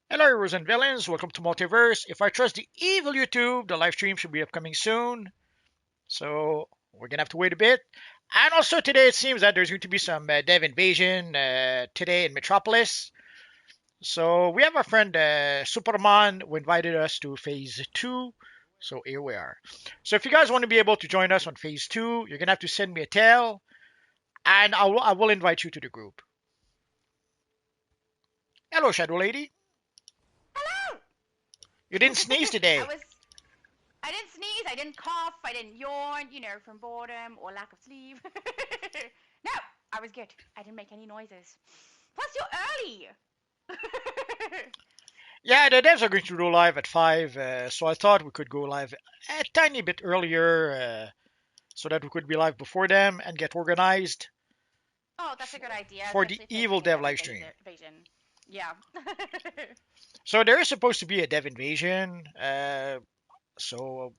Hello, heroes and villains. Welcome to Multiverse. If I trust the evil YouTube, the live stream should be upcoming soon. So we're gonna have to wait a bit. And also today, it seems that there's going to be some dev invasion today in Metropolis. So we have our friend Superman who invited us to Phase Two. So here we are. So if you guys want to be able to join us on Phase Two, you're gonna have to send me a tell, and I will invite you to the group. Hello, Shadow Lady. Hello! You didn't sneeze I today. was. I didn't sneeze. I didn't cough. I didn't yawn. From boredom or lack of sleep. No, I was good. I didn't make any noises. Plus, you're early. Yeah, the devs are going to go live at 5, so I thought we could go live a tiny bit earlier so that we could be live before them and get organized Oh, that's a f- good idea, for the especially if they're evil doing a dev dev live stream. invasion. Yeah. So there is supposed to be a dev invasion. So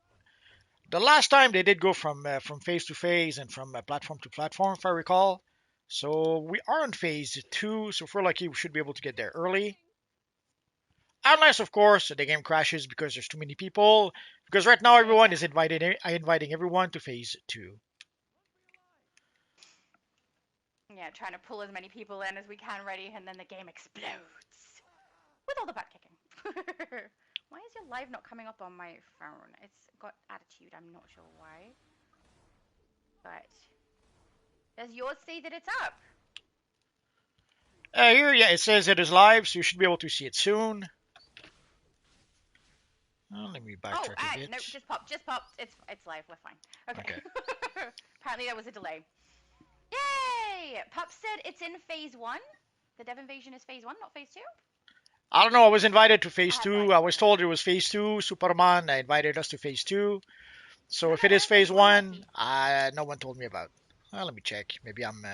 the last time they did go from phase to phase and from platform to platform, if I recall. So we are on phase 2, so if we're lucky, we should be able to get there early. Unless, of course, the game crashes because there's too many people. Because right now everyone is Exactly. inviting everyone to phase two. Yeah, trying to pull as many people in as we can ready, and then the game explodes with all the butt kicking. Why is your live not coming up on my phone? It's got attitude. I'm not sure why. But does yours say that it's up? Here, yeah, it says it is live, so you should be able to see it soon. Let me Oh, backtrack a bit. no, just popped, just popped. It's live. We're fine. Okay. Okay. Apparently there was a delay. Yay! Pup said it's in phase one. The dev invasion is phase one, not phase two. I don't know. I was invited to phase I have no two. idea I what was it is. told it was phase two. Superman invited us to phase two. So No, if no, it is we're in phase phase one, one, multi. no one told me about. Well, let me check. Maybe I'm.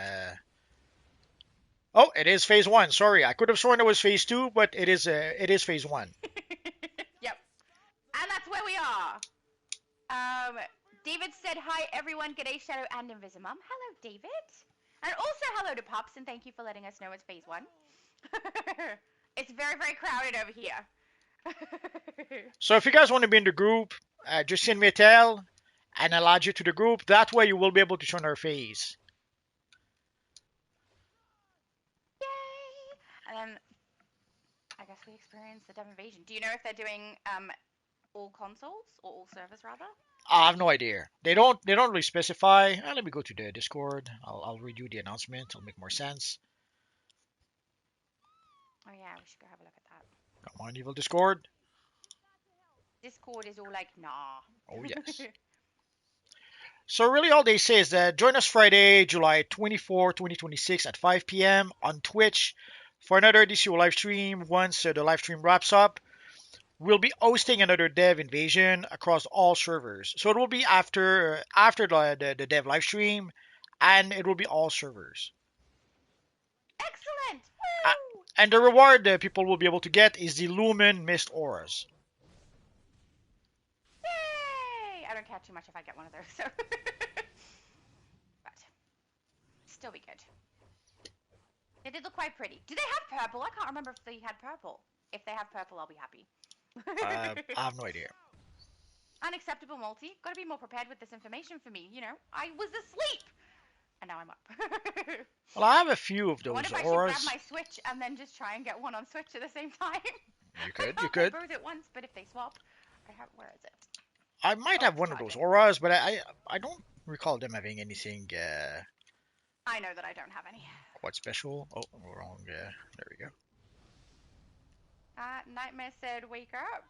Oh, it is phase one. Sorry, I could have sworn it was phase two, but it is phase one. Yep. And that's where we are. Um, David said hi, everyone. G'day, Shadow and Invisimum. Hello, David. And also hello to Pups, and thank you for letting us know it's phase one. It's very, very crowded over here. So if you guys want to be in the group, just send me a tell, and I'll add you to the group. That way you will be able to show our face. Yay! And then I guess we experience the dev invasion. Do you know if they're doing all consoles or all servers rather? I have no idea. They don't really specify. Let me go to the Discord. I'll read you the announcement. It'll make more sense. Oh yeah, we should go have a look at that. Come on, evil Discord. Discord is all like, nah. Oh yes. So really all they say is that join us Friday, July 24, 2026 at 5 p.m. on Twitch for another DCUO live stream. Once the live stream wraps up, we'll be hosting another dev invasion across all servers. So it will be after the dev live stream, and it will be all servers. Excellent! Uh, Woo! and the reward that people will be able to get is the Lumen Mist Auras. Yay! I don't care too much if I get one of those, so. But still be good. They did look quite pretty. Do they have purple? I can't remember if they had purple. If they have purple, I'll be happy. I have no idea. Unacceptable, multi. Gotta be more prepared with this information for me. I was asleep! And now I'm up. Well, I have a few of I wonder those if I should grab auras. my Switch and then just try and get one on Switch at the same time. You I could, you can't play could. both at once, but if they swap, I have. Where is it? I might Oh, have it's one of those charging. auras, but I don't recall them having anything I know that I don't have any. quite special. Oh, wrong. There we go. Nightmare said, wake up.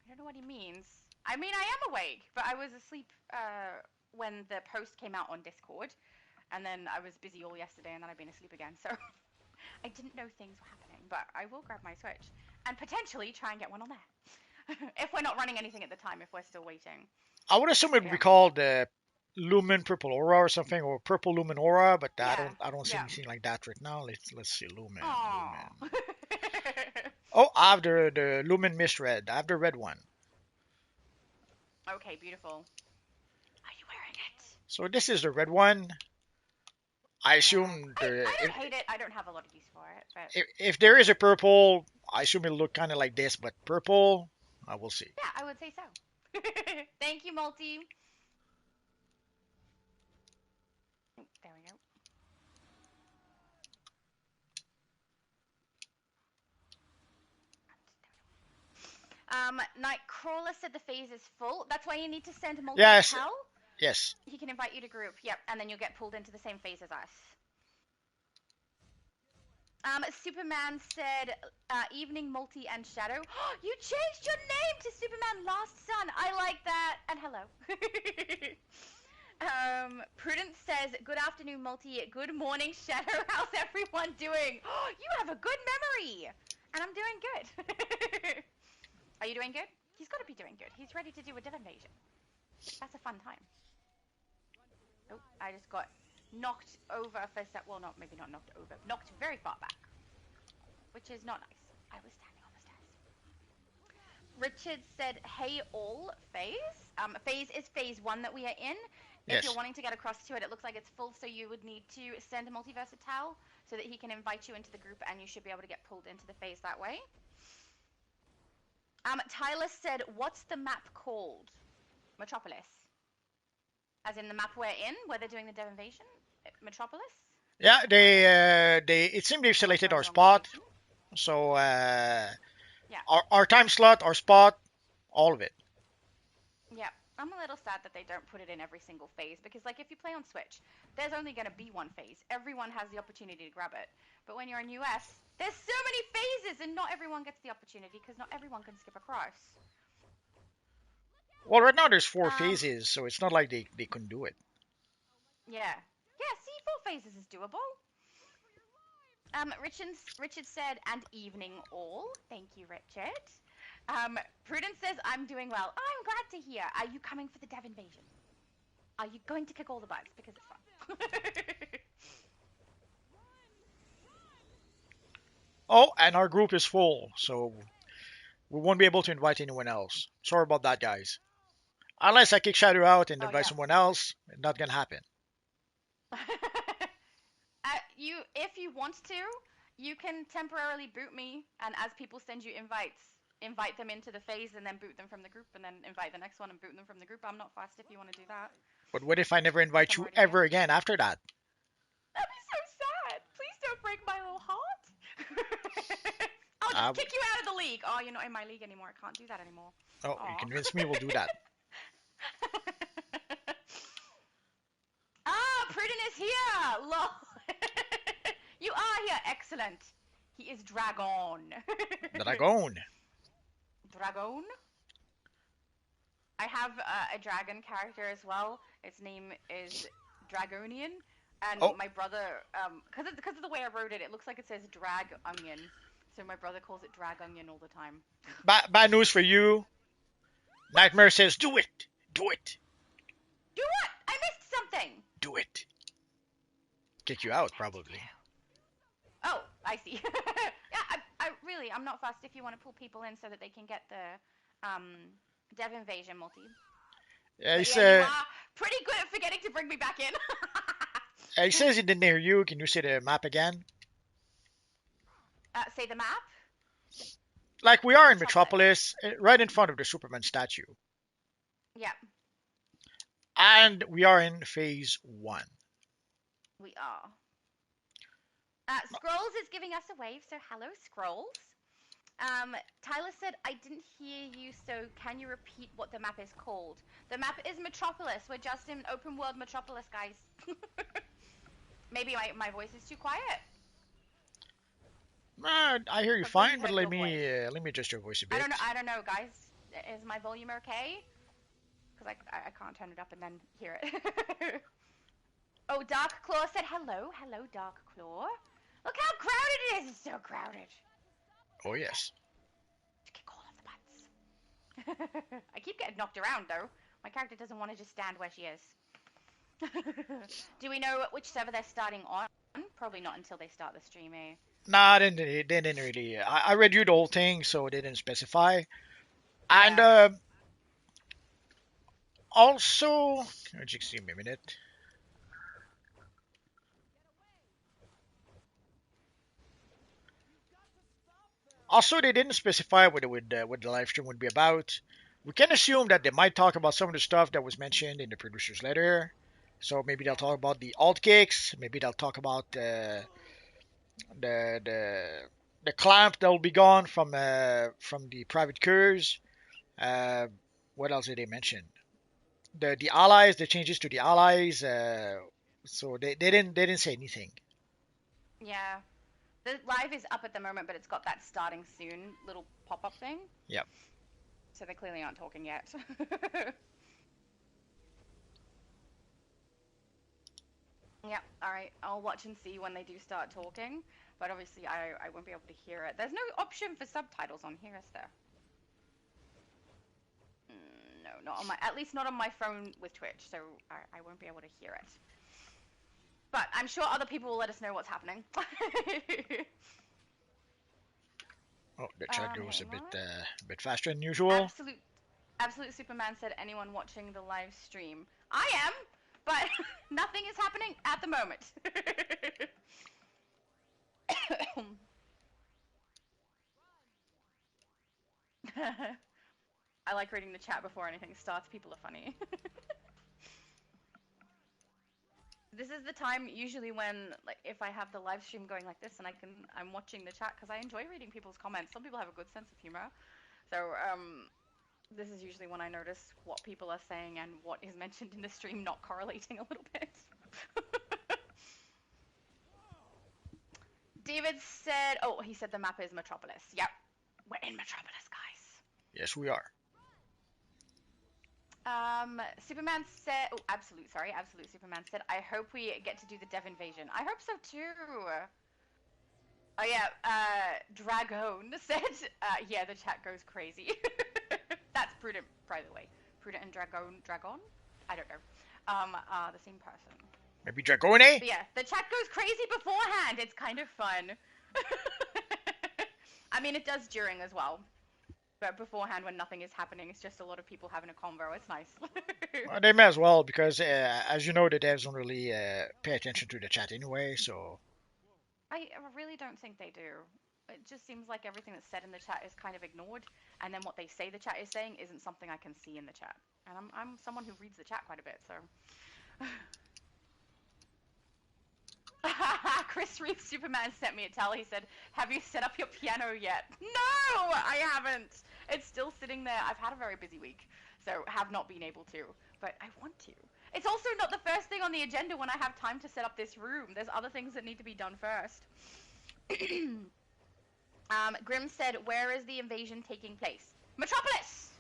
I don't know what he means. I mean, I am awake, but I was asleep when the post came out on Discord, and then I was busy all yesterday, and then I've been asleep again, so I didn't know things were happening, but I will grab my Switch and potentially try and get one on there. If we're not running anything at the time, if we're still waiting. I would assume it But would be yeah. called Lumen Purple Aura or something, or Purple Lumen Aura, but Yeah. I don't see Yeah. anything like that right now. Let's see Lumen Aww. Lumen. Oh, I have the Lumen Mist Red. I have the red one. Okay, beautiful. Are you wearing it? So this is the red one. I Yeah. assume I don't hate it. I don't have a lot of use for it, but if there is a purple, I assume it'll look kind of like this, but purple, I will see. yeah, I would say so. Thank you, Multi. Oh, there we go. Nightcrawler said the phase is full. That's why you need to send Multi a Yes, tell. yes. He can invite you to group. Yep, and then you'll get pulled into the same phase as us. Superman said, evening, Multi, and Shadow. You changed your name to Superman Last Son. I like that. And hello. Prudence says, good afternoon, Multi. Good morning, Shadow. How's everyone doing? You have a good memory. And I'm doing good. Are you doing good? He's got to be doing good. He's ready to do a Dev Invasion. That's a fun time. Oh, I just got knocked over for a sec. Well, not maybe not knocked over. Knocked very far back, which is not nice. I was standing on the stairs. Richard said, "Hey all, phase. Phase is phase 1 that we are in. If you're Yes. wanting to get across to it, it looks like it's full, so you would need to send a multiverse towel so that he can invite you into the group, and you should be able to get pulled into the phase that way." Tyler said, "What's the map called?" Metropolis. As in the map we're in, where they're doing the Dev Invasion? Metropolis? Yeah, Or am I they it seemed they've also selected in our the wrong spot. location? So Yeah. our time slot, our spot, all of it. Yeah. I'm a little sad that they don't put it in every single phase because, like, if you play on Switch, there's only going to be one phase. Everyone has the opportunity to grab it. But when you're in US, there's so many phases, and not everyone gets the opportunity because not everyone can skip across. Well, right now there's four Um, phases, so it's not like they couldn't do it. yeah. Yeah, see, 4 phases is doable. Richard said, and evening all. Thank you, Richard. Prudence says, I'm doing well. I'm glad to hear. Are you coming for the Dev Invasion? Are you going to kick all the butts? Because it's fun. Oh, and our group is full, so we won't be able to invite anyone else. Sorry about that, guys. Unless I kick Shadow out and Oh, invite yeah. someone else, it's not gonna happen. If you want to, you can temporarily boot me, and as people send you invites, invite them into the phase and then boot them from the group, and then invite the next one and boot them from the group. I'm not fast if you want to do that, But what if I never since invite I'm you already here. ever again after that? That'd be so sad. Please don't break my little heart. I'll just Uh, kick you out of the league. Oh, you're not in my league anymore. I can't do that anymore. oh, you Aw. convinced me we'll do that. Prudent is here. Lol. You are here. Excellent. He is Dragon. Dragon. Dragon. I have a dragon character as well. Its name is Dragonian, and Oh, my brother, because of the way I wrote it, it looks like it says drag onion. So my brother calls it drag onion all the time. bad news for you. Nightmare says, do it, do it, Do what? I missed something. do it. Kick you What out, would I have to probably. do? Oh, I see. Yeah, I'm not fussed if you want to pull people in so that they can get the Dev Invasion multi. Yeah, But yeah, you are pretty good at forgetting to bring me back in. he says he didn't hear you. Can you say the map again? Say the map. Like we are in Metropolis. Metropolis, right in front of the Superman statue. Yeah, And we are in phase 1. we are. Scrolls is giving us a wave, so hello, Scrolls. Tyler said, I didn't hear you, so can you repeat what the map is called? The map is Metropolis. We're just in open world Metropolis, guys. Maybe my voice is too quiet. I hear you Hopefully fine, you but heard your voice. let me adjust your voice a bit. I don't know, guys. Is my volume okay? Because I can't turn it up and then hear it. Oh, Dark Claw said hello. Hello, Dark Claw. Look how crowded it is. It's so crowded. Oh yes. Kick all of the butts. I keep getting knocked around, though. My character doesn't want to just stand where she is. Do we know which server they're starting on? Probably not until they start the stream, eh? Nah, they didn't really. I read you the whole thing, so they didn't specify. And Yeah. also, just give me a minute. Also, they didn't specify what the live stream would be about. We can assume that they might talk about some of the stuff that was mentioned in the producer's letter. So maybe they'll Yeah. talk about the alt kicks. Maybe they'll talk about the the the clamp that will be gone from the private curs. Uh, what else did they mention? The allies, the changes to the allies. So they didn't say anything. Yeah. The live is up at the moment, but it's got that starting soon little pop up thing. Yep. So they clearly aren't talking yet. Yeah, alright. I'll watch and see when they do start talking. But obviously, I won't be able to hear it. There's no option for subtitles on here, is there? No, not on my. At least not on my phone with Twitch, so I won't be able to hear it. But I'm sure other people will let us know what's happening. Oh, the chat goes Hang on. a bit faster than usual. Absolute Superman said, anyone watching the live stream? I am, but nothing is happening at the moment. I like reading the chat before anything starts. People are funny. This is the time usually when, like, if I have the live stream going like this and I'm watching the chat because I enjoy reading people's comments. Some people have a good sense of humor. So, this is usually when I notice what people are saying and what is mentioned in the stream not correlating a little bit. David said, oh, he said the map is Metropolis. Yep, we're in Metropolis, guys. Yes, we are. Superman said, oh, Absolute Superman said, I hope we get to do the Dev Invasion. I hope so too. Oh yeah, Dragon said, yeah, the chat goes crazy. That's Prudent, by the way. Prudent and Dragon? I don't know. Are the same person. Maybe Dragone? But yeah, the chat goes crazy beforehand. It's kind of fun. I mean, it does during as well. But beforehand, when nothing is happening, it's just a lot of people having a convo. It's nice. Well, they may as well because, as you know, the devs don't really pay attention to the chat anyway. So I really don't think they do. It just seems like everything that's said in the chat is kind of ignored, and then what they say the chat is saying isn't something I can see in the chat. And I'm someone who reads the chat quite a bit, so. Chris Reeve Superman sent me a tell. He said, "Have you set up your piano yet?" No, I haven't. It's still sitting there. I've had a very busy week, so have not been able to. But I want to. It's also not the first thing on the agenda when I have time to set up this room. There's other things that need to be done first. Grim said, "Where is the invasion taking place?" Metropolis,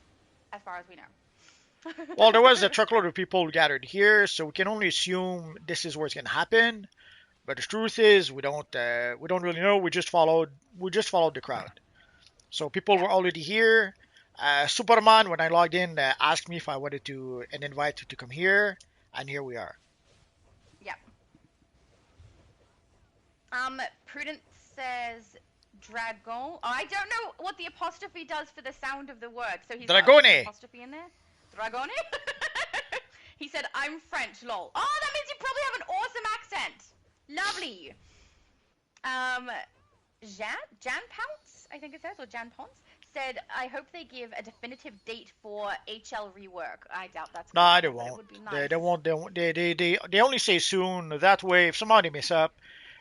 as far as we know. well, there was a truckload of people gathered here, so we can only assume this is where it's gonna happen. But the truth is, we don't really know. We just followed the crowd. So people Yeah. were already here. Superman, when I logged in, asked me if I wanted to an invite to come here, and here we are. Yeah. Prudence says dragon. Oh, I don't know what the apostrophe does for the sound of the word, so he's got an Dragone. apostrophe in there. Dragone. He said, "I'm French, lol." Oh, that means you probably have an awesome accent. Lovely. Jan Pounce, I think it says, or Jan Ponce, said, "I hope they give a definitive date for HL rework." I doubt that's going to Nah, they happen, but it won't. would be They, nice. they won't. They, won't- they only say soon. That way, if somehow they mess up,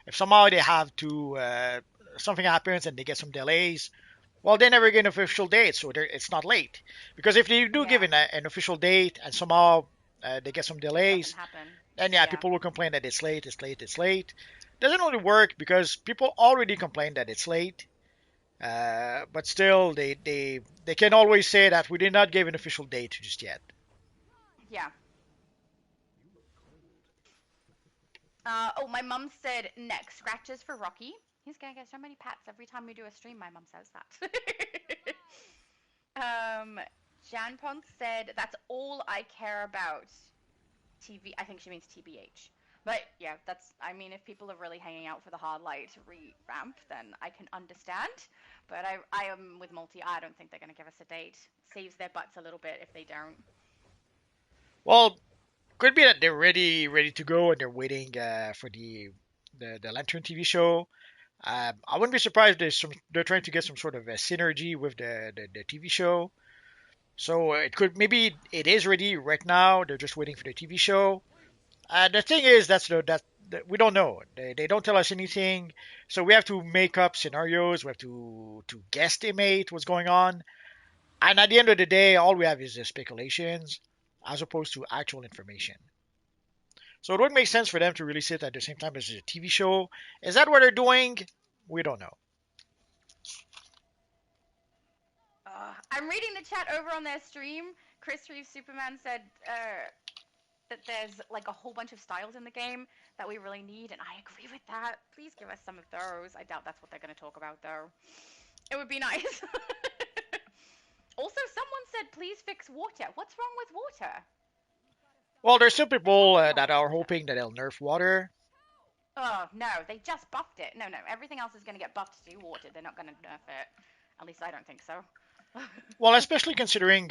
if somehow they have to, something happens and they get some delays, well, they never get an official date, so it's not late. Because if they do give Yeah, an official date and somehow they get some it doesn't delays, happen. then yeah, Yeah, people will complain that it's late, it's late, it's late. Doesn't really work because people already complain that it's late. But still, they can always say that we did not give an official date just yet. yeah. Oh, my mum said neck scratches for Rocky. He's gonna get so many pats every time we do a stream. My mum says that. um, Jan Ponce said that's all I care about. TV. I think she means TBH. But yeah, that's. I mean, if people are really hanging out for the hard light revamp, then I can understand. But I am with Multi. I don't think they're gonna give us a date. Saves their butts a little bit if they don't. Well, could be that they're ready to go and they're waiting for the Lantern TV show. I wouldn't be surprised if they're trying to get some sort of a synergy with the TV show. So it could maybe it is ready right now. They're just waiting for the TV show. The thing is, that we don't know. They don't tell us anything, so we have to make up scenarios. We have to guesstimate what's going on. And at the end of the day, all we have is speculations as opposed to actual information. So it would make sense for them to release it at the same time as a TV show. Is that what they're doing? We don't know. I'm reading the chat over on their stream. Chris Reeves Superman said that there's like a whole bunch of styles in the game that we really need, and I agree with that. Please give us some of those. I doubt that's what they're going to talk about, though. It would be nice. Also, someone said, please fix water. What's wrong with water? Well, there's still people There's nothing that wrong are with water. hoping that they'll nerf water. Oh, no, they just buffed it. No, everything else is going to get buffed to do water. They're not going to nerf it. At least I don't think so. Well, especially considering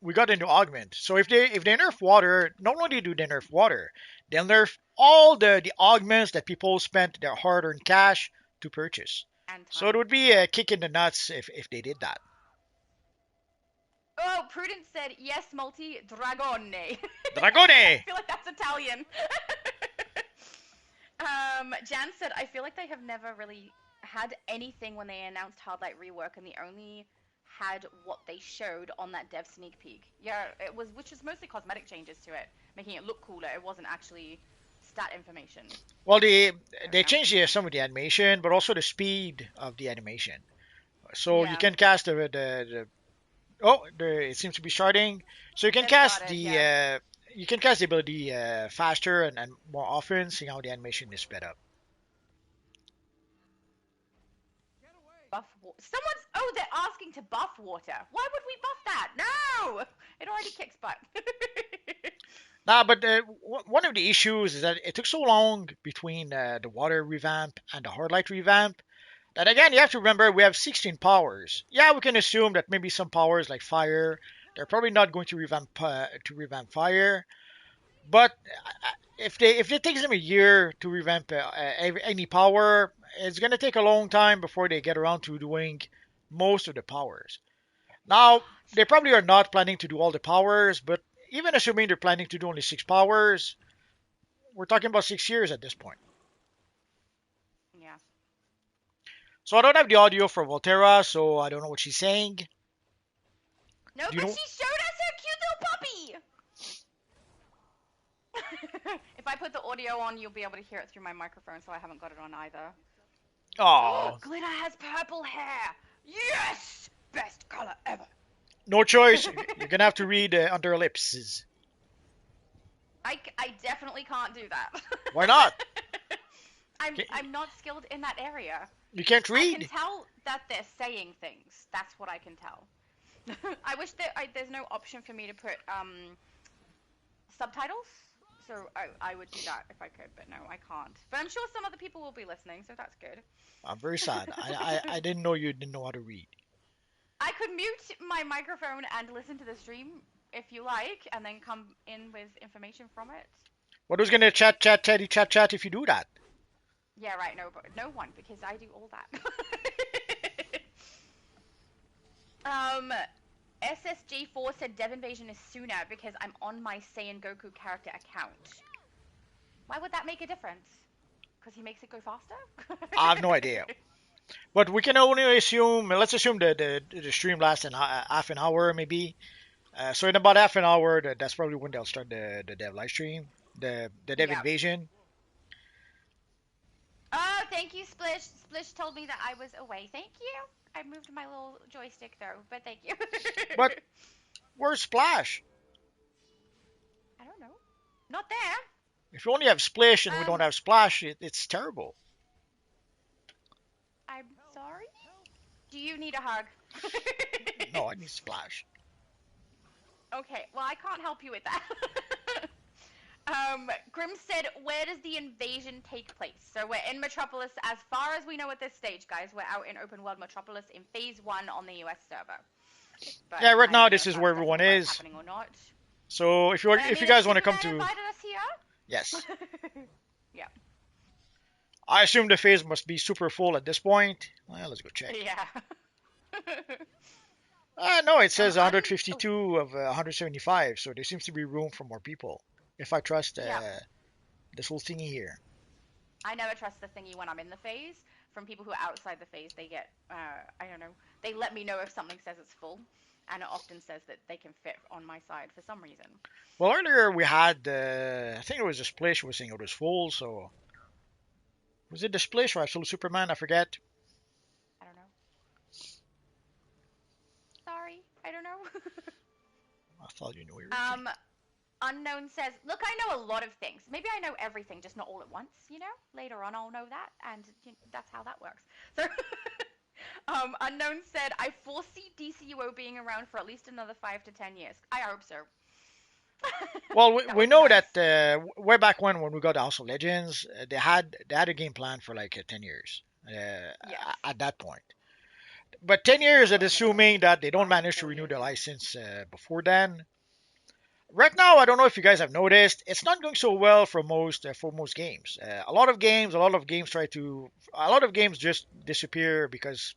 we got into augment. So if they nerf water, not only do they nerf water, they'll nerf all the augments that people spent their hard-earned cash to purchase. And So it time. would be a kick in the nuts if they did that. Oh, Prudence said, yes, multi dragone. Dragone! I feel like that's Italian. Jan said, I feel like they have never really had anything when they announced Hardlight Rework, and they only had what they showed on that dev sneak peek. Yeah, which was mostly cosmetic changes to it, making it look cooler. It wasn't actually stat information. Well, they changed some of the animation, but also the speed of the animation. So you Yeah. can cast it seems to be starting. So you can It cast started, the yeah. you can cast the ability faster and more often, seeing how the animation is sped up. Buff they're asking to buff water. Why would we buff that? No! It already kicks butt. Nah, but one of the issues is that it took so long between the water revamp and the hard light revamp that again you have to remember we have 16 powers. Yeah, we can assume that maybe some powers like fire, they're probably not going to revamp fire. But if it takes them a year to revamp any power, it's gonna take a long time before they get around to doing most of the powers. Now they probably are not planning to do all the powers, but even assuming they're planning to do only 6 powers, we're talking about 6 years at this point. Yeah. So I don't have the audio for Volterra, so I don't know what she's saying. No, Do you but know? she showed us her cute little puppy! If I put the audio on, you'll be able to hear it through my microphone, so I haven't got it on either. Oh, Glitter has purple hair! Yes! Best color ever! no choice. You're gonna have to read under ellipses. I definitely can't do that. Why not? I'm not skilled in that area. You can't I can read. tell that they're saying things. That's what I can tell. I wish that there's no option for me to put subtitles. So I would do that if I could, but no, I can't. But I'm sure some other people will be listening, so that's good. I'm very sad. I didn't know you didn't know how to read. I could mute my microphone and listen to the stream if you like, and then come in with information from it. What was gonna chat if you do that? Yeah, right. No, but no one, because I do all that. SSG4 said Dev Invasion is sooner because I'm on my Saiyan Goku character account. Why would that make a difference? Because he makes it go faster? I have no idea. But we can only assume. Let's assume that the stream lasts half an hour, maybe. So in about half an hour, that's probably when they'll start the dev live stream, the dev Yeah. invasion. Oh, thank you, Splish. Splish told me that I was away. Thank you. I moved my little joystick though, but thank you. But where's Splash? I don't know. Not there. If you only have Splish and we don't have Splash, it's terrible. I'm sorry. Do you need a hug? No, I need Splash. Okay, well I can't help you with that. Grim said, where does the invasion take place? So we're in Metropolis, as far as we know at this stage, guys. We're out in open world Metropolis in phase 1 on the US server. But Yeah, right I now don't know this if is that's where everyone definitely is. happening or not. So if you guys want to come to, invited us here? yes, Yeah. I assume the phase must be super full at this point. Well, let's go check. Yeah. No, it says Oh, 152 of 175, so there seems to be room for more people. If I trust yep. this whole thingy here. I never trust the thingy when I'm in the phase. From people who are outside the phase, they get, I don't know, they let me know if something says it's full, and it often says that they can fit on my side for some reason. Well, earlier we had, I think it was a splish was saying it was full, so was it the splish or Absolute Superman? I forget. I don't know. Sorry, I don't know. I thought you knew everything. um, Unknown says, look, I know a lot of things. Maybe I know everything, just not all at once, you know? Later on, I'll know that, and that's how that works. So, Unknown said, I foresee DCUO being around for at least another 5 to 10 years. I hope so. Well, we, That we would be know nice. that way back when we got the House of Legends, they had a game plan for like 10 years Yes. at that point. But 10 Now years, we've at got another assuming that they don't five, manage to four renew years, the yeah. license before then. Right now, I don't know if you guys have noticed, it's not going so well for most games. A lot of games just disappear because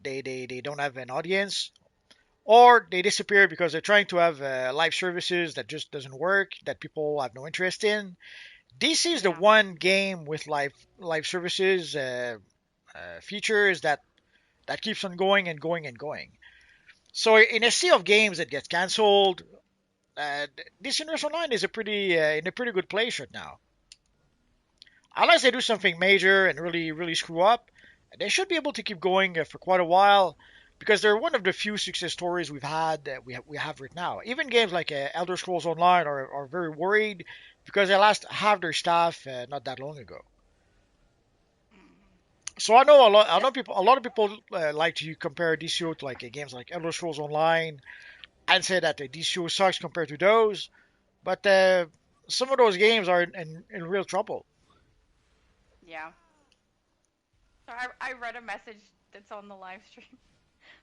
they don't have an audience, or they disappear because they're trying to have live services that just doesn't work, that people have no interest in. DC is the Yeah. one game with live services features that keeps on going and going and going. So in a sea of games that gets cancelled, uh, this Universe Online is a pretty in a pretty good place right now. Unless they do something major and really screw up, they should be able to keep going for quite a while because they're one of the few success stories we've had that we have right now. Even games like Elder Scrolls Online are very worried because they lost half their staff not that long ago. Mm. So I know The, a lot of people like to compare DCO to like games like Elder Scrolls Online and say that the DCO sucks compared to those. But some of those games are in real trouble. yeah. So I read a message that's on the live stream.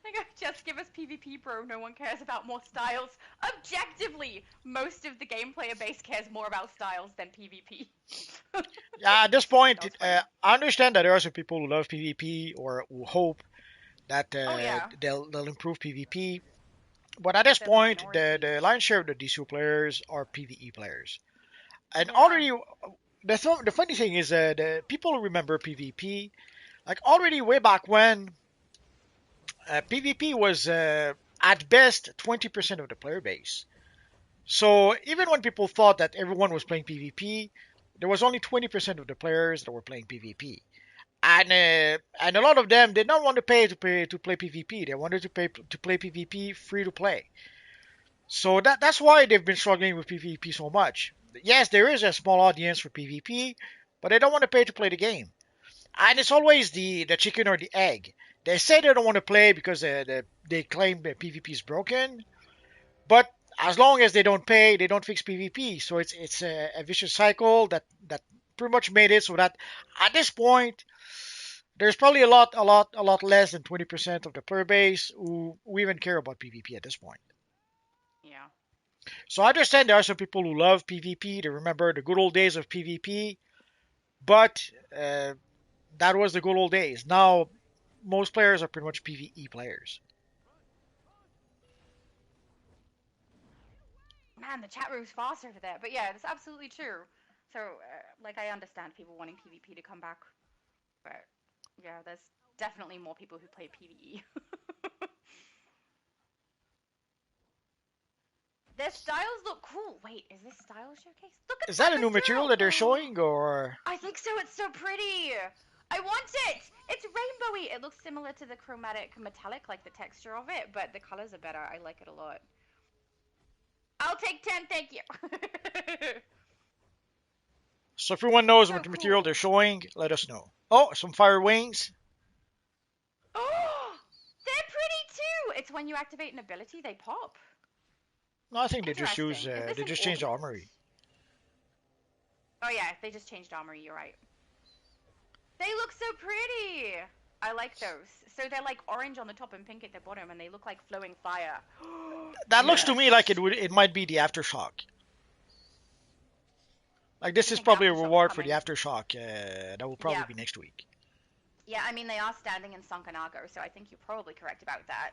Like, just give us PvP, bro. No one cares about more styles. Objectively, most of the game player base cares more about styles than PvP. That Yeah, at this point, was funny. I understand that there are some people who love PvP or who hope that Oh yeah, they'll improve PvP. But at but this they're the point, minority. the lion's share of the DCU players are PvE players. And Yeah. already, the funny thing is that people who remember PvP, like already way back when, PvP was at best 20% of the player base. So even when people thought that everyone was playing PvP, there was only 20% of the players that were playing PvP. And a lot of them did not want to pay to play PvP. They wanted to pay to play PvP free to play. So that's why they've been struggling with PvP so much. Yes, there is a small audience for PvP, but they don't want to pay to play the game. And it's always the chicken or the egg. They say they don't want to play because they claim that PvP is broken, but as long as they don't pay, they don't fix PvP. So it's a vicious cycle that pretty much made it so that at this point there's probably a lot less than 20% of the player base who even care about PvP at this point. Yeah. So I understand there are some people who love PvP. They remember the good old days of PvP, but that was the good old days. Now most players are pretty much PvE players. Man, the chat room's fast over there. But yeah, that's absolutely true. So, like, I understand people wanting PvP to come back, but yeah, there's definitely more people who play PvE. Their styles look cool. Wait, is this style showcase? Look at Is that that a new material material. that they're showing, or I think so. It's so pretty. I want it. It's rainbowy. It looks similar to the chromatic metallic, like the texture of it, but the colors are better. I like it a lot. I'll take 10, thank you. so? If everyone knows So what material they're cool. showing, let us know. Oh, some fire wings. Oh, they're pretty too. It's when you activate an ability, they pop. No, I think Interesting. Is this they an just changed the audience? armory. Oh yeah, they just changed armory. You're right. They look so pretty. I like those. So they're like orange on the top and pink at the bottom, and they look like flowing fire. That looks to me like Yes. it might be the aftershock. Like this Do you is think probably a Aftershocks reward for the coming? aftershock. That will probably Yeah. be next week. Yeah, I mean, they are standing in Sunken-Argo, so I think you're probably correct about that.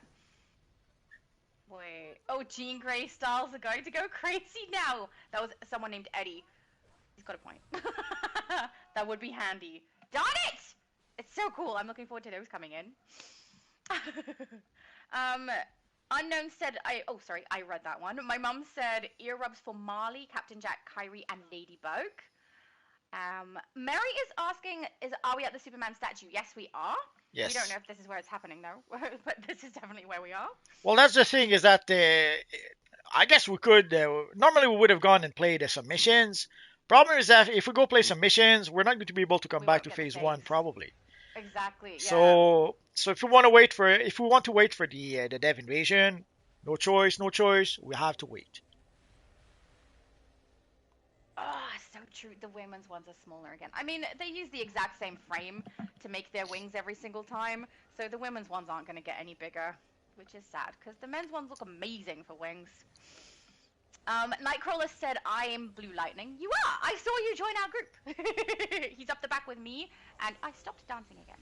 Wait. Oh, Jean Grey Styles are going to go crazy now. That was someone named Eddie. He's got a point. That would be handy. Darn it! It's so cool. I'm looking forward to those coming in. um, Unknown said, oh, sorry, I read that one. My mum said ear rubs for Marley, Captain Jack, Kyrie, and Ladybug. Mary is asking, are we at the Superman statue? Yes, we are. We don't Yes. know if this is where it's happening, though, but this is definitely where we are. Well, that's the thing is that I guess we could. Normally, we would have gone and played some missions. Problem is that if we go play some missions, we're not going to be able to come We back won't to get the phase one, phase. probably. Exactly, yeah. So if we want to wait for the dev invasion, no choice, no choice. We have to wait. Oh, so true. The women's ones are smaller again. I mean, they use the exact same frame to make their wings every single time, so the women's ones aren't going to get any bigger, which is sad, because the men's ones look amazing for wings. Nightcrawler said, I am Blue Lightning. You are! I saw you join our group! He's up the back with me, and I stopped dancing again.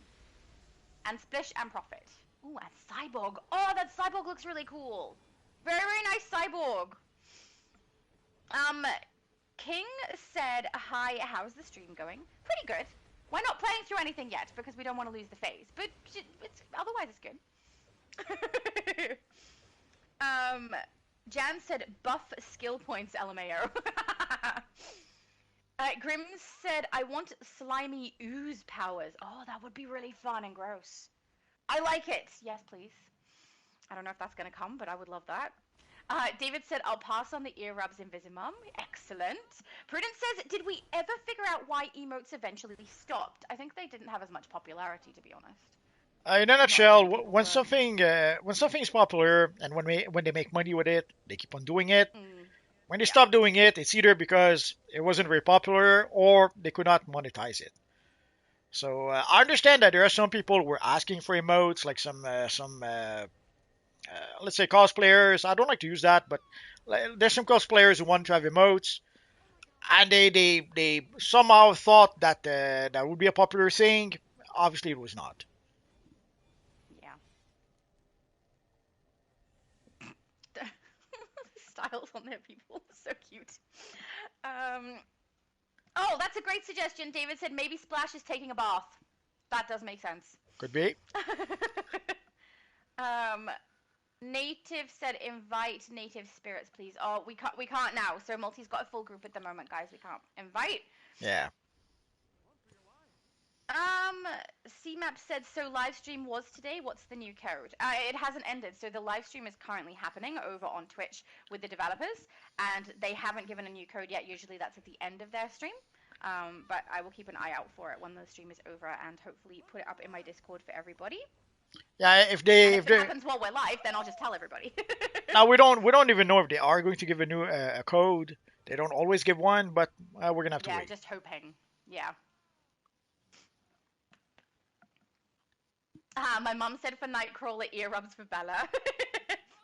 And Splish and Profit. Ooh, and Cyborg. Oh, that Cyborg looks really cool. Very, very nice Cyborg. King said, hi, how's the stream going? Pretty good. We're not playing through anything yet because we don't want to lose the phase, but otherwise it's good. Jan said, buff skill points, LMAO. Grim said, I want slimy ooze powers. Oh, that would be really fun and gross. I like it. Yes, please. I don't know if that's going to come, but I would love that. David said, I'll pass on the ear rubs Invisimum. Excellent. Prudence says, did we ever figure out why emotes eventually stopped? I think they didn't have as much popularity, to be honest. In a Not as nutshell, many people when were. something is popular and when they make money with it, they keep on doing it. When they Yeah. stop doing it, it's either because it wasn't very popular or they could not monetize it. So I understand that there are some people who are asking for emotes, like some let's say cosplayers. I don't like to use that, but there's some cosplayers who want to have emotes, and they somehow thought that that would be a popular thing. Obviously, it was not. Yeah. Styles on their people. So cute. Oh, that's a great suggestion. David said maybe Splash is taking a bath. That does make sense. Could be. Native said invite native spirits, please. Oh, we can't now. So Multi's got a full group at the moment, guys. We can't invite. Yeah. CMAP said, so live stream was today. What's the new code? It hasn't ended. So the live stream is currently happening over on Twitch with the developers, and they haven't given a new code yet. Usually that's at the end of their stream. But I will keep an eye out for it when the stream is over and hopefully put it up in my Discord for everybody. Yeah, And if it happens while we're live, then I'll just tell everybody. now we don't even know if they are going to give a new a code. They don't always give one, but we're gonna have to Yeah, wait. just hoping. Yeah. My mum said for Nightcrawler, ear rubs for Bella.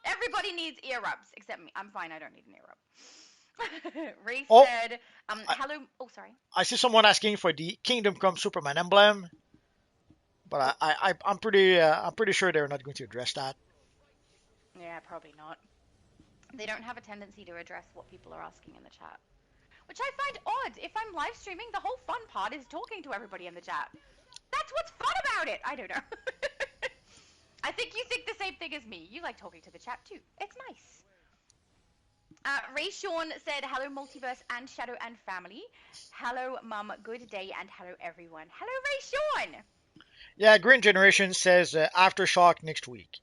Everybody needs ear rubs except me. I'm fine. I don't need an ear rub. Ray Oh, said, I, hello. Oh, sorry. I see someone asking for the Kingdom Come Superman emblem, but I'm pretty sure they're not going to address that. Yeah, probably not. They don't have a tendency to address what people are asking in the chat. Which I find odd. If I'm live streaming, the whole fun part is talking to everybody in the chat. That's what's fun about it. I don't know. I think you think the same thing as me. You like talking to the chat too. It's nice. Ray Sean said, hello Multiverse and Shadow and family. Hello Mum, good day, and hello everyone. Hello Ray Sean. Yeah, Green Generation says Aftershock next week.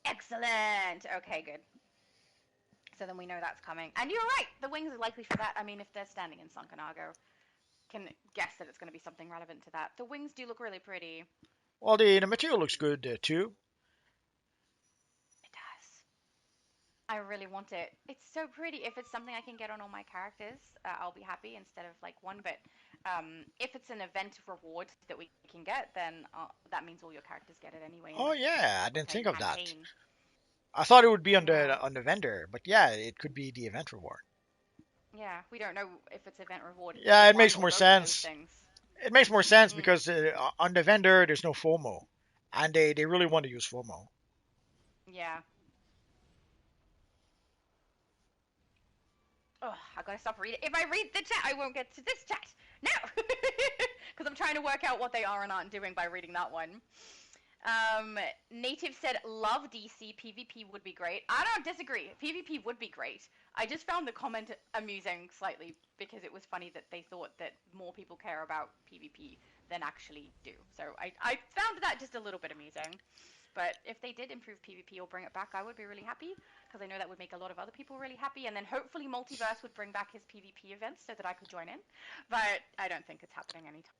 Excellent. Okay, good. So then we know that's coming. And you're right. The wings are likely for that. I mean, if they're standing in Sunken-Argo, can guess that it's going to be something relevant to that. The wings do look really pretty. Well, the material looks good too. It does. I really want it. It's so pretty. If it's something I can get on all my characters, I'll be happy instead of like one. But if it's an event reward that we can get, then that means all your characters get it anyway. Oh yeah, I didn't think of that. Campaign. I thought it would be on Yeah. the vendor, but yeah, it could be the event reward. Yeah, we don't know if it's event reward Yeah, it one makes or more both of those sense. things. It makes more sense Mm. because on the vendor there's no FOMO, and they really want to use FOMO. Yeah. Oh, I gotta stop reading. If I read the chat, I won't get to this chat. No, because I'm trying to work out what they are and aren't doing by reading that one. Native said, love DC. PvP would be great. I don't disagree. PvP would be great. I just found the comment amusing slightly because it was funny that they thought that more people care about PvP than actually do. So I found that just a little bit amusing. But if they did improve PvP or bring it back, I would be really happy because I know that would make a lot of other people really happy. And then hopefully Multiverse would bring back his PvP events so that I could join in. But I don't think it's happening anytime.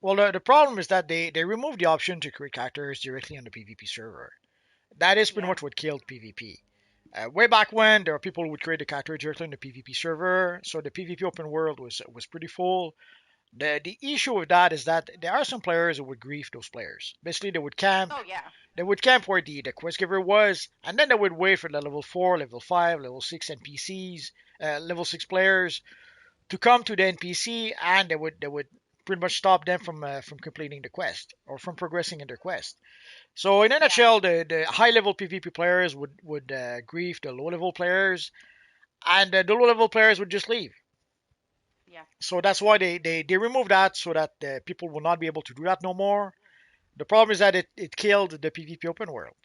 Well, the problem is that they removed the option to create characters directly on the PvP server. That is pretty Yeah. much what killed PvP. Way back when, there were people who would create a character directly on the PvP server, so the PvP open world was pretty full. The issue with that is that there are some players who would grief those players. Basically, Oh yeah. they would camp where the quest giver was, and then they would wait for the level 4, level 5, level 6 NPCs, level 6 players to come to the NPC, and they would pretty much stop them from completing the quest or from progressing in their quest. So in a Yeah. nutshell, the high level PvP players would grief the low level players, and the low level players would just leave. Yeah. So that's why they removed that so that people will not be able to do that no more. The problem is that it killed the PvP open world,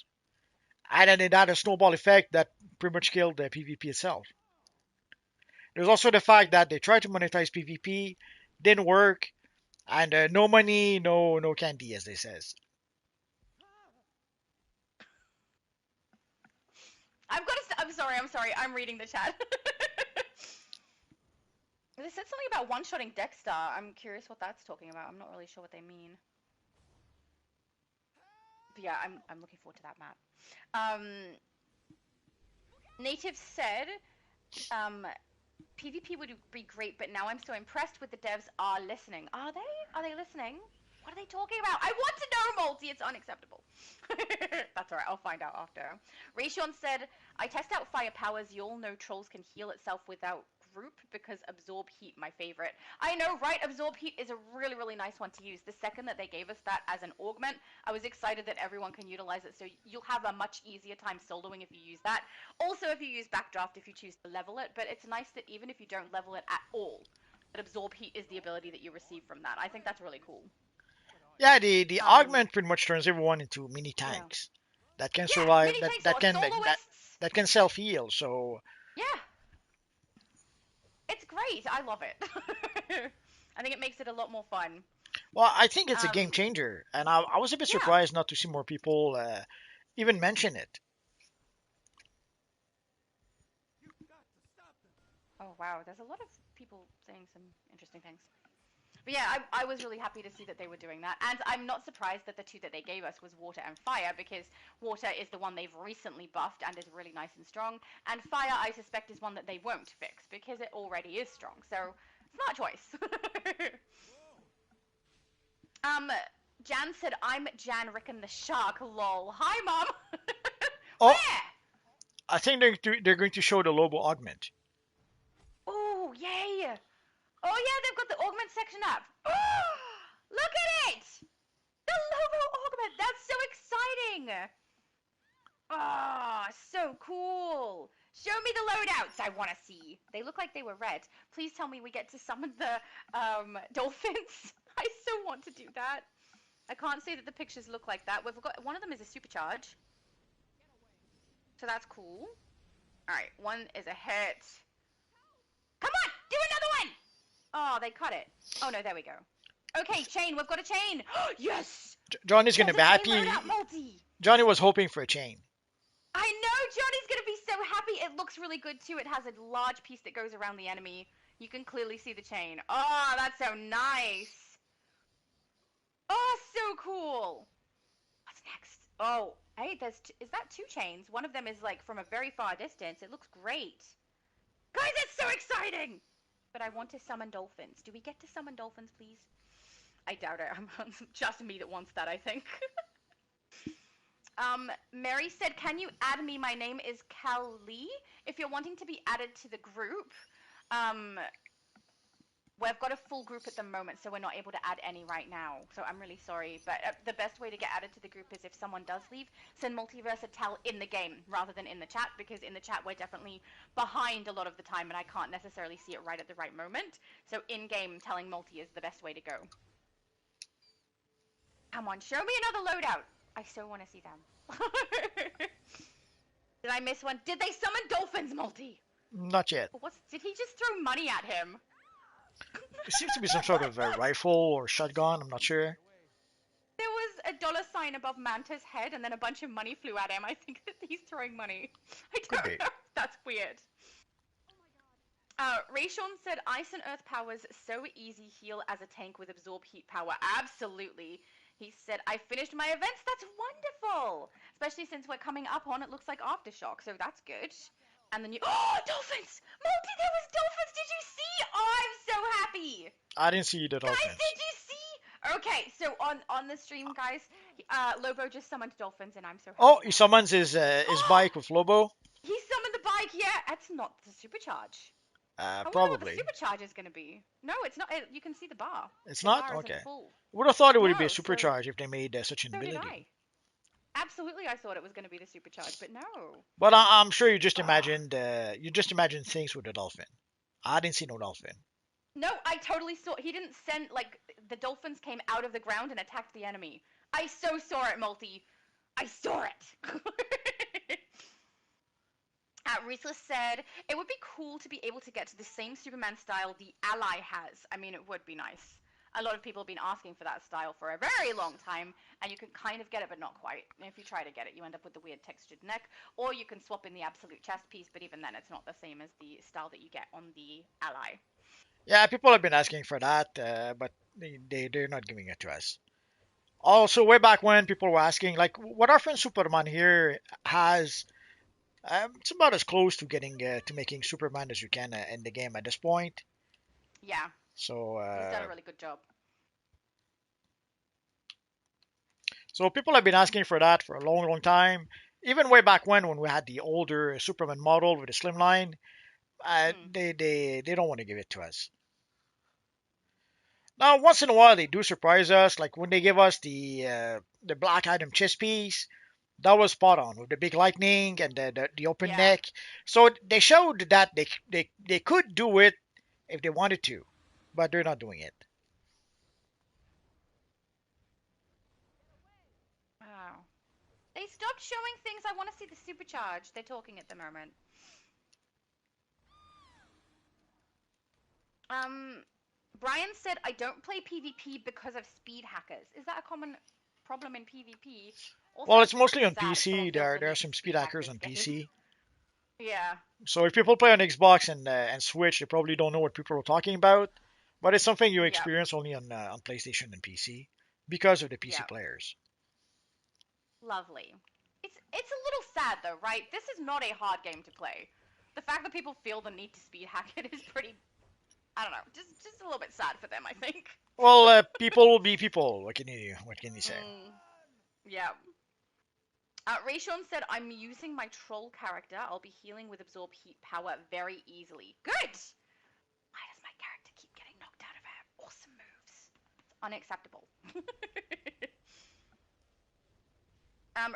and then it had a snowball effect that pretty much killed the PvP itself. There's also the fact that they tried to monetize PvP, didn't work, and no money, no candy, as they says. I've got to. I'm sorry. I'm sorry. I'm reading the chat. They said something about one-shotting Dexter. I'm curious what that's talking about. I'm not really sure what they mean. But yeah, I'm looking forward to that map. Um, Native said, um, PvP would be great, but now I'm so impressed with the devs are listening. Are they? Are they listening? What are they talking about? I want to know, Multi. It's unacceptable. That's alright. I'll find out after. Rayshon said, I test out fire powers. You all know trolls can heal itself without group because absorb heat, my favorite. I know, right? Absorb heat is a really, really nice one to use. The second that they gave us that as an augment, I was excited that everyone can utilize it. So you'll have a much easier time soloing if you use that. Also, if you use backdraft, if you choose to level it, but it's nice that even if you don't level it at all, that absorb heat is the ability that you receive from that. I think that's really cool. Yeah, the Um, augment pretty much turns everyone into mini yeah, tanks that can yeah, survive, mini that tanks that or can that soloists. that can self heal. So Yeah, it's great. I love it. I think it makes it a lot more fun. well, I think it's a game Um, changer, and I was a bit yeah. surprised not to see more people even mention it. Oh wow, there's a lot of people saying some interesting things. But yeah, I was really happy to see that they were doing that. And I'm not surprised that the two that they gave us was water and fire because water is the one they've recently buffed and is really nice and strong. And fire, I suspect, is one that they won't fix because it already is strong. So, smart choice. um, Jan said, I'm Jan Rickon the Shark, lol. Hi, Mom! Oh, Where? I think they're going to show the Lobo augment. Oh, yay! Oh yeah, they've got the augment section up. Oh, look at it! The Lobo augment! That's so exciting! Ah, oh, so cool! Show me the loadouts I want to see. They look like they were red. Please tell me we get to summon the dolphins. I so want to do that. I can't say that the pictures look like that. We've got one of them is a supercharge, so that's cool. All right, one is a hit. Come on, do another one! Oh, they cut it. Oh no, there we go. Okay, chain. We've got a chain. Yes, Johnny's going there's to a be chain happy. loadout multi. Johnny was hoping for a chain. I know Johnny's gonna be so happy. It looks really good too. It has a large piece that goes around the enemy. You can clearly see the chain. Oh, that's so nice. Oh, so cool. What's next? Oh, hey, is that two chains? One of them is like from a very far distance. It looks great. Guys, it's so exciting. But I want to summon dolphins. Do we get to summon dolphins, please? I doubt it. I'm just me that wants that, I think. Mary said, can you add me? My name is Cal Lee. If you're wanting to be added to the group, Um, we've got a full group at the moment, so we're not able to add any right now. So I'm really sorry, but the best way to get added to the group is if someone does leave, send Multiverse a tell in the game rather than in the chat, because in the chat we're definitely behind a lot of the time, and I can't necessarily see it right at the right moment. So in game, telling Multi is the best way to go. Come on, show me another loadout. I so want to see them. Did I miss one? Did they summon dolphins, Multi? Not yet. Did he just throw money at him? It seems to be some sort of a rifle or shotgun. I'm not sure. There was a dollar sign above Manta's head, and then a bunch of money flew at him. I think that he's throwing money. I Could don't be. know. That's weird. Rayshon said, Ice and Earth powers so easy heal as a tank with absorb heat power. Absolutely. He said, I finished my events. That's wonderful. Especially since we're coming up on, it looks like Aftershock, so that's good. And then oh, dolphins! Multi, there was dolphins! Did you see? Oh, I'm so happy! I didn't see the Guys, dolphins. did you see? Okay, so on the stream, guys, Lobo just summoned dolphins, and I'm so happy Oh, he now. summons his bike with Lobo. He summoned the bike, yeah! That's not the supercharge. I wonder what the Probably. supercharge is going to be. No, it's not. You can see the bar. It's The not? bar Okay. isn't full. Would have thought it would be a No, supercharge if they made such an so did ability. I. Absolutely, I thought it was going to be the supercharge, but no. But I'm sure you just Ah. imagined things with the dolphin. I didn't see no dolphin. No, I totally saw. He didn't send like the dolphins came out of the ground and attacked the enemy. I so saw it, Multi. I saw it. Ruthless said, it would be cool to be able to get to the same Superman style the Ally has. I mean, it would be nice. A lot of people have been asking for that style for a very long time, and you can kind of get it, but not quite. And if you try to get it, you end up with the weird textured neck, or you can swap in the absolute chest piece, but even then, it's not the same as the style that you get on the Ally. Yeah, people have been asking for that, but they're not giving it to us. Also, way back when people were asking, like, what our friend Superman here has, it's about as close to getting to making Superman as you can in the game at this point. Yeah, So, he's done a really good job. so people have been asking for that for a long, long time. Even way back when we had the older Superman model with the slimline, they don't want to give it to us. Now, once in a while, they do surprise us. Like when they give us the Black Adam chess piece, that was spot on with the big lightning and the open Yeah. neck. So they showed that they could do it if they wanted to, but they're not doing it. Wow. They stopped showing things. I want to see the supercharge. They're talking at the moment. Brian said, I don't play PvP because of speed hackers. Is that a common problem in PvP? Also, Well, it's it's pretty mostly on sad if someone PC. feels the There are need to some speed speed hack hackers this on game. PC. Yeah. So if people play on Xbox and Switch, they probably don't know what people are talking about. But it's something you Yep. experience only on PlayStation and PC because of the PC Yep. players. Lovely. It's a little sad though, right? This is not a hard game to play. The fact that people feel the need to speed hack it is pretty, I don't know, just a little bit sad for them, I think. Well, people will be people. What can you say? Yeah. Rayshon said, I'm using my troll character. I'll be healing with absorb heat power very easily. Good! Why does my character keep getting knocked out of her awesome moves? It's unacceptable.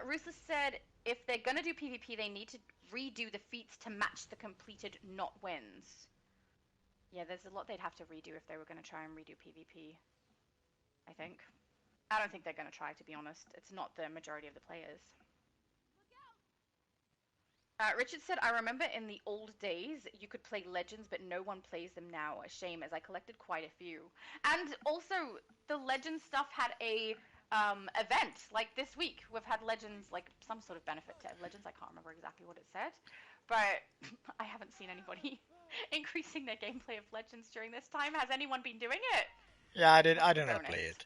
Ruthless said, if they're gonna do PvP, they need to redo the feats to match the completed not wins. Yeah, there's a lot they'd have to redo if they were gonna try and redo PvP, I think. I don't think they're gonna try, to be honest. It's not the majority of the players. Richard said, I remember in the old days you could play Legends, but no one plays them now. A shame, as I collected quite a few. And also, the Legends stuff had a event. Like this week, we've had Legends, like some sort of benefit to Legends. I can't remember exactly what it said, but I haven't seen anybody increasing their gameplay of Legends during this time. Has anyone been doing it? Yeah, I Except for did not play Bones. it.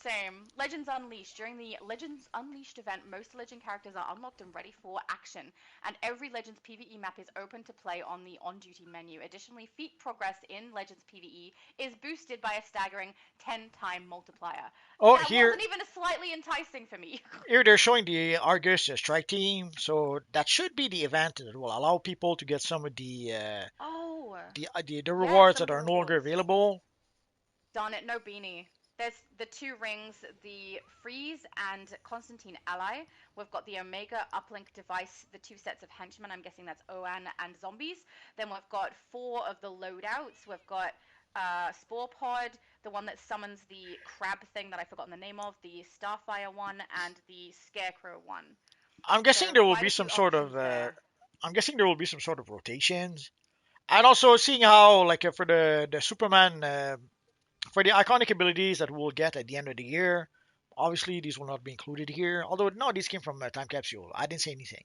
Same. Legends Unleashed. During the Legends Unleashed event, most Legend characters are unlocked and ready for action, and every Legends PvE map is open to play on the on-duty menu. Additionally, feat progress in Legends PvE is boosted by a staggering 10-time multiplier. Oh, That here wasn't even a slightly enticing for me. here they're showing the Argus strike team, so that should be the event that will allow people to get some of the Oh, The Yeah, rewards some that of the are no longer rewards. available. Darn it, no beanie. There's the two rings, the Freeze and Constantine Ally. We've got the Omega uplink device, the two sets of henchmen. I'm guessing that's Oan and zombies. Then we've got four of the loadouts. We've got Spore Pod, the one that summons the crab thing that I've forgotten the name of, the Starfire one, and the Scarecrow one. I'm So guessing there will quite be a few some sort options of. there. I'm guessing there will be some sort of rotations, and also seeing how like for the Superman for the iconic abilities that we'll get at the end of the year. Obviously, these will not be included here. Although no, these came from Time Capsule. I didn't say anything.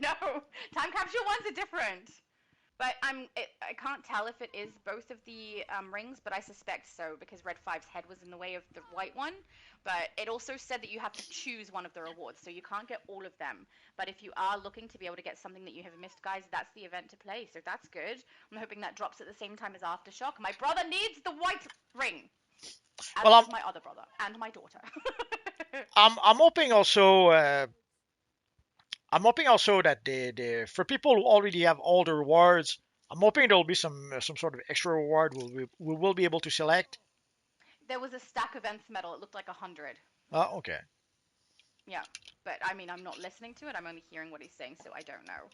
No, time capsule ones are different. But I can't tell if it is both of the rings, but I suspect so because Red Five's head was in the way of the white one. But it also said that you have to choose one of the rewards, so you can't get all of them. But if you are looking to be able to get something that you have missed, guys, that's the event to play. So that's good. I'm hoping that drops at the same time as Aftershock. My brother needs the white ring, as Well, does my other brother and my daughter. I'm hoping also. I'm hoping also that the for people who already have all the rewards, I'm hoping there will be some sort of extra reward we will be able to select. There was a stack of nth metal. It looked like 100. Okay. Yeah, but I mean, I'm not listening to it. I'm only hearing what he's saying, so I don't know.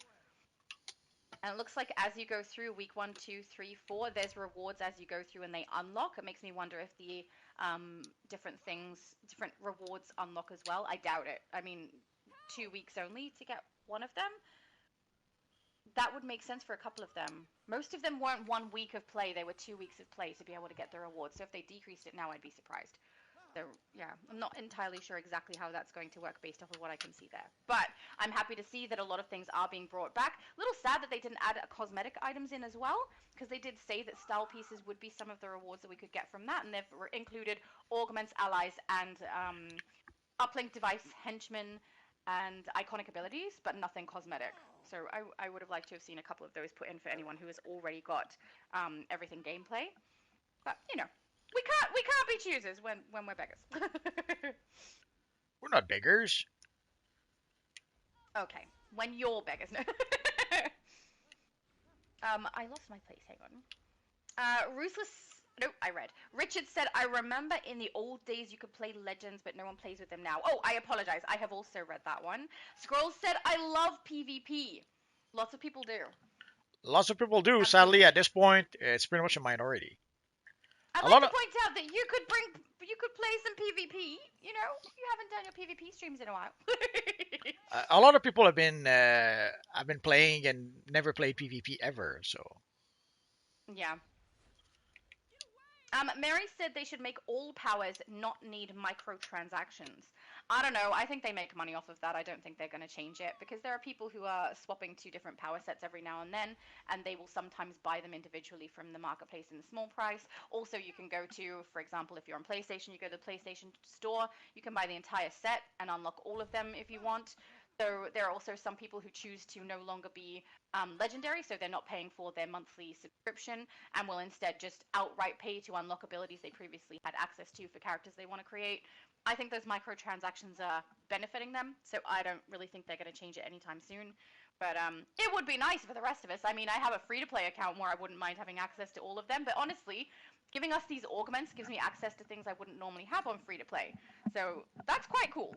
And it looks like as you go through week 1, 2, 3, 4, there's rewards as you go through and they unlock. It makes me wonder if the different things, different rewards unlock as well. I doubt it. I mean, 2 weeks only to get one of them. That would make sense for a couple of them. Most of them weren't 1 week of play, they were 2 weeks of play to be able to get the rewards. So if they decreased it now, I'd be surprised. So yeah, I'm not entirely sure exactly how that's going to work based off of what I can see there. But I'm happy to see that a lot of things are being brought back. A little sad that they didn't add cosmetic items in as well, because they did say that style pieces would be some of the rewards that we could get from that, and they've included augments, allies, and uplink device, henchmen, and iconic abilities, but nothing cosmetic. So I would have liked to have seen a couple of those put in for anyone who has already got everything gameplay. But you know, we can't be choosers when we're beggars. We're not beggars. Okay, when you're beggars. No. I lost my place. Hang on. Ruthless. No, I read. Richard said, I remember in the old days you could play Legends, but no one plays with them now. Oh, I apologize. I have also read that one. Scrolls said, I love PvP. Lots of people do. Lots of people do. Sadly, at Absolutely. this point, it's pretty much a minority. I'd A like lot to of point out that you could play some PvP. You know, you haven't done your PvP streams in a while. a lot of people have been playing and never played PvP ever. So Yeah. Mary said they should make all powers not need microtransactions. I don't know. I think they make money off of that. I don't think they're going to change it because there are people who are swapping to different power sets every now and then, and they will sometimes buy them individually from the marketplace in the small price. Also, you can go to, for example, if you're on PlayStation, you go to the PlayStation store, you can buy the entire set and unlock all of them if you want. So there are also some people who choose to no longer be legendary, so they're not paying for their monthly subscription and will instead just outright pay to unlock abilities they previously had access to for characters they want to create. I think those microtransactions are benefiting them, so I don't really think they're going to change it anytime soon. But it would be nice for the rest of us. I mean, I have a free-to-play account where I wouldn't mind having access to all of them, but honestly, giving us these augments gives me access to things I wouldn't normally have on free-to-play. So that's quite cool.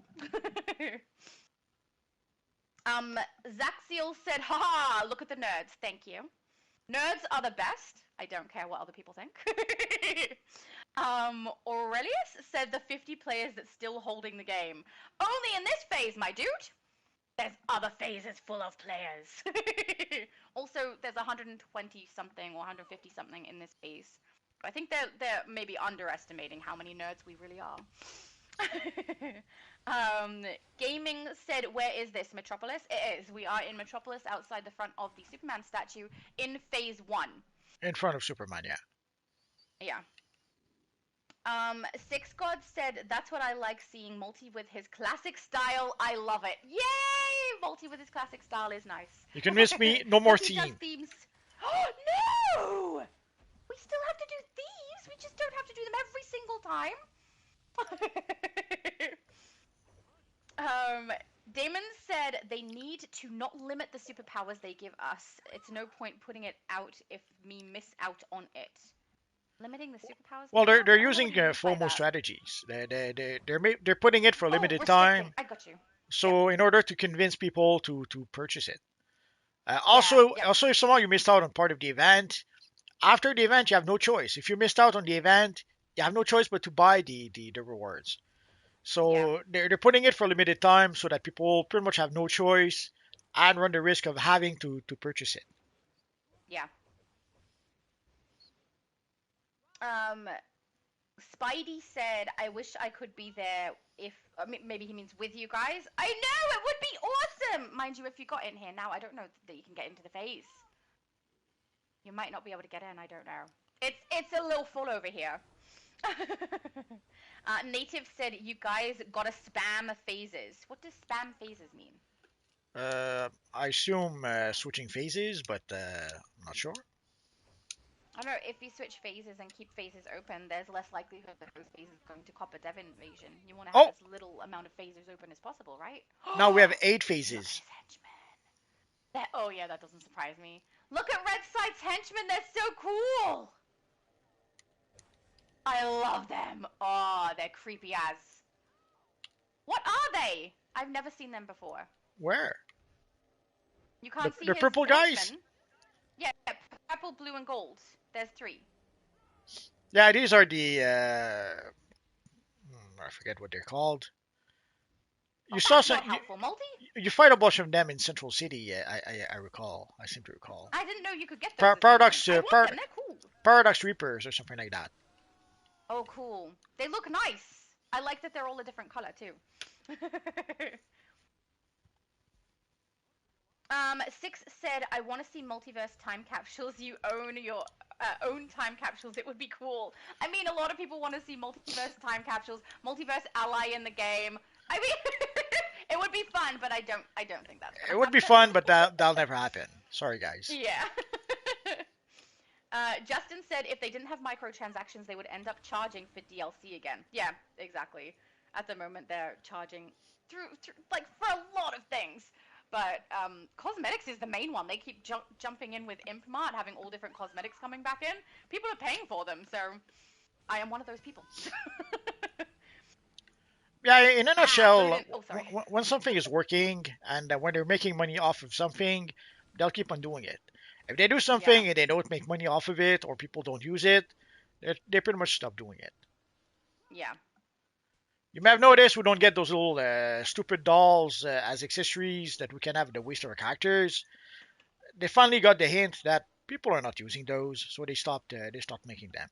Zaxiel said, haha, look at the nerds. Thank you. Nerds are the best. I don't care what other people think. Aurelius said the 50 players that's still holding the game. Only in this phase, my dude. There's other phases full of players. Also, there's 120 something or 150 something in this phase. I think they're maybe underestimating how many nerds we really are. Gaming said, where is this? Metropolis? It is. We are in Metropolis outside the front of the Superman statue in phase 1. in front of Superman, yeah. Yeah. Six God said, that's what I like seeing. Multi with his classic style. I love it. Yay! Multi with his classic style is nice. You convinced me. No more Because he does theme. themes. Oh, no! We still have to do thieves. We just don't have to do them every single time. Damon said they need to not limit the superpowers they give us. It's no point putting it out if me miss out on it. Limiting the superpowers they Well, give us? they're I don't know what using he means by FOMO that. strategies. They're putting it for a Oh, limited restricting. time, I got you. Yep. so in order to convince people to purchase it. Yeah. Yep. Also, if somehow you missed out on part of the event, after the event you have no choice. If you missed out on the event, you have no choice but to buy the rewards. Yeah. So they're putting it for a limited time so that people pretty much have no choice and run the risk of having to purchase it. Yeah. Um, Spidey said, "I wish I could be there if maybe he means with you guys. I know it would be awesome, mind you. If you got in here now, I don't know that you can get into the phase. You might not be able to get in. I don't know. It's a little full over here." Native said, "You guys gotta spam phases. What does spam phases mean?" I assume switching phases, but I'm not sure. I don't know. If you switch phases and keep phases open, there's less likelihood that those phases are going to cop a dev invasion. You want to have Oh, as little amount of phases open as possible, right? now we have 8 Look at phases. his henchmen. Oh yeah, that doesn't surprise me. Look at Red Sight's henchmen. They're so cool. I love them. Oh, they're creepy as. What are they? I've never seen them before. Where? You can't see The his purple guys? henchmen. Yeah, purple, blue, and gold. There's 3. Yeah, these are the I forget what they're called. Oh, You saw that's some. not helpful, Multi. You fight a bunch of them in Central City. I recall. I seem to recall. I didn't know you could get those as henchmen. Paradox I want them. They're cool. Paradox Reapers or something like that. Oh, cool. They look nice. I like that they're all a different color too. 6 said, "I want to see multiverse time capsules. You own your own time capsules. It would be cool." I mean, a lot of people want to see multiverse time capsules, multiverse ally in the game. I mean, it would be fun, but I don't think that's It gonna would be happen. fun, but that'll never happen. Sorry, guys. Yeah. Justin said if they didn't have microtransactions, they would end up charging for DLC again. Yeah, exactly. At the moment, they're charging through like for a lot of things. But cosmetics is the main one. They keep jumping in with Imp Mart, having all different cosmetics coming back in. People are paying for them, so I am one of those people. Yeah, in a nutshell, Odin. Oh, sorry. when something is working and when they're making money off of something, they'll keep on doing it. If they do Yeah, something and they don't make money off of it or people don't use it, they pretty much stop doing it. yeah, You may have noticed we don't get those little stupid dolls as accessories that we can have in the waist of our characters. They finally got the hint that people are not using those, so they stopped making them.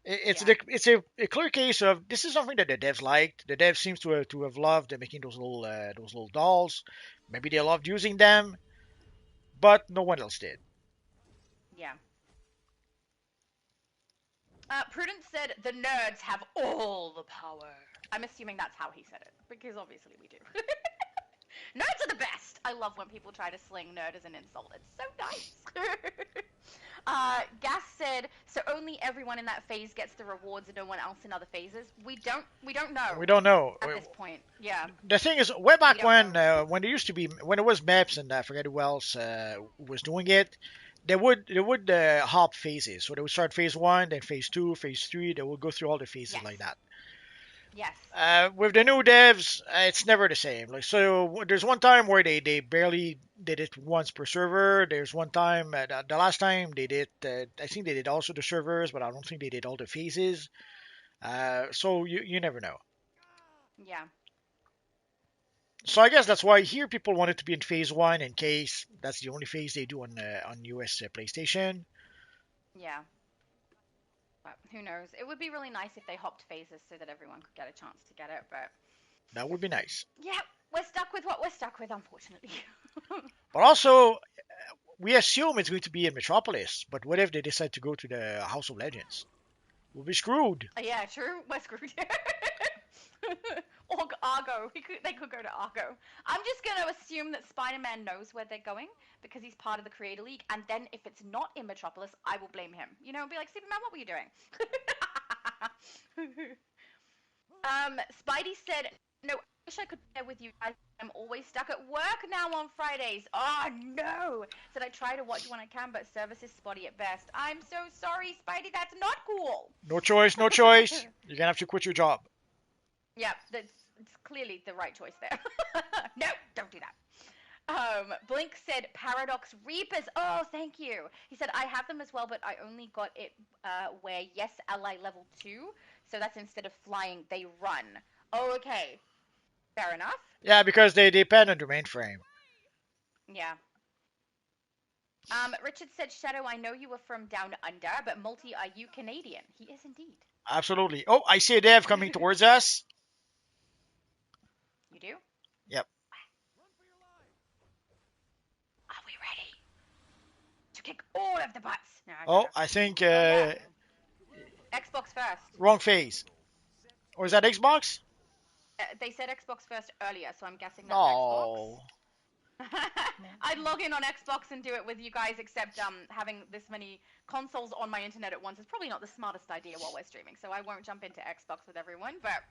yeah, It's a clear case of this is something that the devs liked. The devs seems to have loved making those little dolls. Maybe they loved using them, but no one else did. yeah. Prudence said the nerds have all the power. I'm assuming that's how he said it, because obviously we do. Nerds are the best. I love when people try to sling nerd as an insult. It's so nice. Gas said, "So only everyone in that phase gets the rewards and no one else in other phases." We don't know We don't know. at this point. Yeah, The thing is, way we back don't know. when there used to be when it was maps and I forget who else was doing it, they would hop phases. So they would start phase one, then phase two, phase three. They would go through all the phases Yes, like that. yes, With the new devs, it's never the same. Like so, there's one time where they barely did it once per server. There's one time the last time they did. I think they did also the servers, but I don't think they did all the phases. So you never know. yeah, So I guess that's why here people want it to be in phase one in case that's the only phase they do on US PlayStation. yeah. But who knows? It would be really nice if they hopped phases so that everyone could get a chance to get it. But That would be nice. yeah, we're stuck with what we're stuck with, unfortunately. But also, we assume it's going to be in Metropolis. But what if they decide to go to the House of Legends? We'll be screwed. Yeah, true. We're screwed. Or Argo. They could go to Argo. I'm just going to assume that Spider-Man knows where they're going because he's part of the Creator League. And then if it's not in Metropolis, I will blame him. You know, be like, Superman, what were you doing? Spidey said, No, I wish I could play with you guys. I'm always stuck at work now on Fridays. Oh no! Said I try to watch when I can, but service is spotty at best. I'm so sorry, Spidey. That's not cool. No choice, no choice. You're gonna have to quit your job. Yeah, it's clearly the right choice there. No, don't do that. Blink said Paradox Reapers. Oh, thank you. He said I have them as well, but I only got it where yes, ally level 2. So that's instead of flying, they run. Oh, okay. Fair enough. Yeah, because they depend on the mainframe. Yeah. Richard said, Shadow, I know you were from down under, but Multi, are you Canadian? He is indeed. Absolutely. Oh, I see a dev coming towards us. You do? Yep. Are we ready to kick all of the butts? No, I don't Oh, know. I think Oh, yeah. Xbox first. wrong phase. Or is that Xbox? They said Xbox first earlier, so I'm guessing that's No. Xbox. I'd log in on Xbox and do it with you guys, except having this many consoles on my internet at once is probably not the smartest idea while we're streaming, so I won't jump into Xbox with everyone, but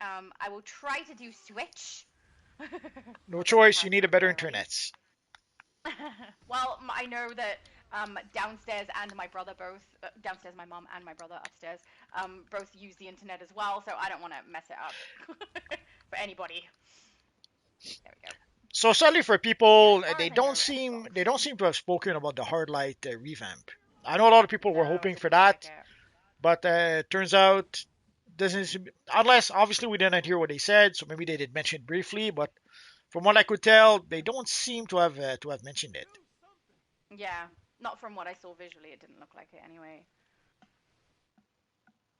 I will try to do Switch. No choice. You need a better internet. Well, I know that downstairs and my brother both, downstairs my mom and my brother upstairs, both use the internet as well, so I don't want to mess it up for anybody. There we go. So sadly for people, As far they as I know, don't seem Xbox. they don't seem to have spoken about the Hardlight revamp. I know a lot of people were No, hoping it for didn't look like that, it. but it turns out doesn't unless obviously we didn't hear what they said, so maybe they did mention it briefly. But from what I could tell, they don't seem to have mentioned it. Yeah, not from what I saw visually. It didn't look like it anyway.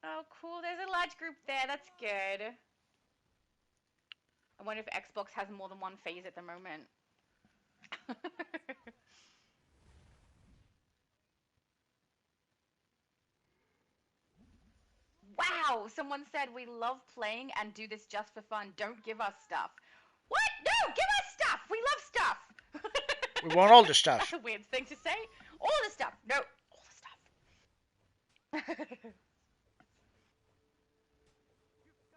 Oh, cool. There's a large group there. That's good. I wonder if Xbox has more than one phase at the moment. Wow! Someone said we love playing and do this just for fun. Don't give us stuff. What? No! Give us stuff! We love stuff! We want all the That's stuff. a weird thing to say. All the stuff. No, all the stuff.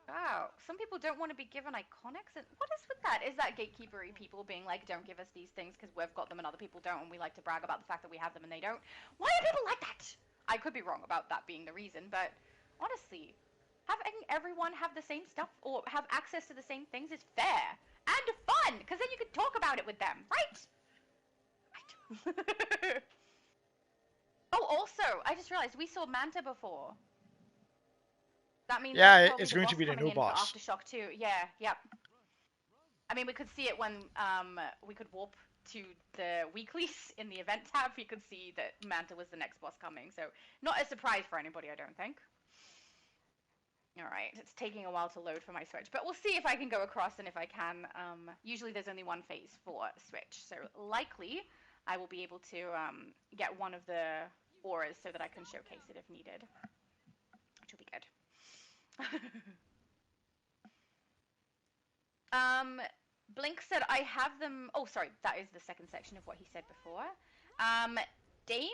Wow. Some people don't want to be given iconics. And what is with that? Is that gatekeepery people being like, don't give us these things because we've got them and other people don't, and we like to brag about the fact that we have them and they don't? Why are people like that? I could be wrong about that being the reason, but honestly, having everyone have the same stuff or have access to the same things is fair and fun, because then you can talk about it with them, right? Right. Oh, also, I just realized we saw Manta before. That means that's Yeah, probably it's the going to boss be the coming new in for boss. Aftershock too. Yeah, yep. I mean, we could see it when we could warp to the weeklies in the event tab. You could see that Manta was the next boss coming, so not a surprise for anybody, I don't think. Alright, it's taking a while to load for my Switch, but we'll see if I can go across and if I can. Usually there's only one phase for Switch, so likely I will be able to get one of the auras so that I can showcase it if needed, which will be good. Blink said I have them. Oh, sorry, that is the second section of what he said before. Dame,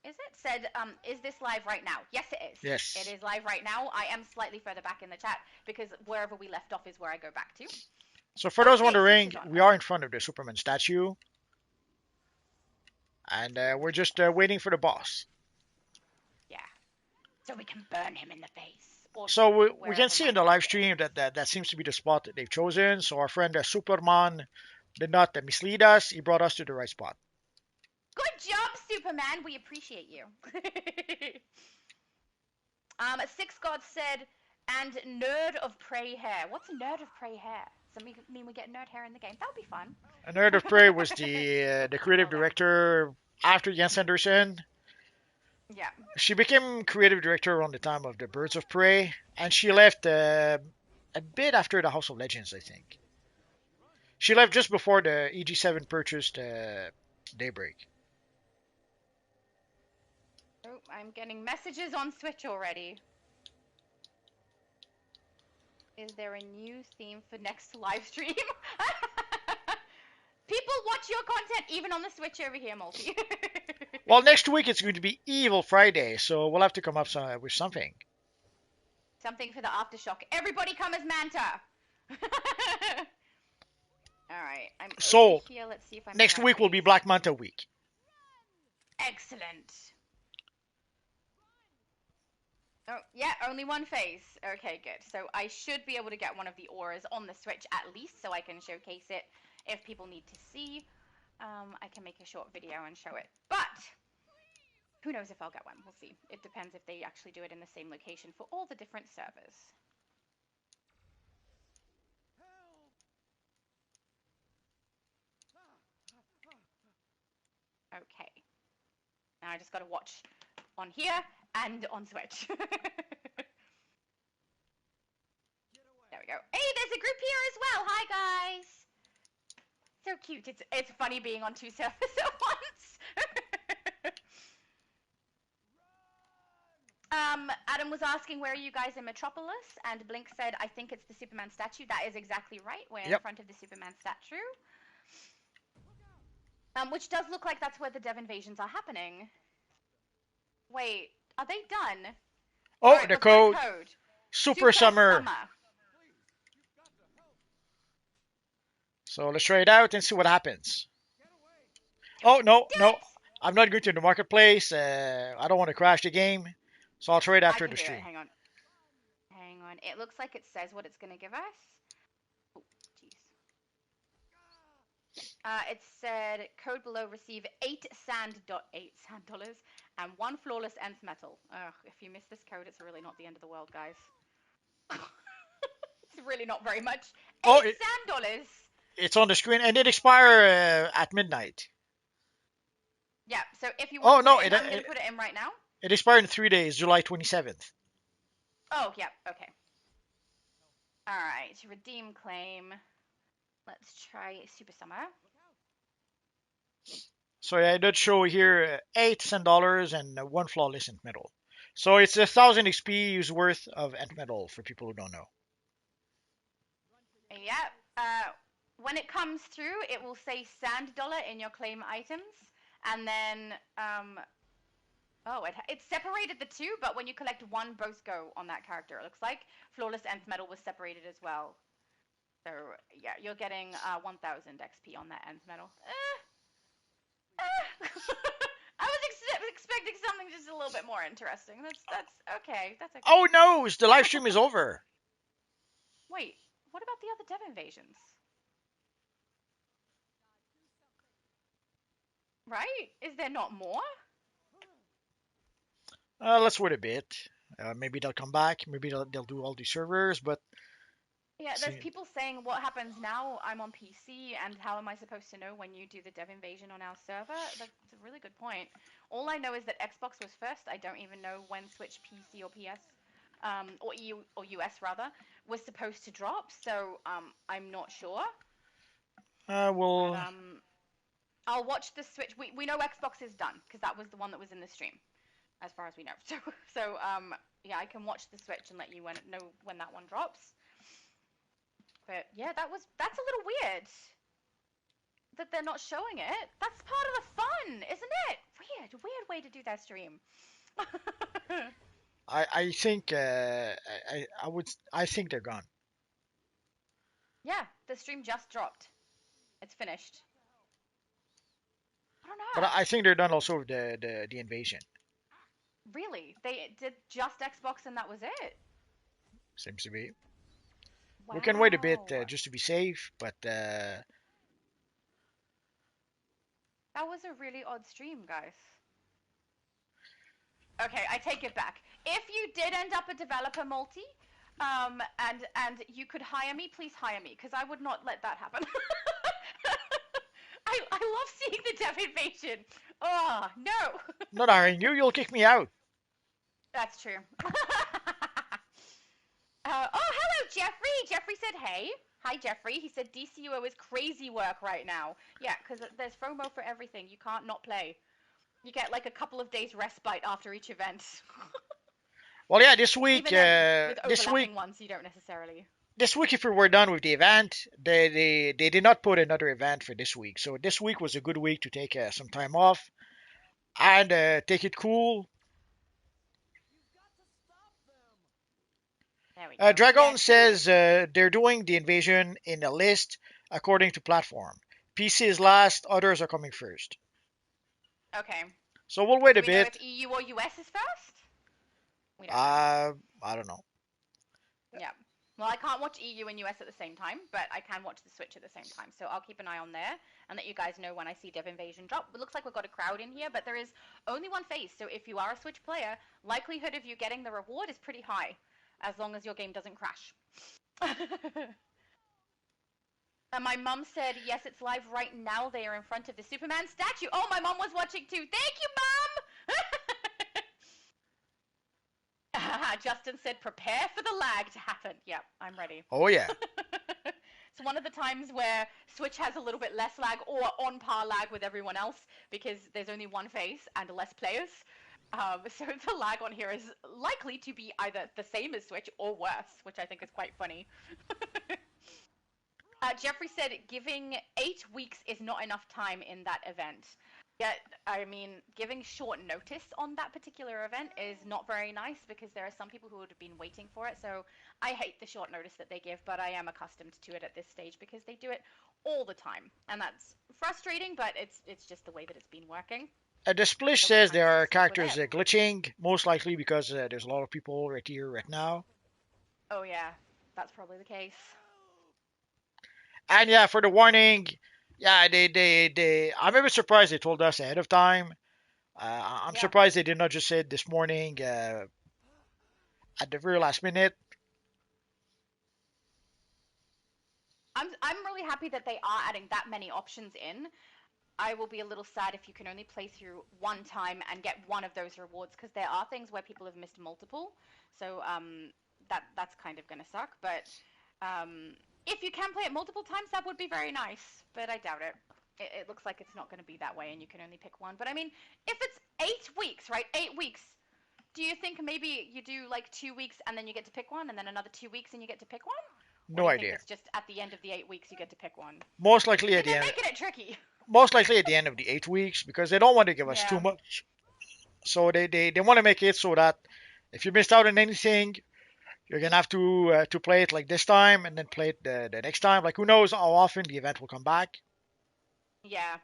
is it? Said, is this live right now? Yes, it is. Yes. It is live right now. I am slightly further back in the chat because wherever we left off is where I go back to. So for those Okay, wondering, Switch is on. we are in front of the Superman statue, and we're just waiting for the boss. Yeah. So we can burn him in the face. Or So we can wherever see my in the target live stream that seems to be the spot that they've chosen. So our friend Superman did not mislead us. He brought us to the right spot. Good job, Superman. We appreciate you. Six God said, and nerd of prey hair. What's nerd of prey hair? Does that mean we get nerd hair in the game? That would be fun. And Nerd of Prey was the creative director after Jens Anderson. Yeah. She became creative director around the time of the Birds of Prey, and she left a bit after the House of Legends, I think. She left just before the EG7 purchased Daybreak. Oh, I'm getting messages on Switch already. Is there a new theme for next live stream? People watch your content even on the Switch over here, Multi. Well, next week it's going to be Evil Friday, so we'll have to come up with something. Something for the Aftershock. Everybody come as Manta. All right, I'm over So here. Let's see if I'm in the next right week will be place. Black Manta week. Excellent. Oh, yeah, only one phase. Okay, good. So I should be able to get one of the auras on the Switch at least, so I can showcase it if people need to see. I can make a short video and show it. But who knows if I'll get one? We'll see. It depends if they actually do it in the same location for all the different servers. Okay. Now I just got to watch on here and on Switch. There we go. Hey, there's a group here as well. Hi, guys. So cute. It's funny being on two servers at once. Adam was asking, where are you guys in Metropolis? And Blink said, I think it's the Superman statue. That is exactly right. We're in Yep. front of the Superman statue. Which does look like that's where the Dev invasions are happening. Wait, are they done? Oh, Alright, the what's my code. code? Super Summer. So let's try it out and see what happens. Oh, no, Do no. it! I'm not going to the marketplace. I don't want to crash the game. So I'll try it I after can the do it. stream. Hang on. Hang on. It looks like it says what it's going to give us. Oh, jeez. It said code below receive 8 sand dollars and 1 flawless nth metal. Ugh, if you miss this code, it's really not the end of the world, guys. It's really not very much. Oh, 8 sand dollars. it's on the screen and it expire at midnight. Yeah. So if you want Oh, to put no, it in, I'm going to put it in right now. it expired in 3 days, July 27th. Oh, yeah. Okay. All right. Redeem claim. Let's try Super Summer. So yeah, it does show here $8 and 1 flawless int metal. So it's 1,000 XP worth of int metal for people who don't know. Yep. When it comes through, it will say sand dollar in your claim items, and then it separated the two, but when you collect one, both go on that character. It looks like flawless nth metal was separated as well. So yeah, you're getting 1,000 XP on that nth metal. I was expecting something just a little bit more interesting. That's okay. That's okay. Oh no, the live stream is over. Wait, what about the other Dev invasions? Right? Is there not more? Let's wait a bit. Maybe they'll come back. Maybe they'll do all these servers, but Yeah, there's people saying, what happens now? I'm on PC, and how am I supposed to know when you do the Dev invasion on our server? That's a really good point. All I know is that Xbox was first. I don't even know when Switch, PC, or PS, or EU or US rather, was supposed to drop. So I'm not sure. we'll. But, I'll watch the Switch. We know Xbox is done because that was the one that was in the stream, as far as we know. So yeah, I can watch the Switch and let you know when that one drops. But yeah, that's a little weird that they're not showing it. That's part of the fun, isn't it? Weird way to do that stream. I think I think they're gone. Yeah, the stream just dropped. It's finished. I don't know. But I think they're done also with the invasion. Really? They did just Xbox and that was it? Seems to be. Wow. We can wait a bit just to be safe, but that was a really odd stream, guys. Okay, I take it back. If you did end up a developer multi, and you could hire me, please hire me, because I would not let that happen. I love seeing the Dev invasion. Oh, no. not hiring you. You'll kick me out. That's true. Oh, hello, Jeffrey. Jeffrey said, hey. Hi, Jeffrey. He said DCUO is crazy work right now. Yeah, because there's FOMO for everything. You can't not play. You get like a couple of days respite after each event. Well, yeah, this week. Even then, with This week. overlapping ones, you don't necessarily. This week, if we were done with the event, they did not put another event for this week. So this week was a good week to take some time off and take it cool. There we go. Yeah, Dragon true. says they're doing the invasion in a list according to platform. PC is last, others are coming first. Okay. So we'll wait Do a we know if bit. EU or US is first? We don't know. Uh, I don't know. Yeah. Well, I can't watch EU and US at the same time, but I can watch the Switch at the same time. So I'll keep an eye on there and let you guys know when I see Dev Invasion drop. It looks like we've got a crowd in here, but there is only one phase. So if you are a Switch player, likelihood of you getting the reward is pretty high, as long as your game doesn't crash. And my mum said, yes, it's live right now. They are in front of the Superman statue. Oh, my mum was watching too. Thank you, mum! Justin said, prepare for the lag to happen. Yep, I'm ready. Oh yeah. It's one of the times where Switch has a little bit less lag or on par lag with everyone else because there's only one face and less players. So the lag on here is likely to be either the same as Switch or worse, which I think is quite funny. Jeffrey said giving 8 weeks is not enough time in that event. Yeah, I mean, giving short notice on that particular event is not very nice because there are some people who would have been waiting for it. So I hate the short notice that they give, but I am accustomed to it at this stage because they do it all the time, and that's frustrating. But it's just the way that it's been working. The Splish So we says kind there of are just stick with characters it. glitching, most likely because there's a lot of people right here, right now. Oh yeah, that's probably the case. And yeah, for the warning, yeah, they I'm a bit surprised they told us ahead of time. I'm Yeah. surprised they did not just say it this morning at the very last minute. I'm really happy that they are adding that many options in. I will be a little sad if you can only play through one time and get one of those rewards because there are things where people have missed multiple. So that's kind of gonna suck. But if you can play it multiple times, that would be very nice. But I doubt it. It looks like it's not going to be that way, and you can only pick one. But I mean, if it's 8 weeks, right? 8 weeks. Do you think maybe you do like 2 weeks and then you get to pick one, and then another 2 weeks and you get to pick one? Or No do you think idea. it's just at the end of the 8 weeks you get to pick one? Most likely at Because the they're end. making it tricky. Most likely at the end of the 8 weeks because they don't want to give us too Yeah. much. So they want to make it so that if you missed out on anything, you're gonna have to play it like this time and then play it the next time. Like who knows how often the event will come back? Yeah.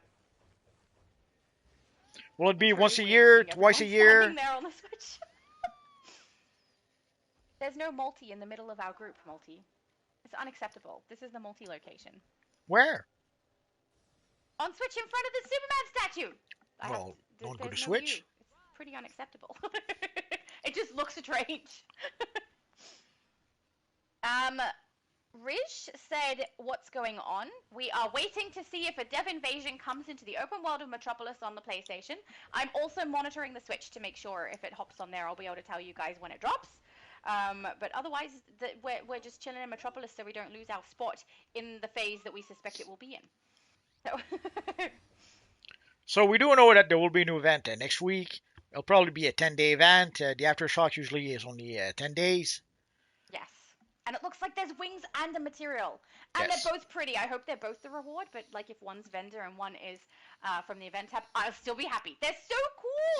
Will it be It's really once a weird year, seeing twice a everyone standing year? there on the Switch. There's no multi in the middle of our group, multi. It's unacceptable. This is the multi location. Where? On Switch in front of the Superman statue! I have Well, to, don't go to there's no you. Switch. It's pretty unacceptable. It just looks strange. um, Rish said, what's going on? We are waiting to see if a dev invasion comes into the open world of Metropolis on the PlayStation. I'm also monitoring the Switch to make sure if it hops on there, I'll be able to tell you guys when it drops. But otherwise, we're just chilling in Metropolis so we don't lose our spot in the phase that we suspect it will be in. So, So we do know that there will be a new event next week. It'll probably be a 10-day event. The aftershock usually is only 10 days. yes. And it looks like there's wings and a material. And Yes. they're both pretty. I hope they're both the reward, but like if one's vendor and one is from the event tab, I'll still be happy. They're so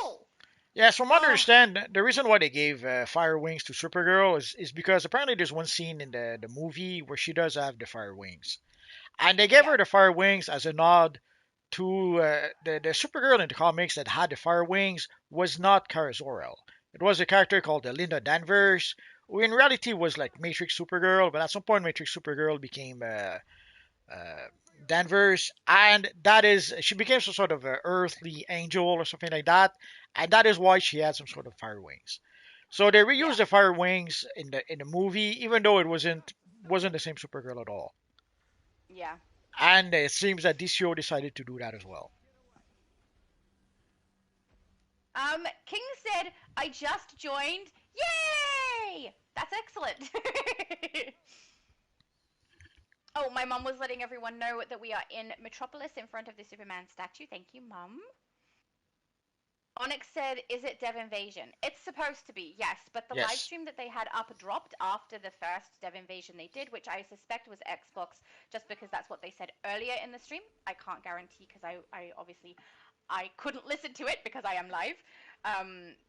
cool! Yes, from what I Oh, understand, the reason why they gave fire wings to Supergirl is because apparently there's one scene in the movie where she does have the fire wings. And they gave yeah. her the fire wings as a nod to the Supergirl in the comics that had the fire wings was not Kara Zor-El. It was a character called Linda Danvers, who in reality was like Matrix Supergirl, but at some point Matrix Supergirl became uh, Danvers, and that is she became some sort of a earthly angel or something like that, and that is why she had some sort of fire wings. So they reused Yeah. the fire wings in the movie, even though it wasn't the same Supergirl at all. Yeah. And it seems that DCUO decided to do that as well. King said, I just joined. Yay! That's excellent. Oh, my mum was letting everyone know that we are in Metropolis in front of the Superman statue. Thank you, mum. Onyx said, is it Dev Invasion? It's supposed to be, yes, but the live Yes. stream that they had up dropped after the first Dev Invasion they did, which I suspect was Xbox, just because that's what they said earlier in the stream. I can't guarantee because I obviously I couldn't listen to it because I am live.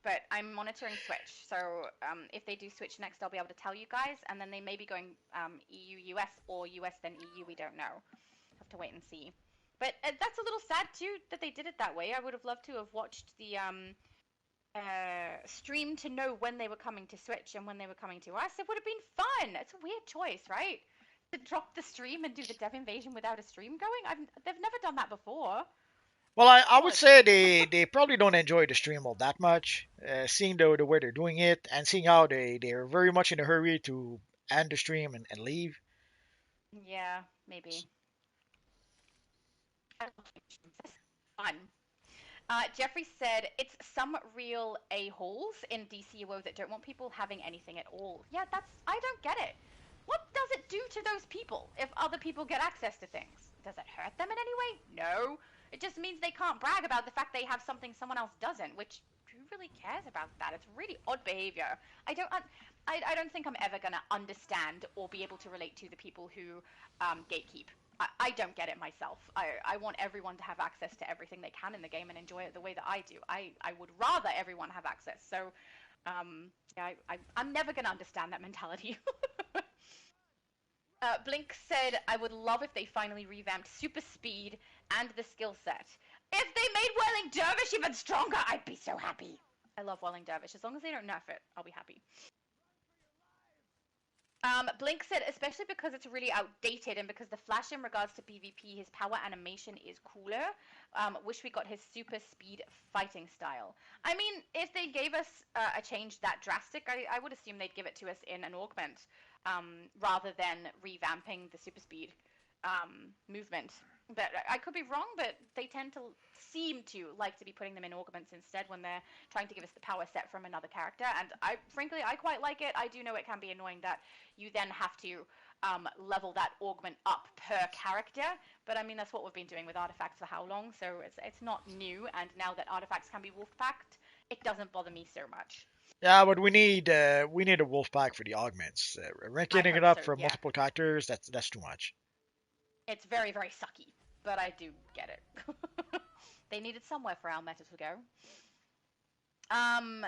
But I'm monitoring Switch, so if they do Switch next, I'll be able to tell you guys, and then they may be going EU US or US then EU. We don't know. Have to wait and see. But that's a little sad too that they did it that way. I would have loved to have watched the stream to know when they were coming to Switch and when they were coming to us. It would have been fun. It's a weird choice, right? To drop the stream and do the Dev Invasion without a stream going. They've never done that before. Well, I would Odd. say they probably don't enjoy the stream all that much, seeing the way they're doing it and seeing how they're very much in a hurry to end the stream and leave. Yeah, maybe. Fun. Jeffrey said it's some real a-holes in DCUO that don't want people having anything at all. Yeah, I don't get it. What does it do to those people if other people get access to things? Does it hurt them in any way? No. It just means they can't brag about the fact they have something someone else doesn't, which who really cares about that? It's really odd behavior. I don't think I'm ever gonna understand or be able to relate to the people who gatekeep. I don't get it myself. I want everyone to have access to everything they can in the game and enjoy it the way that I do. I would rather everyone have access. So, yeah, I'm never going to understand that mentality. Blink said, I would love if they finally revamped Super Speed and the skill set. If they made Whirling Dervish even stronger, I'd be so happy. I love Whirling Dervish. As long as they don't nerf it, I'll be happy. Blink said, especially because it's really outdated and because the Flash in regards to PvP, his power animation is cooler. Wish we got his super speed fighting style. I mean, if they gave us a change that drastic, I would assume they'd give it to us in an augment rather than revamping the super speed movement. But I could be wrong, but they tend to seem to like to be putting them in augments instead when they're trying to give us the power set from another character. And frankly, I quite like it. I do know it can be annoying that you then have to level that augment up per character. But I mean, that's what we've been doing with artifacts for how long? So it's not new. And now that artifacts can be wolf packed, it doesn't bother me so much. Yeah, but we need a wolf pack for the augments. I Ranking it hope up so, for yeah. multiple characters, that's too much. It's very, very sucky, but I do get it. They needed somewhere for our meta to go. Um,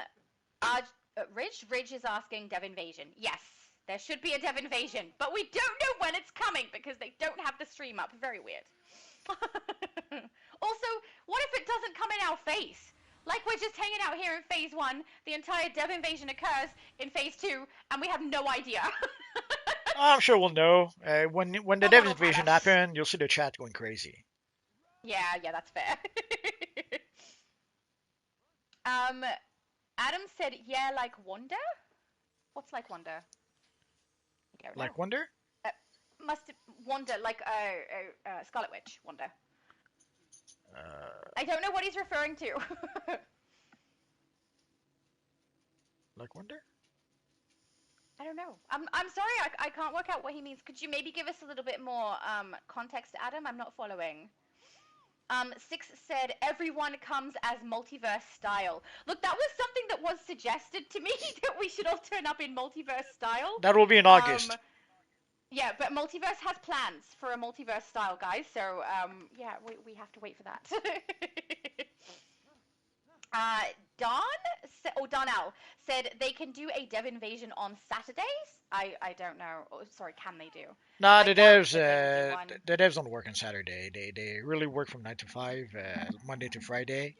Ridge is asking Dev Invasion. Yes, there should be a Dev Invasion, but we don't know when it's coming because they don't have the stream up. Very weird. Also, what if it doesn't come in our face? Like we're just hanging out here in phase 1, the entire Dev Invasion occurs in phase 2, and we have no idea. I'm sure we'll know. When the Someone dev will tell invasion us. happen, you'll see the chat going crazy. Yeah, that's fair. Adam said, yeah, like Wonder? What's like Wonder? I don't know. Like Wonder? Uh, must Wonder, like Scarlet Witch, Wonder. Uh, I don't know what he's referring to. like Wonder? I don't know. I'm sorry, I can't work out what he means. Could you maybe give us a little bit more context, Adam? I'm not following. Six said everyone comes as multiverse style. Look, that was something that was suggested to me that we should all turn up in multiverse style. That will be in August. Yeah, but multiverse has plans for a multiverse style, guys. So yeah, we have to wait for that. Donnell said they can do a dev invasion on Saturdays. I don't know. Oh, sorry, can they do? Nah, I doubt that they will do one. the devs don't work on Saturday. They really work from 9 to 5, Monday to Friday.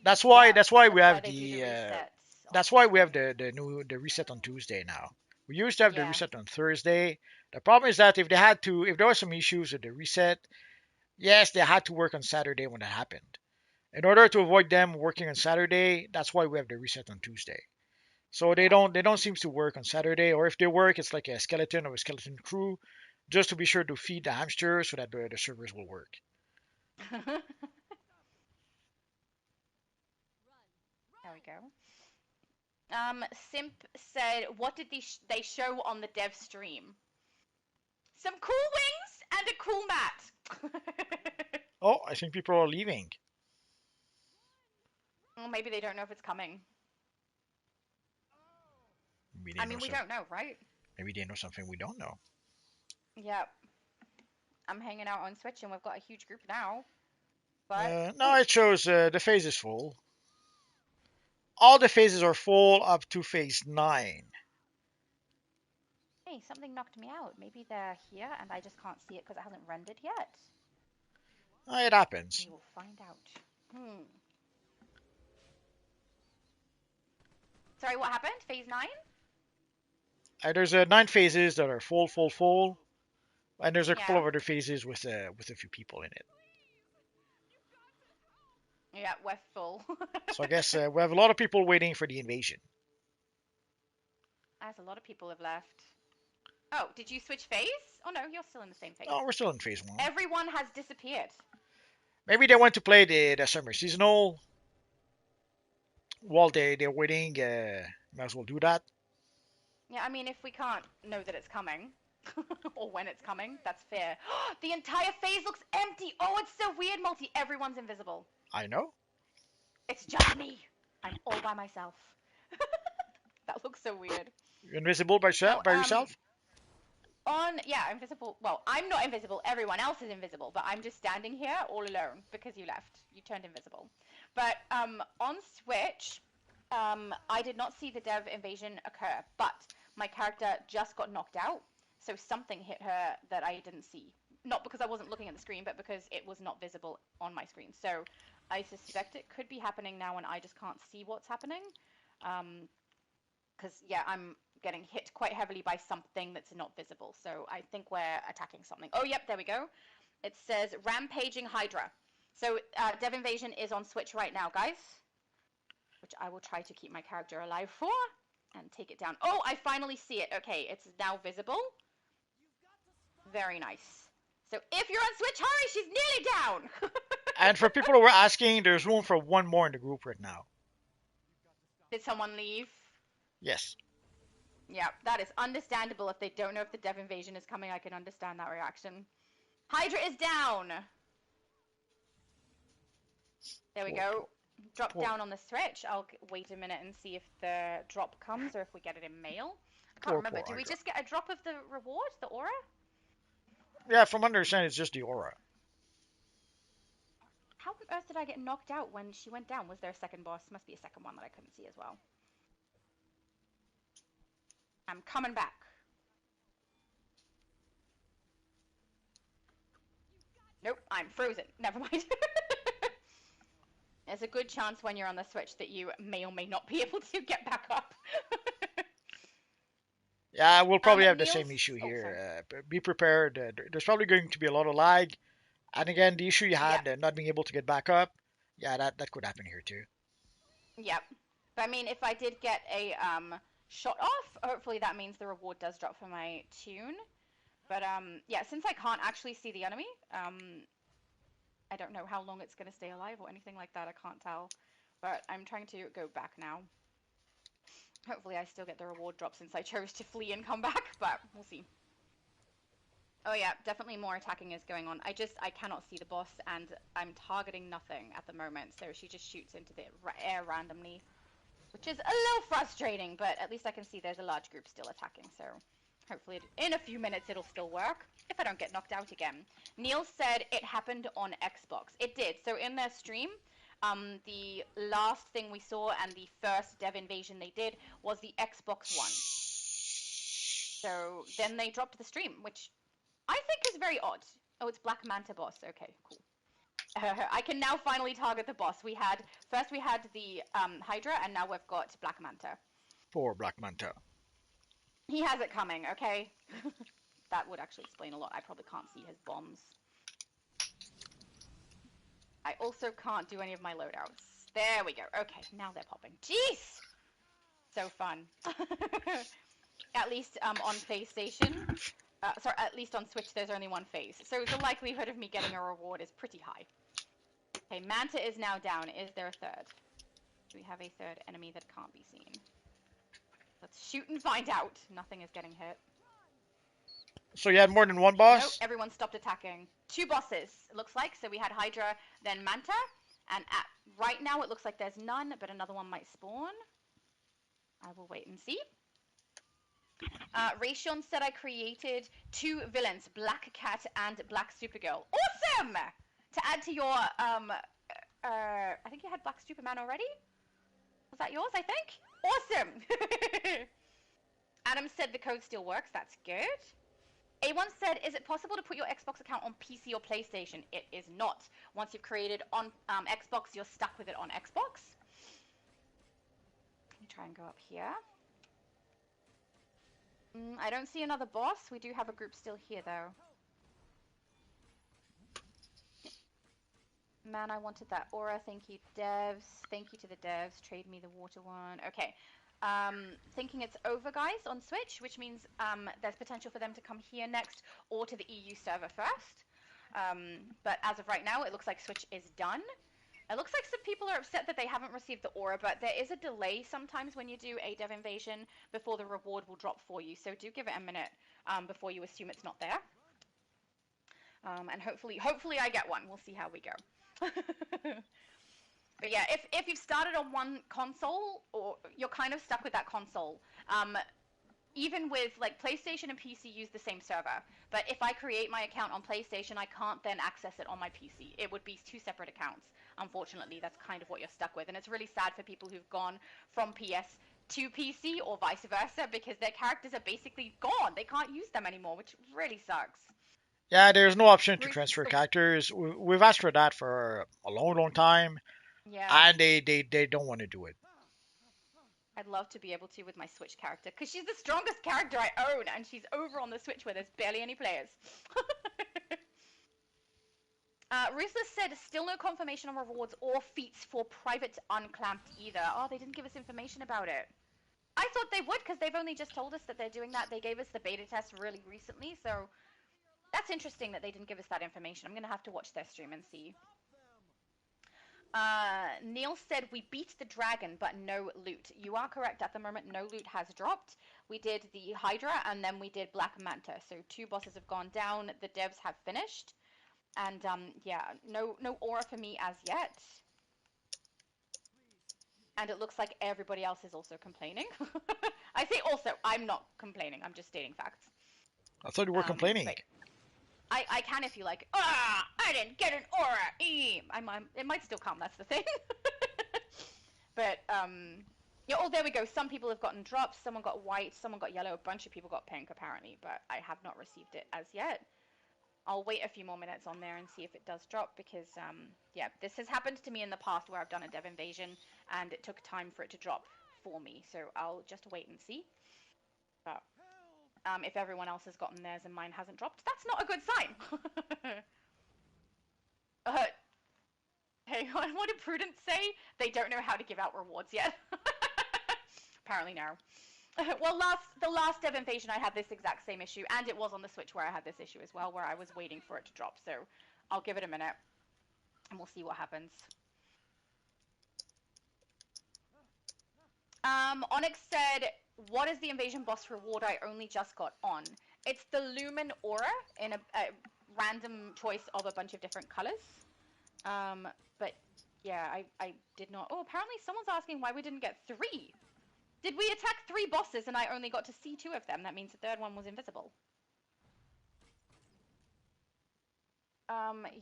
That's why Yeah, that's why we that's why have they do the the resets on that's why we have Tuesday. the reset on Tuesday now. We used to have the Yeah. reset on Thursday. The problem is that if there were some issues with the reset, yes, they had to work on Saturday when that happened. In order to avoid them working on Saturday, that's why we have the reset on Tuesday. So Yeah. they don't seem to work on Saturday, or if they work, it's like a skeleton or a skeleton crew, just to be sure to feed the hamsters so that the servers will work. There we go. Simp said, "What did they show on the dev stream? Some cool wings and a cool mat." Oh, I think people are leaving. Well, maybe they don't know if it's coming. Maybe I they know mean, we some. don't know, right? Maybe they know something we don't know. Yep. I'm hanging out on Switch and we've got a huge group now. But No, oh, it shows the phase is full. All the phases are full up to phase 9. hey, something knocked me out. Maybe they're here and I just can't see it because it hasn't rendered yet. It happens. We will find out. Hmm. Sorry, what happened? Phase 9? There's 9 phases that are full, full, full, and there's a couple Yeah. of other phases with a few people in it. Yeah, we're full. So I guess we have a lot of people waiting for the invasion. As a lot of people have left. Oh, did you switch phase? Oh no, you're still in the same phase. Oh, we're still in phase 1. Everyone has disappeared. Maybe they went to play the summer seasonal. While they're waiting, might as well do that. Yeah, I mean, if we can't know that it's coming, or when it's coming, that's fair. The entire phase looks empty. Oh, it's so weird, Multi. Everyone's invisible. I know. It's just me. I'm all by myself. That looks so weird. You're invisible No, by yourself. yeah, invisible. Well, I'm not invisible. Everyone else is invisible, but I'm just standing here all alone because you left. You turned invisible. But on Switch, I did not see the dev invasion occur, but my character just got knocked out, so something hit her that I didn't see. Not because I wasn't looking at the screen, but because it was not visible on my screen. So I suspect it could be happening now, and I just can't see what's happening. Because yeah, I'm getting hit quite heavily by something that's not visible. So I think we're attacking something. Oh, yep, there we go. It says Rampaging Hydra. So Dev Invasion is on Switch right now, guys. Which I will try to keep my character alive for and take it down. Oh, I finally see it. Okay, it's now visible. Very nice. So if you're on Switch, hurry, she's nearly down. And for people who were asking, there's room for one more in the group right now. Did someone leave? Yes. Yeah, that is understandable. If they don't know if the Dev Invasion is coming, I can understand that reaction. Hydra is down. There we go. Drop down on the Switch. I'll wait a minute and see if the drop comes or if we get it in mail. I can't remember. Did we just get a drop of the reward, the aura? Yeah, from understanding, it's just the aura. How on earth did I get knocked out when she went down? Was there a second boss? Must be a second one that I couldn't see as well. I'm coming back. Nope, I'm frozen. Never mind. There's a good chance when you're on the Switch that you may or may not be able to get back up. Yeah, we'll probably have the Niels? same issue here. Be prepared. There's probably going to be a lot of lag. And again, the issue you had, not being able to get back up, yeah, that could happen here too. Yep. But I mean, if I did get a shot off, hopefully that means the reward does drop for my tune. But yeah, since I can't actually see the enemy, I don't know how long it's going to stay alive or anything like that. I can't tell. But I'm trying to go back now. Hopefully I still get the reward drop since I chose to flee and come back, but we'll see. Oh yeah, definitely more attacking is going on. I cannot see the boss, and I'm targeting nothing at the moment, so she just shoots into the air randomly, which is a little frustrating, but at least I can see there's a large group still attacking, so hopefully in a few minutes it'll still work, if I don't get knocked out again. Neil said it happened on Xbox. It did. So in their stream, the last thing we saw and the first Dev Invasion they did was the Xbox One. So then they dropped the stream, which I think is very odd. Oh, it's Black Manta boss. Okay, cool. I can now finally target the boss. First we had the Hydra, and now we've got Black Manta. Poor Black Manta. He has it coming, okay? That would actually explain a lot. I probably can't see his bombs. I also can't do any of my loadouts. There we go. Okay, now they're popping. Jeez! So fun. At least on PlayStation, sorry, at least on Switch there's only one phase. So the likelihood of me getting a reward is pretty high. Okay, Manta is now down. Is there a third? Do we have a third enemy that can't be seen? Let's shoot and find out. Nothing is getting hit. So you had more than one boss? Nope, everyone stopped attacking. 2 bosses, it looks like. So we had Hydra, then Manta. And right now it looks like there's none, but another one might spawn. I will wait and see. Rayshon said I created 2 villains, Black Cat and Black Supergirl. Awesome! To add to your I think you had Black Superman already. Was that yours? I think. Awesome. Adam said the code still works. That's good. A1 said, is it possible to put your Xbox account on PC or PlayStation? It is not. Once you've created on Xbox, you're stuck with it on Xbox. Let me try and go up here. I don't see another boss. We do have a group still here, though. Man, I wanted that aura. Thank you, devs. Thank you to the devs. Trade me the water one. Okay. Thinking it's over, guys, on Switch, which means there's potential for them to come here next or to the EU server first. But as of right now, it looks like Switch is done. It looks like some people are upset that they haven't received the aura, but there is a delay sometimes when you do a dev invasion before the reward will drop for you. So do give it a minute before you assume it's not there. And hopefully I get one. We'll see how we go. But yeah, if you've started on one console, or you're kind of stuck with that console. Even with like PlayStation and PC use the same server, but if I create my account on PlayStation, I can't then access it on my PC. It would be two separate accounts. Unfortunately, that's kind of what you're stuck with, and it's really sad for people who've gone from PS to PC or vice versa because their characters are basically gone. They can't use them anymore, which really sucks. Yeah, there's no option to Bruce, transfer characters. We've asked for that for a long, long time, yeah, and they don't want to do it. I'd love to be able to with my Switch character because she's the strongest character I own, and she's over on the Switch where there's barely any players. Ruthless said, still no confirmation on rewards or feats for private unclamped either. Oh, they didn't give us information about it. I thought they would because they've only just told us that they're doing that. They gave us the beta test really recently, so that's interesting that they didn't give us that information. I'm going to have to watch their stream and see. Neil said, we beat the dragon, but no loot. You are correct. At the moment, no loot has dropped. We did the Hydra, and then we did Black Manta. So 2 bosses have gone down. The devs have finished. And yeah, no aura for me as yet. And it looks like everybody else is also complaining. I say also, I'm not complaining. I'm just stating facts. I thought you were complaining. I can if you like. Ah, I didn't get an aura. It might still come. That's the thing. But yeah. Oh, there we go. Some people have gotten drops. Someone got white. Someone got yellow. A bunch of people got pink apparently, but I have not received it as yet. I'll wait a few more minutes on there and see if it does drop because, yeah, this has happened to me in the past where I've done a dev invasion and it took time for it to drop for me. So I'll just wait and see. But if everyone else has gotten theirs and mine hasn't dropped, that's not a good sign. Hey, what did Prudence say? They don't know how to give out rewards yet. Apparently no. Well, the last dev invasion, I had this exact same issue, and it was on the Switch where I had this issue as well, where I was waiting for it to drop. So I'll give it a minute, and we'll see what happens. Onyx said, what is the invasion boss reward I only just got on? It's the Lumen Aura in a random choice of a bunch of different colors. But yeah, I did not. Oh, apparently someone's asking why we didn't get 3. Did we attack 3 bosses and I only got to see 2 of them? That means the third one was invisible.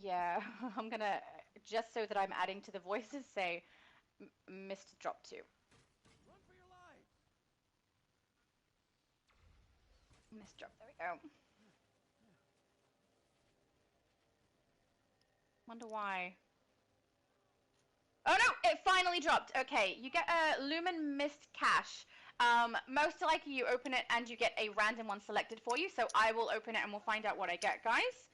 Yeah, I'm gonna, just so that I'm adding to the voices, say, missed drop 2. Run for your lives. Missed drop, there we go. Wonder why. Oh no, it finally dropped. Okay, you get a Lumen Mist Cache. Most likely you open it and you get a random one selected for you. So I will open it and we'll find out what I get, guys.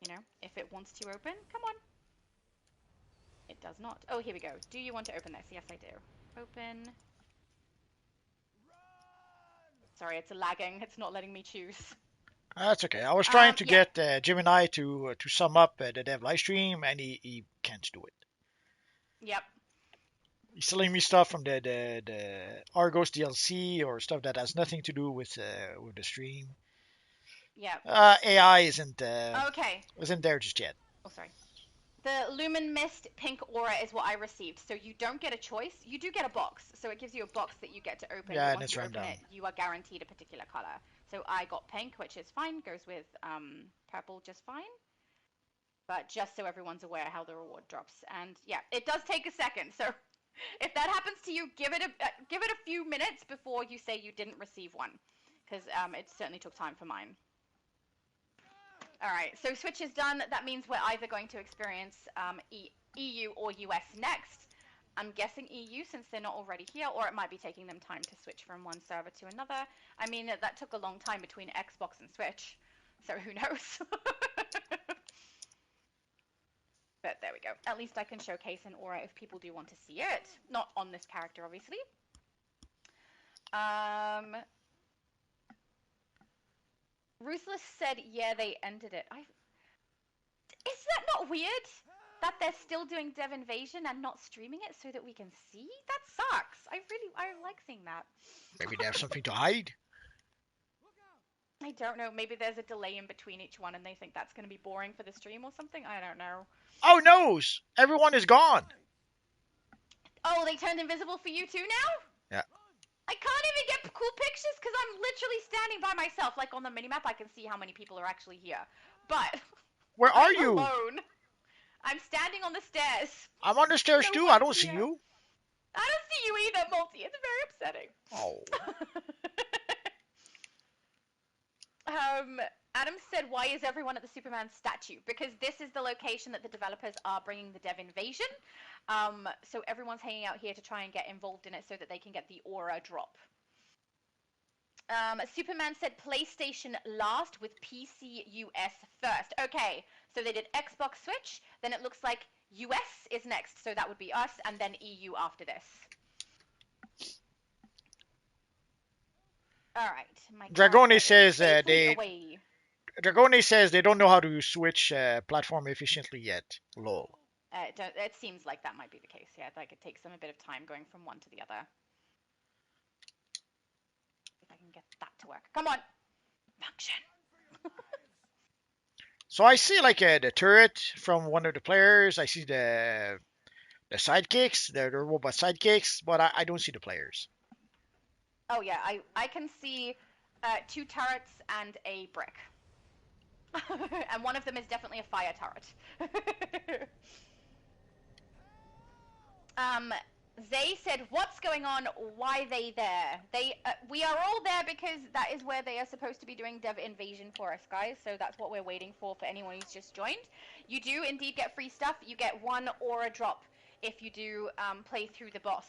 You know, if it wants to open, come on. It does not. Oh, here we go. Do you want to open this? Yes, I do. Open. Run! Sorry, it's lagging. It's not letting me choose. That's okay. I was trying to Yeah. get Gemini to sum up the dev live stream, and he can't do it. Yep. He's telling me stuff from the Argos DLC or stuff that has nothing to do with the stream. Yep. AI Okay. isn't there just yet. Oh, sorry. The Lumen Mist Pink Aura is what I received. So you don't get a choice. You do get a box. So it gives you a box that you get to open. Yeah, and once it's you open random. it, you are guaranteed a particular color. So I got pink, which is fine. Goes with purple just fine. but just so everyone's aware how the reward drops. And yeah, it does take a second. So if that happens to you, give it a few minutes before you say you didn't receive one, because it certainly took time for mine. All right, so switch is done. That means we're either going to experience EU or US next. I'm guessing EU since they're not already here, or it might be taking them time to switch from one server to another. I mean, that took a long time between Xbox and Switch, so who knows? But there we go. At least I can showcase an aura if people do want to see it. Not on this character, obviously. Ruthless said, yeah, they ended it. Is that not weird? That they're still doing Dev Invasion and not streaming it so that we can see? That sucks. I like seeing that. Maybe they have something to hide. I don't know. Maybe there's a delay in between each one and they think that's going to be boring for the stream or something. I don't know. Oh no! Everyone is gone. Oh, they turned invisible for you too now? Yeah. I can't even get cool pictures because I'm literally standing by myself. Like on the minimap, I can see how many people are actually here. But where are I'm you? alone. I'm standing on the stairs. I'm on the stairs too. I don't see you. I don't see you either, Multi. It's very upsetting. Oh. Adam said, why is everyone at the Superman statue? Because this is the location that the developers are bringing the Dev Invasion. So everyone's hanging out here to try and get involved in it so that they can get the aura drop. Superman said PlayStation last with PC US first. Okay, so they did Xbox Switch, then it looks like US is next, so that would be us, and then EU after this. All right. Dragone says Dragone says they don't know how to switch platform efficiently yet. Lol. It seems like that might be the case. Yeah, like it takes them a bit of time going from one to the other. If I can get that to work. Come on, function. So I see like the turret from one of the players. I see the sidekicks, the robot sidekicks, but I don't see the players. Oh yeah, I can see 2 turrets and a brick. And one of them is definitely a fire turret. Zay said, what's going on? Why they there? We are all there because that is where they are supposed to be doing Dev Invasion for us, guys. So that's what we're waiting for anyone who's just joined. You do indeed get free stuff. You get 1 aura drop if you do play through the boss.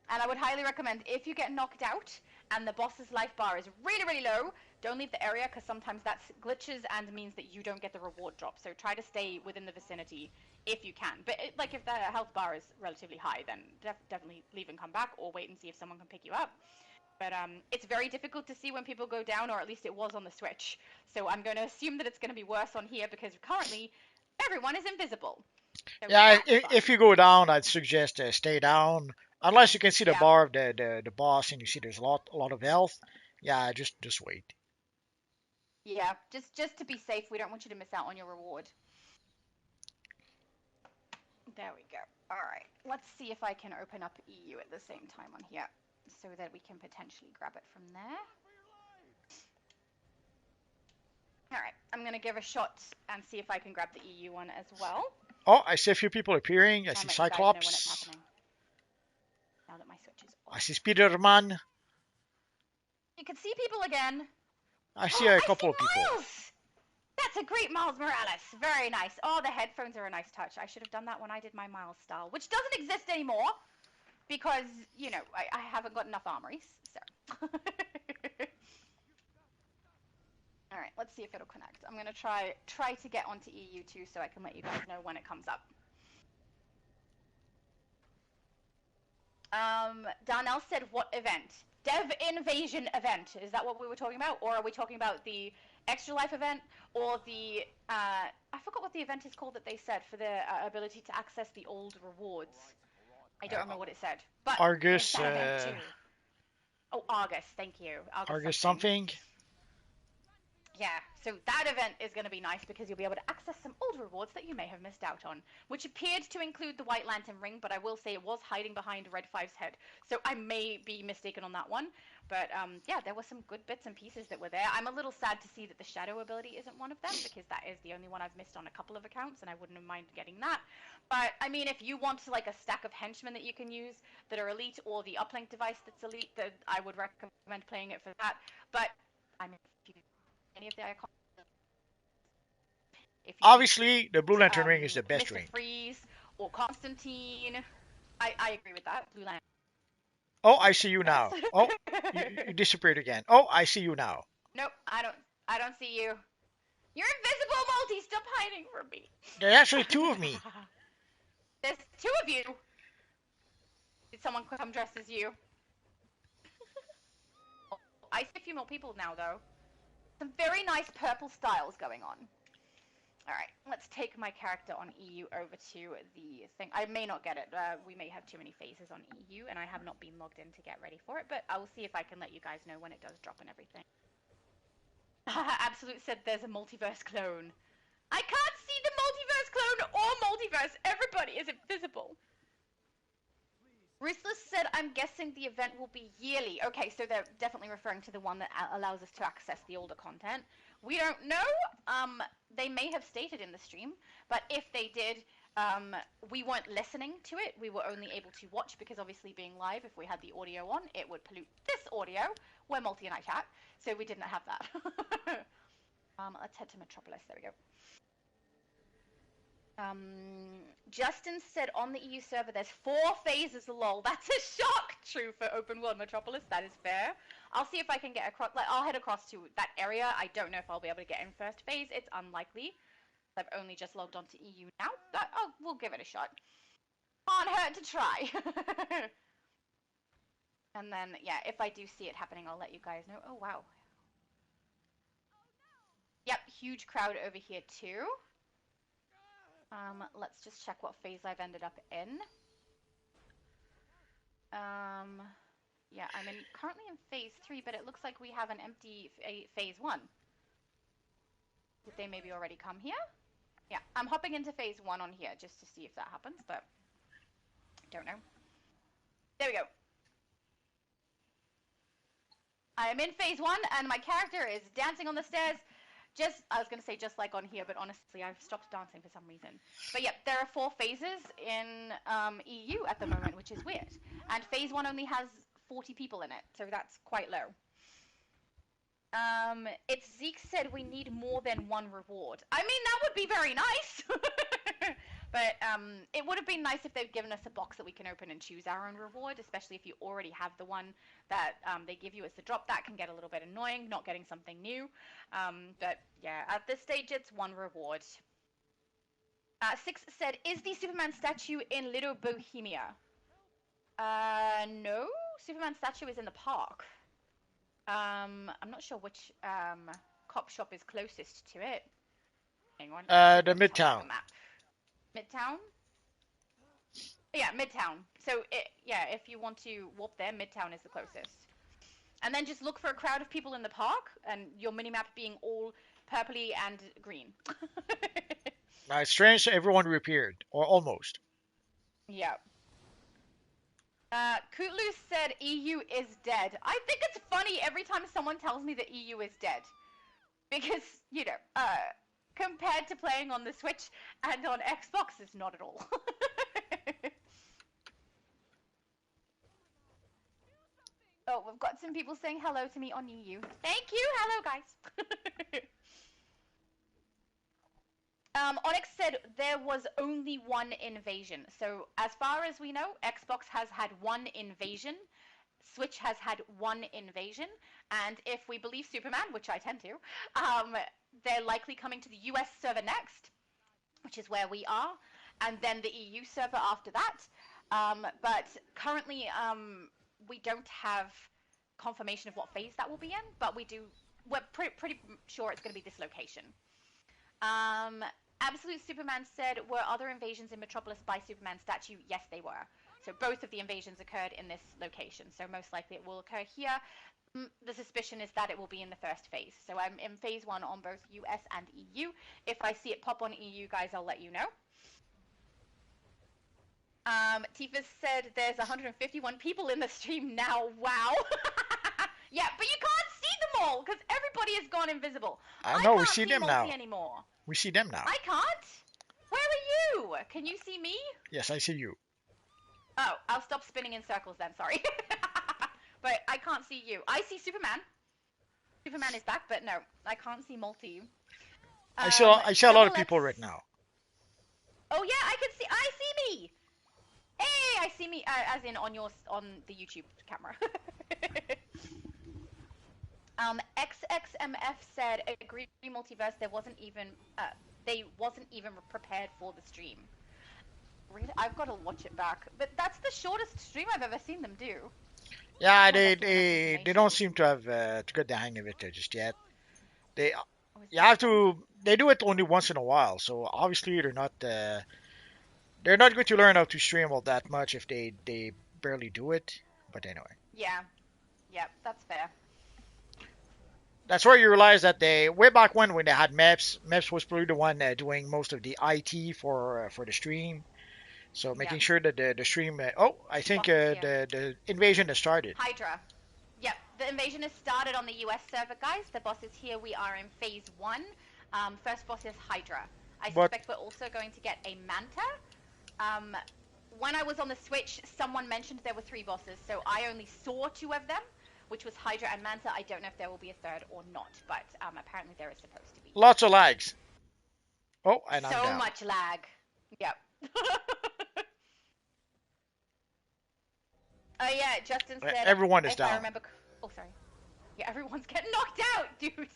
And I would highly recommend, if you get knocked out and the boss's life bar is really, really low, don't leave the area because sometimes that glitches and means that you don't get the reward drop. So try to stay within the vicinity if you can. But like if the health bar is relatively high, then definitely leave and come back, or wait and see if someone can pick you up. But it's very difficult to see when people go down, or at least it was on the Switch. So I'm going to assume that it's going to be worse on here because currently everyone is invisible. So yeah, if you go down, I'd suggest stay down. Unless you can see the bar of the boss and you see there's a lot of health. Yeah, just wait. Yeah, just to be safe, we don't want you to miss out on your reward. There we go. All right, let's see if I can open up EU at the same time on here so that we can potentially grab it from there. All right, I'm going to give a shot and see if I can grab the EU one as well. Oh, I see a few people appearing. I see Cyclops. When it's happening. Now that my Switch is off. I see Spider-Man. You can see people again. I see a couple of people. Miles! That's a great Miles Morales. Very nice. Oh, the headphones are a nice touch. I should have done that when I did my Miles style, which doesn't exist anymore because, you know, I haven't got enough armories. So. All right, let's see if it'll connect. I'm going to try to get onto EU too so I can let you guys know when it comes up. Darnell said, what event? Dev Invasion event. Is that what we were talking about? Or are we talking about the Extra Life event or the, I forgot what the event is called that they said for the ability to access the old rewards. I don't remember what it said. But Argus. Oh, Argus, thank you. Argus something. Yeah, so that event is going to be nice because you'll be able to access some old rewards that you may have missed out on, which appeared to include the White Lantern ring, but I will say it was hiding behind Red Five's head, so I may be mistaken on that one. But yeah, there were some good bits and pieces that were there. I'm a little sad to see that the Shadow ability isn't one of them because that is the only one I've missed on a couple of accounts, and I wouldn't have minded getting that. But I mean, if you want like a stack of henchmen that you can use that are elite, or the uplink device that's elite, then I would recommend playing it for that. But I mean, if you any of the icons. If you Obviously, the Blue Lantern ring is the best Mr. ring. Freeze or Constantine, I agree with that. Blue Lantern. Oh, I see you now. Oh, Yes. you disappeared again. Oh, I see you now. Nope, I don't see you. You're invisible, Multi. Stop hiding from me. There's actually two of me. There's two of you. Did someone come dressed as you? I see a few more people now, though. Some very nice purple styles going on. Alright, let's take my character on EU over to the thing. I may not get it. We may have too many phases on EU, and I have not been logged in to get ready for it, but I will see if I can let you guys know when it does drop and everything. Absolute said there's a multiverse clone. I can't see the multiverse clone or multiverse. Everybody is invisible. Ruthless said, I'm guessing the event will be yearly. Okay, so they're definitely referring to the one that allows us to access the older content. We don't know. They may have stated in the stream, but if they did, we weren't listening to it. We were only able to watch because obviously being live, if we had the audio on, it would pollute this audio where Multi and I chat, so we didn't have that. Let's head to Metropolis. There we go. Justin said on the EU server there's 4 phases, lol. That's a shock. True for open world Metropolis, that is fair. I'll see if I can get across, like, I'll head across to that area. I don't know if I'll be able to get in first phase. It's unlikely. I've only just logged on to EU now, but oh, we'll give it a shot. Can't hurt to try. And then, yeah, if I do see it happening, I'll let you guys know. Oh, wow. Yep, huge crowd over here too. Let's just check what phase I've ended up in. Yeah, I'm currently in phase 3, but it looks like we have an empty phase 1. Did they maybe already come here? Yeah, I'm hopping into phase 1 on here just to see if that happens, but I don't know. There we go. I am in phase 1, and my character is dancing on the stairs. I was going to say just like on here, but honestly, I've stopped dancing for some reason. But yeah, there are 4 phases in EU at the moment, which is weird. And phase 1 only has 40 people in it, so that's quite low. It's Zeke said we need more than 1 reward. I mean, that would be very nice. But it would have been nice if they'd given us a box that we can open and choose our own reward, especially if you already have the one that they give you as the drop. That can get a little bit annoying, not getting something new. But yeah, at this stage, it's 1 reward. 6 said, is the Superman statue in Little Bohemia? No, Superman statue is in the park. I'm not sure which cop shop is closest to it. Hang on. The Midtown. Midtown? Yeah, Midtown. So, yeah, if you want to warp there, Midtown is the closest. And then just look for a crowd of people in the park, and your minimap being all purpley and green. It's strange everyone reappeared, or almost. Yeah. Kutlu said EU is dead. I think it's funny every time someone tells me that EU is dead. Because, you know, compared to playing on the Switch and on Xbox, it's not at all. Oh, we've got some people saying hello to me on EU. Thank you! Hello, guys! Onyx said there was only 1 invasion. So, as far as we know, Xbox has had 1 invasion. Switch has had 1 invasion. And if we believe Superman, which I tend to, they're likely coming to the US server next, which is where we are, and then the EU server after that. But currently, we don't have confirmation of what phase that will be in, but we're pretty sure it's going to be this location. Absolute Superman said, were other invasions in Metropolis by Superman statue? Yes, they were. So both of the invasions occurred in this location. So most likely it will occur here. The suspicion is that it will be in the first phase. So I'm in phase 1 on both US and EU. If I see it pop on EU, guys, I'll let you know. Tifa said there's 151 people in the stream now. Wow. Yeah, but you can't see them all because everybody has gone invisible. I No, we can't see see them Multi now. anymore. We see them now. I can't. Where are you? Can you see me? Yes, I see you. Oh, I'll stop spinning in circles then. Sorry. But I can't see you. I see Superman. Superman is back, but no, I can't see Multi. I see a lot of people right now. Oh yeah, I can see. I see me. Hey, I see me. As in on the YouTube camera. XXMF said, agree multiverse. They wasn't even prepared for the stream. Really, I've got to watch it back. But that's the shortest stream I've ever seen them do. Yeah, they don't seem to have to get the hang of it just yet. They you have to. They do it only once in a while, so obviously they're not going to learn how to stream all that much if they barely do it. But anyway. Yeah. Yep, that's fair. That's where you realize that they way back when they had Meps was probably the one doing most of the IT for the stream. So making sure that the stream. I think the invasion has started. Hydra. Yep, the invasion has started on the US server, guys. The boss is here. We are in phase 1. First boss is Hydra. I suspect we're also going to get a Manta. When I was on the Switch, someone mentioned there were 3 bosses, so I only saw 2 of them, which was Hydra and Manta. I don't know if there will be a third or not, but apparently there is supposed to be. Lots of lags. Oh, and I'm down. So much lag. Yep. Oh yeah, Justin said. Everyone is down. I remember. Oh sorry. Yeah, everyone's getting knocked out, dude.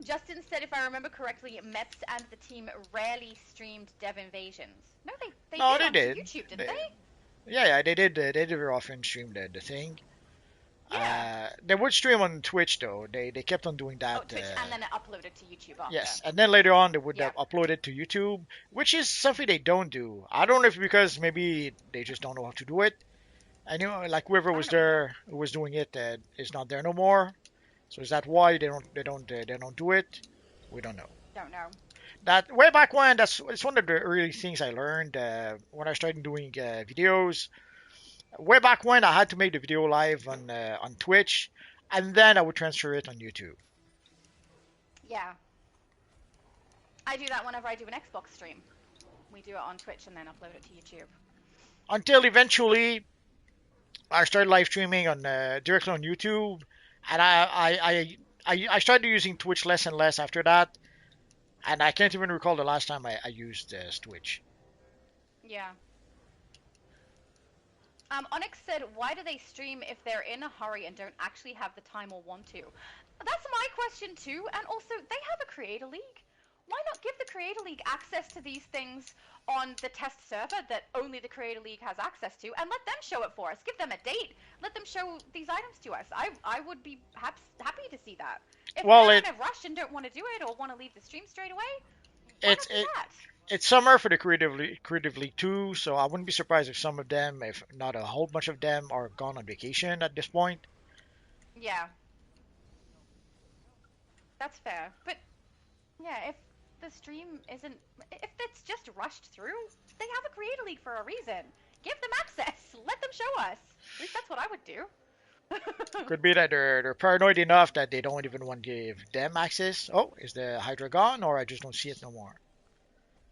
Justin said, if I remember correctly, Meps and the team rarely streamed Dev Invasions. No, they did on YouTube, didn't they? Yeah, they did. They did very often stream the thing. Yeah. They would stream on Twitch though. They kept on doing that. Oh, Twitch, and then it uploaded to YouTube after. Yes, and then later on they would upload it to YouTube, which is something they don't do. I don't know if because maybe they just don't know how to do it. I know, like whoever was there who was doing it is not there no more. So is that why they don't do it? We don't know. Don't know. That way back when, it's one of the early things I learned when I started doing videos. Way back when, I had to make the video live on Twitch, and then I would transfer it on YouTube. Yeah. I do that whenever I do an Xbox stream. We do it on Twitch and then upload it to YouTube. Until eventually, I started live streaming on directly on YouTube, and I started using Twitch less and less after that, and I can't even recall the last time I used Twitch. Yeah. Onyx said, why do they stream if they're in a hurry and don't actually have the time or want to? That's my question too, and also, they have a Creator League. Why not give the Creator League access to these things on the test server that only the Creator League has access to, and let them show it for us? Give them a date. Let them show these items to us. I would be happy to see that. If they're in a rush and don't want to do it or want to leave the stream straight away, why not do that? It's summer for the Creative League too, so I wouldn't be surprised if some of them, if not a whole bunch of them, are gone on vacation at this point. Yeah. That's fair. But, yeah, if the stream isn't... If it's just rushed through, they have a Creator League for a reason. Give them access. Let them show us. At least that's what I would do. Could be that they're paranoid enough that they don't even want to give them access. Oh, is the Hydra gone, or I just don't see it no more?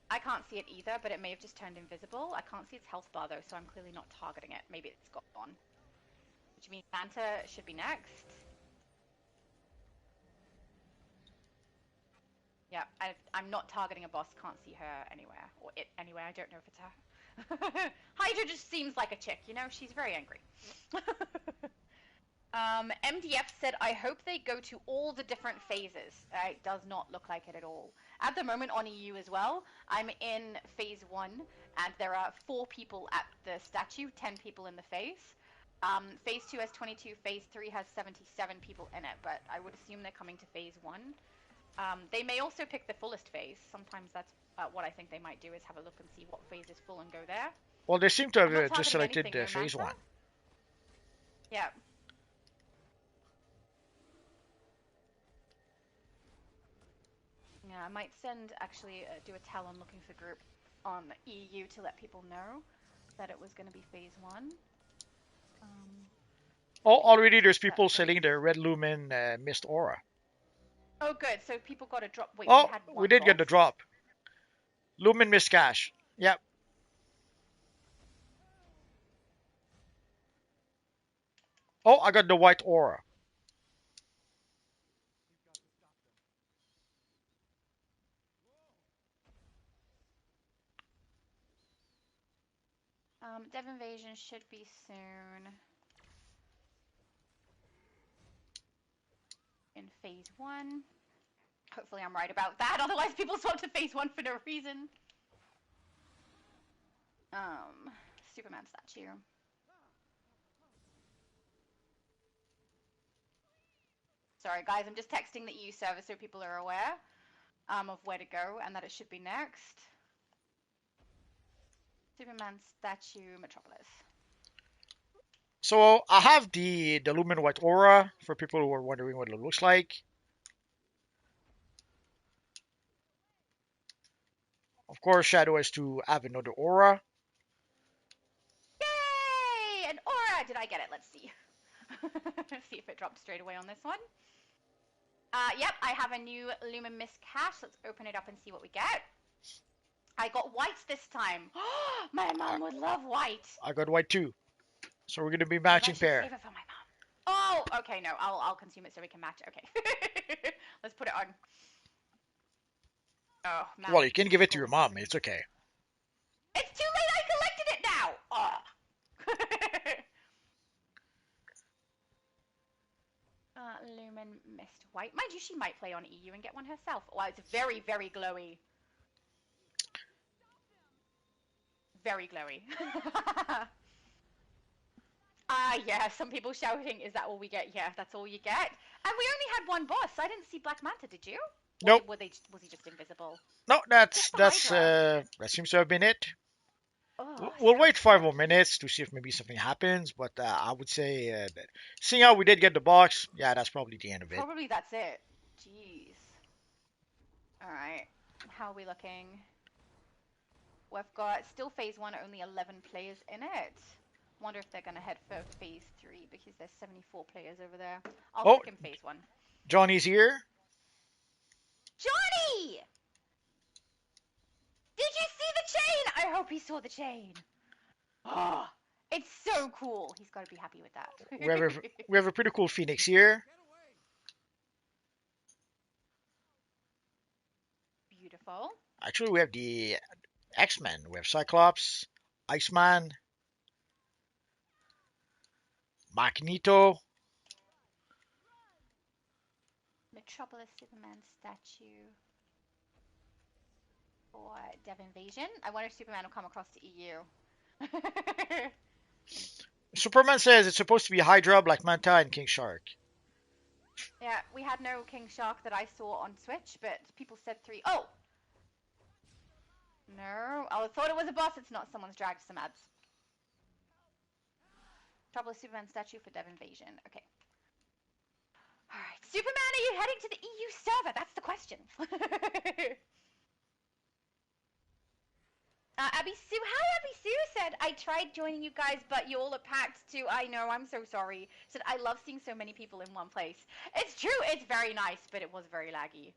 I can't see it either, but it may have just turned invisible. I can't see its health bar though, so I'm clearly not targeting it. Maybe it's gone. Which means Santa should be next. Yeah, I'm not targeting a boss. Can't see her anywhere. Or it anywhere. I don't know if it's her. Hydra just seems like a chick, you know? She's very angry. MDF said, I hope they go to all the different phases. It does not look like it at all. At the moment on EU as well, I'm in phase 1, and there are 4 people at the statue, 10 people in the phase. Phase 2 has 22, phase 3 has 77 people in it, but I would assume they're coming to phase 1. They may also pick the fullest phase. Sometimes that's what I think they might do is have a look and see what phase is full and go there. Well, they seem to I'm not have just targeting selected anything, no phase Manta. 1. Yeah. Yeah, I might send, actually, do a talon looking for group on EU to let people know that it was going to be phase 1. Oh, already there's That's people great. selling the Red Lumen Mist Aura. Oh, good. So people got a drop. Wait, we Oh, had we one did get boss? the drop. Lumen Mist Cache. Yep. Oh, I got the White Aura. Dev Invasion should be soon. In phase 1. Hopefully I'm right about that, otherwise people swap to phase 1 for no reason. Superman statue. Sorry guys, I'm just texting the EU server so people are aware of where to go and that it should be next. Superman statue, Metropolis. So I have the Lumen White Aura for people who are wondering what it looks like. Of course, Shadow has to have another aura. Yay! An aura! Did I get it? Let's see. See if it dropped straight away on this one. Yep, I have a new Lumen Mist Cache. Let's open it up and see what we get. I got whites this time. My mom would love white. I got white too. So we're gonna be Maybe I matching should pair. save it for my mom. Oh, okay, no, I'll consume it so we can match. Okay. Let's put it on. Oh, man. Well, you can give it to your mom. It's okay. It's too late. I collected it now. Oh. Lumen Mist White. Mind you, she might play on EU and get one herself. Wow, it's very, very glowy. Very glowy. Yeah, some people shouting, is that all we get? Yeah, that's all you get. And we only had one boss. I didn't see Black Manta, did you? Nope. Was he just invisible? No, Just the Hydra. that seems to have been it. Oh, We'll so wait 5 more minutes to see if maybe something happens, but I would say that seeing how we did get the box, yeah, that's probably the end of it. probably that's it. Jeez. Alright. How are we looking? We've got still phase 1, only 11 players in it. Wonder if they're going to head for phase 3 because there's 74 players over there. I'll Oh, click in phase 1. Johnny's here. Johnny! Did you see the chain? I hope he saw the chain. Oh, it's so cool. He's got to be happy with that. We have a pretty cool Phoenix here. Beautiful. Actually, we have the X-Men. We have Cyclops, Iceman, Magneto. Metropolis Superman statue for Dev Invasion. I wonder if Superman will come across to EU. Superman says it's supposed to be Hydra, Black Manta, and King Shark. Yeah, we had no King Shark that I saw on Switch, but people said 3. Oh! No. I thought it was a boss. It's not. Someone's dragged some ads. Metropolis Superman statue for Dev Invasion. Okay. Alright. Superman, are you heading to the EU server? That's the question. Abby Sue, hi Abby Sue said, I tried joining you guys, but you all are packed too. I know, I'm so sorry. Said, I love seeing so many people in one place. It's true, it's very nice, but it was very laggy.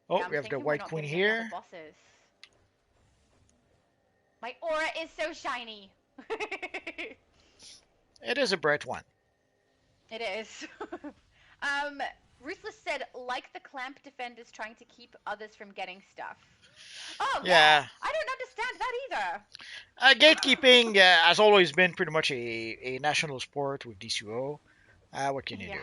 Oh, Yeah, we have the White Queen here. Bosses. My aura is so shiny. It is a bright one. It is. Ruthless said, like the clamp defenders trying to keep others from getting stuff. Oh, yeah. I don't understand that either. Gatekeeping has always been pretty much a national sport with DCUO. What can you do?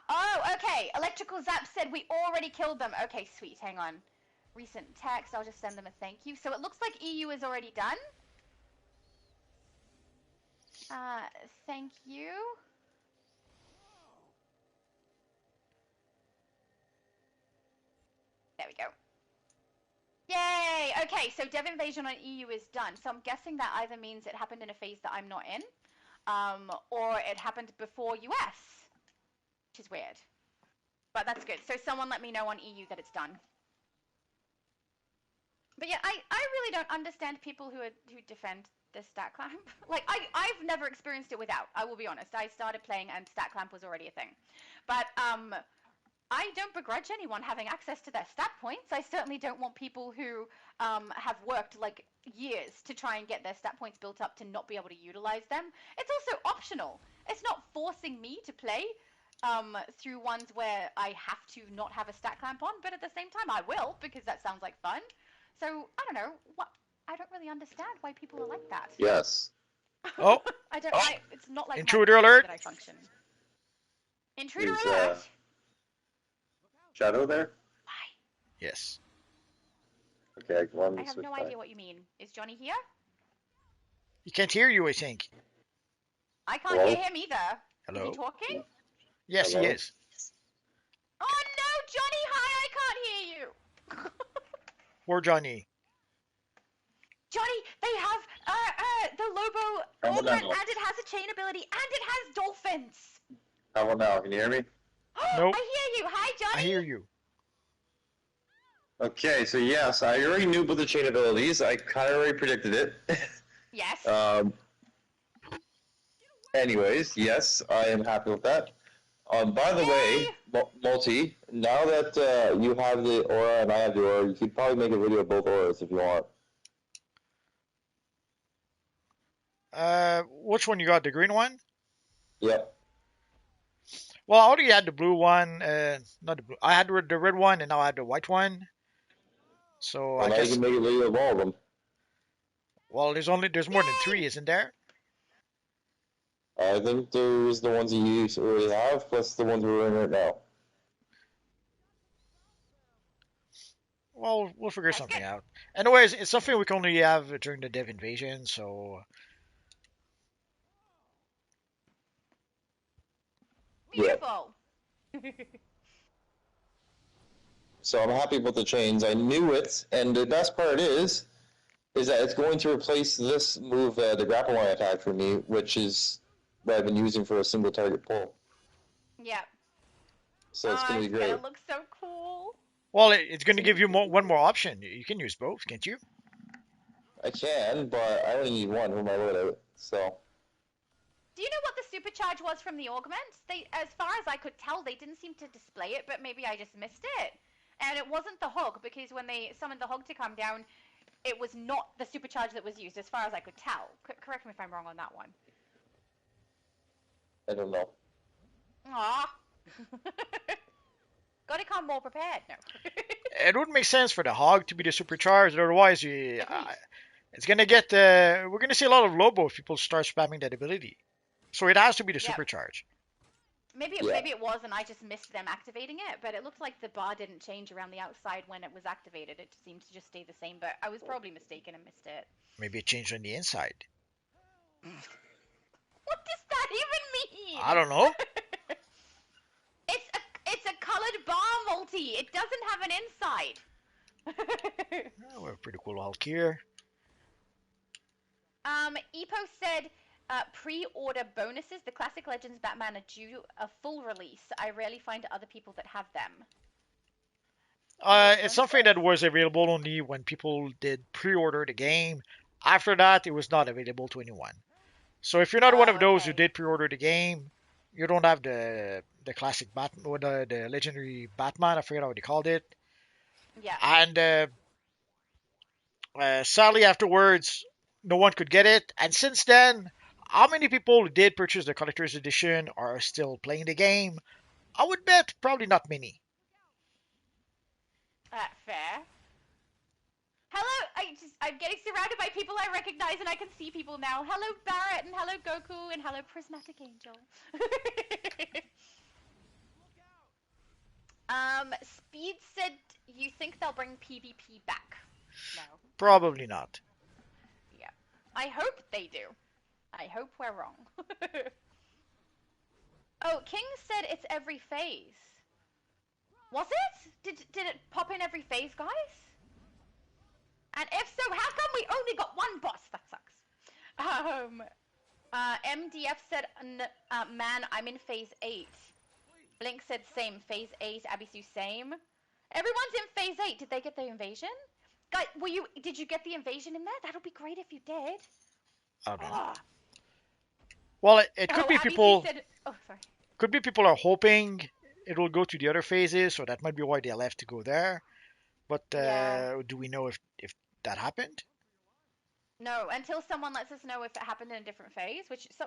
Oh, okay. Electrical Zap said we already killed them. Okay, sweet. Hang on. Recent text. I'll just send them a thank you. So it looks like EU is already done. Thank you. There we go. Yay! Okay, so dev invasion on EU is done. So I'm guessing that either means it happened in a phase that I'm not in, or it happened before US, which is weird. But that's good. So someone let me know on EU that it's done. But yeah, I really don't understand people who defend the stat clamp. Like I've never experienced it without. I will be honest. I started playing and stat clamp was already a thing. But I don't begrudge anyone having access to their stat points. I certainly don't want people who have worked like years to try and get their stat points built up to not be able to utilize them. It's also optional. It's not forcing me to play through ones where I have to not have a stat clamp on, but at the same time I will because that sounds like fun. So I don't know. I don't really understand why people are like that. Yes. Oh, I don't. It's not like intruder my alert. that I function. Intruder Is alert. Shadow there? Why? Yes. Okay, I wanted I to have switch no back. idea what you mean. Is Johnny here? He can't hear you, I think. I can't Hello? hear him either. Is Hello? he talking? Yes, Hello? he is. Oh no, Johnny! Hi, I can't hear you. Poor Johnny. Johnny, they have the Lobo How about augment, now? and it has a chain ability, and it has dolphins. How about now? Can you hear me? Nope. I hear you. Hi, Johnny. I hear you. Okay, so yes, I already knew about the chain abilities. I kind of already predicted it. Yes. Anyways, yes, I am happy with that. By the way, Multi, now that you have the aura and I have the aura, you could probably make a video of both auras if you want. Which one you got? The green one? Yep. Well, I already had the blue one. Not the blue. I had the red one, and now I have the white one. So Well, I now you guess. can make a video of all of them. Well, there's more than three, isn't there? I think there's the ones you already have, plus the ones we're in right now. Well, we'll figure That's something good. out. Anyways, it's something we can only have during the dev invasion. So Yeah. Beautiful. So I'm happy with the chains. I knew it, and the best part is that it's going to replace this move, the grapple line attack for me, which is what I've been using for a single target pull. Yeah. So it's going to be great. It looks so cool. well, it's going to give you one more option. You can use both, can't you? I can, but I only need one for my loadout. So Do you know what the supercharge was from the augments? As far as I could tell, they didn't seem to display it, but maybe I just missed it. And it wasn't the hog, because when they summoned the hog to come down, it was not the supercharge that was used, as far as I could tell. Correct me if I'm wrong on that one. I don't know. Aww. Gotta come more prepared. No. It would make sense for the hog to be the supercharged. Otherwise, it's going to get. We're going to see a lot of Lobo if people start spamming that ability. So it has to be the Yep. supercharge. Maybe it was, and I just missed them activating it. But it looked like the bar didn't change around the outside when it was activated. It seemed to just stay the same. But I was probably mistaken and missed it. Maybe it changed on the inside. What does that even mean? I don't know. It's a colored bar, Multi. It doesn't have an inside. Oh, we're pretty cool Hulk here. Epo said pre-order bonuses. The Classic Legends Batman are due a full release. I rarely find other people that have them. It's something that was available only when people did pre-order the game. After that, it was not available to anyone. So if you're not one of those who did pre-order the game, you don't have the classic Batman or the legendary Batman. I forget what they called it. Yeah. And sadly, afterwards, no one could get it. And since then, how many people who did purchase the collector's edition are still playing the game? I would bet probably not many. Fair. Hello, I'm getting surrounded by people I recognize, and I can see people now. Hello, Barrett, and hello, Goku, and hello, Prismatic Angel. Speed said you think they'll bring PvP back. No. Probably not. Yeah. I hope they do. I hope we're wrong. Oh, King said it's every phase. Was it? Did it pop in every phase, guys? And if so, how come we only got one boss? That sucks. MDF said, man, I'm in phase 8. Blink said same, phase 8. Abisu same. Everyone's in phase 8. Did they get the invasion? Guys, did you get the invasion in there? That'll be great if you did. I don't know. Oh. Well, it could be Abisu people. said, oh, sorry. Could be people are hoping it will go to the other phases, so that might be why they left to go there. But Yeah. do we know if that happened? No, until someone lets us know if it happened in a different phase.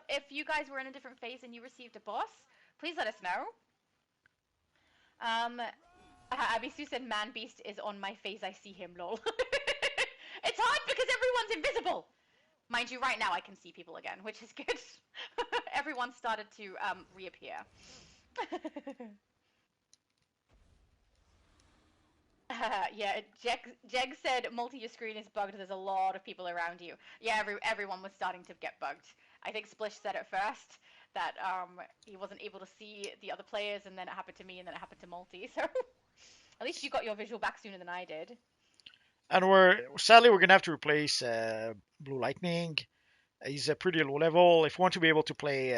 If you guys were in a different phase and you received a boss, please let us know. Abisu said, "Man Beast is on my phase. I see him. Lol." It's hard because everyone's invisible. Mind you, right now I can see people again, which is good. Everyone started to reappear. Yeah, Jeg said your screen is bugged. There's a lot of people around you. Yeah, everyone was starting to get bugged. I think Splish said at first that he wasn't able to see the other players, and then it happened to me, and then it happened to Multi. So at least you got your visual back sooner than I did. And we're gonna have to replace Blue Lightning. He's a pretty low level. If we want to be able to play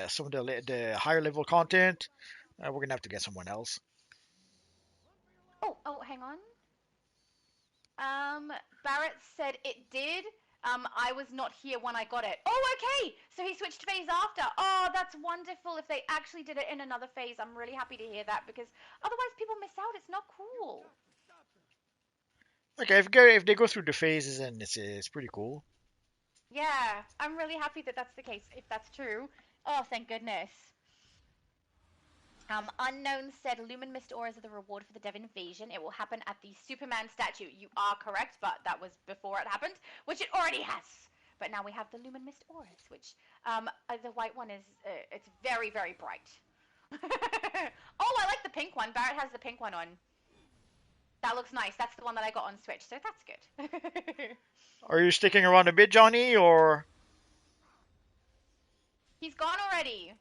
some of the higher level content, we're gonna have to get someone else. Oh, hang on. Barrett said it did. I was not here when I got it. Oh, okay. So he switched phase after. Oh, that's wonderful. If they actually did it in another phase, I'm really happy to hear that because otherwise people miss out. It's not cool. Okay, if they go through the phases, and it's pretty cool. Yeah, I'm really happy that that's the case. If that's true. Oh, thank goodness. Unknown said Lumen Mist auras are the reward for the Dev invasion. It will happen at the Superman statue. You are correct, but that was before it happened, which it already has. But now we have the Lumen Mist auras, which the white one is it's very, very bright. Oh, I like the pink one. Barrett has the pink one on. That looks nice. That's the one that I got on Switch, so that's good. Are you sticking around a bit, Johnny, or? He's gone already.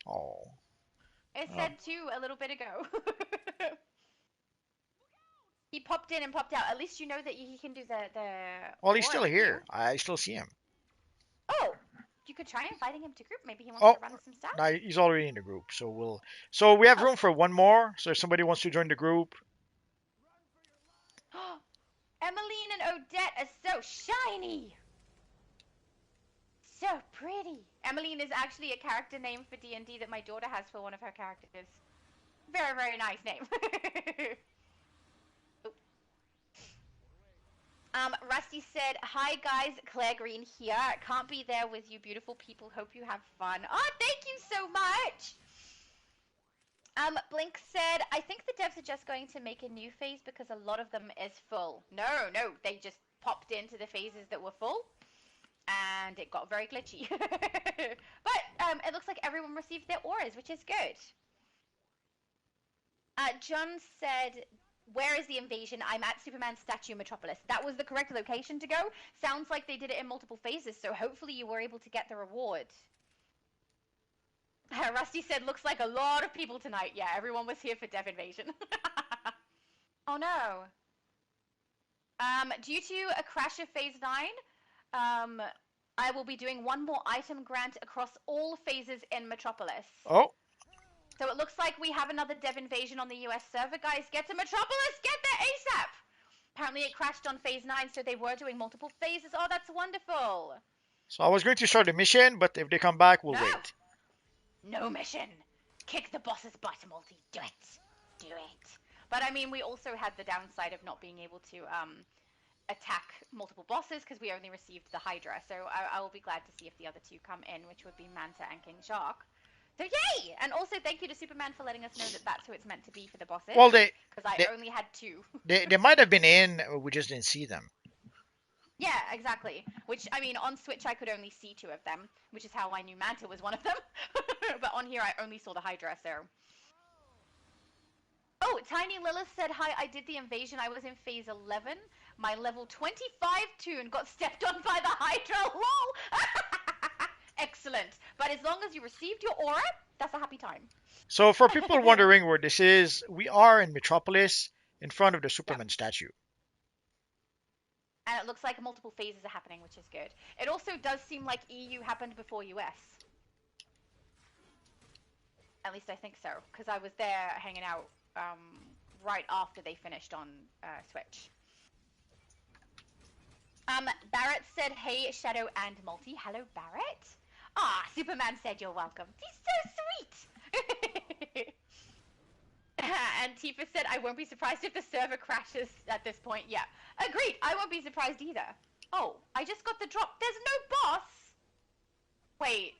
Oh. It said 2 a little bit ago. He popped in and popped out. At least you know that he can do the. Well, he's still aura, here. I still see him. Oh, you could try inviting him to group. Maybe he wants Oh, to run some stuff. no, he's already in the group. So we have room for one more. So if somebody wants to join the group. Emmeline and Odette are so shiny. So pretty. Emmeline is actually a character name for D&D that my daughter has for one of her characters. Very, very nice name. Rusty said, "Hi guys, Claire Green here. Can't be there with you beautiful people. Hope you have fun." Oh, thank you so much. Blink said, "I think the devs are just going to make a new phase because a lot of them is full." No, they just popped into the phases that were full. And it got very glitchy. But it looks like everyone received their auras, which is good. John said, "Where is the invasion? I'm at Superman Statue Metropolis." That was the correct location to go. Sounds like they did it in multiple phases, so hopefully you were able to get the reward. Rusty said, "Looks like a lot of people tonight." Yeah, everyone was here for Dev Invasion. Oh no. Due to a crash of Phase 9, I will be doing one more item grant across all phases in Metropolis. Oh. So it looks like we have another Dev Invasion on the US server. Guys, get to Metropolis! Get there ASAP! Apparently it crashed on Phase 9, so they were doing multiple phases. Oh, that's wonderful. So I was going to start a mission, but if they come back, we'll wait. No mission. Kick the boss's butt, Multi. Do it. Do it. But I mean, we also had the downside of not being able to attack multiple bosses because we only received the Hydra. So I will be glad to see if the other two come in, which would be Manta and King Shark. So yay! And also thank you to Superman for letting us know that that's who it's meant to be for the bosses. Well, because I only had 2. they might have been in, we just didn't see them. Yeah, exactly. Which, I mean, on Switch I could only see 2 of them, which is how I knew Manta was one of them. But on here I only saw the Hydra, so... Oh, Tiny Lilith said, "Hi, I did the invasion. I was in phase 11. My level 25 toon got stepped on by the Hydra. Lol!" excellent. But as long as you received your aura, that's a happy time. So for people wondering where this is, we are in Metropolis in front of the Yep. Superman statue. And it looks like multiple phases are happening, which is good. It also does seem like EU happened before US. At least I think so, because I was there hanging out right after they finished on Switch. Barrett said, hey, Shadow and Multi. Hello, Barrett. Ah, Superman said you're welcome. He's so sweet. And Tifa said, I won't be surprised if the server crashes at this point. Yeah, agreed. I won't be surprised either. Oh, I just got the drop. There's no boss. Wait.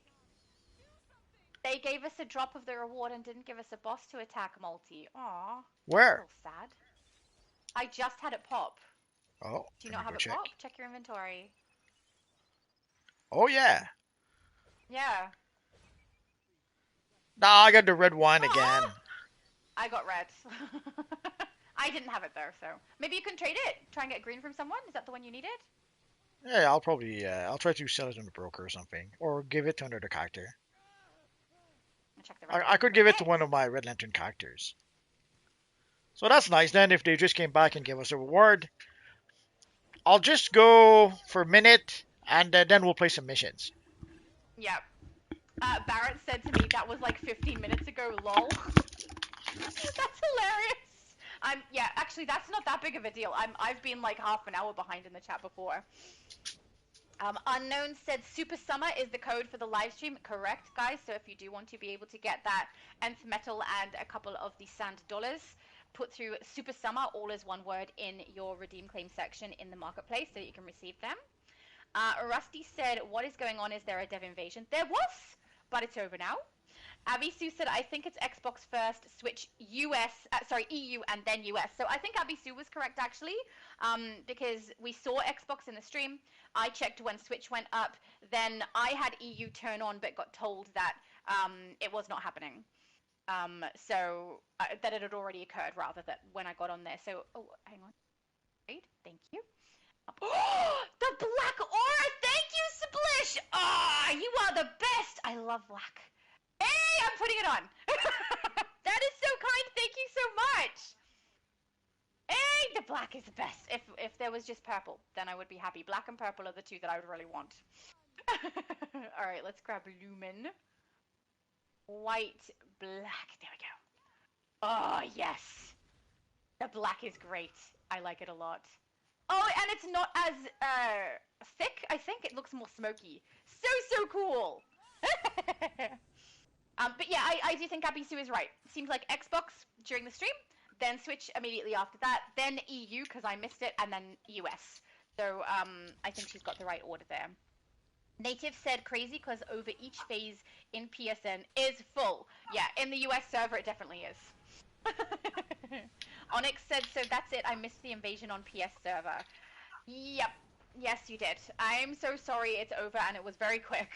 They gave us a drop of the reward and didn't give us a boss to attack, Multi. Aw. Where? That's a little sad. I just had it pop. Oh, Do you not have it pop? Check your inventory. Oh, yeah. Yeah. Nah, I got the red one again. I got red. I didn't have it though, so maybe you can trade it. Try and get green from someone. Is that the one you needed? Yeah, I'll probably, I'll try to sell it on the broker or something. Or give it to another character. Check the red I could give it to one of my Red Lantern characters. So that's nice then if they just came back and gave us a reward. I'll just go for a minute and then we'll play some missions. Yep. Barrett said to me that was like 15 minutes ago, lol. That's hilarious. Yeah, actually that's not that big of a deal. I've been like half an hour behind in the chat before. Unknown said Super Summer is the code for the live stream. Correct, guys. So if you do want to be able to get that nth metal and a couple of the sand dollars, put through Super Summer, all as one word, in your redeem claim section in the marketplace so that you can receive them. Rusty said, what is going on? Is there a dev invasion? There was, but it's over now. Abby Sue said, I think it's Xbox first, Switch US, EU and then US. So I think Abby Sue was correct actually, because we saw Xbox in the stream. I checked when Switch went up. Then I had EU turn on, but got told that it was not happening. So that it had already occurred rather than when I got on there. So, oh, hang on. Wait, thank you. Oh, the black aura! Thank you, Splish! Ah, you are the best! I love black. Hey, I'm putting it on! That is so kind, thank you so much! Hey, the black is the best. If there was just purple, then I would be happy. Black and purple are the two that I would really want. Alright, let's grab Lumen. White, black, there we go. Oh, yes! The black is great. I like it a lot. Oh, and it's not as thick, I think. It looks more smoky. So cool! But yeah, I do think Abby Sue is right. Seems like Xbox during the stream, then Switch immediately after that, then EU because I missed it, and then US. So I think she's got the right order there. Native said crazy because over each phase in PSN is full. Yeah, in the US server it definitely is. Onyx said, so that's it, I missed the invasion on PS server. Yep, yes you did. I'm so sorry it's over and it was very quick.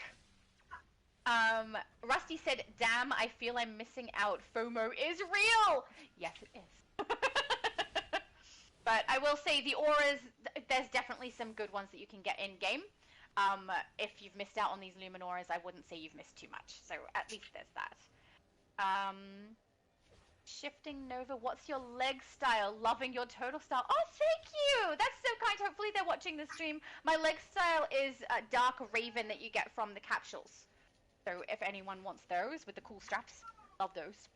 Rusty said, damn, I feel I'm missing out. FOMO is real! Yes, it is. But I will say the auras, there's definitely some good ones that you can get in-game. If you've missed out on these Lumen auras, I wouldn't say you've missed too much. So at least there's that. Shifting Nova, what's your leg style? Loving your total style. Oh, thank you! That's so kind. Hopefully they're watching the stream. My leg style is Dark Raven that you get from the capsules. So if anyone wants those with the cool straps, love those.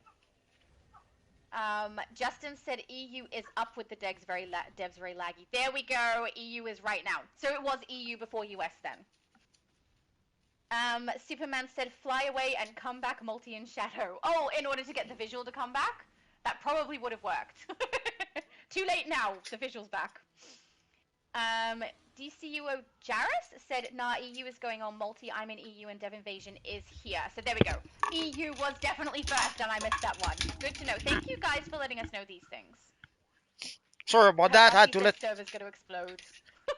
Justin said EU is up with the devs very laggy. There we go. EU is right now. So it was EU before US then. Superman said fly away and come back multi in shadow. Oh, in order to get the visual to come back? That probably would have worked. Too late now. The visual's back. DCUO Jaris said, nah, EU is going on multi. I'm in EU and Dev Invasion is here. So there we go. EU was definitely first and I missed that one. Good to know. Thank you guys for letting us know these things. Sorry about that. I server's going to explode.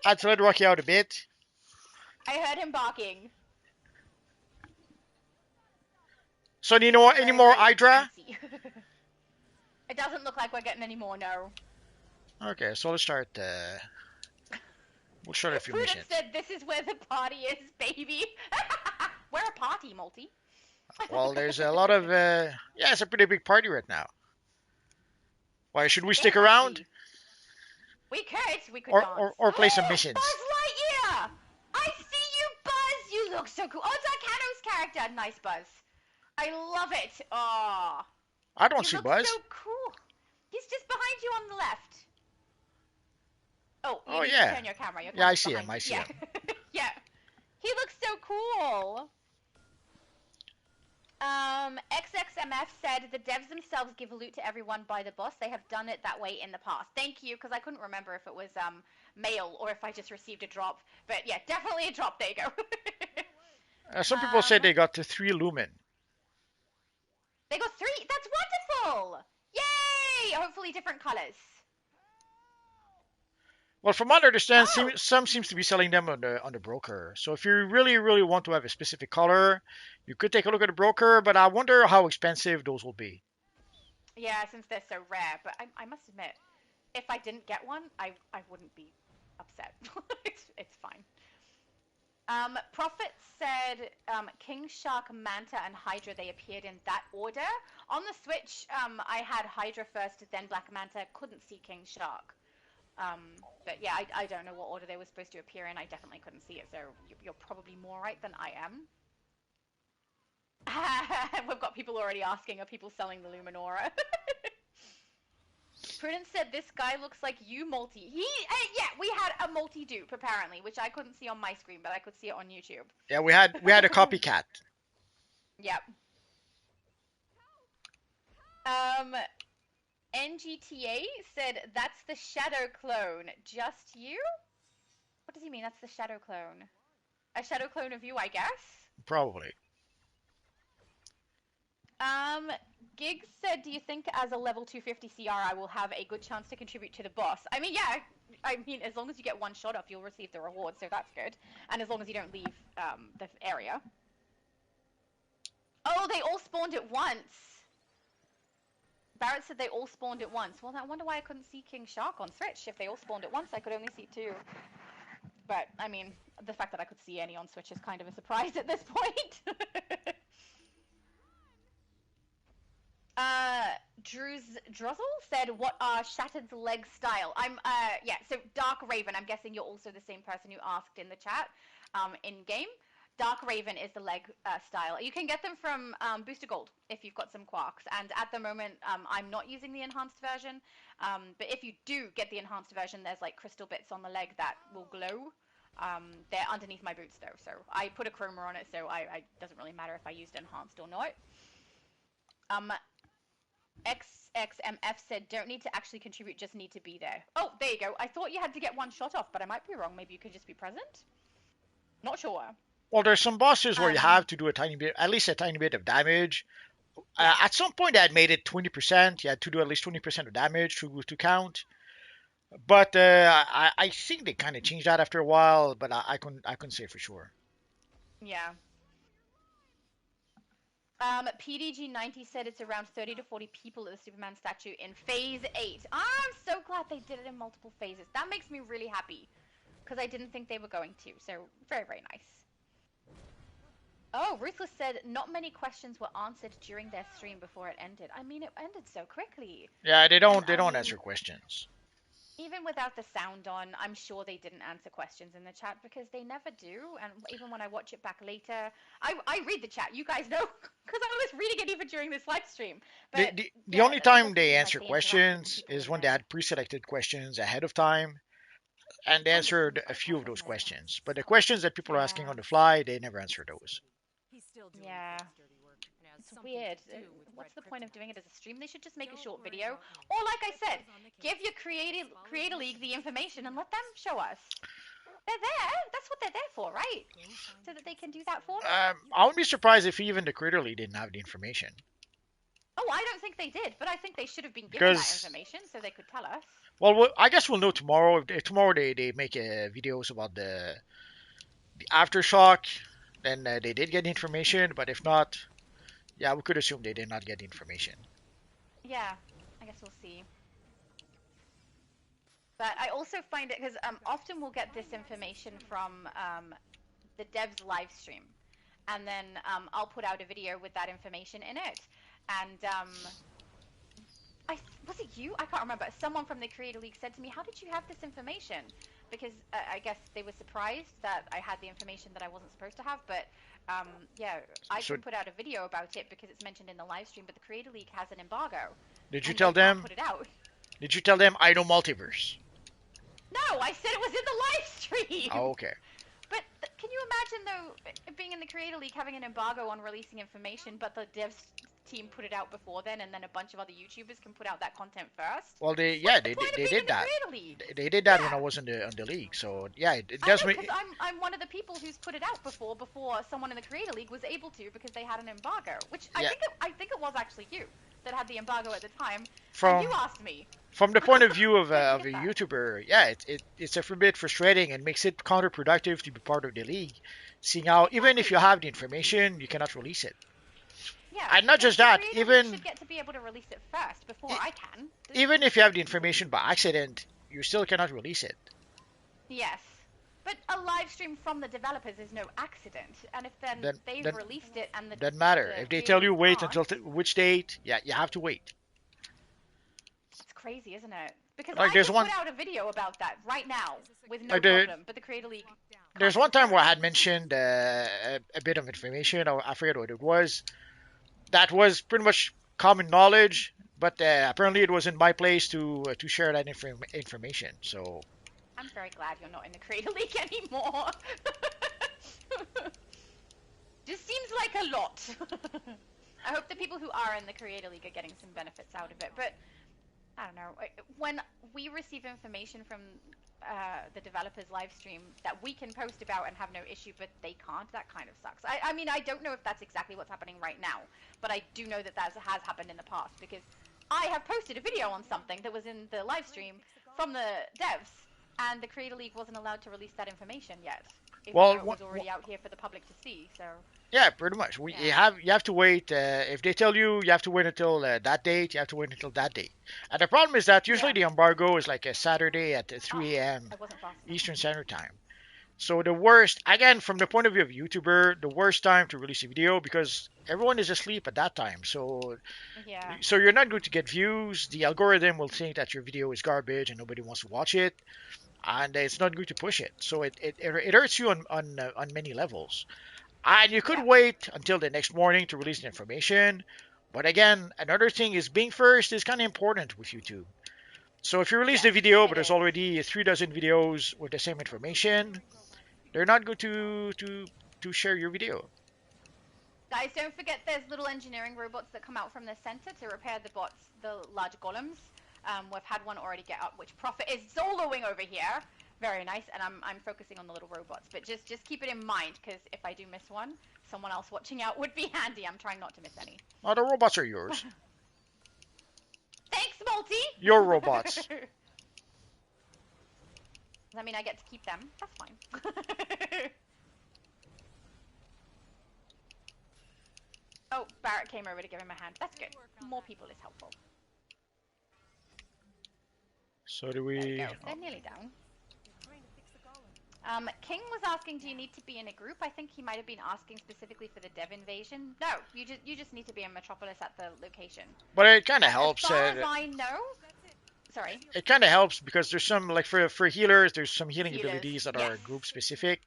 had to let Rocky out a bit. I heard him barking. So do you know what? Any more Hydra? It doesn't look like we're getting any more, no. Okay, so let's start. We'll start a few missions. Said this is where the party is, baby. We're a party, Multi. Well, there's a lot of yeah, it's a pretty big party right now. Why should we stick It might around be. We could dance. or play some Oh, missions? Buzz Lightyear! I see you, Buzz! You look so cool. Oh, it's Arcano's character. Nice, Buzz. I love it. Oh, I don't you see look Buzz. so cool. He's just behind you on the left. Oh, you Oh need to yeah, turn your camera. Your yeah, I camera's see him. behind I you. see Yeah. him. Yeah. He looks so cool. XXMF said the devs themselves give loot to everyone by the boss. They have done it that way in the past. Thank you, because I couldn't remember if it was mail or if I just received a drop. But yeah, definitely a drop. There you go. Some people said they got to 3 lumen. They got 3. That's wonderful. Yay! Hopefully different colors. Well, from what I understand, Oh. some seems to be selling them on the broker. So if you really want to have a specific color, you could take a look at the broker. But I wonder how expensive those will be. Yeah, since they're so rare. But I must admit, if I didn't get one, I wouldn't be upset. It's fine. Prophet said King Shark, Manta, and Hydra, they appeared in that order. On the Switch, I had Hydra first, then Black Manta. Couldn't see King Shark. But yeah, I don't know what order they were supposed to appear in. I definitely couldn't see it, so you're probably more right than I am. We've got people already asking, are people selling the Luminora? Prudence said this guy looks like you, Multi. Yeah, we had a Multi dupe apparently, which I couldn't see on my screen, but I could see it on YouTube. Yeah, we had a copycat. Yep. NGTA said that's the shadow clone. Just you? What does he mean? That's the shadow clone. A shadow clone of you, I guess. Probably. Giggs said, do you think as a level 250 CR I will have a good chance to contribute to the boss? I mean, yeah. I mean, as long as you get one shot off, you'll receive the reward, so that's good. And as long as you don't leave the area. Oh, they all spawned at once. Barrett said they all spawned at once. Well, I wonder why I couldn't see King Shark on Switch. If they all spawned at once, I could only see 2. But, I mean, the fact that I could see any on Switch is kind of a surprise at this point. Drozzle said, what are Shattered's leg style? Yeah, so Dark Raven, I'm guessing you're also the same person who asked in the chat, in-game. Dark Raven is the leg style. You can get them from Booster Gold if you've got some Quarks. And at the moment, I'm not using the enhanced version. But if you do get the enhanced version, there's like crystal bits on the leg that will glow. They're underneath my boots though, so I put a chroma on it, so it doesn't really matter if I used enhanced or not. XXMF said, don't need to actually contribute, just need to be there. Oh, there you go. I thought you had to get one shot off, but I might be wrong. Maybe you could just be present? Not sure. Well, there's some bosses where you have to do a tiny bit, at least a tiny bit of damage. Yeah. At some point, they had made it 20%. You had to do at least 20% of damage to count. But I think they kind of changed that after a while. But I couldn't say for sure. Yeah. PDG90 said it's around 30 to 40 people at the Superman statue in Phase 8. I'm so glad they did it in multiple phases. That makes me really happy. Because I didn't think they were going to. So, very, very nice. Oh, Ruthless said not many questions were answered during their stream before it ended. I mean, it ended so quickly. Yeah, they don't answer questions. Even without the sound on, I'm sure they didn't answer questions in the chat because they never do. And even when I watch it back later, I read the chat. You guys know because I was reading it even during this live stream. But the only time they answer questions is when they had pre-selected questions ahead of time, and they answered a few of those questions. But the questions that people are asking on the fly, they never answer those. Yeah. It's weird. What's the point of doing it as a stream? They should just make a short video. Or like I said, give your Creator League the information and let them show us. They're there. That's what they're there for, right? So that they can do that for us. I would be surprised if even the Creator League didn't have the information. Oh, I don't think they did, but I think they should have been given that information so they could tell us. Well, I guess we'll know tomorrow. Tomorrow they make videos about the aftershock. Then they did get the information, but if not, yeah, we could assume they did not get the information. Yeah, I guess we'll see. But I also find it, because often we'll get this information from the devs live stream. and then I'll put out a video with that information in it. And was it you? I can't remember. Someone from the Creator League said to me, "How did you have this information?" Because I guess they were surprised that I had the information that I wasn't supposed to have. But yeah, I So can put out a video about it because it's mentioned in the live stream. But the Creator League has an embargo, did you and tell they can't them? put it out. Did you tell them I know multiverse? No, I said it was in the live stream. Oh, okay. But can you imagine though, being in the Creator League, having an embargo on releasing information, but the devs team put it out before then, and then a bunch of other YouTubers can put out that content first? Well, What's the point of they being did in the that. Creator League? They did that when I Yeah. was in the league. So yeah, it I does know, make. because I'm one of the people who's put it out before someone in the Creator League was able to, because they had an embargo. Which Yeah. I think it was actually you that had the embargo at the time. From And you asked me. from the point of view of Did you a get that? YouTuber, yeah, it's a bit frustrating and makes it counterproductive to be part of the league. Seeing how even if you have the information, you cannot release it. Yeah. And not just the that, Creator League even should get to be able to release it first before I can. even if you have the information by accident, you still cannot release it. Yes. But a live stream from the developers is no accident. And if they've then- released it and the Doesn't matter. the If they Creator tell you League wait can't, until which date, yeah, you have to wait. it's crazy, isn't it? Because Like, I there's could one- put out a video about that right now with no Like the- problem, but the Creator League. There's one time where I had mentioned a bit of information. I forget what it was. That was pretty much common knowledge, but apparently it wasn't my place to share that information. So I'm very glad you're not in the Creator League anymore. Just seems like a lot. I hope the people who are in the Creator League are getting some benefits out of it, but I don't know. When we receive information from the developers live stream that we can post about and have no issue, but they can't, that kind of sucks. I mean, I don't know if that's exactly what's happening right now, but I do know that that has happened in the past, because I have posted a video on something that was in the live stream from the devs, and the Creator League wasn't allowed to release that information yet. Even Well, though it was already out here for the public to see, so... yeah, pretty much. You have to wait. If they tell you you have to wait until that date, you have to wait until that date. And the problem is that usually the embargo is like a Saturday at 3 a.m. I wasn't fast enough. Eastern Standard Time. So the worst, again, from the point of view of YouTuber, the worst time to release a video, because everyone is asleep at that time. So Yeah. you're not going to get views. The algorithm will think that your video is garbage and nobody wants to watch it, and it's not going to push it. So it hurts you on many levels. And you could wait until the next morning to release the information. But again, another thing is being first is kind of important with YouTube. So if you release the video, but there's already 3 dozen videos with the same information, they're not going to share your video. Guys, don't forget there's little engineering robots that come out from the center to repair the bots, the large golems. We've had one already get up, which Prophet is soloing over here. Very nice, and I'm focusing on the little robots. But just keep it in mind, because if I do miss one, someone else watching out would be handy. I'm trying not to miss any. Oh, the robots are yours. Thanks, Multi! Your robots. Does that mean I get to keep them? That's fine. Oh, Barrett came over to give him a hand. That's good. More people is helpful. So do There we we... go. They're nearly down. King was asking, do you need to be in a group? I think he might have been asking specifically for the dev invasion. No, you just need to be in Metropolis at the location. But it kind of helps. As far as I know... Sorry. It kind of helps because there's some, like for healers, there's some healing Healers, abilities that are yes. group specific,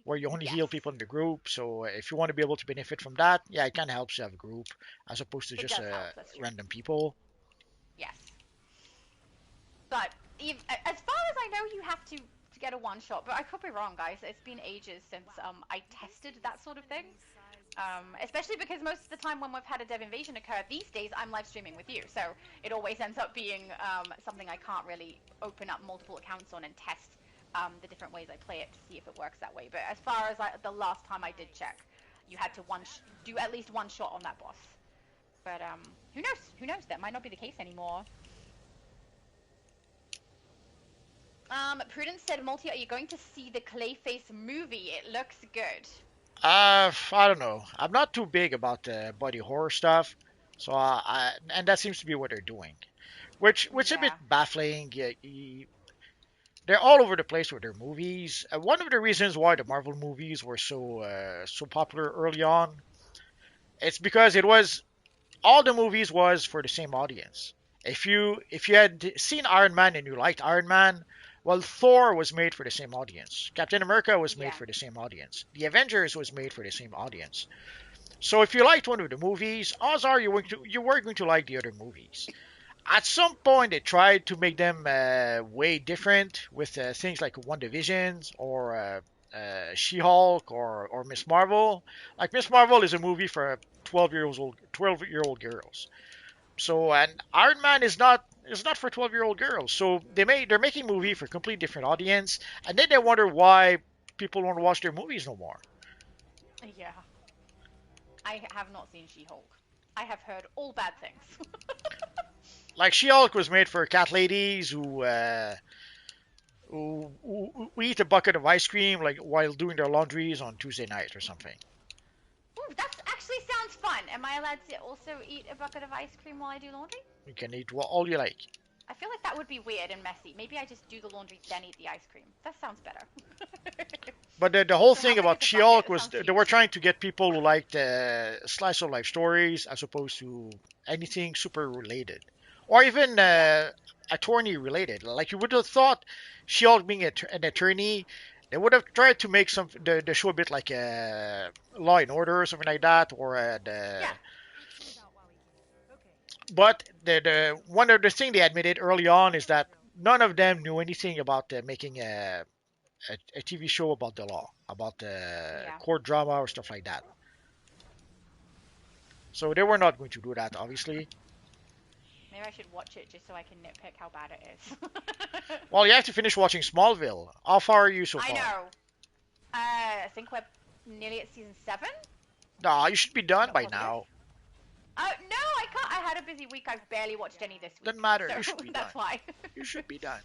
where you only Yes. heal people in the group. So if you want to be able to benefit from that, yeah, it kind of helps to have a group as opposed to It just does help, that's true. random people. Yes. But as far as I know, you have to get a one-shot. But I could be wrong, guys. It's been ages since I tested that sort of thing. Especially because most of the time when we've had a dev invasion occur, these days I'm live streaming with you. So it always ends up being something I can't really open up multiple accounts on and test the different ways I play it to see if it works that way. But as far as the last time I did check, you had to do at least one shot on that boss. But who knows? Who knows? That might not be the case anymore. Prudence said, Multi, are you going to see the Clayface movie? It looks good. I don't know. I'm not too big about body horror stuff, so and that seems to be what they're doing, which is a bit Yeah. baffling. they're all over the place with their movies. One of the reasons why the Marvel movies were so popular early on, it's because it was all the movies was for the same audience. If you had seen Iron Man and you liked Iron Man, well, Thor was made for the same audience. Captain America was made Yeah. for the same audience. The Avengers was made for the same audience. So if you liked one of the movies, odds are you were going to like the other movies. At some point, they tried to make them way different with things like One Divisions or She-Hulk or Miss Marvel. Like Miss Marvel is a movie for 12-year-old girls. So and Iron Man is not for 12-year-old girls. So they're making movie for a completely different audience, and then they wonder why people don't watch their movies no more. Yeah. I have not seen She-Hulk. I have heard all bad things. Like She-Hulk was made for cat ladies who eat a bucket of ice cream like while doing their laundries on Tuesday night or something. Ooh, that actually sounds fun. Am I allowed to also eat a bucket of ice cream while I do laundry? You can eat all you like. I feel like that would be weird and messy. Maybe I just do the laundry, then eat the ice cream. That sounds better. But the whole So how thing big about is the She-Hulk bucket? It was sounds they huge. were trying to get people who liked slice of life stories as opposed to anything super related, or even Yeah. attorney related. Like you would have thought, She-Hulk being an attorney, they would have tried to make the show a bit like Law and Order or something like that, or Yeah. but the one of the thing they admitted early on is that none of them knew anything about making a TV show about the law, about Yeah. court drama or stuff like that. So they were not going to do that, obviously. Maybe I should watch it just so I can nitpick how bad it is. Well, you have to finish watching Smallville. How far are you so I far? know. I think we're nearly at season 7. Nah, you should be I'm done not by positive. now. No, I can't. I had a busy week. I've barely watched any this week. Doesn't matter. So You should be that's done. why. You should be done.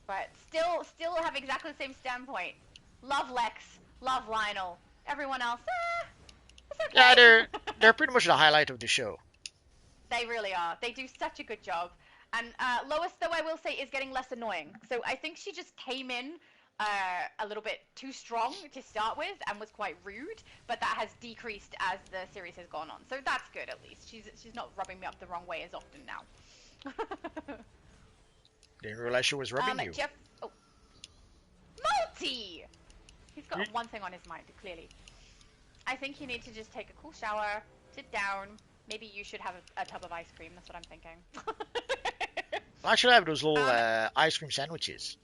But still have exactly the same standpoint. Love Lex. Love Lionel. Everyone else, it's okay. Yeah, they're pretty much the highlight of the show. They really are. They do such a good job. And Lois, though, I will say, is getting less annoying. So I think she just came in a little bit too strong to start with and was quite rude, but that has decreased as the series has gone on. So that's good, at least. She's not rubbing me up the wrong way as often now. Didn't realize she was rubbing you. Jeff... Oh. Multi! He's got You- one thing on his mind, clearly. I think you need to just take a cool shower, sit down. Maybe you should have a tub of ice cream. That's what I'm thinking. I should have those little ice cream sandwiches.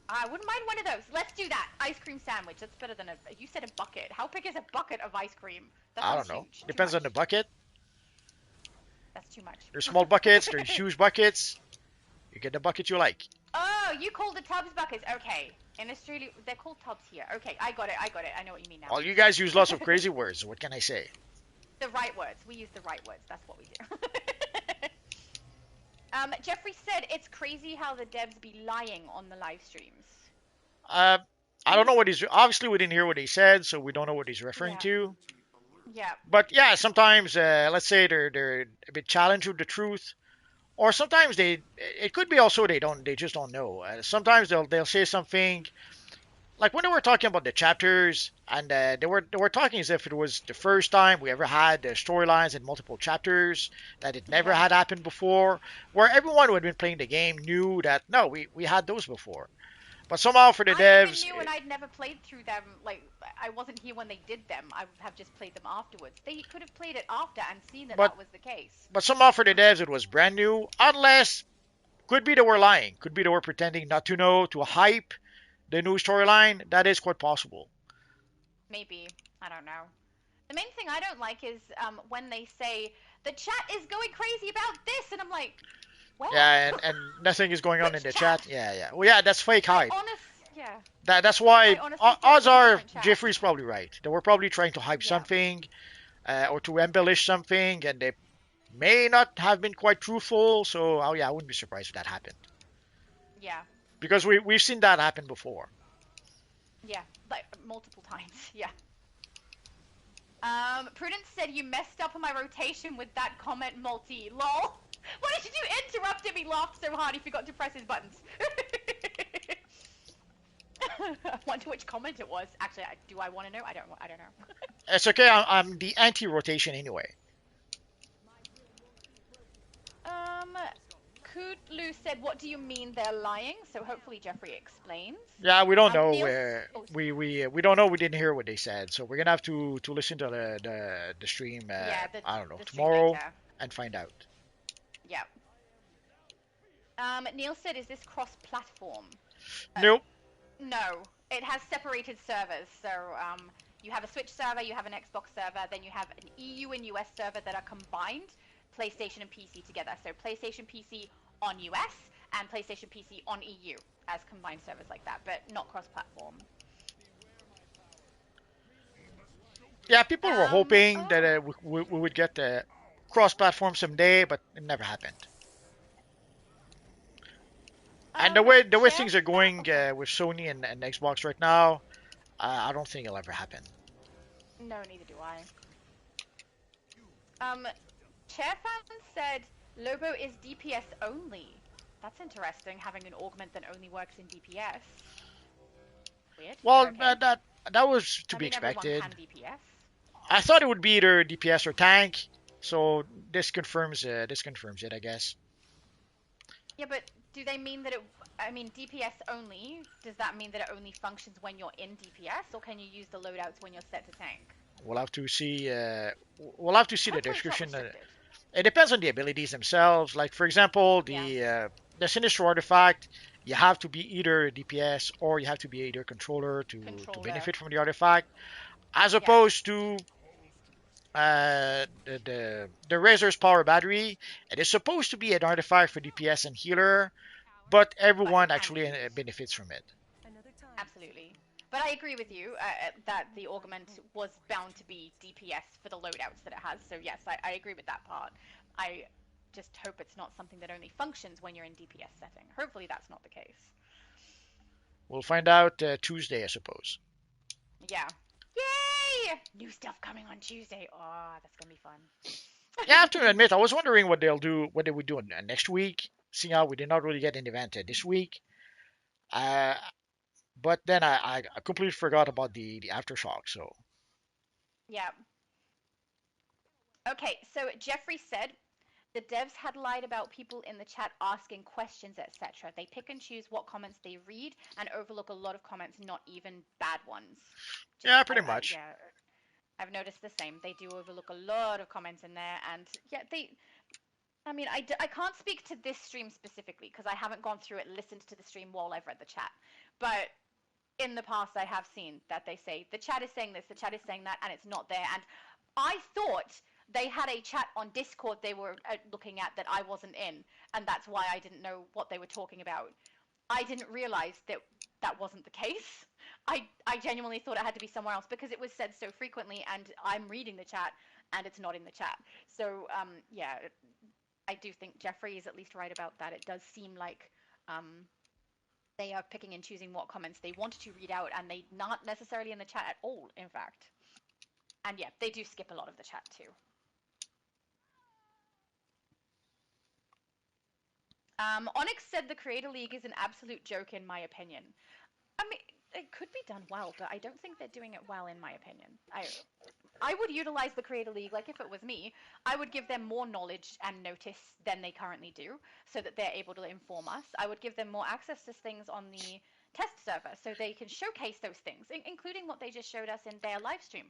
I wouldn't mind one of those. Let's do that. Ice cream sandwich. That's better than you said a bucket. How big is a bucket of ice cream? That I sounds don't know. huge. Too Depends on much. the bucket. That's too much. There's small buckets. There's huge buckets. You get the bucket you like. Oh, you call the tubs buckets. Okay. In Australia, they're called tubs here. Okay, I got it. I know what you mean now. Well, you guys use lots of crazy words. What can I say? The right words. We use the right words. That's what we do. Jeffrey said it's crazy how the devs be lying on the live streams. I don't know what he's. Obviously, we didn't hear what he said, so we don't know what he's referring Yeah. to. Yeah. But yeah, sometimes let's say they're a bit challenged with the truth, or sometimes it could be also they just don't know. Sometimes they'll say something like when they were talking about the chapters, and they were talking as if it was the first time we ever had storylines in multiple chapters, that it never Yeah. had happened before, where everyone who had been playing the game knew that no, we had those before. But somehow for the I devs, even knew, and I'd never played through them. Like I wasn't here when they did them. I would have just played them afterwards. They could have played it after and seen that But- that was the case. but somehow for the devs it was brand new, unless could be they were lying, could be they were pretending not to know to hype the new storyline. That is quite possible. Maybe. I don't know. The main thing I don't like is when they say the chat is going crazy about this, and I'm like, well, Yeah, and nothing is going on in Which the chat? chat. Yeah. Well, yeah, that's fake hype. yeah. That's why I honestly thought it odds was a are different chat. Jeffrey's probably right. They were probably trying to hype Yeah. something or to embellish something, and they may not have been quite truthful. So, oh yeah, I wouldn't be surprised if that happened Yeah. because we've seen that happen before. Yeah, like multiple times. Yeah. Prudence said you messed up on my rotation with that comment, multi. Lol. What did you do? Interrupted me. Laughed so hard he forgot to press his buttons. I wonder which comment it was. Actually, do I want to know? I don't. I don't know. It's okay. I'm the anti-rotation anyway. Um, Kudlu said, "What do you mean they're lying?" So hopefully Jeffrey explains. Yeah, we don't know. Neil. Oh, We don't know. We didn't hear what they said, so we're gonna have to listen to the stream. yeah, I don't know, the stream tomorrow later. and find out. Yeah. Neil said, "Is this cross-platform?" Nope. No, it has separated servers. So you have a Switch server, you have an Xbox server, then you have an EU and US server that are combined, PlayStation and PC together. So PlayStation PC on US and PlayStation PC on EU as combined servers like that, but not cross-platform. Yeah, people were hoping that Oh. we would get the cross-platform someday, but it never happened. And the way Chair? things are going Okay. with Sony and Xbox right now, I don't think it'll ever happen. No, neither do I. Chairfan said Lobo is DPS only. That's interesting, having an augment that only works in DPS. Weird, but Well, okay. that was to I be mean, everyone expected. can DPS. I thought it would be either DPS or tank, so this confirms it, I guess. Yeah, but do they mean that it... I mean, DPS only, does that mean that it only functions when you're in DPS, or can you use the loadouts when you're set to tank? We'll have to see. We'll have to see the Hopefully it's not description. restricted. It depends on the abilities themselves. Like for example, Yeah. the Sinister Artifact, you have to be either DPS or you have to be either controller to Controller. benefit from the artifact, as Yeah. opposed to the Razor's power battery. It is supposed to be an artifact for DPS and healer, but But it everyone can be actually used. benefits from it. Absolutely. But I agree with you that the augment was bound to be DPS for the loadouts that it has. So yes, I agree with that part. I just hope it's not something that only functions when you're in DPS setting. Hopefully that's not the case. We'll find out Tuesday, I suppose. Yeah. Yay! New stuff coming on Tuesday. Oh, that's gonna be fun. Yeah, I have to admit, I was wondering what they would do next week, seeing how we did not really get an event this week. Uh, but then I completely forgot about the aftershock. So Yeah. Okay, so Jeffrey said the devs had lied about people in the chat asking questions, etc. They pick and choose what comments they read and overlook a lot of comments, not even bad ones. yeah, pretty much. Yeah, I've noticed the same. They do overlook a lot of comments in there, and yeah, I mean, I can't speak to this stream specifically because I haven't gone through it, listened to the stream while I've read the chat. But in the past, I have seen that they say the chat is saying this, the chat is saying that, and it's not there. And I thought they had a chat on Discord they were looking at that I wasn't in, and that's why I didn't know what they were talking about. I didn't realize that that wasn't the case. I genuinely thought it had to be somewhere else because it was said so frequently, and I'm reading the chat, and it's not in the chat. So, yeah, I do think Jeffrey is at least right about that. It does seem like they are picking and choosing what comments they wanted to read out, and they not necessarily in the chat at all, in fact. And yeah, they do skip a lot of the chat too. Onyx said the Creator League is an absolute joke in my opinion. I mean, it could be done well, but I don't think they're doing it well in my opinion. I would utilize the Creator League, like if it was me, I would give them more knowledge and notice than they currently do, so that they're able to inform us. I would give them more access to things on the test server, so they can showcase those things, including what they just showed us in their live stream.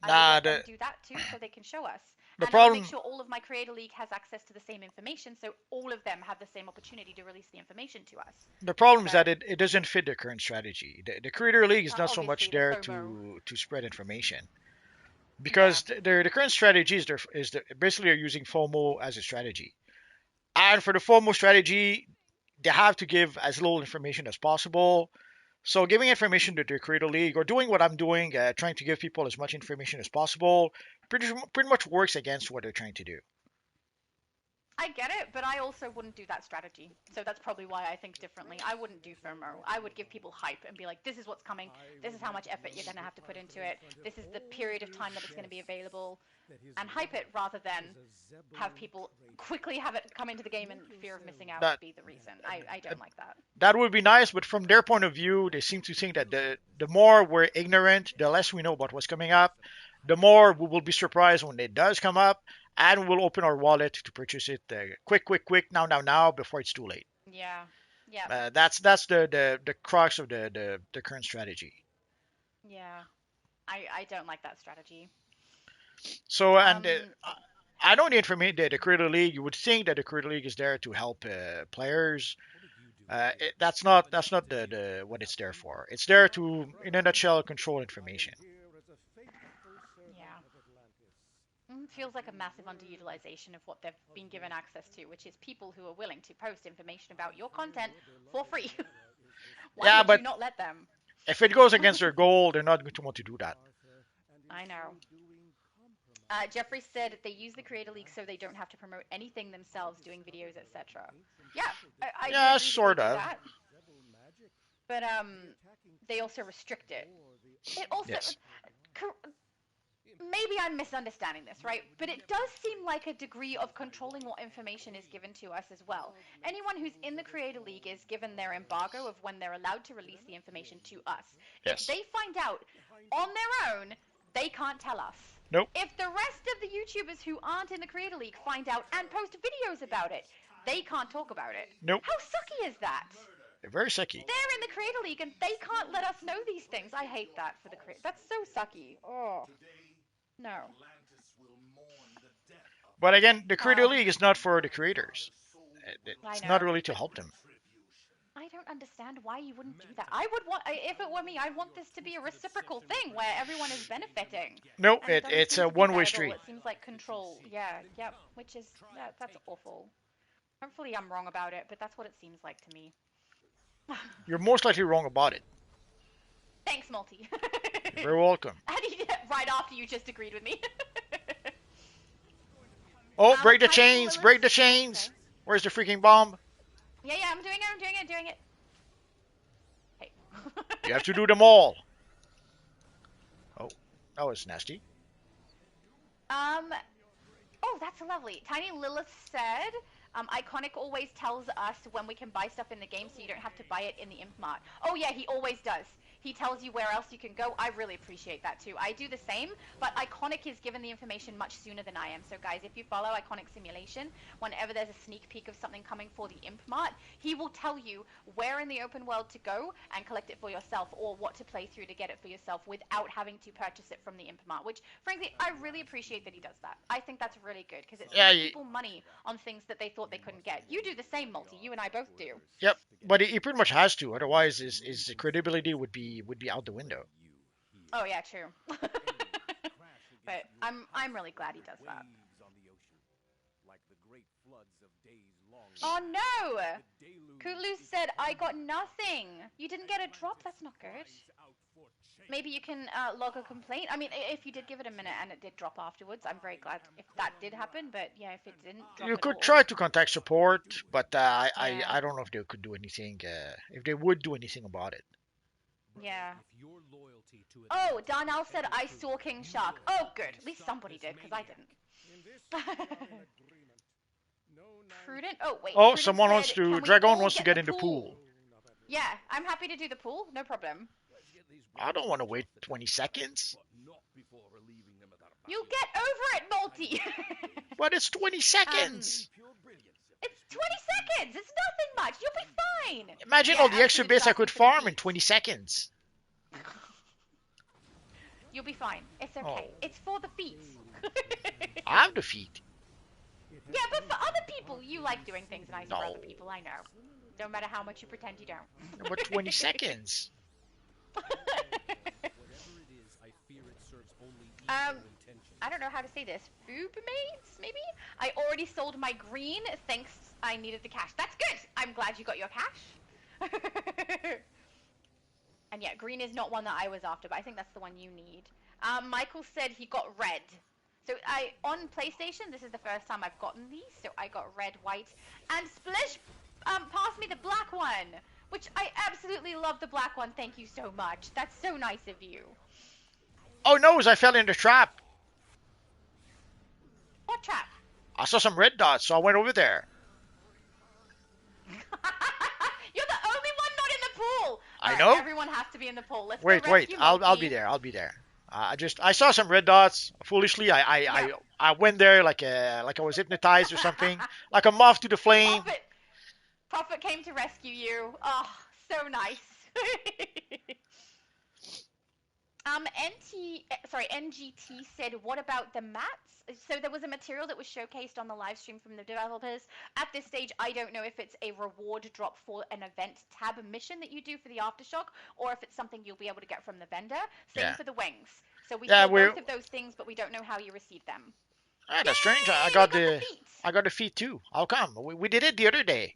I would Nah, let them do that too, so they can show us. the And I would make problem sure all of my Creator League has access to the same information, so all of them have the same opportunity to release the information to us. the problem is But that it doesn't fit their current strategy. The Creator League is not so much obviously, the there FOMO. to spread information Yeah. because the current strategy basically are using FOMO as a strategy. And for the FOMO strategy, they have to give as little information as possible. So giving information to the Creator League or doing what I'm doing, trying to give people as much information as possible, pretty much works against what they're trying to do. I get it, but I also wouldn't do that strategy. So that's probably why I think differently. I wouldn't do FOMO. I would give people hype and be like, this is what's coming. This is how much effort you're going to have to put into it. This is the period of time that it's going to be available. And hype it rather than have people quickly have it come into the game and fear of missing out That be the reason. I don't like that. that would be nice, but from their point of view, they seem to think that the more we're ignorant, the less we know about what's coming up, the more we will be surprised when it does come up, and we'll open our wallet to purchase it quick, now, before it's too late. Yeah. Yeah. That's the crux of the current strategy. Yeah. I don't like that strategy. So, and Um, I know the information, the Creator League. You would think that the Creator League is there to help players. That's not the what it's there for. It's there to, in a nutshell, control information. yeah. Feels like a massive underutilization of what they've been given access to, which is people who are willing to post information about your content for free. Why Yeah, would but you not let them? if it goes against their goal, they're not going to want to do that. I know. Jeffrey said they use the Creator League so they don't have to promote anything themselves, doing videos, etc. Yeah, I do Yeah, agree that sort they do of. that. But they also restrict it. It also Yes. maybe I'm misunderstanding this, right? But it does seem like a degree of controlling what information is given to us as well. Anyone who's in the Creator League is given their embargo of when they're allowed to release the information to us. Yes. If they find out on their own, they can't tell us. Nope. If the rest of the YouTubers who aren't in the Creator League find out and post videos about it, they can't talk about it. Nope. How sucky is that? They're very sucky. They're in the Creator League and they can't let us know these things. I hate that for the Creator. That's so sucky. Oh. No. But again, the Creator League is not for the creators. It's I not know. really to help them. I don't understand why you wouldn't do that. I would want, if it were me, I'd want this to be a reciprocal thing where everyone is benefiting. No, And it doesn't it's seem a to be one-way that at all. street. It seems like control. Yeah, yep. Which is, that's awful. Hopefully I'm wrong about it, but that's what it seems like to me. You're most likely wrong about it. Thanks, Multi. You're very welcome. And he did it right after you just agreed with me. Oh, break the Tiny chains! Lilith- Break the chains! Okay. Where's the freaking bomb? Yeah, I'm doing it. Hey. You have to do them all. Oh, that was nasty. Oh, that's lovely. Tiny Lilith said, Iconic always tells us when we can buy stuff in the game so you don't have to buy it in the Imp Mart. Oh yeah, he always does. He tells you where else you can go. I really appreciate that too. I do the same, but Iconic is given the information much sooner than I am. So guys, if you follow Iconic Simulation, whenever there's a sneak peek of something coming for the Imp Mart, he will tell you where in the open world to go and collect it for yourself, or what to play through to get it for yourself without having to purchase it from the Imp Mart, which frankly, I really appreciate that he does that. I think that's really good because it saves people money on things that they thought they couldn't get. You do the same, Multi. You and I both do. Yep, but he pretty much has to. Otherwise, his credibility would be out the window. Oh yeah, true. But I'm really glad he does that. Oh no! Kulu said, I got nothing. You didn't get a drop? That's not good. Maybe you can log a complaint. I mean, if you did give it a minute and it did drop afterwards, I'm very glad if that did happen. But yeah, if it didn't drop You at could all. try to contact support, but Yeah. I don't know if they could do anything. If they would do anything about it. Yeah. Oh, Darnell said, I saw King Shark. Oh, good. At least somebody did, because I didn't. Prudent? Oh, wait. Oh, Prudent someone said, wants "Can to. we Dragon all wants to get get in the pool. Yeah, I'm happy to do the pool. No problem. I don't want to wait 20 seconds. You'll get over it, Multi. But it's 20 seconds. It's 20 seconds. It's nothing much. You'll be fine. Imagine Yeah, all the extra absolutely bits I could nothing for the farm in feet. 20 seconds. You'll be fine. It's okay. Oh. It's for the feet. I have the feet. Yeah, but for other people, you like doing things nice for No. other people. I know. No matter how much you pretend you don't. But 20 seconds. I don't know how to say this. Foobmates, maybe? I already sold my green. Thanks, I needed the cash. That's good. I'm glad you got your cash. And yeah, green is not one that I was after, but I think that's the one you need. Michael said he got red. So on PlayStation, this is the first time I've gotten these. So I got red, white, and Splish passed me the black one, which I absolutely love the black one. Thank you so much. That's so nice of you. Oh no, I fell in the trap. What trap? I saw some red dots, so I went over there. You're the only one not in the pool. I All right, know. everyone has to be in the pool. Let's Wait, go wait. rescue I'll be Monkey. there. I'll be there. I saw some red dots. Foolishly, I went there like I was hypnotized or something, like a moth to the flame. Prophet came to rescue you. Oh, so nice. NGT said, what about the mats? So there was a material that was showcased on the live stream from the developers. At this stage, I don't know if it's a reward drop for an event tab mission that you do for the Aftershock, or if it's something you'll be able to get from the vendor. Same for the wings. So we saw both of those things, but we don't know how you receive them. Ah, that's strange. I got the feet too. How come? We did it the other day.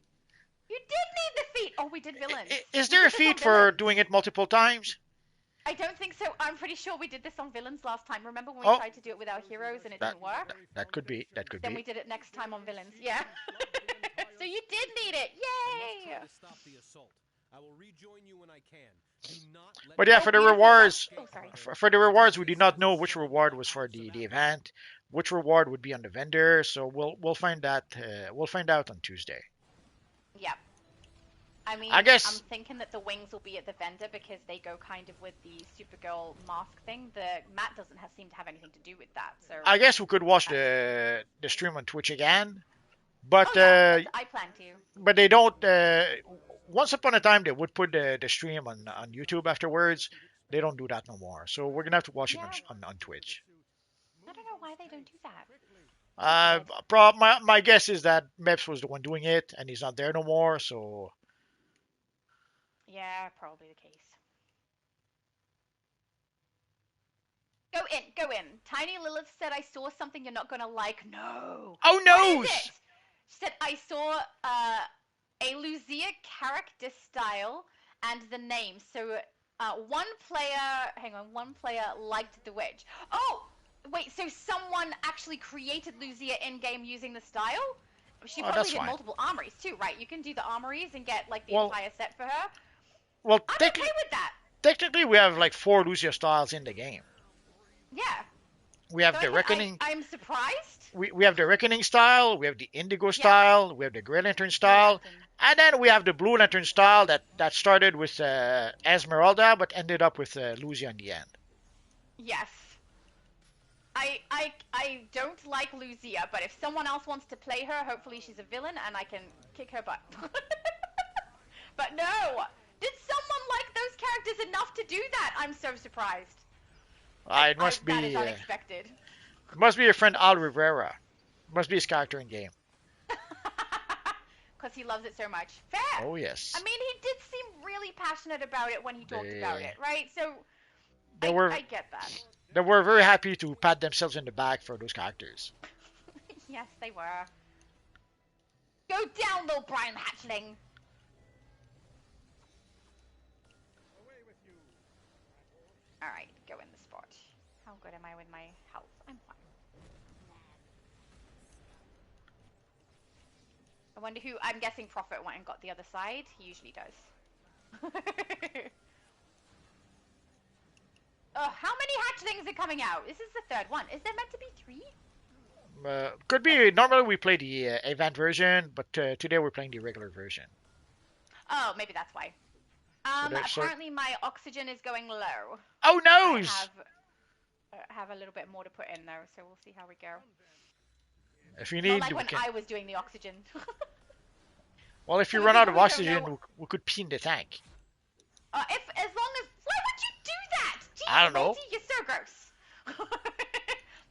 You did need the feet. Oh, we did villains. Is there a feat for doing it multiple times? I don't think so. I'm pretty sure we did this on villains last time. Remember when we tried to do it with our heroes and it didn't work? That could be. Then we did it next time on villains. Yeah. So you did need it. Yay! I will rejoin you when I can. Do not let But yeah, for the rewards, sorry. for the rewards, we did not know which reward was for the event, which reward would be on the vendor. So we'll find that we'll find out on Tuesday. Yeah. I mean, I guess I'm thinking that the wings will be at the vendor because they go kind of with the Supergirl mask thing. The Matt doesn't seem to have anything to do with that. So I guess we could watch the stream on Twitch again, but I plan to. But they don't. Once upon a time, they would put the stream on YouTube afterwards. They don't do that no more. So we're gonna have to watch it on Twitch. I don't know why they don't do that. My guess is that Meps was the one doing it, and he's not there no more. So yeah, probably the case. Go in. Tiny Lilith said, I saw something you're not gonna like. No. Oh no! What is it? She said, I saw a Lucia character style and the name. So one player liked the witch. Oh, wait, so someone actually created Lucia in-game using the style? She probably did multiple armories too, right? You can do the armories and get like the entire set for her. Well, I'm okay with that. Technically, we have like 4 Lucia styles in the game. Yeah. We have the Reckoning. I'm surprised. We have the Reckoning style, we have the Indigo style, we have the Grey Lantern style, and then we have the Blue Lantern style that started with Esmeralda but ended up with Lucia in the end. Yes. I don't like Lucia, but if someone else wants to play her, hopefully she's a villain and I can kick her butt. But no! Did someone like those characters enough to do that? I'm so surprised. It must be. That is unexpected. It must be your friend Al Rivera. It must be his character in game. Because he loves it so much. Fair. Oh yes. I mean, he did seem really passionate about it when he talked about it, right? So I get that. They were very happy to pat themselves in the back for those characters. Yes, they were. Go down, little Brian Hatchling. Alright, go in the spot. How good am I with my health? I'm fine. I wonder who... I'm guessing Prophet went and got the other side. He usually does. Oh, how many hatchlings are coming out? This is the third one. Is there meant to be 3? Could be. Normally we play the event version, but today we're playing the regular version. Oh, maybe that's why. Apparently my oxygen is going low. Oh no! I have a little bit more to put in though, so we'll see how we go. If you need, not like when I was doing the oxygen. Well, if you run out of oxygen, we could pee in the tank. As long as... Why would you do that? Jeez, I don't know. You're so gross.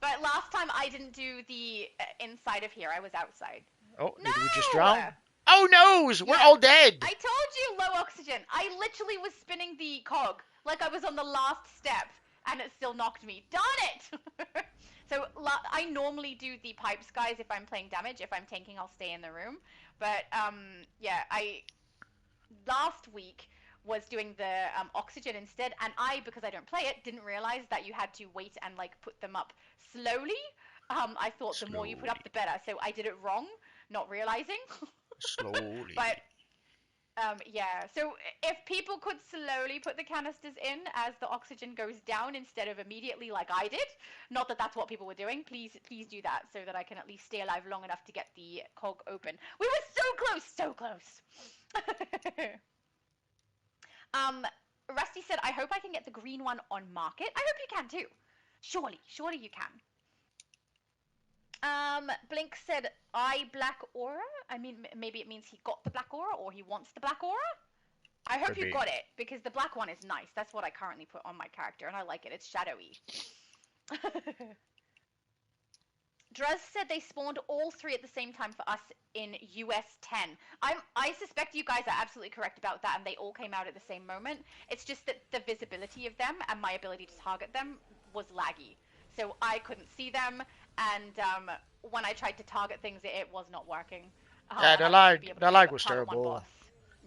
But last time I didn't do the inside of here. I was outside. Oh, did we just drown? Oh no! We're all dead! I told you low oxygen. I literally was spinning the cog like I was on the last step and it still knocked me. Darn it! So I normally do the pipes, guys, if I'm playing damage. If I'm tanking, I'll stay in the room. But yeah, I last week was doing the oxygen instead, and because I don't play it, didn't realize that you had to wait and like put them up slowly. I thought the more you put up, the better. So I did it wrong, not realizing. Slowly. But yeah, so if people could slowly put the canisters in as the oxygen goes down instead of immediately like I did, not that that's what people were doing, please do that so that I can at least stay alive long enough to get the cog open. We were so close, so close. Rusty said, I hope I can get the green one on market. I hope you can too. Surely you can. Blink said, black aura? I mean, maybe it means he got the black aura or he wants the black aura? I hope you got it, because the black one is nice. That's what I currently put on my character, and I like it. It's shadowy. Druz said they spawned all 3 at the same time for us in US 10. I suspect you guys are absolutely correct about that, and they all came out at the same moment. It's just that the visibility of them and my ability to target them was laggy. So I couldn't see them, and when I tried to target things, it was not working. Yeah, the lag was terrible.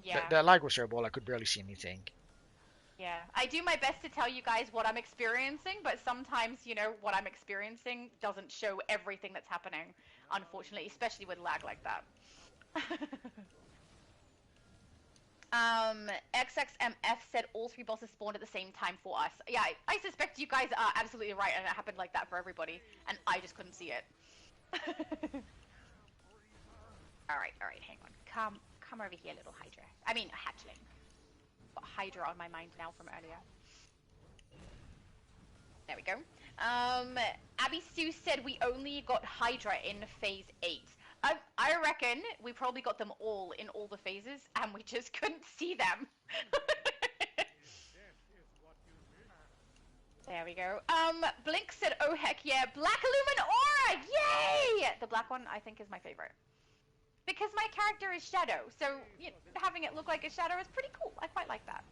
Yeah. The lag was terrible. I could barely see anything. Yeah, I do my best to tell you guys what I'm experiencing, but sometimes, you know, what I'm experiencing doesn't show everything that's happening, unfortunately, especially with lag like that. XXMF said all 3 bosses spawned at the same time for us. Yeah, I suspect you guys are absolutely right, and it happened like that for everybody, and I just couldn't see it. Alright, hang on. Come over here, little Hydra. I mean, hatchling. Got Hydra on my mind now from earlier. There we go. Abby Sue said we only got Hydra in phase 8. I reckon we probably got them all in all the phases, and we just couldn't see them. There we go. Blink said, oh heck yeah, Black Illumin Aura! Yay! The black one, I think, is my favorite. Because my character is Shadow, so you know, having it look like a shadow is pretty cool. I quite like that.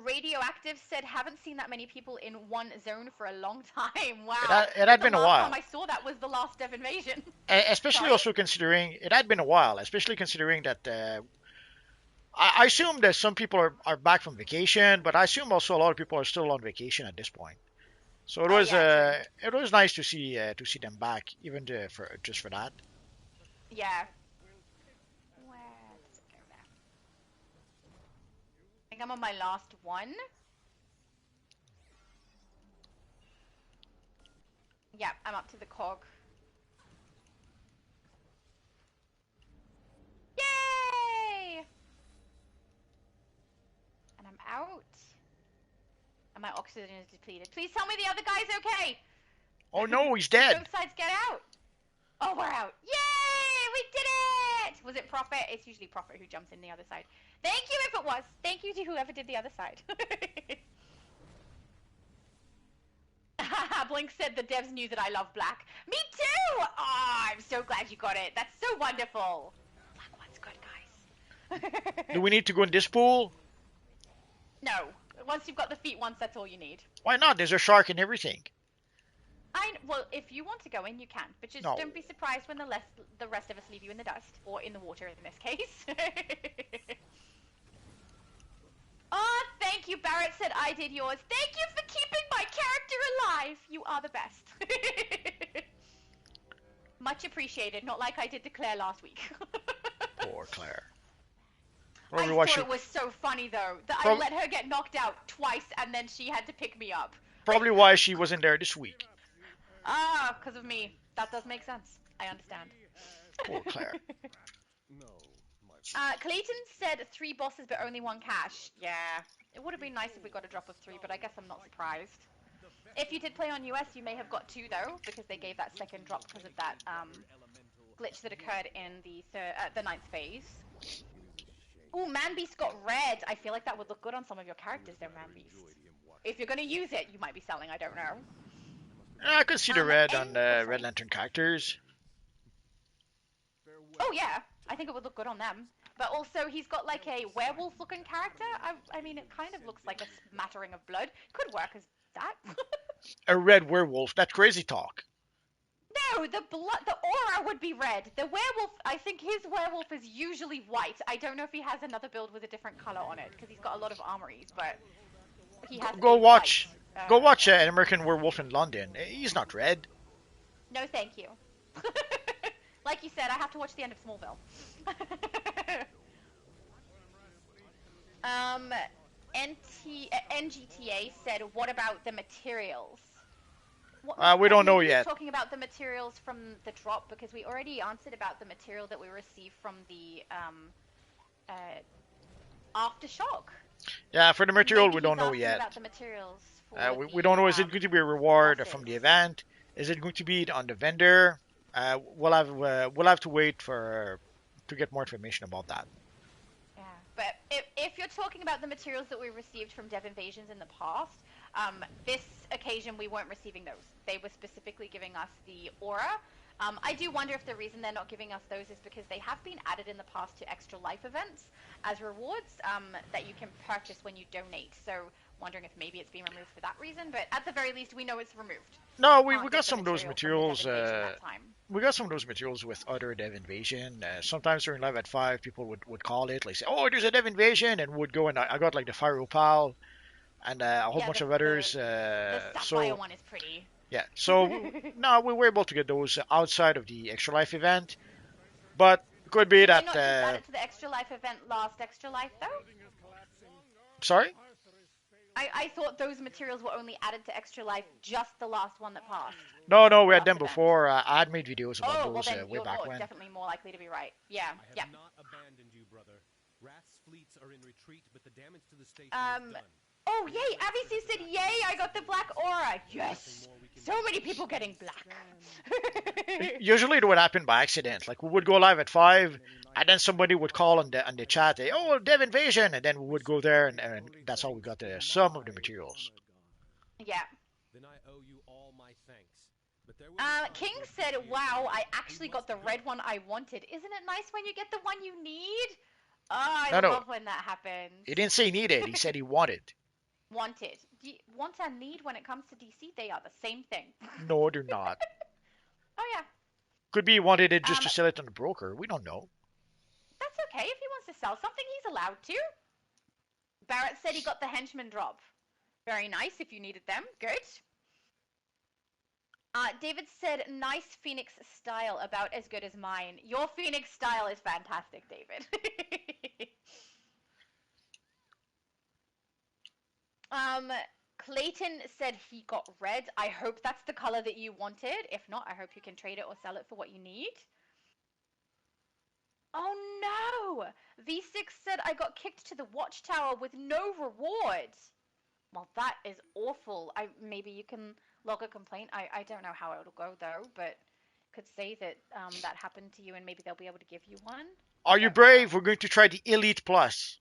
Radioactive said, haven't seen that many people in one zone for a long time. Wow. It had been a while. The last time I saw that was the last Dev Invasion. Especially also considering, it had been a while, especially considering that I assume that some people are back from vacation, but I assume also a lot of people are still on vacation at this point. So it was nice to see them back, even just for that. Yeah. Where does it go there? I think I'm on my last one. Yeah, I'm up to the cog. Yay! And I'm out. And my oxygen is depleted. Please tell me the other guy's okay! Oh no, he's dead! Both sides get out! Oh, we're out! Yay! We did it! Was it Prophet? It's usually Prophet who jumps in the other side. Thank you if it was! Thank you to whoever did the other side. Blink said the devs knew that I love black. Me too! Oh, I'm so glad you got it. That's so wonderful. Black one's good, guys. Do we need to go in this pool? No. Once you've got the feet once, that's all you need. Why not? There's a shark and everything. Well, if you want to go in, you can. But just don't be surprised when the rest of us leave you in the dust. Or in the water, in this case. Oh, thank you. Barrett said I did yours. Thank you for keeping my character alive. You are the best. Much appreciated. Not like I did to Claire last week. Poor Claire. I thought it was so funny, though, that I let her get knocked out twice, and then she had to pick me up. Probably why she wasn't there this week. Ah, because of me. That does make sense. I understand. Poor Claire. Clayton said 3 bosses but only 1 cache. Yeah, it would have been nice if we got a drop of 3, but I guess I'm not surprised. If you did play on US, you may have got 2 though, because they gave that second drop because of that glitch that occurred in the 9th phase. Ooh, Manbeast got red. I feel like that would look good on some of your characters though, Manbeast. If you're gonna use it, you might be selling, I don't know. I could see the red on the Red Lantern characters. Oh yeah, I think it would look good on them. But also, he's got like a werewolf-looking character. I mean, it kind of looks like a smattering of blood. Could work as that. A red werewolf. That's crazy talk. No, the aura would be red. The werewolf, I think his werewolf is usually white. I don't know if he has another build with a different color on it, because he's got a lot of armories, but he has Go watch Go watch An American Werewolf in London. He's not red. No, thank you. Like you said, I have to watch the end of Smallville. NGTA said, what about the materials? We don't know Maybe yet. You're talking about the materials from the drop, because we already answered about the material that we received from the Aftershock. Yeah, for the material, Maybe we don't he's know asking yet. about the materials for We don't know. Is it going to be a reward bosses. from the event? Is it going to be on the vendor? We'll have to wait to get more information about that. Yeah, but if you're talking about the materials that we received from Dev Invasions in the past, this occasion we weren't receiving those. They were specifically giving us the aura. I do wonder if the reason they're not giving us those is because they have been added in the past to Extra Life events as rewards that you can purchase when you donate. So wondering if maybe it's been removed for that reason, but at the very least we know it's removed. No, we Can't got get some of those material materials. from the Dev Invasion that time. We got some of those materials with other Dev Invasion. Sometimes during Live at 5, people would call it, like say, oh, there's a Dev Invasion, and would go, and I got like the Fire Opal and a whole bunch of others. The Sapphire one is pretty. Yeah, so no, we were able to get those outside of the Extra Life event, but it could be Did that. they not just add it to the Extra Life event last Extra Life though? Sorry? I thought those materials were only added to Extra Life just the last one that passed. No, we had Last them event. before. I had made videos about Oh, well those then way you're back when. definitely more likely to be right. Yeah, I have yeah. not abandoned you, brother. Wrath's fleets are in retreat, but the damage to the station is done. Oh, yay! Avisu said, yay, I got the black aura! Yes! So many people getting black. Usually it would happen by accident. Like we would go live at 5, and then somebody would call on the chat, oh, Dev Invasion, and then we would go there, and that's how we got some of the materials. Yeah. Then I owe you all my thanks. But there will King said, wow, I actually got the red one I wanted. Isn't it nice when you get the one you need? Oh, I love when that happens. He didn't say needed, he said he wanted. Wanted. Want and need when it comes to DC, they are the same thing. No, they're not. Oh, yeah. Could be he wanted it just to sell it on the broker. We don't know. That's okay. If he wants to sell something, he's allowed to. Barrett said he got the henchman drop. Very nice if you needed them. Good. David said, nice Phoenix style, about as good as mine. Your Phoenix style is fantastic, David. Clayton said he got red. I hope that's the color that you wanted. If not, I hope you can trade it or sell it for what you need. Oh no! V6 said I got kicked to the watchtower with no reward. Well, that is awful. Maybe you can log a complaint. I don't know how it'll go though, but could say that that happened to you and maybe they'll be able to give you one. Are you brave? We're going to try the Elite Plus.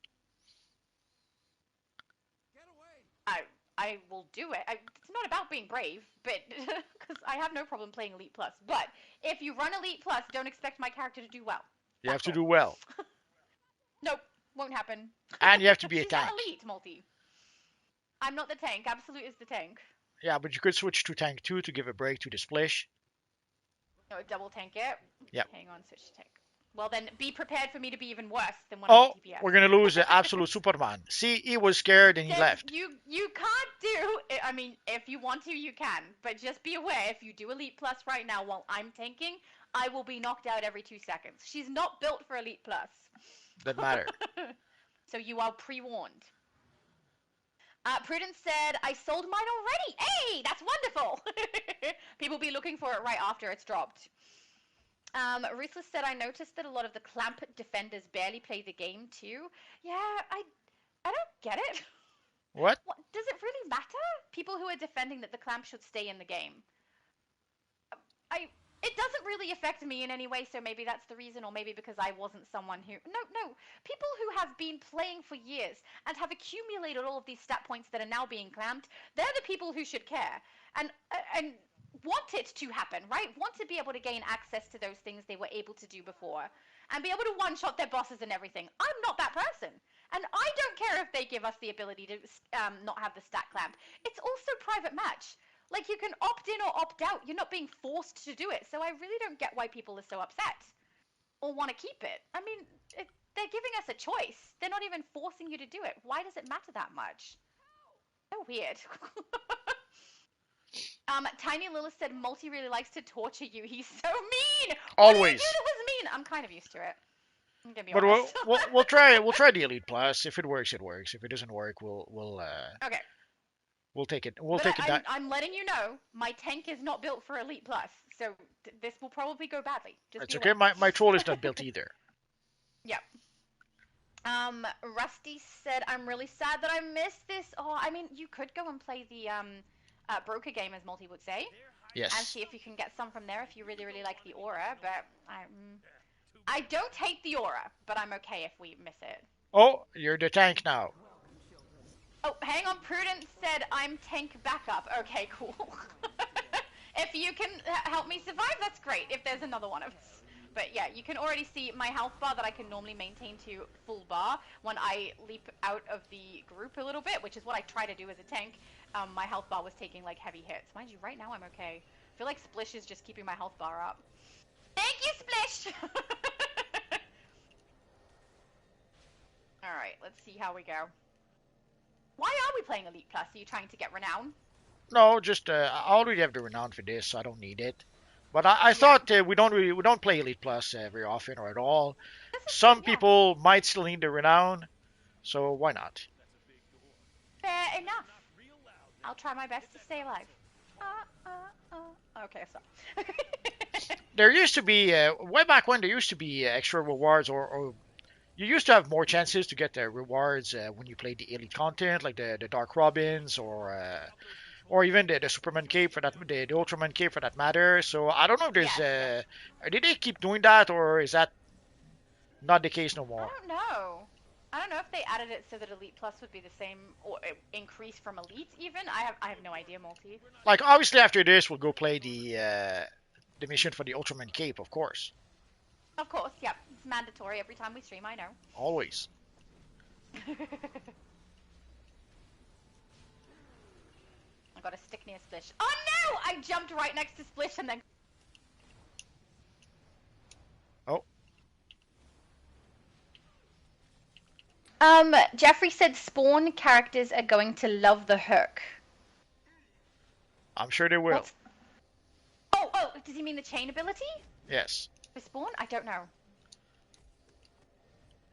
I will do it. It's not about being brave, but because I have no problem playing Elite Plus. But if you run Elite Plus, don't expect my character to do well. You have to do well. Nope, won't happen. And you have to be a She's tank. not Elite, Multi. I'm not the tank. Absolute is the tank. Yeah, but you could switch to tank 2 to give a break to the splish. No, double tank it. Yep. Hang on, switch to tank. Well, then be prepared for me to be even worse than one Oh, of the DPS. we're going to lose the absolute Superman. See, he was scared and he Then left. You can't do. I mean, if you want to, you can. But just be aware, if you do Elite Plus right now while I'm tanking, I will be knocked out every 2 seconds. She's not built for Elite Plus. Doesn't matter. So you are pre-warned. Prudence said, I sold mine already. Hey, that's wonderful. People be looking for it right after it's dropped. Ruthless said, I noticed that a lot of the clamp defenders barely play the game too. Yeah, I don't get it. What? Does it really matter? People who are defending that the clamp should stay in the game. It doesn't really affect me in any way, so maybe that's the reason, or maybe because I wasn't someone who... No. People who have been playing for years and have accumulated all of these stat points that are now being clamped, they're the people who should care. And want it to happen, right? Want to be able to gain access to those things they were able to do before. And be able to one-shot their bosses and everything. I'm not that person. And I don't care if they give us the ability to not have the stat clamp. It's also private match. Like, you can opt in or opt out. You're not being forced to do it. So I really don't get why people are so upset. Or want to keep it. I mean, they're giving us a choice. They're not even forcing you to do it. Why does it matter that much? So weird. Tiny Lilith said Multi really likes to torture you. He's so mean. What did he do Always. that was mean? I'm kind of used to it. I'm gonna be But we'll, honest. we'll we'll try we'll try the Elite Plus. If it works, it works. If it doesn't work, Okay. we'll take it. We'll But take it down. I'm letting you know, my tank is not built for Elite Plus, so this will probably go badly. Just It's be okay. aware. My troll is not built either. Yep. Rusty said, I'm really sad that I missed this. Oh, I mean, you could go and play the broker game, as Multi would say, and Yes. see if you can get some from there if you really, really like the aura. But I don't hate the aura, but I'm okay if we miss it. Oh, you're the tank now. Oh, hang on. Prudence said, I'm tank backup. Okay, cool. If you can help me survive, that's great. If there's another one of us. But yeah, you can already see my health bar that I can normally maintain to full bar when I leap out of the group a little bit, which is what I try to do as a tank. My health bar was taking like heavy hits. Mind you, right now I'm okay. I feel like Splish is just keeping my health bar up. Thank you, Splish! Alright, let's see how we go. Why are we playing Elite Plus? Are you trying to get renown? No, just I already have the renown for this, so I don't need it. But I thought we don't play Elite Plus very often or at all. Some people might still need the renown, so why not? Fair enough. I'll try my best to stay alive. Okay, stop. There used to be way back when there used to be extra rewards, or you used to have more chances to get the rewards when you played the elite content, like the Dark Robins or even the Superman cape for that, the Ultraman cape for that matter. So I don't know if there's Yes. did they keep doing that, or is that not the case no I more? don't know. I don't know if they added it so that Elite Plus would be the same or increase from Elite even. I have no idea, Multi. Like obviously after this we'll go play the mission for the Ultraman cape, of course, Of course, yep. It's mandatory every time we stream, I know. always. I got a stick near Splish. Oh no! I jumped right next to Splish and then... Oh, Jeffrey said spawn characters are going to love the hook. I'm sure they will. What's... Oh, does he mean the chain ability? Yes. For spawn? I don't know.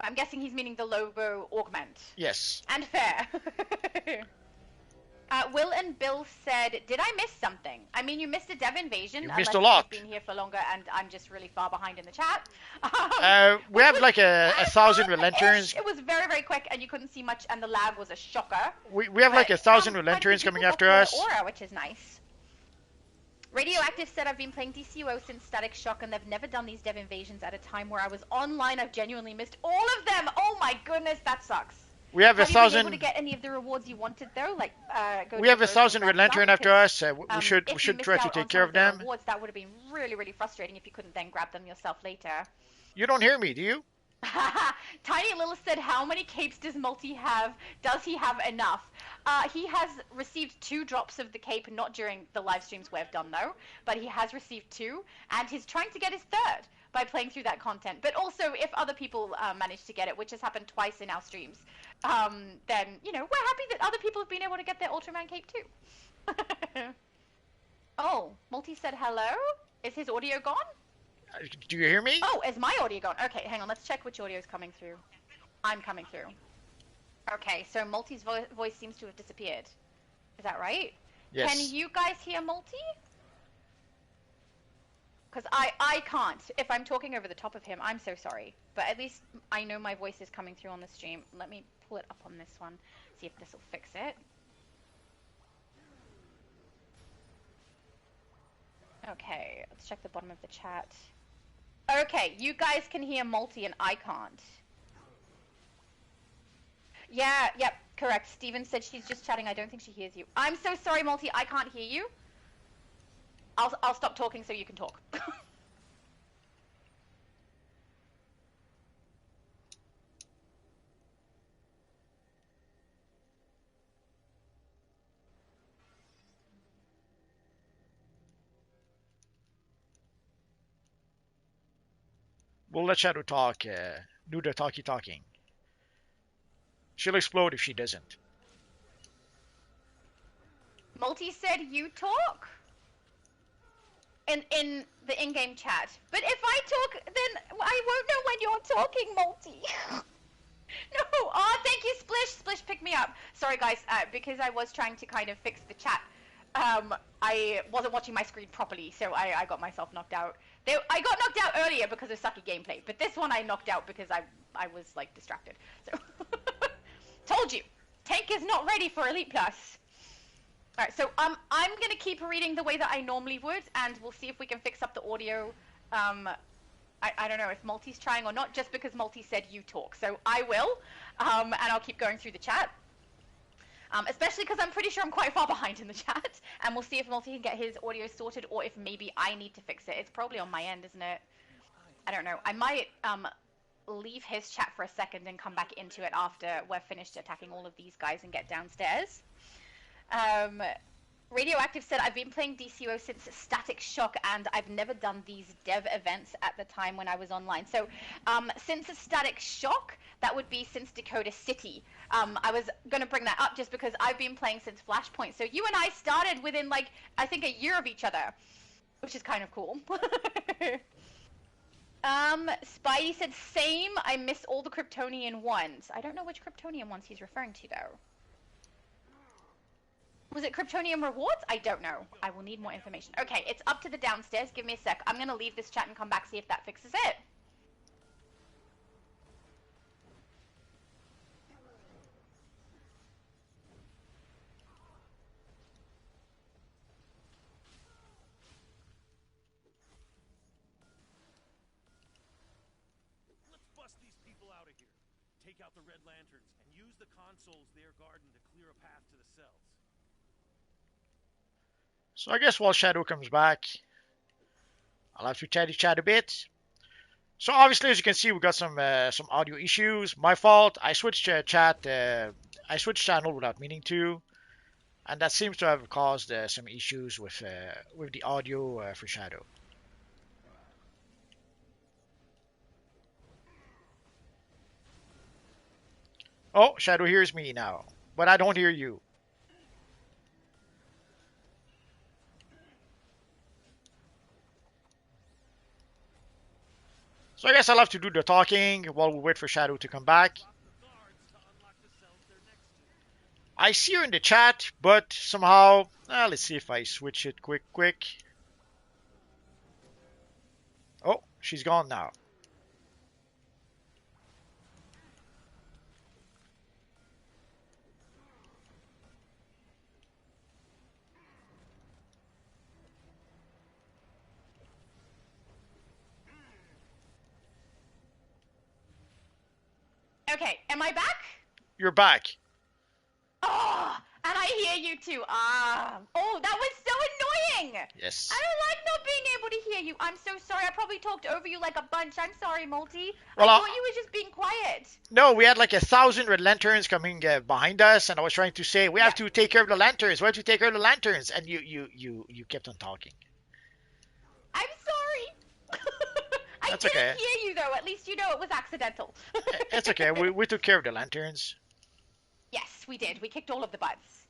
I'm guessing he's meaning the Lobo augment. Yes. And fair. Will and Bill said, did I miss something? I mean, you missed a dev invasion. You missed unless a lot. You've been here for longer and I'm just really far behind in the chat. We have like a thousand lanterns. It was very, very quick and you couldn't see much and the lag was a shocker. We have like 1,000 lanterns coming after us. Aura, which is nice. Radioactive said, I've been playing DCUO since Static Shock and they've never done these dev invasions at a time where I was online. I've genuinely missed all of them. Oh my goodness, that sucks. We have Have you been able 1,000. to get any of the rewards you wanted though? Like We have 1,000 red lantern after us. We should try to take care of them. Rewards, that would have been really, really frustrating if you couldn't then grab them yourself later. You don't hear me, do you? Tiny Lilith said, how many capes does Multi have? Does he have enough? He has received 2 drops of the cape, not during the live streams we've done though, but he has received 2, and he's trying to get his 3rd by playing through that content. But also, if other people manage to get it, which has happened twice in our streams, then, you know, we're happy that other people have been able to get their Ultraman cape too. Oh, Multi said hello? Is his audio gone? Do you hear me? Oh, is my audio gone? Okay, hang on. Let's check which audio is coming through. I'm coming through. Okay, so Multi's voice seems to have disappeared. Is that right? Yes. Can you guys hear Multi? Because I can't. If I'm talking over the top of him, I'm so sorry. But at least I know my voice is coming through on the stream. Let me pull it up on this one. See if this will fix it. Okay, let's check the bottom of the chat. Okay, you guys can hear Multi and I can't. Yeah, yep, correct. Steven said she's just chatting. I don't think she hears you. I'm so sorry, Multi. I can't hear you. I'll stop talking so you can talk. We'll let Shadow talk, do the talking. She'll explode if she doesn't. Multi said you talk? in the in-game chat. But if I talk, then I won't know when you're talking, Multi. No. Oh, thank you, Splish. Splish, pick me up. Sorry, guys. Because I was trying to kind of fix the chat. I wasn't watching my screen properly, so I got myself knocked out. I got knocked out earlier because of sucky gameplay, but this one I knocked out because I was like distracted. So told you, Tank is not ready for Elite Plus. All right, so I'm gonna keep reading the way that I normally would, and we'll see if we can fix up the audio. I don't know if Multi's trying or not, just because Multi said you talk, so I will, and I'll keep going through the chat. Especially because I'm pretty sure I'm quite far behind in the chat, and we'll see if Multi can get his audio sorted, or if maybe I need to fix it. It's probably on my end, isn't it? I don't know. I might leave his chat for a second and come back into it after we're finished attacking all of these guys and get downstairs. Radioactive said, I've been playing DCUO since Static Shock, and I've never done these dev events at the time when I was online. So since Static Shock, that would be since Dakota City. I was going to bring that up just because I've been playing since Flashpoint. So you and I started within, like, I think a year of each other, which is kind of cool. Spidey said, same, I miss all the Kryptonian ones. I don't know which Kryptonian ones he's referring to, though. Was it Kryptonian rewards? I don't know. I will need more information. Okay, it's up to the downstairs. Give me a sec. I'm going to leave this chat and come back, see if that fixes it. Let's bust these people out of here. Take out the red lanterns and use the consoles they're guarding to clear a path to the cells. So I guess while Shadow comes back, I'll have to chat a bit. So obviously, as you can see, we got some audio issues. My fault. I switched I switched channel without meaning to, and that seems to have caused some issues with the audio for Shadow. Oh, Shadow hears me now, but I don't hear you. So I guess I'll have to do the talking while we wait for Shadow to come back. I see her in the chat, but somehow, let's see if I switch it quick. Oh, she's gone now. Okay, am I back? You're back. Oh, and I hear you too. Oh, that was so annoying. Yes. I don't like not being able to hear you. I'm so sorry. I probably talked over you like a bunch. I'm sorry, Multi. Well, I thought you were just being quiet. No, we had like 1,000 red lanterns coming behind us, and I was trying to say we have to take care of the lanterns. We have to take care of the lanterns, and you kept on talking. I'm sorry. I That's didn't okay. hear you though. At least you know it was accidental. It's okay. We took care of the lanterns. Yes, we did. We kicked all of the butts.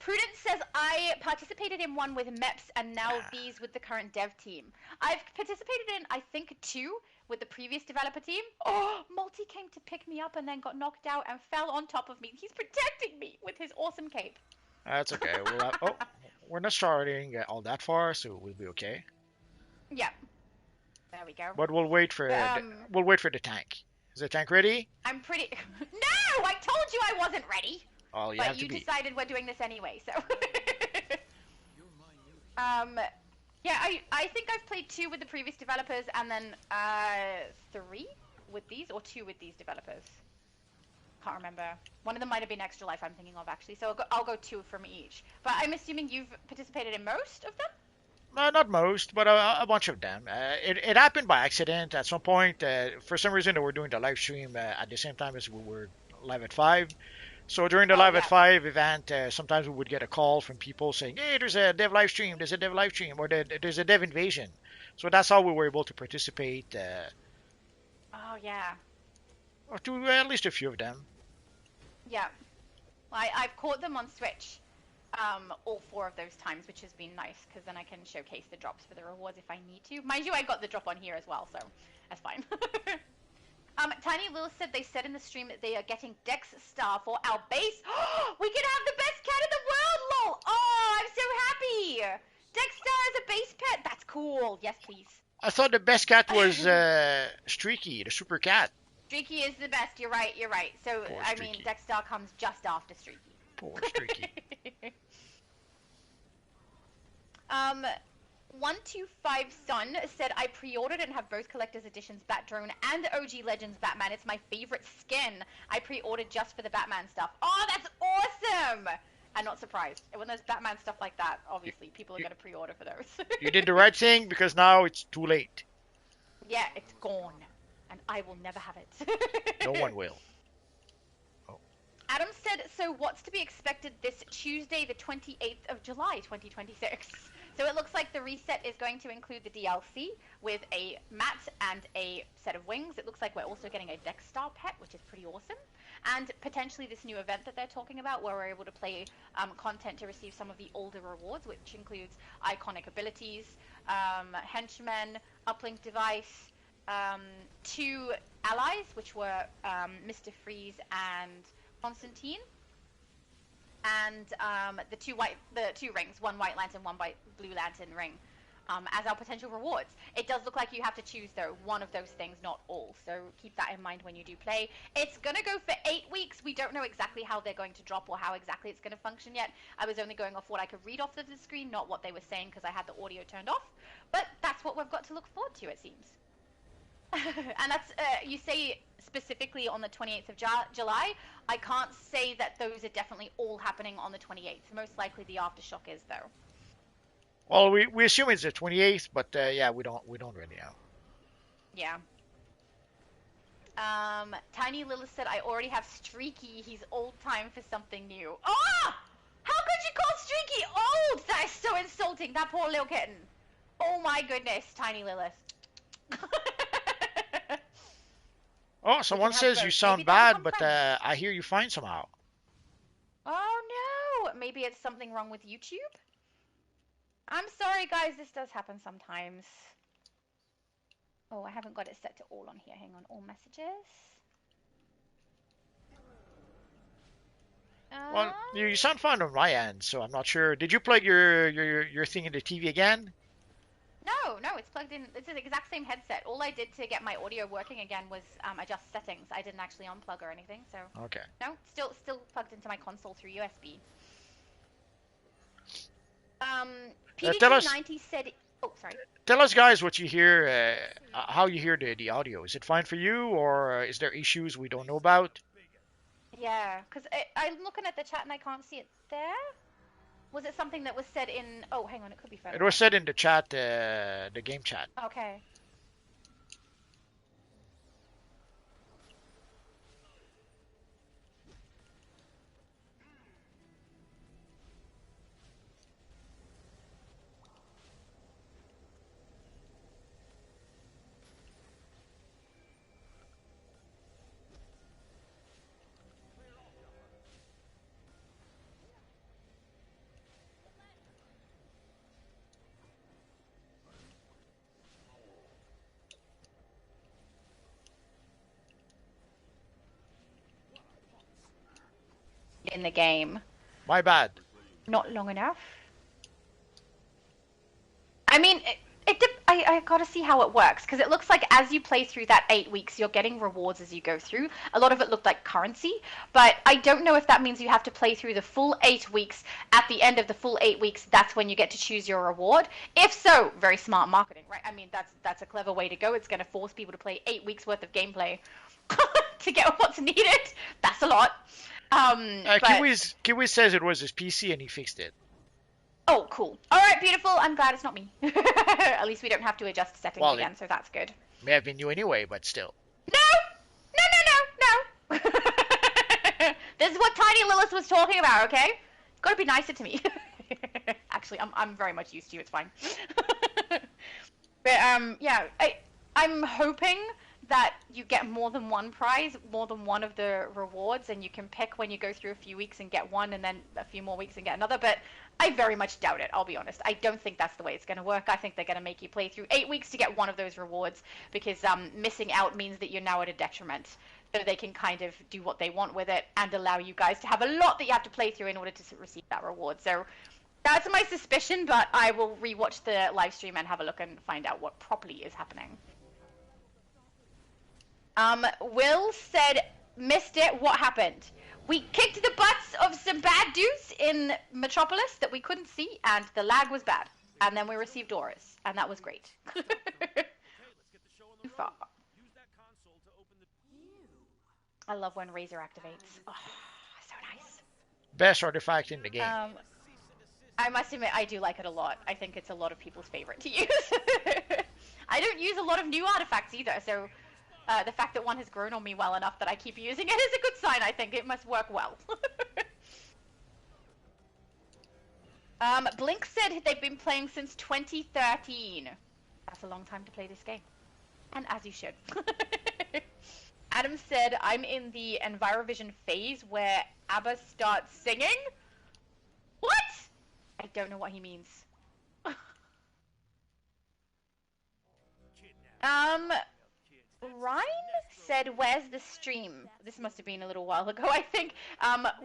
Prudence says, I participated in one with MEPS and now these with the current dev team. I've participated in, I think, 2 with the previous developer team. Oh, Multi came to pick me up and then got knocked out and fell on top of me. He's protecting me with his awesome cape. That's okay. We're not starting all that far, so we'll be okay. Yeah. There we go. But we'll wait for the tank. Is the tank ready? I'm pretty... No! I told you I wasn't ready! Oh, you but have you to be. decided we're doing this anyway, so... Yeah, I think I've played 2 with the previous developers and then 3 with these, or 2 with these developers. Can't remember. One of them might have been Extra Life I'm thinking of, actually, so I'll go 2 from each. But I'm assuming you've participated in most of them? Not most, but a bunch of them. It happened by accident at some point. For some reason, they were doing the live stream at the same time as we were live at 5. So during the Live at 5 event, sometimes we would get a call from people saying, hey, there's a dev live stream, there's a dev live stream, or there's a dev invasion. So that's how we were able to participate. Oh, yeah. Or to at least a few of them. Yeah. I've caught them on Switch. all 4 of those times, which has been nice because then I can showcase the drops for the rewards if I need to. Mind you, I got the drop on here as well, so that's fine. Tiny Lil said they said in the stream that they are getting Dex Star for our base. We can have the best cat in the world, lol! Oh, I'm so happy! Dex Star is a base pet. That's cool. Yes, please. I thought the best cat was Streaky, the super cat. Streaky is the best. You're right. You're right. So Poor I mean, Streaky. Dex Star comes just after Streaky. Poor Streaky. 125 Sun said, I pre-ordered and have both collector's editions Bat Drone and OG Legends Batman. It's my favorite skin. I pre-ordered just for the Batman stuff. Oh, that's awesome! I'm not surprised. When there's Batman stuff like that, obviously, people are going to pre-order for those. You did the right thing because now it's too late. Yeah, it's gone. And I will never have it. No one will. Adam said, so what's to be expected this Tuesday, the 28th of July, 2026? So it looks like the reset is going to include the DLC with a mat and a set of wings. It looks like we're also getting a Dex Star pet, which is pretty awesome. And potentially this new event that they're talking about where we're able to play content to receive some of the older rewards, which includes iconic abilities, henchmen, uplink device, 2 allies, which were Mr. Freeze and Constantine, and the two rings, one White Lantern, one Blue Lantern ring, as our potential rewards. It does look like you have to choose though one of those things, not all. So keep that in mind when you do play. It's gonna go for 8 weeks. We don't know exactly how they're going to drop or how exactly it's gonna function yet. I was only going off what I could read off of the screen, not what they were saying because I had the audio turned off. But that's what we've got to look forward to, it seems. And that's, you say specifically on the 28th of July. I can't say that those are definitely all happening on the 28th. Most likely the Aftershock is, though. Well, we assume it's the 28th, but yeah, we don't really know. Yeah. Tiny Lilith said, I already have Streaky. He's old time for something new. Oh! How could you call Streaky old? That is so insulting. That poor little kitten. Oh my goodness, Tiny Lilith. Oh, someone says you sound bad, but I hear you fine somehow. Oh no! Maybe it's something wrong with YouTube? I'm sorry guys, this does happen sometimes. Oh, I haven't got it set to all on here. Hang on, all messages. Well, you sound fine on my end, so I'm not sure. Did you plug your thing in the TV again? No, it's plugged in. It's the exact same headset. All I did to get my audio working again was adjust settings. I didn't actually unplug or anything, so. Okay. No, still plugged into my console through USB. Tell us- PDT90 said. Oh, sorry. Tell us, guys, what you hear, how you hear the audio. Is it fine for you, or is there issues we don't know about? Yeah, because I'm looking at the chat and I can't see it there. Was it something that was said in... Oh, hang on, it could be further. It was said in the chat, the game chat. Okay. In the game. My bad. Not long enough. I mean, I gotta see how it works, because it looks like as you play through that 8 weeks, you're getting rewards as you go through. A lot of it looked like currency, but I don't know if that means you have to play through the full 8 weeks. At the end of the full 8 weeks, that's when you get to choose your reward. If so, very smart marketing, right? I mean, that's a clever way to go. It's going to force people to play 8 weeks worth of gameplay to get what's needed. That's a lot. Kiwi says it was his PC and he fixed it. Oh, cool. All right, beautiful. I'm glad it's not me. At least we don't have to adjust settings again, so that's good. May have been you anyway, but still. No! This is what Tiny Lilith was talking about, okay? Gotta be nicer to me. Actually, I'm very much used to you. It's fine. But, yeah, I'm hoping that you get more than one prize, more than one of the rewards, and you can pick when you go through a few weeks and get one, and then a few more weeks and get another. But I very much doubt it, I'll be honest. I don't think that's the way it's going to work. I think they're going to make you play through 8 weeks to get one of those rewards, because missing out means that you're now at a detriment. So they can kind of do what they want with it and allow you guys to have a lot that you have to play through in order to receive that reward. So that's my suspicion, but I will rewatch the live stream and have a look and find out what properly is happening. Will said, missed it, what happened? We kicked the butts of some bad dudes in Metropolis that we couldn't see, and the lag was bad. And then we received auras, and that was great. Too far. I love when Razor activates. Oh, so nice. Best artifact in the game. I must admit, I do like it a lot. I think it's a lot of people's favorite to use. I don't use a lot of new artifacts either, so the fact that one has grown on me well enough that I keep using it is a good sign, I think. It must work well. Blink said they've been playing since 2013. That's a long time to play this game. And as you should. Adam said, I'm in the Envirovision phase where ABBA starts singing. What? I don't know what he means. Ryan said, where's the stream? This must have been a little while ago, I think.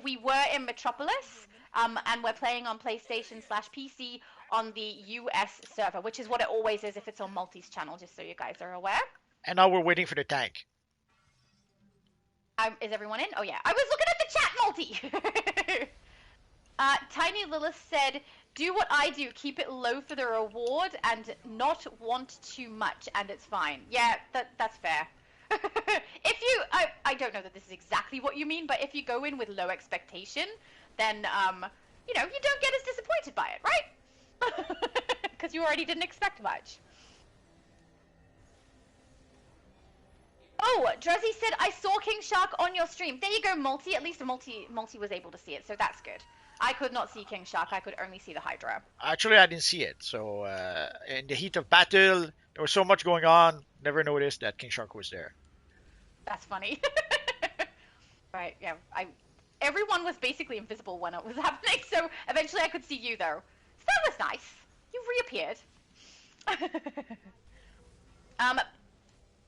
We were in Metropolis, and we're playing on PlayStation/PC on the US server, which is what it always is if it's on Multi's channel, just so you guys are aware. And now we're waiting for the tank. Is everyone in? Oh yeah, I was looking at the chat, Multi! Tiny Lilith said, do what I do, keep it low for the reward and not want too much, and it's fine. Yeah, that's fair. If you, I don't know that this is exactly what you mean, but if you go in with low expectation, then, you know, you don't get as disappointed by it, right? Because you already didn't expect much. Oh, Druzzy said, I saw King Shark on your stream. There you go, Multi. At least Multi was able to see it, so that's good. I could not see King Shark. I could only see the Hydra. Actually, I didn't see it. So, in the heat of battle, there was so much going on. Never noticed that King Shark was there. That's funny. Right, yeah. Everyone was basically invisible when it was happening, so eventually I could see you, though. So that was nice. You reappeared.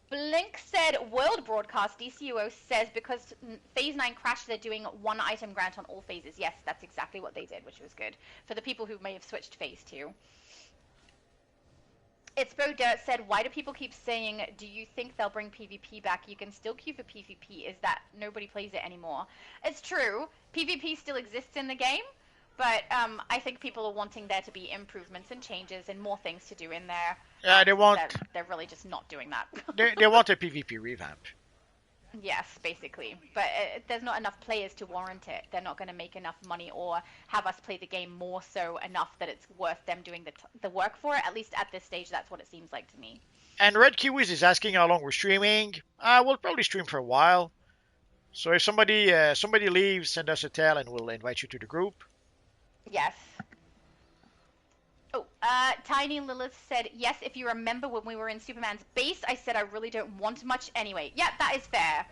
Blink said, World Broadcast, DCUO says because Phase 9 crashed, they're doing one item grant on all phases. Yes, that's exactly what they did, which was good. For the people who may have switched Phase 2. It's Bo Dirt said, why do people keep saying, do you think they'll bring PvP back? You can still queue for PvP. Is that nobody plays it anymore? It's true. PvP still exists in the game. But I think people are wanting there to be improvements and changes and more things to do in there. Yeah, they want. They're really just not doing that. they want a PvP revamp. Yes, basically. But there's not enough players to warrant it. They're not going to make enough money or have us play the game more so enough that it's worth them doing the work for it. At least at this stage, that's what it seems like to me. And Red Kiwis is asking how long we're streaming. We'll probably stream for a while. So if somebody leaves, send us a tell and we'll invite you to the group. Yes. Oh, Tiny Lilith said, yes, if you remember when we were in Superman's base, I said I really don't want much anyway. Yeah, that is fair.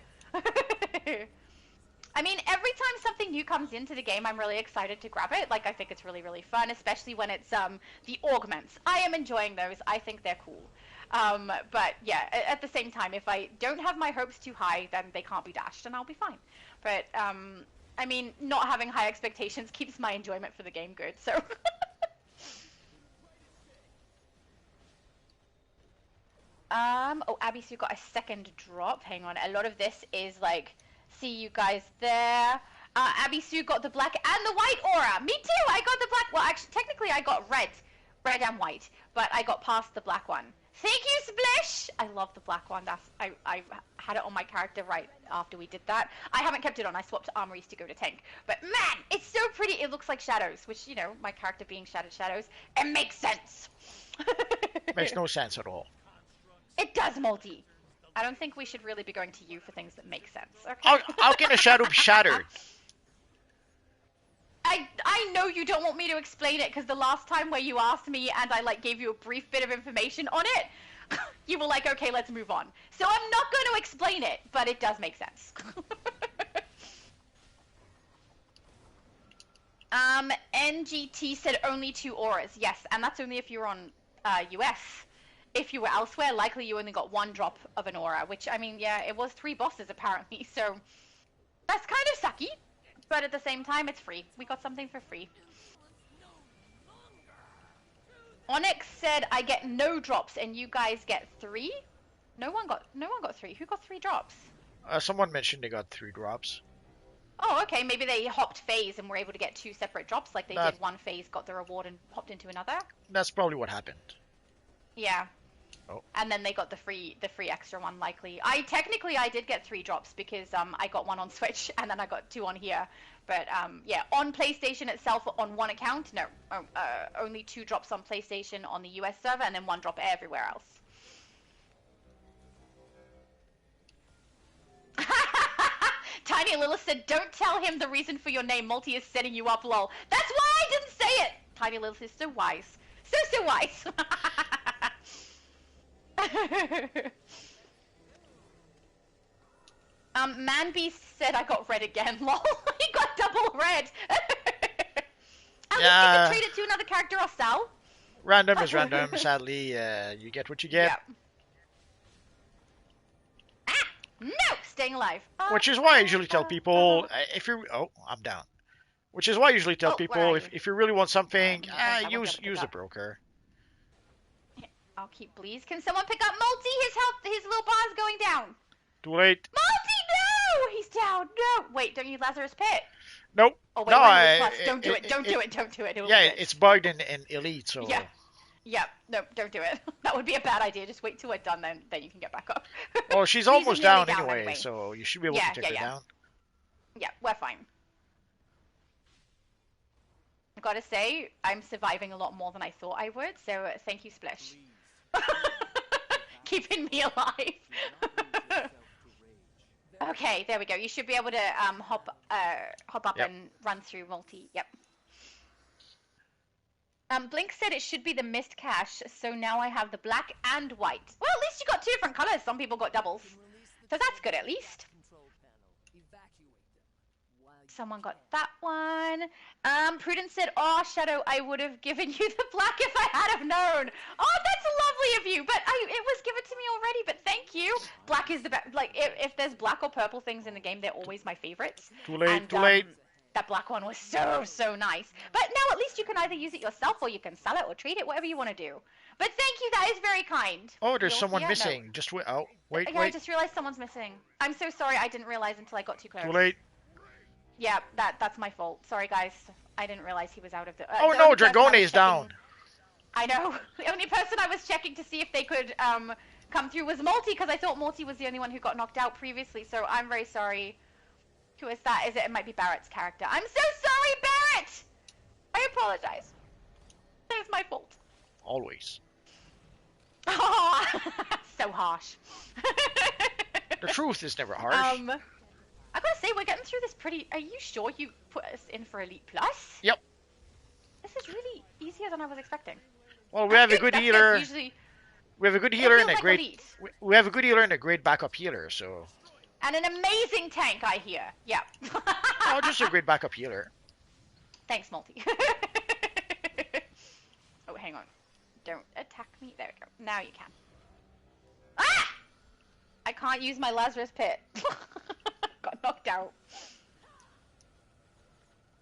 I mean, every time something new comes into the game, I'm really excited to grab it. Like, I think it's really, really fun, especially when it's the augments. I am enjoying those. I think they're cool. But, yeah, at the same time, if I don't have my hopes too high, then they can't be dashed, and I'll be fine. But, I mean, not having high expectations keeps my enjoyment for the game good, so... Oh, Abby Sue got a second drop. Hang on. A lot of this is, like, see you guys there. Abby Sue got the black and the white aura. Me too! I got the black... Well, actually, technically, I got red and white, but I got past the black one. Thank you, Splish! I love the black one. I had it on my character right after we did that. I haven't kept it on. I swapped to armories to go to tank. But man, it's so pretty. It looks like shadows, which, you know, my character being Shattered Shadows, it makes sense. Makes no sense at all. It does, Multi. I don't think we should really be going to you for things that make sense. Okay? How can a shadow be shattered? I know you don't want me to explain it because the last time where you asked me and I like gave you a brief bit of information on it, You were like, okay, let's move on. So I'm not going to explain it, but it does make sense. NGT said only 2 auras. Yes, and that's only if you're on US. If you were elsewhere, likely you only got 1 drop of an aura, which, I mean, yeah, it was 3 bosses apparently, so that's kind of sucky, but at the same time, it's free. We got something for free. Onyx said, I get no drops and you guys get 3? No one got 3. Who got 3 drops? Someone mentioned they got 3 drops. Oh, okay, maybe they hopped phase and were able to get 2 separate drops, like they That- did one phase, got the reward, and hopped into another. That's probably what happened. Yeah. Oh. And then they got the free extra one, likely. I did get 3 drops because I got 1 on Switch and then I got 2 on here. But yeah, on PlayStation itself, on one account, no, only 2 drops on PlayStation on the US server, and then 1 drop everywhere else. Tiny Lilith said, don't tell him the reason for your name. Multi is setting you up, lol. That's why I didn't say it. Tiny Lilith is so wise. So wise. Manbeast said I got red again, lol. He got double red. At least you can trade it to another character or sell. Random is random. Sadly, you get what you get. Yep. Ah! No! Staying alive. Which is why I usually tell people, if you... Oh, I'm down. Which is why I usually tell Oh, where people, are if you really want something, I will use get it a up. broker. I'll keep Bleeze. Can someone pick up Multi? His little bar's going down. Too late. Multi, no! He's down. No. Wait, don't you need Lazarus Pit? Nope. Oh, wait, No, plus. Don't do it. Don't do it. Don't do it. It'll Yeah, glitch. it's bugged in Elite, so... Yeah. Yeah. No, don't do it. That would be a bad idea. Just wait till we're done, then you can get back up. Oh, she's Bleeze almost is nearly down anyway, anyway. so you should be able Yeah, to take her yeah. down. Yeah, we're fine. I gotta say, I'm surviving a lot more than I thought I would, so thank you, Splish. Keeping me alive. Okay, there we go. You should be able to hop up Yep. and run through Multi. Yep. Blink said it should be the mist cache, so now I have the black and white. Well, at least you got 2 different colors. Some people got doubles. So that's good, at least. Someone got that one. Prudence said, oh, Shadow, I would have given you the black if I had have known. Oh, that's lovely of you, but it was given to me already, but thank you. Black is the best. Like, if there's black or purple things in the game, they're always my favorites. Too late, And, too late. That black one was so nice. But now at least you can either use it yourself or you can sell it or trade it, whatever you want to do. But thank you, that is very kind. Oh, there's You'll- someone yeah, no. missing. Just wait. Oh, wait, Yeah, I wait. just realized someone's missing. I'm so sorry, I didn't realize until I got too close. Too late. Yeah, that's my fault. Sorry, guys. I didn't realize he was out of the... Oh the no, only person I Dragone was is down. checking- I know. The only person I was checking to see if they could come through was Multi, because I thought Multi was the only one who got knocked out previously, so I'm very sorry. Who is that? Is it? It might be Barrett's character. I'm so sorry, Barrett! I apologize. It was my fault. Always. Oh, so harsh. The truth is never harsh. I gotta say, we're getting through this pretty... Are you sure you put us in for Elite Plus? Yep. This is really easier than I was expecting. Well, we have a good That's healer. Usually, We have a good it healer feels and a like great. Elite. We have a good healer and a great backup healer. So. And an amazing tank, I hear. Yeah. Oh, just a great backup healer. Thanks, Multi. Oh, hang on. Don't attack me. There we go. Now you can. Ah! I can't use my Lazarus Pit. Got knocked out.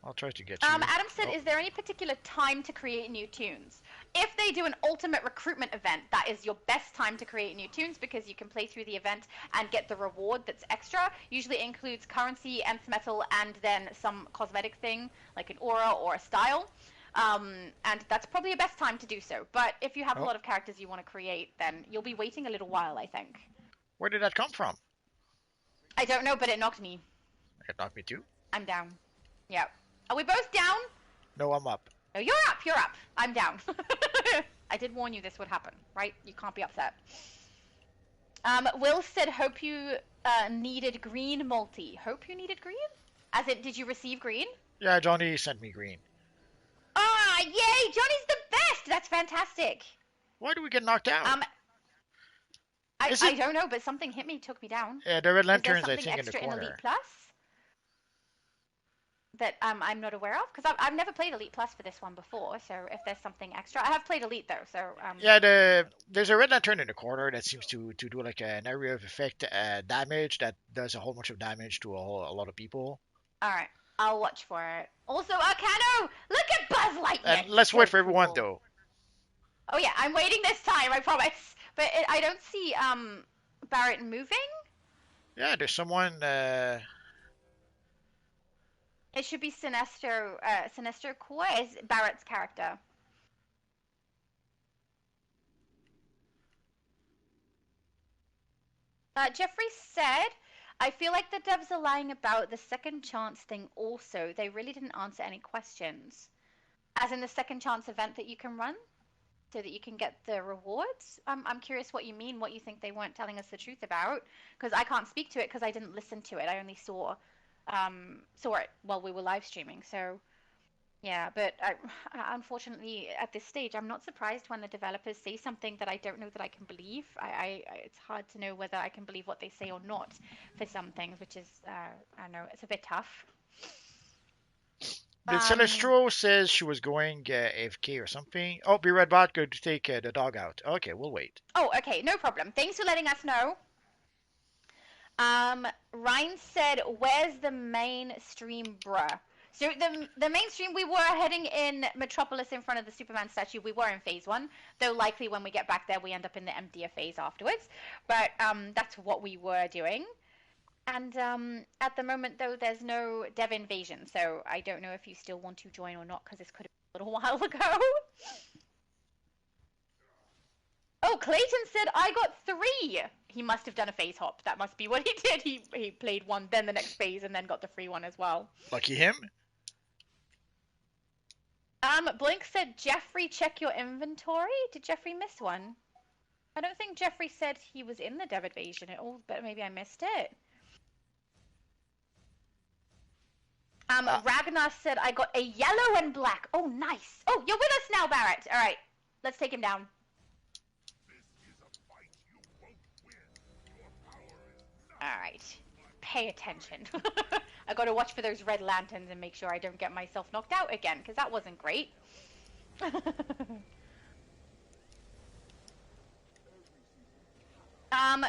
I'll try to get you. Adam said, Oh. is there any particular time to create new tunes? If they do an ultimate recruitment event, that is your best time to create new tunes because you can play through the event and get the reward that's extra. Usually it includes currency, nth metal, and then some cosmetic thing like an aura or a style. And that's probably the best time to do so. But if you have a Oh. lot of characters you want to create, then you'll be waiting a little while, I think. Where did that come from? I don't know, but it knocked me. It knocked me too. I'm down. Yeah. Are we both down? No, I'm up. No, you're up, you're up. I'm down. I did warn you this would happen, right? You can't be upset. Will said, hope you needed green multi. Hope you needed green? As in, did you receive green? Yeah, Johnny sent me green. Ah, yay! Johnny's the best! That's fantastic. Why do we get knocked out? I don't know, but something hit me, took me down. Yeah, the red Is there lanterns, I something think, in the extra in Elite corner. Plus that I'm not aware of? Because I've never played Elite Plus for this one before, so if there's something extra, I have played Elite though, so Yeah, there's a red lantern in the corner that seems to do like an area of effect damage that does a whole bunch of damage to a lot of people. all right, I'll watch for it. Also, Arcano, look at Buzz Lightyear. And He's let's wait so for everyone cool. though. Oh yeah, I'm waiting this time, I promise. But I don't see Barrett moving. Yeah, there's someone. It should be Sinestro. Sinestro Core is Barrett's character. Jeffrey said, I feel like the devs are lying about the second chance thing also. They really didn't answer any questions. As in the second chance event that you can run so that you can get the rewards? I'm curious what you mean, what you think they weren't telling us the truth about. Because I can't speak to it because I didn't listen to it. I only saw it while we were live streaming. So yeah, but unfortunately, at this stage, I'm not surprised when the developers say something that I don't know that I can believe. It's hard to know whether I can believe what they say or not for some things, which is, I don't know, it's a bit tough. Did Celestro says she was going AFK or something? Oh, be right back. Go to take the dog out. Okay, we'll wait. Oh, okay, no problem. Thanks for letting us know. Ryan said, "Where's the mainstream, bruh?" So the mainstream, we were heading in Metropolis in front of the Superman statue. We were in phase 1, though likely when we get back there, we end up in the emptier phase afterwards. But that's what we were doing. And at the moment, though, there's no dev invasion, so I don't know if you still want to join or not, because this could have been a little while ago. Oh, Clayton said, I got 3. He must have done a phase hop. That must be what he did. He played 1, then the next phase, and then got the free one as well. Lucky him. Blink said, Jeffrey, check your inventory. Did Jeffrey miss one? I don't think Jeffrey said he was in the dev invasion at all, but maybe I missed it. Ragnar said, I got a yellow and black. Oh, nice. Oh, you're with us now, Barrett. All right, let's take him down. Alright, pay attention. I gotta watch for those red lanterns and make sure I don't get myself knocked out again, because that wasn't great.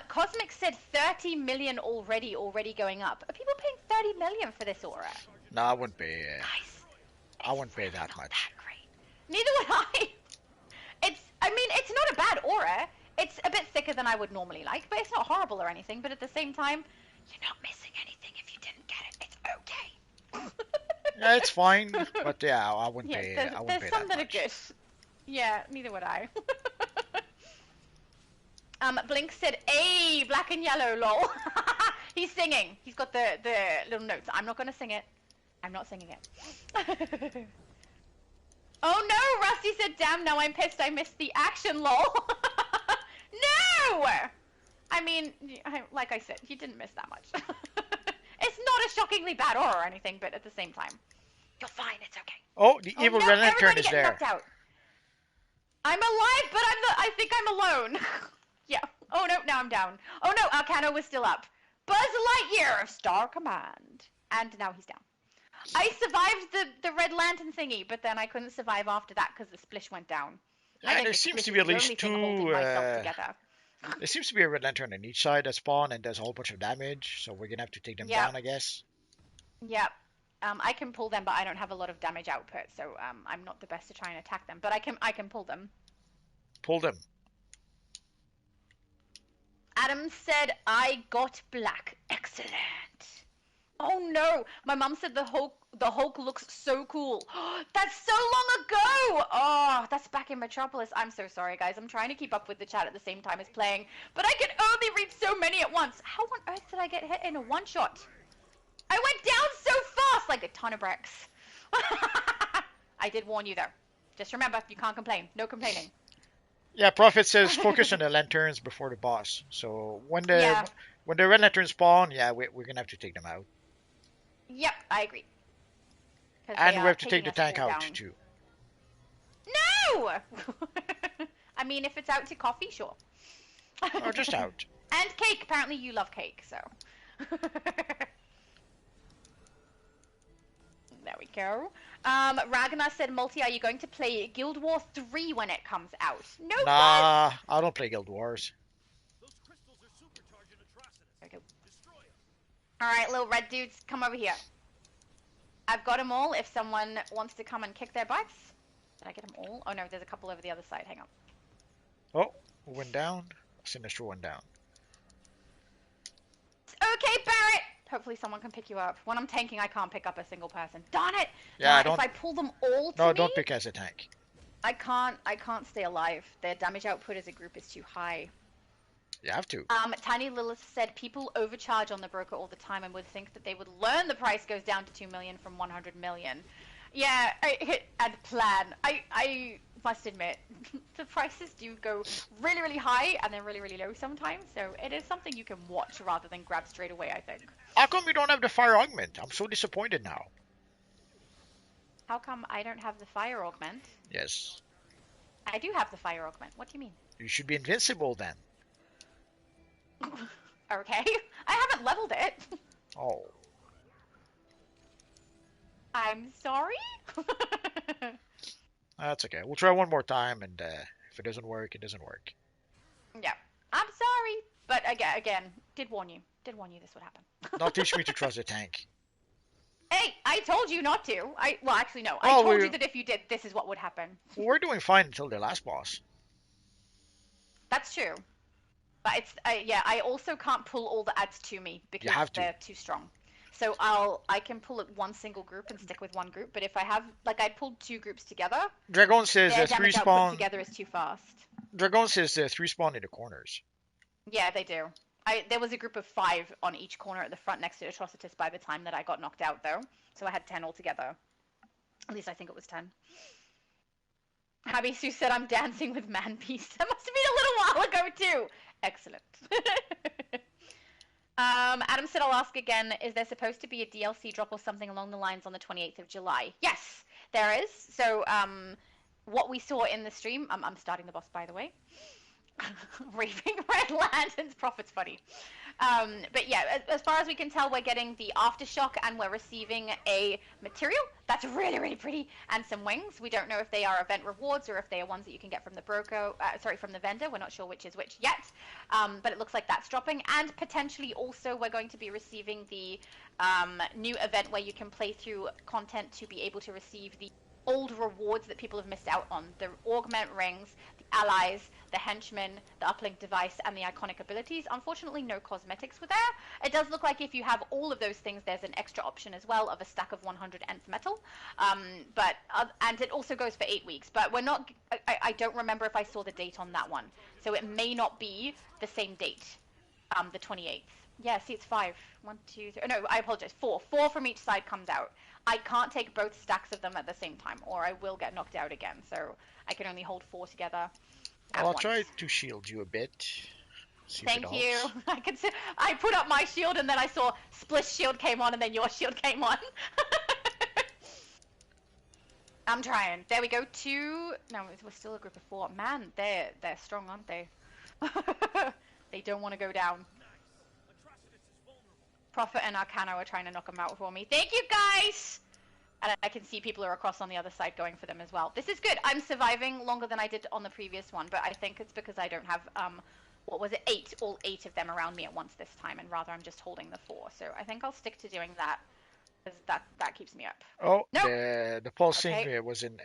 Cosmic said 30 million already going up. Are people paying 30 million for this aura? No, I wouldn't pay. Nice. I wouldn't pay that much. That great. Neither would I. It's not a bad aura. It's a bit thicker than I would normally like, but it's not horrible or anything. But at the same time, you're not missing anything if you didn't get it. It's okay. Yeah, it's fine, but yeah, I wouldn't pay. There's, I wouldn't there's pay some that that much. are good. Yeah, neither would I. Blink said, "Hey, black and yellow, lol." He's singing. He's got the little notes. I'm not gonna sing it. I'm not singing it. Oh no, Rusty said, damn, now I'm pissed I missed the action, lol. No! I mean, like I said, you didn't miss that much. It's not a shockingly bad aura or anything, but at the same time, you're fine, it's okay. Oh, the evil no, red lantern is there. Knocked out. I'm alive, but I think I'm alone. Yeah. Oh no, now I'm down. Oh no, Arcano was still up. Buzz Lightyear of Star Command. And now he's down. I survived the red lantern thingy, but then I couldn't survive after that because the splish went down. Yeah, there seems to be at least 2. There seems to be a red lantern on each side that spawn and does a whole bunch of damage, so we're gonna have to take them down, I guess. Yep. I can pull them, but I don't have a lot of damage output, so I'm not the best to try and attack them. But I can pull them. Pull them. Adam said, I got black. Excellent. Oh no! My mom said the Hulk looks so cool. That's so long ago! Oh, that's back in Metropolis. I'm so sorry, guys. I'm trying to keep up with the chat at the same time as playing, but I can only read so many at once. How on earth did I get hit in a one-shot? I went down so fast, like a ton of bricks. I did warn you, though. Just remember, you can't complain. No complaining. Yeah, Prophet says focus on the lanterns before the boss. So when the red lanterns spawn, yeah, we're gonna have to take them out. Yep, I agree. And we have to take the tank out too. No! I mean, if it's out to coffee, sure. Oh, just out. And cake. Apparently you love cake, so. There we go. Ragnar said, Multi, are you going to play Guild War 3 when it comes out? No fun! Nah, I don't play Guild Wars. Those crystals are supercharging Atrocitus. There we go. Destroy 'em. Alright, little red dudes, come over here. I've got them all if someone wants to come and kick their butts. Did I get them all? Oh no, there's a couple over the other side. Hang on. Oh, one down. Sinister one down. Okay, Barrett! Hopefully someone can pick you up. When I'm tanking, I can't pick up a single person. Darn it! Yeah, don't. If I pull them all to No, me, don't pick as a tank. I can't stay alive. Their damage output as a group is too high. You have to. Tiny Lilith said people overcharge on the broker all the time and would think that they would learn the price goes down to 2 million from 100 million. Yeah, and plan. I must admit, the prices do go really, really high and then really, really low sometimes. So it is something you can watch rather than grab straight away, I think. How come we don't have the fire augment? I'm so disappointed now. How come I don't have the fire augment? Yes. I do have the fire augment. What do you mean? You should be invincible then. Okay. I haven't leveled it. Oh. I'm sorry? That's okay. We'll try one more time, and if it doesn't work, it doesn't work. Yeah. I'm sorry. But again, did warn you. Did warn you this would happen. Not teach me to trust a tank. Hey, I told you not to. Well, actually, no. I Oh, told you that if you did, this is what would happen. We're doing fine until the last boss. That's true. But it's yeah. I also can't pull all the ads to me because they're too strong. So I can pull it one single group and stick with one group. But if I have I pulled two groups together. Dragon says their 3 damage spawn. output together is too fast. Dragon says 3 spawn in the corners. Yeah, they do. There was a group of 5 on each corner at the front next to Atrocitus by the time that I got knocked out, though. So I had 10 altogether. At least I think it was 10. Habisu said I'm dancing with Man Beast. That must have been a little while ago, too. Excellent. Adam said I'll ask again, is there supposed to be a DLC drop or something along the lines on the 28th of July? Yes, there is. So what we saw in the stream, I'm starting the boss, by the way. Raving Red Lanterns, Prophet's funny. But yeah, as far as we can tell, we're getting the Aftershock and we're receiving a material that's really, really pretty and some wings. We don't know if they are event rewards or if they are ones that you can get from the broker, from the vendor. We're not sure which is which yet, but it looks like that's dropping. And potentially also we're going to be receiving the new event where you can play through content to be able to receive the old rewards that people have missed out on. The augment rings, the allies, the henchmen, the uplink device, and the iconic abilities. Unfortunately, no cosmetics were there. It does look like if you have all of those things, there's an extra option as well of a stack of 100 nth metal. And it also goes for 8 weeks. But we're not. I don't remember if I saw the date on that one, so it may not be the same date, the 28th. Yeah, see, it's 5. 1, 2, 3. Oh, no, I apologize. 4. 4 from each side comes out. I can't take both stacks of them at the same time, or I will get knocked out again. So I can only hold 4 together. I'll try to shield you a bit. Thank you. I put up my shield, and then I saw Splish shield came on, and then your shield came on. I'm trying. There we go. 2. No, we're still a group of 4. Man, they're strong, aren't they? They don't want to go down. Prophet and Arcano are trying to knock them out for me. Thank you, guys! And I can see people are across on the other side going for them as well. This is good. I'm surviving longer than I did on the previous one, but I think it's because I don't have, what was it, 8, all 8 of them around me at once this time, and rather I'm just holding the 4. So I think I'll stick to doing that, because that keeps me up. Oh, nope. the pulsing was in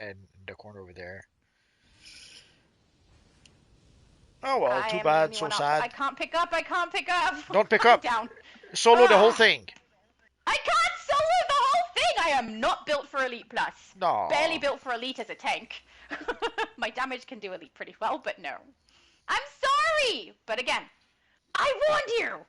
the corner over there. Oh well, too bad, so sad. I can't pick up. Don't pick up. Down. Solo the whole thing. I can't solo the whole thing. I am not built for Elite Plus. No. Barely built for Elite as a tank. My damage can do Elite pretty well, but no. I'm sorry. But again, I warned you.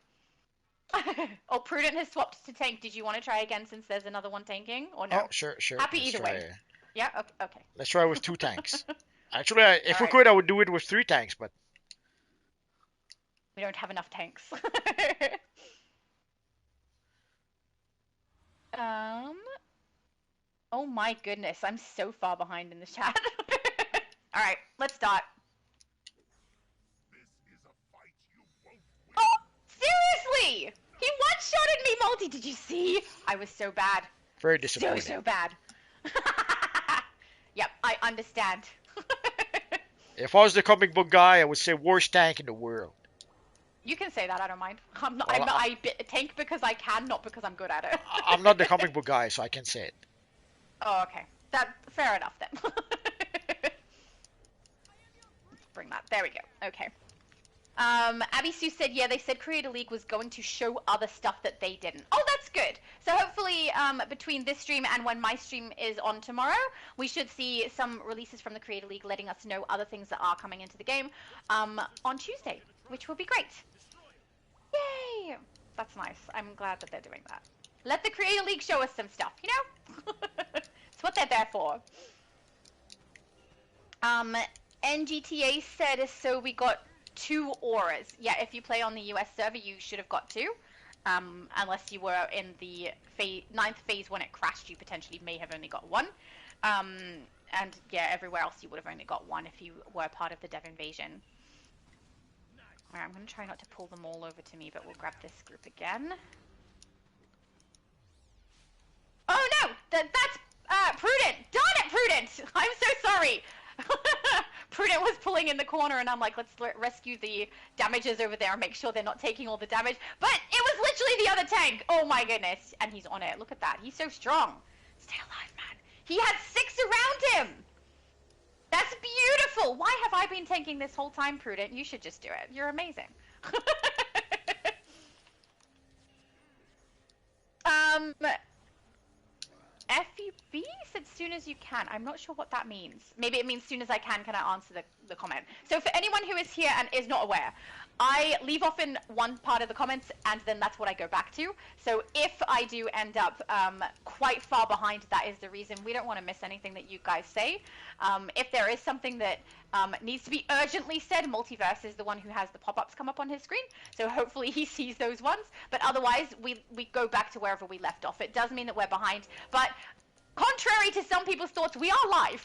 Oh, Prudent has swapped to tank. Did you want to try again since there's another one tanking, or no? Oh, sure. Happy either way. Yeah. Okay. Let's try with 2 tanks. Actually, if we could, I would do it with 3 tanks, but we don't have enough tanks. Oh my goodness, I'm so far behind in the chat. Alright, let's start. This is a fight He one-shotted me, Multi. Did you see? I was so bad. Very disappointing. So bad. Yep, I understand. If I was the comic book guy, I would say worst tank in the world. You can say that, I don't mind. Well, I tank because I can, not because I'm good at it. I'm not the comic book guy, so I can say it. Oh, okay. Fair enough then. Let's bring that. There we go. Okay. Abby Sue said, yeah, they said Creator League was going to show other stuff that they didn't. Oh, that's good. So hopefully, between this stream and when my stream is on tomorrow, we should see some releases from the Creator League letting us know other things that are coming into the game, on Tuesday, which will be great. Yay! That's nice. I'm glad that they're doing that. Let the Creator League show us some stuff, you know? It's what they're there for. NGTA said, so we got 2 auras. Yeah, if you play on the US server, you should have got 2. Unless you were in the 9th phase when it crashed, you potentially may have only got 1. And yeah, everywhere else you would have only got 1 if you were part of the Dev Invasion. Alright, I'm going to try not to pull them all over to me, but we'll grab this group again. Oh no! That's Prudent! Darn it, Prudent! I'm so sorry! Prudent was pulling in the corner and I'm like, let's rescue the damages over there and make sure they're not taking all the damage. But it was literally the other tank! Oh my goodness. And he's on it. Look at that. He's so strong. Stay alive, man. He had 6 around him! That's beautiful! Why have I been tanking this whole time, Prudent? You should just do it. You're amazing. FUB said soon as you can. I'm not sure what that means. Maybe it means soon as I can I answer the comment. So for anyone who is here and is not aware, I leave off in one part of the comments and then that's what I go back to. So if I do end up quite far behind, that is the reason. We don't want to miss anything that you guys say. If there is something that needs to be urgently said, Multiverse is the one who has the pop-ups come up on his screen. So hopefully he sees those ones. But otherwise, we go back to wherever we left off. It does mean that we're behind. But contrary to some people's thoughts, we are live.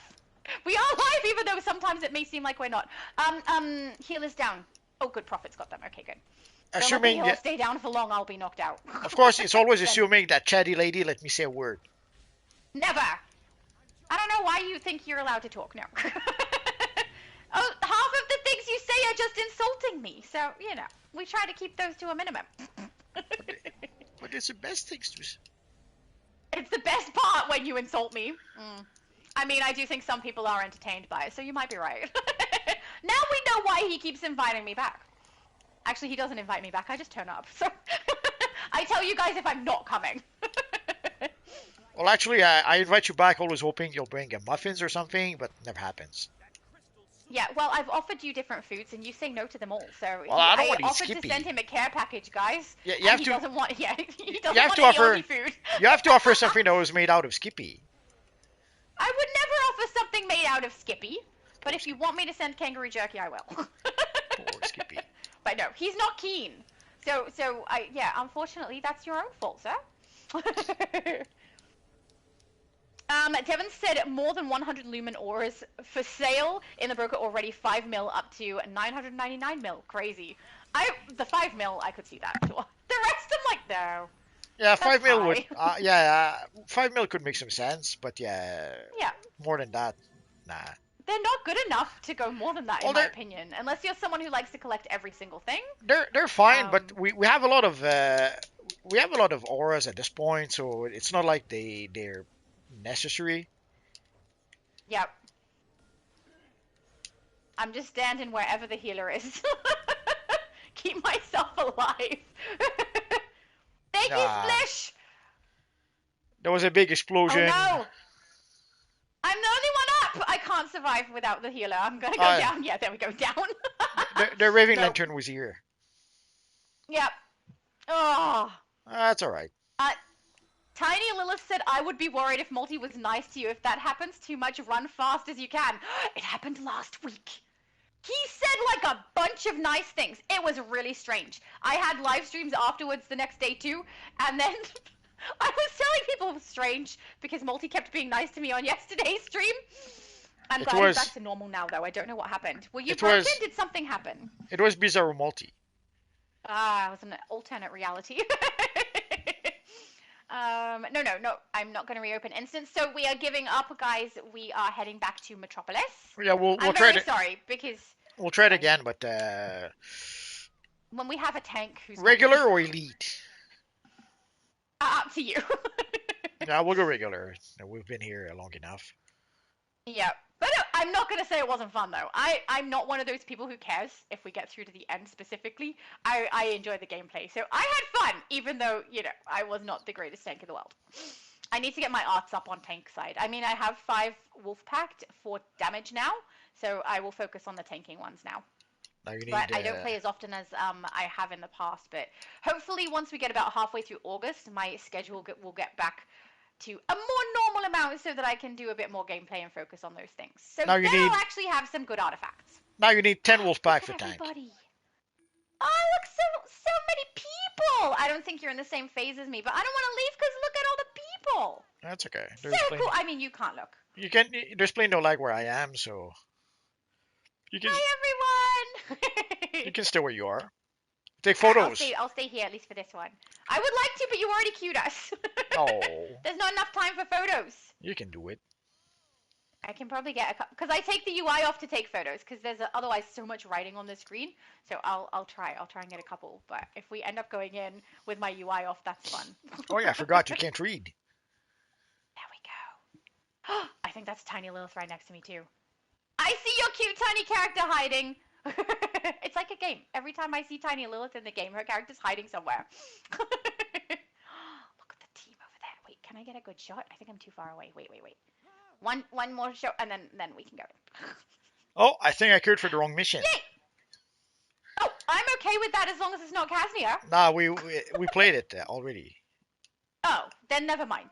We are live, even though sometimes it may seem like we're not. Healer's down. Oh, good. Prophet's got them. Okay, good. Assuming Don't let the healer stay down for long, I'll be knocked out. Of course, it's always assuming that chatty lady let me say a word. Never. I don't know why you think you're allowed to talk. No. Oh, half of the things you say are just insulting me. So, you know, we try to keep those to a minimum. But it's the best things to say. It's the best part when you insult me. I mean, I do think some people are entertained by it, so you might be right. Now we know why he keeps inviting me back. Actually, he doesn't invite me back. I just turn up. So I tell you guys if I'm not coming. Well, actually, I invite you back always hoping you'll bring muffins or something, but never happens. Yeah, well, I've offered you different foods, and you say no to them all. So well, I don't want to eat offered Skippy. to send him a care package, guys. Yeah, you have he to. Doesn't want. Yeah, he doesn't you have want to any offer. Aussie food. You have to offer something that was made out of Skippy. I would never offer something made out of Skippy, but if you want me to send kangaroo jerky, I will. Poor Skippy. But no, he's not keen. So yeah, unfortunately, that's your own fault, sir. Devin said more than 100 lumen auras for sale in the broker already. 5 mil up to 999 mil. Crazy. The 5 mil, I could see that. The rest, I'm like, no. Yeah, 5 mil high. would. 5 mil could make some sense, but yeah. More than that, nah. They're not good enough to go more than that, in my opinion. Unless you're someone who likes to collect every single thing. They're fine, but we have a lot of auras at this point, so it's not like they're necessary. Yep. I'm just standing wherever the healer is. Keep myself alive. Thank you, Splish! There was a big explosion. Oh no! I'm the only one up! I can't survive without the healer. I'm gonna go down. Yeah, there we go, down. the Raving Lantern was here. Yep. Oh. That's alright. Tiny Lilith said, I would be worried if Multi was nice to you. If that happens too much, run fast as you can. It happened last week. He said like a bunch of nice things. It was really strange. I had live streams afterwards the next day too, and then I was telling people it was strange because Multi kept being nice to me on yesterday's stream. I'm glad he's back to normal now, though. I don't know what happened. Were you broken? Did something happen? It was Bizarro Multi. Ah, it was an alternate reality. No. I'm not going to reopen instance. So we are giving up, guys. We are heading back to Metropolis. Yeah, we'll I'm try very to sorry because we'll try it sorry, again, but when we have a tank who's not me, regular or elite? up to you. Yeah, we'll go regular. We've been here long enough. Yeah, but no, I'm not gonna say it wasn't fun though. I'm not one of those people who cares if we get through to the end specifically. I enjoy the gameplay, so I had fun, even though I was not the greatest tank in the world. I need to get my arts up on tank side. I mean, I have 5 wolf packed for damage now, so I will focus on the tanking ones now. Now you But need. I don't play as often as I have in the past. But hopefully, once we get about halfway through August, my schedule will get back to a more normal amount so that I can do a bit more gameplay and focus on those things. So Now then you need. I'll actually have some good artifacts. 10 wolf Look pack at for tank. everybody. Oh, look, so many people. I don't think you're in the same phase as me, but I don't want to leave because look at all the people. That's okay. So cool. I mean, you can't look. You can. There's plenty no lag where I am, so you can. Hi, You everyone. can stay where you are. Take Alright, photos. I'll stay here at least for this one. I would like to, but you already queued us. Oh, There's not enough time for photos. you can do it. I can probably get a couple because I take the UI off to take photos because there's otherwise so much writing on the screen. So I'll try and get a couple. But if we end up going in with my UI off, that's fun. Oh yeah, I forgot you can't read. There we go. I think that's Tiny Lilith right next to me too. I see your cute tiny character hiding. It's like a game. Every time I see Tiny Lilith in the game, her character's hiding somewhere. Look at the team over there. Wait, can I get a good shot? I think I'm too far away. Wait. One more shot, and then we can go. Oh, I think I queued for the wrong mission. Yay! Oh, I'm okay with that as long as it's not Casnia. Nah, we played it already. Oh, then never mind.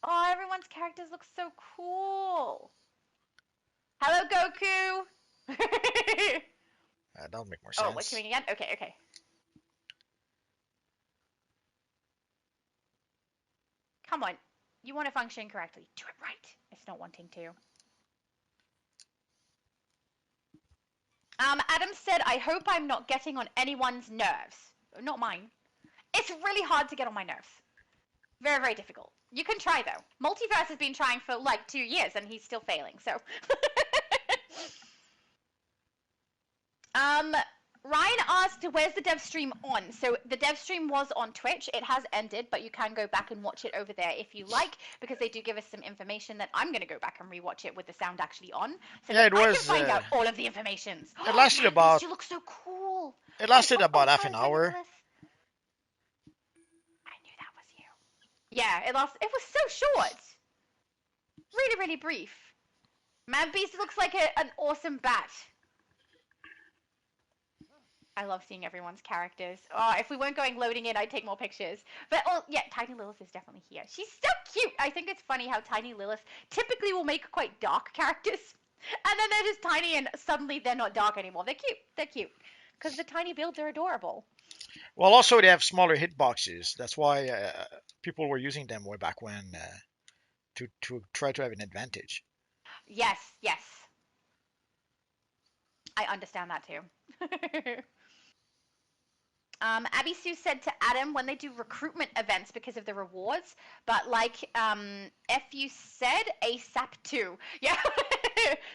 Oh, everyone's characters look so cool. Hello, Goku. That'll make more sense. Oh, we're queuing again? Okay. Come on. You want to function correctly. Do it right. It's not wanting to. Adam said, I hope I'm not getting on anyone's nerves. Not mine. It's really hard to get on my nerves. Very, very difficult. You can try, though. Multiverse has been trying for, like, 2 years, and he's still failing, so... Ryan asked, where's the dev stream on? So the dev stream was on Twitch. It has ended, but you can go back and watch it over there if you like, because they do give us some information that I'm going to go back and rewatch it with the sound actually on. So Yeah, that it I was, can find out all of the information. It lasted Man, about. these two look so cool. It lasted Oh, about half hi, an Tiny hour. Lilith. I knew that was you. Yeah, it was so short. Really, really brief. Man Beast looks like an awesome bat. I love seeing everyone's characters. Oh, if we weren't going loading in, I'd take more pictures. But, oh, yeah, Tiny Lilith is definitely here. She's so cute. I think it's funny how Tiny Lilith typically will make quite dark characters. And then they're just tiny and suddenly they're not dark anymore. They're cute. Because the tiny builds are adorable. Well, also they have smaller hitboxes. That's why people were using them way back when to try to have an advantage. Yes. I understand that too. Abby Sue said to Adam when they do recruitment events because of the rewards, but like FU said, ASAP too. Yeah.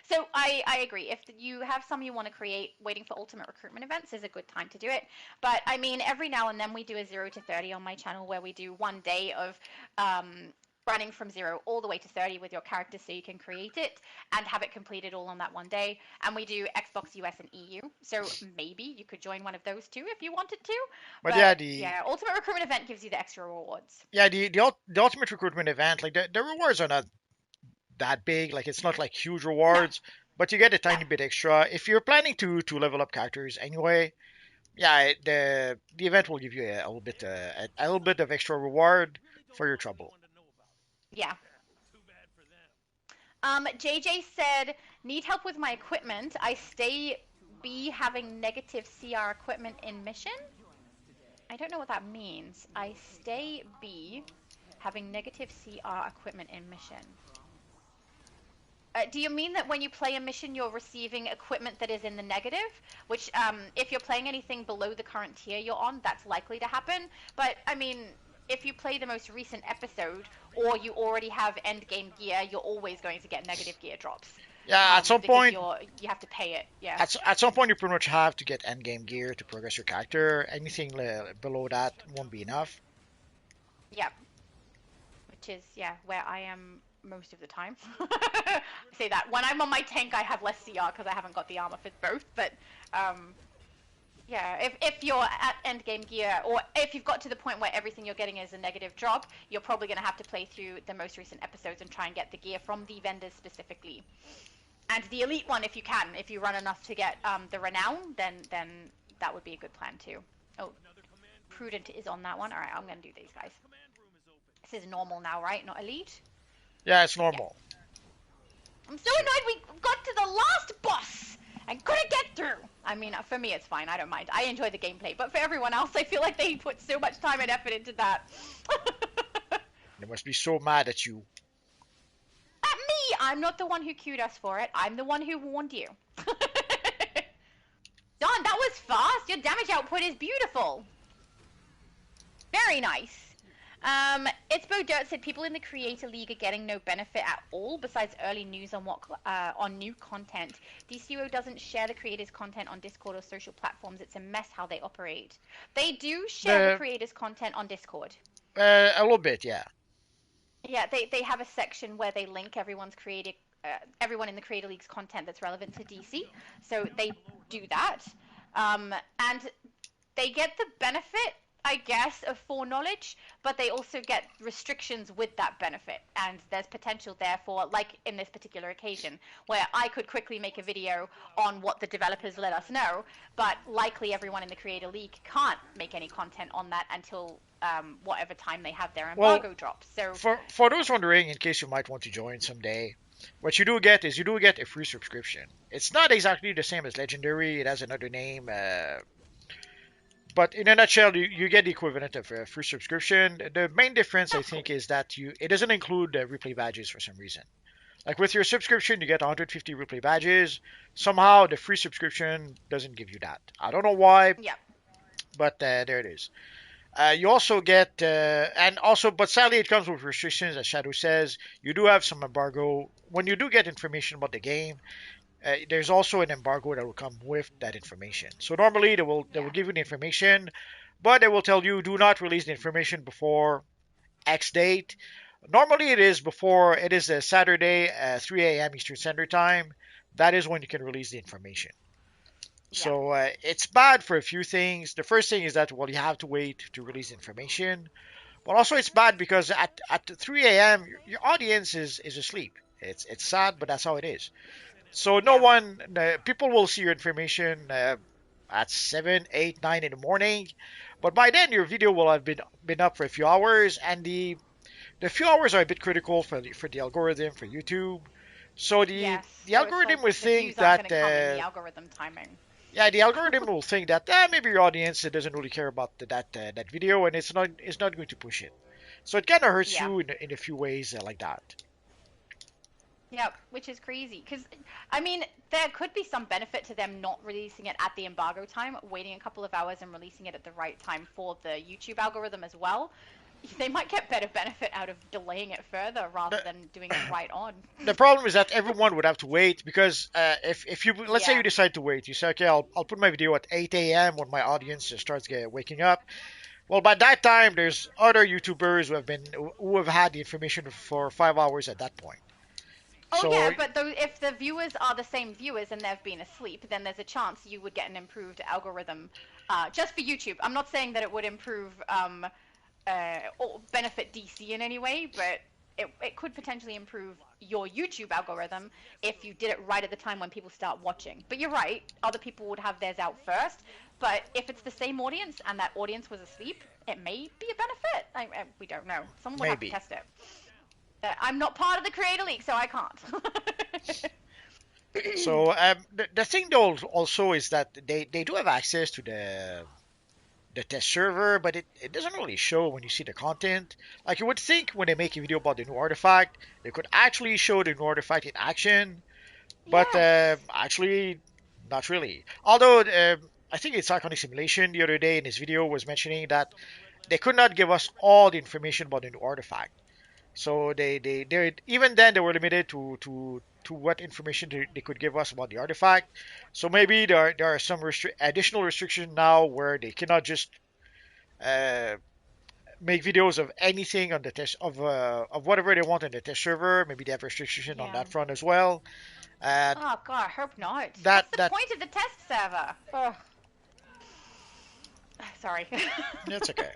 So I agree. If you have some you want to create, waiting for ultimate recruitment events is a good time to do it. But I mean, every now and then we do a 0 to 30 on my channel where we do one day of running from 0 all the way to 30 with your character so you can create it and have it completed all on that one day. And we do Xbox US and EU, so maybe you could join one of those too if you wanted to. But yeah, ultimate recruitment event gives you the extra rewards. Yeah, the ultimate recruitment event, like the rewards are not that big. Like it's not like huge rewards, but you get a tiny bit extra if you're planning to level up characters anyway. Yeah, the event will give you a little bit of extra reward for your trouble. Yeah. JJ said, need help with my equipment. I stay B having negative CR equipment in mission. I don't know what that means. I stay B having negative CR equipment in mission. Do you mean that when you play a mission, you're receiving equipment that is in the negative? Which, if you're playing anything below the current tier you're on, that's likely to happen. But, I mean, if you play the most recent episode, or you already have end game gear, you're always going to get negative gear drops. Yeah, at some Because point, you have to pay it. Yeah. at some point, you pretty much have to get end game gear to progress your character. Anything below that won't be enough. Yeah. Which is, yeah, where I am most of the time. I say that. When I'm on my tank, I have less CR because I haven't got the armor for both. But, yeah, if you're at end game gear, or if you've got to the point where everything you're getting is a negative drop, you're probably going to have to play through the most recent episodes and try and get the gear from the vendors specifically. And the elite one, if you can. If you run enough to get the renown, then that would be a good plan too. Oh, Prudent is on that one. All right, I'm going to do these guys. This is normal now, right? Not elite? Yeah, it's normal. Yeah. I'm so annoyed we got to the last boss and couldn't get through. I mean, for me, it's fine. I don't mind. I enjoy the gameplay. But for everyone else, I feel like they put so much time and effort into that. They must be so mad at you. At me! I'm not the one who queued us for it. I'm the one who warned you. Don, that was fast. Your damage output is beautiful. Very nice. It's Bo Dirt said people in the Creator League are getting no benefit at all besides early news on on new content. DCUO doesn't share the creators' content on Discord or social platforms. It's a mess how they operate. They do share the creators' content on Discord. A little bit, yeah. Yeah, they have a section where they link everyone in the Creator League's content that's relevant to DC. So they do that. And they get the benefit, I guess, of foreknowledge, but they also get restrictions with that benefit. And there's potential there for, like in this particular occasion, where I could quickly make a video on what the developers let us know, but likely everyone in the Creator League can't make any content on that until whatever time they have their embargo drops. So for those wondering, in case you might want to join someday, what you do get is a free subscription. It's not exactly the same as Legendary. It has another name. But in a nutshell, you get the equivalent of a free subscription. The main difference, I think, is that it doesn't include replay badges for some reason. Like with your subscription, you get 150 replay badges. Somehow, the free subscription doesn't give you that. I don't know why, but there it is. You also get, but sadly it comes with restrictions, as Shadow says. You do have some embargo. When you do get information about the game, there's also an embargo that will come with that information. So normally they will give you the information, but they will tell you do not release the information before X date. Normally it is a Saturday, 3 a.m. Eastern Standard Time. That is when you can release the information. So it's bad for a few things. The first thing is that, well, you have to wait to release information. But also it's bad because at 3 a.m. your audience is asleep. It's sad, but that's how it is. So people will see your information at 7, 8, 9 in the morning. But by then your video will have been up for a few hours, and the few hours are a bit critical for the algorithm for YouTube. So the algorithm will think that the algorithm timing. Yeah, the algorithm will think that maybe your audience doesn't really care about that video, and it's not going to push it. So it kind of hurts you in a few ways like that. Yep, which is crazy. Because, I mean, there could be some benefit to them not releasing it at the embargo time, waiting a couple of hours and releasing it at the right time for the YouTube algorithm as well. They might get better benefit out of delaying it further rather than doing it right on. The problem is that everyone would have to wait because if you, let's say you decide to wait, you say, okay, I'll put my video at 8 a.m. when my audience starts waking up. Well, by that time, there's other YouTubers who have had the information for 5 hours at that point. Oh, so, yeah, but if the viewers are the same viewers and they've been asleep, then there's a chance you would get an improved algorithm just for YouTube. I'm not saying that it would improve or benefit DC in any way, but it could potentially improve your YouTube algorithm if you did it right at the time when people start watching. But you're right, other people would have theirs out first. But if it's the same audience and that audience was asleep, it may be a benefit. We don't know. Someone would have to test it. I'm not part of the Creator League, so I can't. So the thing though also is that they do have access to the test server, but it doesn't really show when you see the content. Like you would think when they make a video about the new artifact, they could actually show the new artifact in action, but Yes. actually not really. Although I think it's Iconic Simulation the other day in his video was mentioning that they could not give us all the information about the new artifact. So they even then they were limited to what information they could give us about the artifact. So maybe there are some additional restrictions now where they cannot just uh, make videos of anything on the test of whatever they want on the test server. Maybe they have restriction on Yeah. that front as well. And Oh god, I hope not. that That's the that point of the test server. Oh, sorry. that's okay.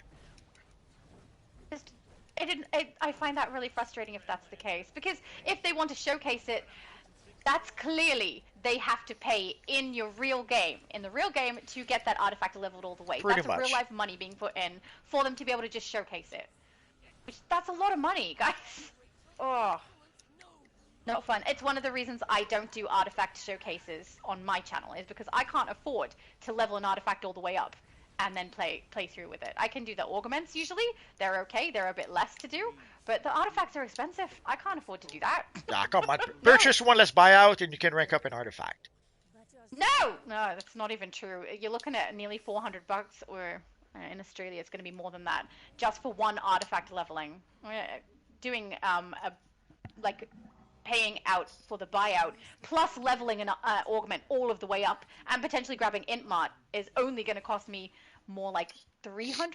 Just, I find that really frustrating if that's the case. Because if they want to showcase it, that's clearly they have to pay in your real game, in the real game, to get that artifact leveled all the way. Pretty That's real much. life money being put in for them to be able to just showcase it. Which, that's a lot of money, guys. Oh, not fun. It's one of the reasons I don't do artifact showcases on my channel, is because I can't afford to level an artifact all the way up and then play through with it. I can do the augments usually. They're okay. They're a bit less to do, but the artifacts are expensive. I can't afford to do that. Yeah, come on. No. Purchase one less buyout and you can rank up an artifact. No, that's not even true. You're looking at nearly $400, or in Australia, it's going to be more than that, just for one artifact leveling. Doing like paying out for the buyout plus leveling an augment all of the way up and potentially grabbing Intmart is only going to cost me more like 300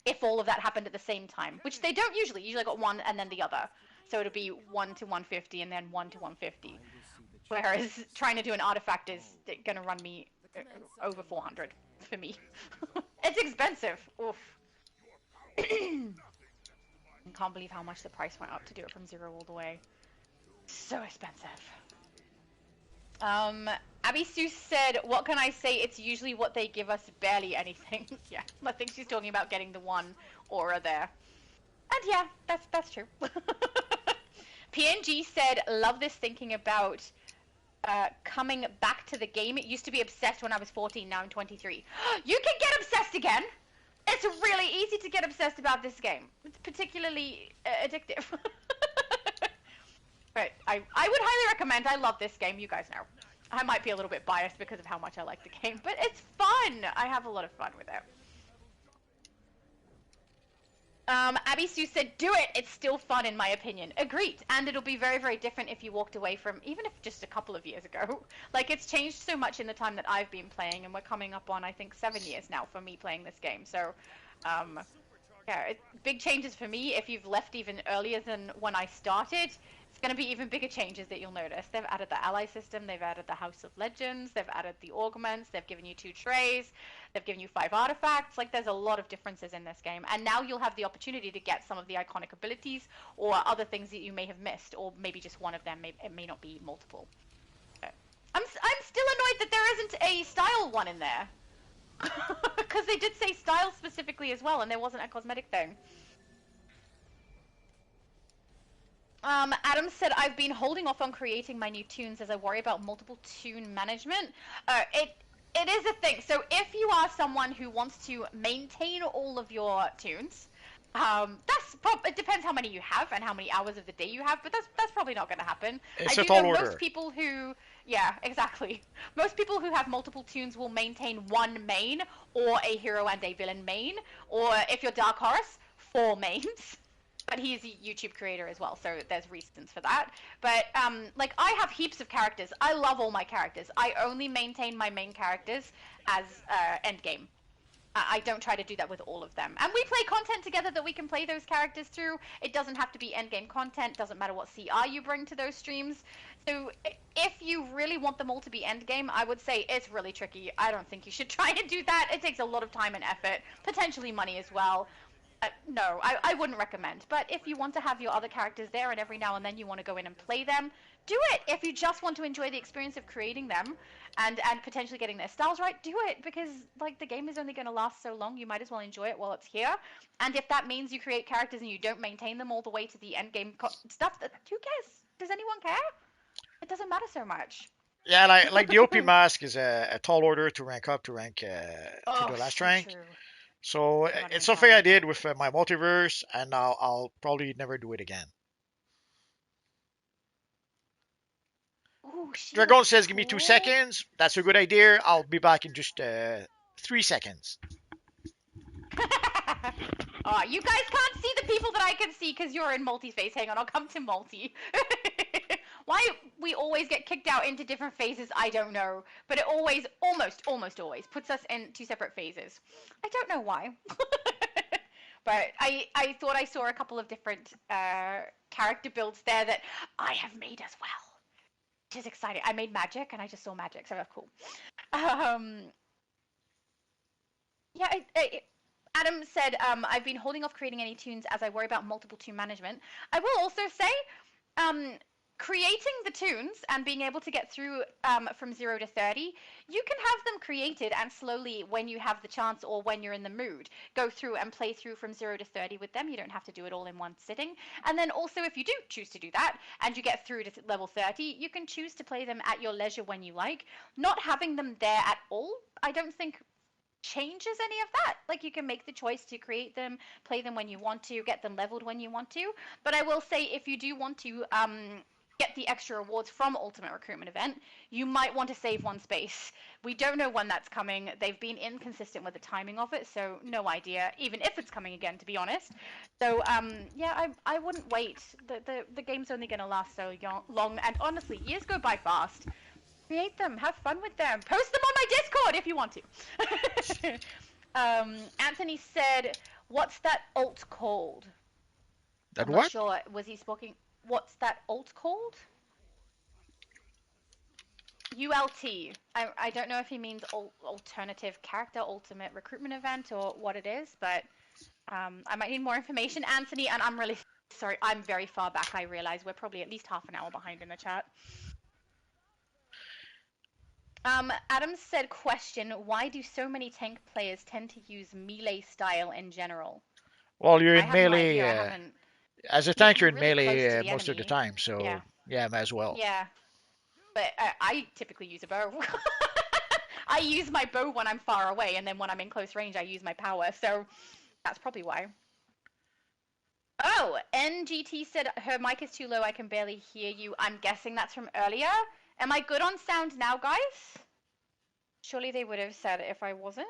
if all of that happened at the same time, which they don't usually. Usually I got one and then the other. So it'll be 1 to 150 and then 1 to 150. Whereas trying to do an artifact is going to run me over 400 for me. It's expensive. Oof. I can't believe how much the price went up to do it from 0 all the way. So expensive. Abby Sue said, what can I say? It's usually what they give us, barely anything. Yeah, I think she's talking about getting the one aura there. And yeah, that's true. PNG said, love this thinking about coming back to the game. It used to be obsessed when I was 14, now I'm 23. You can get obsessed again! It's really easy to get obsessed about this game. It's particularly addictive. But I would highly recommend. I love this game, you guys know. I might be a little bit biased because of how much I like the game, but it's fun! I have a lot of fun with it. Abby Sue said, do it! It's still fun in my opinion. Agreed. And it'll be very, very different if you walked away from, even if just a couple of years ago. Like, it's changed so much in the time that I've been playing, and we're coming up on, I think, 7 years now for me playing this game. So, yeah, big changes for me. If you've left even earlier than when I started, it's going to be even bigger changes that you'll notice. They've added the ally system, they've added the House of Legends, they've added the augments, they've given you 2 trays, they've given you 5 artifacts. Like, there's a lot of differences in this game. And now you'll have the opportunity to get some of the iconic abilities or other things that you may have missed, or maybe just one of them. It may not be multiple. I'm still annoyed that there isn't a style one in there. Because they did say style specifically as well, and there wasn't a cosmetic thing. Adam said, I've been holding off on creating my new tunes as I worry about multiple tune management. It is a thing. So if you are someone who wants to maintain all of your tunes, it depends how many you have and how many hours of the day you have, but that's probably not going to happen. It's I a do tall know order. most people who, yeah, exactly. Most people who have multiple tunes will maintain one main or a hero and a villain main, or if you're Dark Horse, 4 mains. But he's a YouTube creator as well, so there's reasons for that. But, like, I have heaps of characters. I love all my characters. I only maintain my main characters as endgame. I don't try to do that with all of them. And we play content together that we can play those characters through. It doesn't have to be endgame content. Doesn't matter what CR you bring to those streams. So if you really want them all to be endgame, I would say it's really tricky. I don't think you should try and do that. It takes a lot of time and effort, potentially money as well. No, I wouldn't recommend. But if you want to have your other characters there and every now and then you want to go in and play them, do it. If you just want to enjoy the experience of creating them and potentially getting their styles right, do it. Because, like, the game is only going to last so long. You might as well enjoy it while it's here. And if that means you create characters and you don't maintain them all the way to the end game stuff, who cares? Does anyone care? It doesn't matter so much. Yeah, like the OP mask is a tall order to rank up to rank to Oh, the last so rank. true. So I'm not even it's trying something I did anymore. with my multiverse, and I'll probably never do it again. Ooh, she Dragon looks says, "Give me two cool. seconds." That's a good idea. I'll be back in just 3 seconds. Oh, you guys can't see the people that I can see because you're in multi-phase. Hang on, I'll come to multi. Why we always get kicked out into different phases, I don't know. But it always, almost always, puts us in two separate phases. I don't know why. But I thought I saw a couple of different character builds there that I have made as well. Which is exciting. I made magic and I just saw magic, so that's cool. Um, Yeah, Adam said, I've been holding off creating any tunes as I worry about multiple tune management. I will also say, um, creating the tunes and being able to get through from 0 to 30, you can have them created and slowly, when you have the chance or when you're in the mood, go through and play through from 0 to 30 with them. You don't have to do it all in one sitting. And then also, if you do choose to do that and you get through to level 30, you can choose to play them at your leisure when you like. Not having them there at all, I don't think changes any of that. Like you can make the choice to create them, play them when you want to, get them leveled when you want to. But I will say if you do want to get the extra rewards from Ultimate Recruitment Event, you might want to save one space. We don't know when that's coming. They've been inconsistent with the timing of it, so no idea, even if it's coming again, to be honest. So yeah, I wouldn't wait. The game's only going to last so long, and honestly, years go by fast. Create them, have fun with them, post them on my Discord if you want to. Anthony said, "What's that alt called?" That I'm not what? sure. Was he speaking? What's that alt called? ULT. I don't know if he means alternative character, ultimate recruitment event, or what it is, but I might need more information, Anthony. And I'm really sorry. I'm very far back. I realize we're probably at least half an hour behind in the chat. Adam said, question, why do so many tank players tend to use melee style in general? Well, you're I in have no melee. idea. I haven't. As a Yeah, tank, you're you're in really close melee to the most of the enemy. time, Yeah. so yeah, might as well. Yeah. But I typically use a bow. I use my bow when I'm far away, and then when I'm in close range, I use my power. So that's probably why. Oh, NGT said her mic is too low. I can barely hear you. I'm guessing that's from earlier. Am I good on sound now, guys? Surely they would have said if I wasn't.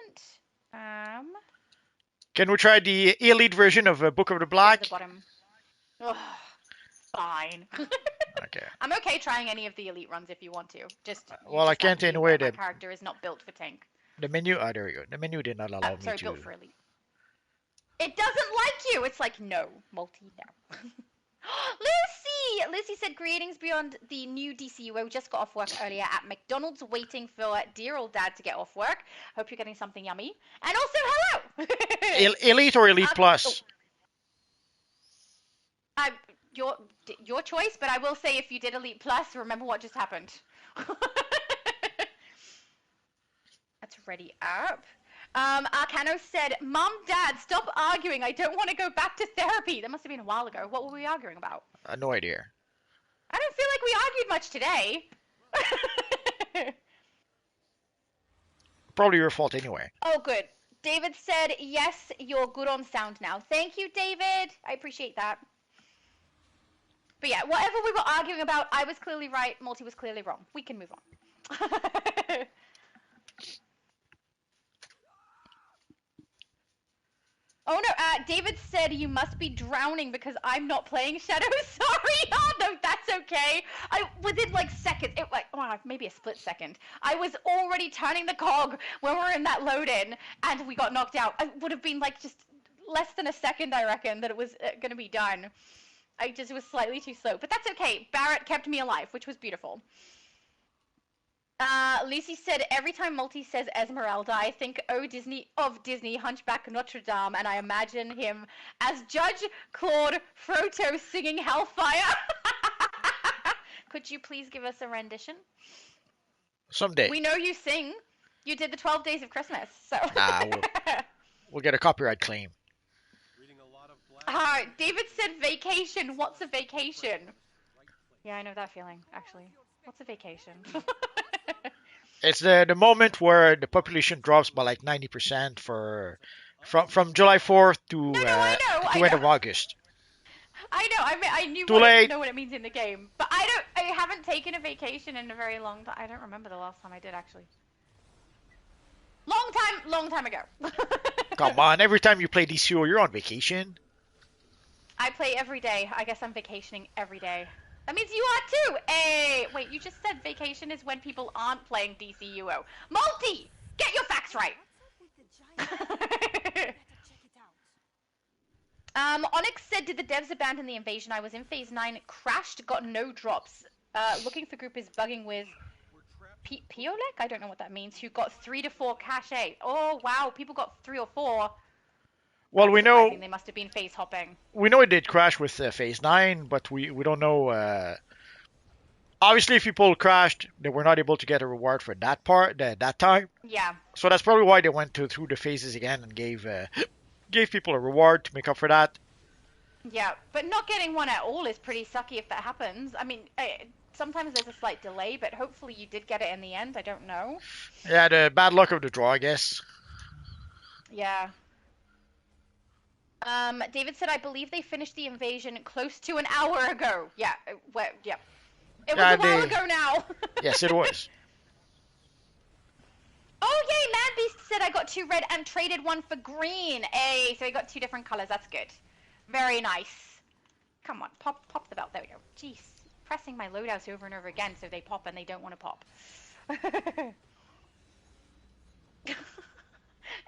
Can we try the elite version of Book of the Go to Black? the bottom. Ugh, fine. Okay. I'm okay trying any of the elite runs if you want to. Just you Well, I just have can't to be anyway. aware my character is not built for tank. The menu. Oh, there we go. The menu did not allow me Sorry, built to. for elite. It doesn't like you. It's like no, multi no. Lucy! Lucy said, greetings beyond the new DCUO. Just got off work earlier at McDonald's waiting for dear old dad to get off work. Hope you're getting something yummy. And also, hello! Elite or Elite Oh, Plus? your choice, but I will say if you did Elite Plus, remember what just happened. That's ready up. Arcano said, Mom, Dad, stop arguing. I don't want to go back to therapy. That must have been a while ago. What were we arguing about? No idea. I don't feel like we argued much today. Probably your fault anyway. Oh, good. David said, yes, you're good on sound now. Thank you, David. I appreciate that. But yeah, whatever we were arguing about, I was clearly right. Multi was clearly wrong. We can move on. Oh no, David said you must be drowning because I'm not playing Shadow. Sorry, oh no, that's okay. Within like seconds, it like maybe a split second, I was already turning the cog when we were in that load in, and we got knocked out. It would have been like just less than a second, I reckon, that it was gonna be done. I just was slightly too slow, but that's okay. Barrett kept me alive, which was beautiful. Lucy said, every time Multi says Esmeralda, I think Disney Hunchback of Notre Dame, and I imagine him as Judge Claude Froto singing Hellfire. Could you please give us a rendition? Someday. We know you sing. You did the 12 Days of Christmas, so. Nah, we'll get a copyright claim. David said vacation. What's a vacation? Yeah, I know that feeling, actually. What's a vacation? It's the moment where the population drops by like 90% for From July 4th No, no, I know, to I end know. of August. I know. I mean, I knew Too late. know what it means in the game, but I haven't taken a vacation in a very long time. I don't remember the last time I did actually. Long time ago. Come on, every time you play DCUO, you're on vacation. I play every day. I guess I'm vacationing every day. That means you are too. Hey, wait, you just said vacation is when people aren't playing DCUO. Multi, get your facts right. Onyx said, did the devs abandon the invasion? I was in phase 9, crashed, got no drops. Looking for group is bugging with Piolek? I don't know what that means. Who got 3 to 4 cache. Oh, wow, people got 3 or 4. Well, That's we surprising. know They must have been phase hopping. it did crash with phase 9, but we don't know. Obviously, if people crashed, they were not able to get a reward for that part that time. Yeah. So that's probably why they went through the phases again and gave people a reward to make up for that. Yeah, but not getting one at all is pretty sucky if that happens. I mean, sometimes there's a slight delay, but hopefully you did get it in the end. I don't know. Yeah, the bad luck of the draw, I guess. Yeah. David said, I believe they finished the invasion close to an hour ago. Yeah, yeah. It was a while ago now. Yes, it was. Oh, yay, Manbeast said I got 2 red and traded 1 for green. Hey, so he got 2 different colors. That's good. Very nice. Come on, pop the belt. There we go. Jeez, pressing my loadouts over and over again so they pop and they don't want to pop.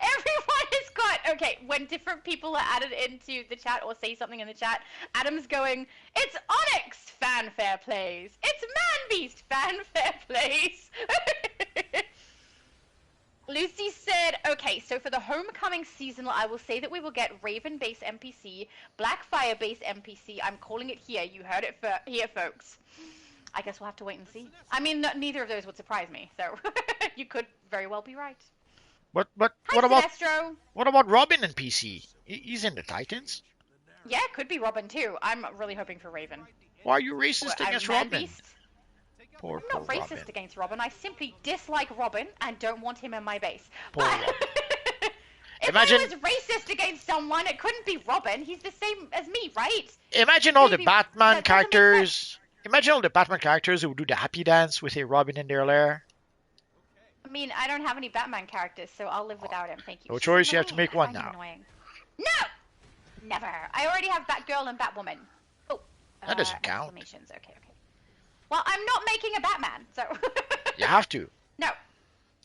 Everyone has got, okay, when different people are added into the chat or say something in the chat, Adam's going, it's Onyx fanfare plays. It's Manbeast fanfare plays. Lucy said, okay, so for the homecoming seasonal, I will say that we will get Raven-based NPC, Blackfire-based NPC. I'm calling it here. You heard it here, folks. I guess we'll have to wait and see. I mean, neither of those would surprise me, so you could very well be right. But Hi, what about Robin and PC? He's in the Titans. Yeah, could be Robin too. I'm really hoping for Raven. Why are you racist against Robin? I'm not racist Robin. against Robin. I simply dislike Robin and don't want him in my base. Poor Robin. If I was racist against someone, it couldn't be Robin. He's the same as me, right? Imagine all the Batman characters. Imagine all the Batman characters who do the happy dance with a Robin in their lair. I mean, I don't have any Batman characters, so I'll live without him. Thank you. No choice, you have to make one now. No! Never. I already have Batgirl and Batwoman. Oh. That doesn't count. Exclamations. Okay. Well, I'm not making a Batman, so... You have to. No.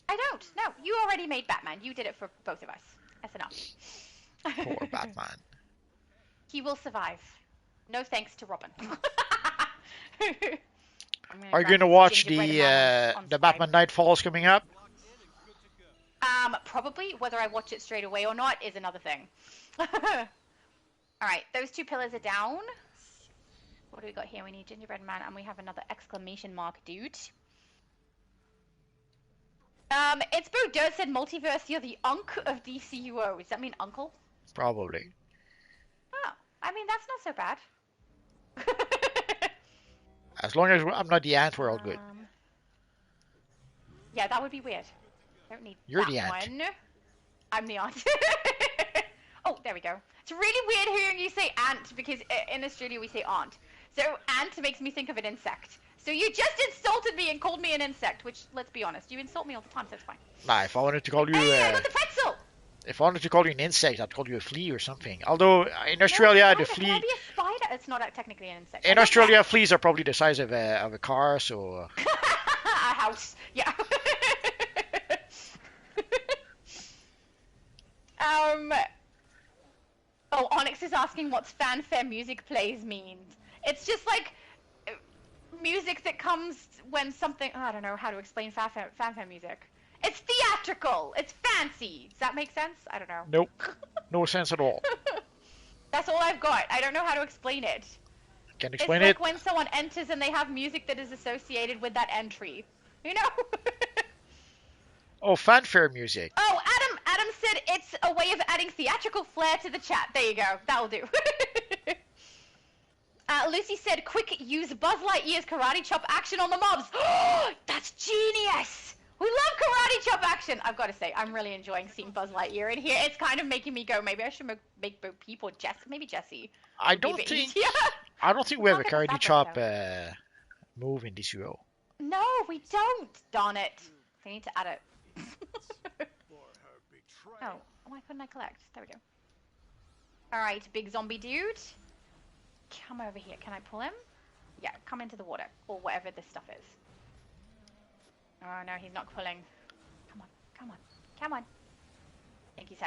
I don't. No, you already made Batman. You did it for both of us. That's enough. Poor Batman. He will survive. No thanks to Robin. Are you going to watch the Batman Night Falls coming up? Probably. Whether I watch it straight away or not is another thing. Alright, those 2 pillars are down. What do we got here? We need gingerbread man, and we have another exclamation mark dude. It's Boo Dirt said multiverse, you're the unk of DCUO. Does that mean uncle? Probably. Oh, I mean, that's not so bad. As long as I'm not the ant, we're all good. Yeah, that would be weird. Don't need You're that the ant. one. I'm the ant. Oh, there we go. It's really weird hearing you say ant because in Australia we say aunt. So ant makes me think of an insect. So you just insulted me and called me an insect, which, let's be honest, you insult me all the time, so it's fine. Nah, if I wanted to call you... Hey, I got the pretzel! If I wanted to call you an insect, I'd call you a flea or something. Although, in Australia, the flea... Can I be a spider? It's not technically an insect. In Australia, fleas are probably the size of a car, so... A house, yeah. Oh, Onyx is asking what's fanfare music plays means. It's just like music that comes when something... Oh, I don't know how to explain fanfare music. It's theatrical. It's fancy. Does that make sense? I don't know. Nope. No sense at all. That's all I've got. I don't know how to explain it. Can explain it's it? like when someone enters and they have music that is associated with that entry. You know? Oh, fanfare music. Oh, Adam said it's a way of adding theatrical flair to the chat. There you go. That'll do. Lucy said, quick, use Buzz Lightyear's karate chop action on the mobs. That's genius! We love karate chop action. I've got to say, I'm really enjoying seeing Buzz Lightyear in here. It's kind of making me go, maybe I should make Bo Peep or maybe Jesse. I Would be a don't bit think easier. I don't think We we have can't a get the karate fabric, chop though. move in DCUO. No, we don't. Darn it. They need to add it. For her betrayal. Oh, why couldn't I collect? There we go. Alright, big zombie dude. Come over here. Can I pull him? Yeah, come into the water. Or whatever this stuff is. Oh, no, he's not pulling. Come on, come on, come on. I think he's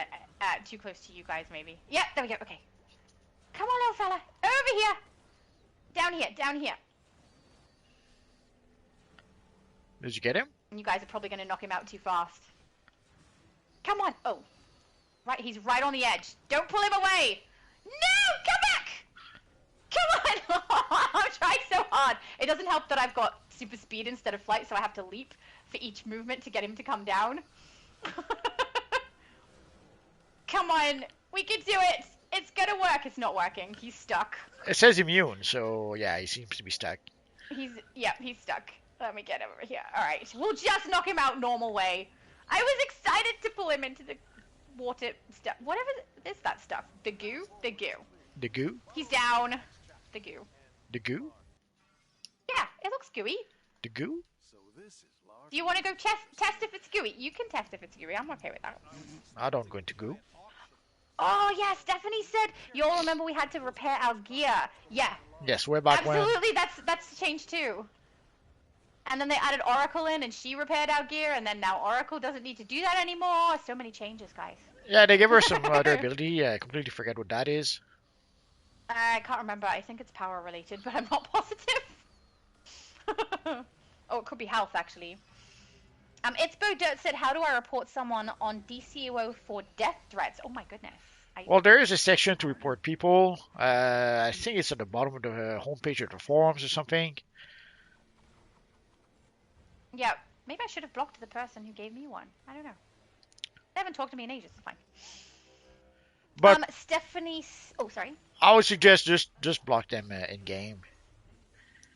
too close to you guys, maybe. Yep, there we go. Okay. Come on, little fella. Over here. Down here, down here. Did you get him? And you guys are probably going to knock him out too fast. Come on. Oh. Right, he's right on the edge. Don't pull him away. No! Come back! Come on! I'm trying so hard. It doesn't help that I've got super speed instead of flight, so I have to leap for each movement to get him to come down. Come on. We can do it. It's going to work. It's not working. He's stuck. It says immune, so yeah, he seems to be stuck. He's stuck. Let me get him over here. Alright, we'll just knock him out normal way. I was excited to pull him into the water stuff. Whatever is that stuff? The goo? The goo. The goo? He's down. The goo. The goo? Yeah, it looks gooey. The goo? So this is large. Do you want to go test if it's gooey? You can test if it's gooey. I'm okay with that. I don't go into goo. Oh, yeah, Stephanie said, you all remember we had to repair our gear. Yeah. Yes, way back when. Absolutely, that's changed too. And then they added Oracle in, and she repaired our gear, and then now Oracle doesn't need to do that anymore. So many changes, guys. Yeah, they gave her some other ability. I completely forget what that is. I can't remember. I think it's power related, but I'm not positive. Oh, it could be health, actually. It's Bo Dirt said, how do I report someone on DCUO for death threats? Oh my goodness. Well, there is a section to report people. I think it's at the bottom of the homepage of the forums or something. Yeah, maybe I should have blocked the person who gave me one. I don't know. They haven't talked to me in ages. It's fine. But Stephanie... Oh, sorry. I would suggest just block them in game.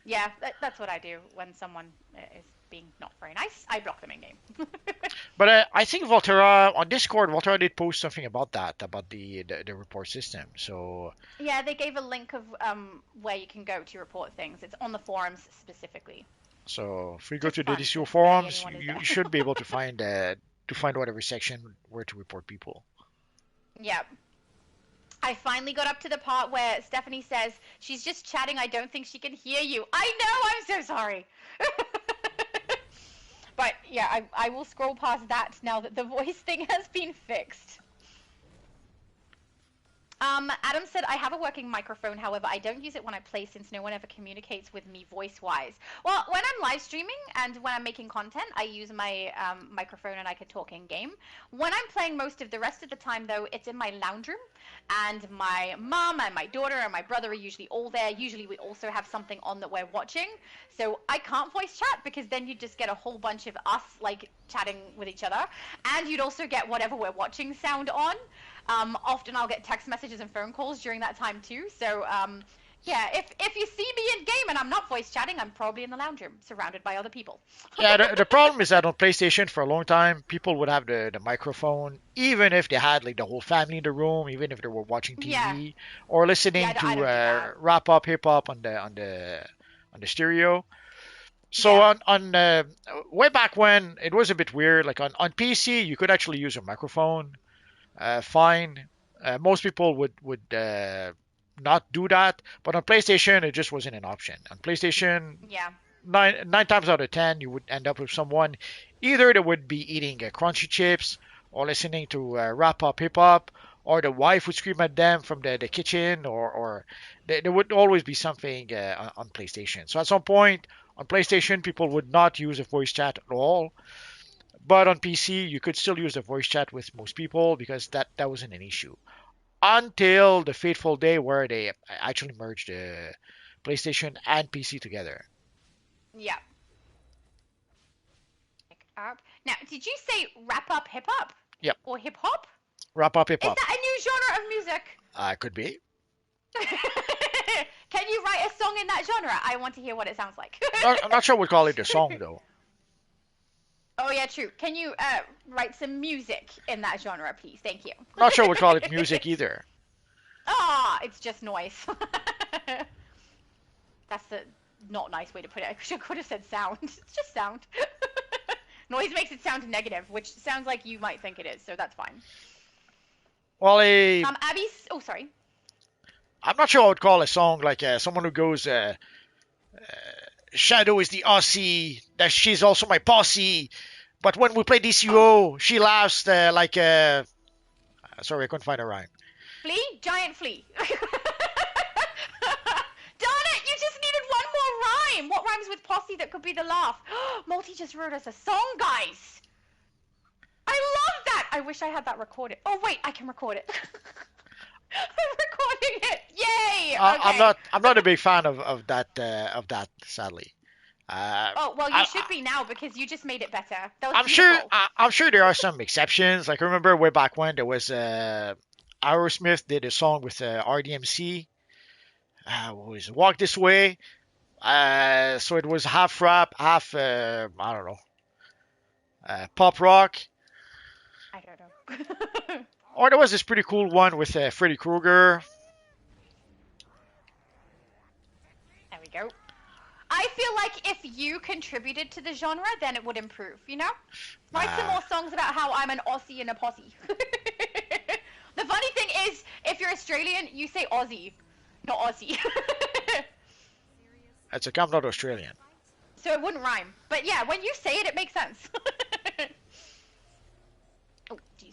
Yeah, that's what I do when someone is being not very nice. I block them in game. But I think Volterra on Discord, Volterra did post something about that, about the report system. So yeah, they gave a link of where you can go to report things. It's on the forums specifically. So if you go It's to the fun DCUO to see forums, anyone is you there. should be able to find whatever section where to report people. Yeah. I finally got up to the part where Stephanie says, she's just chatting, I don't think she can hear you. I know, I'm so sorry. But yeah, I will scroll past that now that the voice thing has been fixed. Adam said, I have a working microphone, however, I don't use it when I play since no one ever communicates with me voice-wise. Well, when I'm live streaming and when I'm making content, I use my microphone and I can talk in-game. When I'm playing most of the rest of the time, though, it's in my lounge room, and my mom and my daughter and my brother are usually all there. Usually we also have something on that we're watching, so I can't voice chat because then you just get a whole bunch of us, like, chatting with each other, and you'd also get whatever we're watching sound on. Often I'll get text messages and phone calls during that time too. So yeah, if you see me in game and I'm not voice chatting, I'm probably in the lounge room surrounded by other people. Yeah, the problem is that on PlayStation for a long time, people would have the microphone, even if they had like the whole family in the room, even if they were watching TV Yeah. or listening Yeah, I don't do to that. rap up hip hop on the stereo. So Yeah. on way back when, it was a bit weird. Like on PC, you could actually use a microphone. Fine. Most people would not do that, but on PlayStation it just wasn't an option. On PlayStation, Yeah. nine times out of 10, you would end up with someone either that would be eating crunchy chips or listening to rap up hip hop, or the wife would scream at them from the kitchen, or there would always be something on PlayStation. So at some point on PlayStation, people would not use a voice chat at all. But on PC, you could still use the voice chat with most people because that wasn't an issue. Until the fateful day where they actually merged the PlayStation and PC together. Yeah. Pick up. Now, did you say rap up hip hop? Yep. Or hip hop? Wrap up hip Is hop. that a new genre of music? Could be. Can you write a song in that genre? I want to hear what it sounds like. I'm not sure we'd call it a song though. Oh yeah, true. Can you write some music in that genre, please? Thank you. Not sure we'd call it music either. Ah, it's just noise. That's the not nice way to put it. I could have said sound. It's just sound. Noise makes it sound negative, which sounds like you might think it is, so that's fine. Well, Abby's. Oh, sorry. I'm not sure I would call a song like someone who goes, Shadow is the Aussie, that she's also my posse. But when we play DCUO, she laughs like. Sorry, I couldn't find a rhyme. Flea? Giant flea. Darn it! You just needed one more rhyme. What rhymes with posse that could be the laugh? Multi just wrote us a song, guys. I love that. I wish I had that recorded. Oh wait, I can record it. I'm recording it. Yay! Okay. I'm not a big fan of that. Sadly. Oh well, you should be now because you just made it better. That was I'm beautiful. sure. I'm sure there are some exceptions. Like I remember way back when there was Aerosmith did a song with RDMC. What was it? Walk This Way. So it was half rap, half I don't know, pop rock. I don't know. Or there was this pretty cool one with Freddy Krueger. There we go. I feel like if you contributed to the genre, then it would improve, you know? Write some more songs about how I'm an Aussie and a posse. The funny thing is, if you're Australian, you say Aussie, not Aussie. It's like I'm not Australian. So it wouldn't rhyme. But yeah, when you say it, it makes sense. Oh, jeez.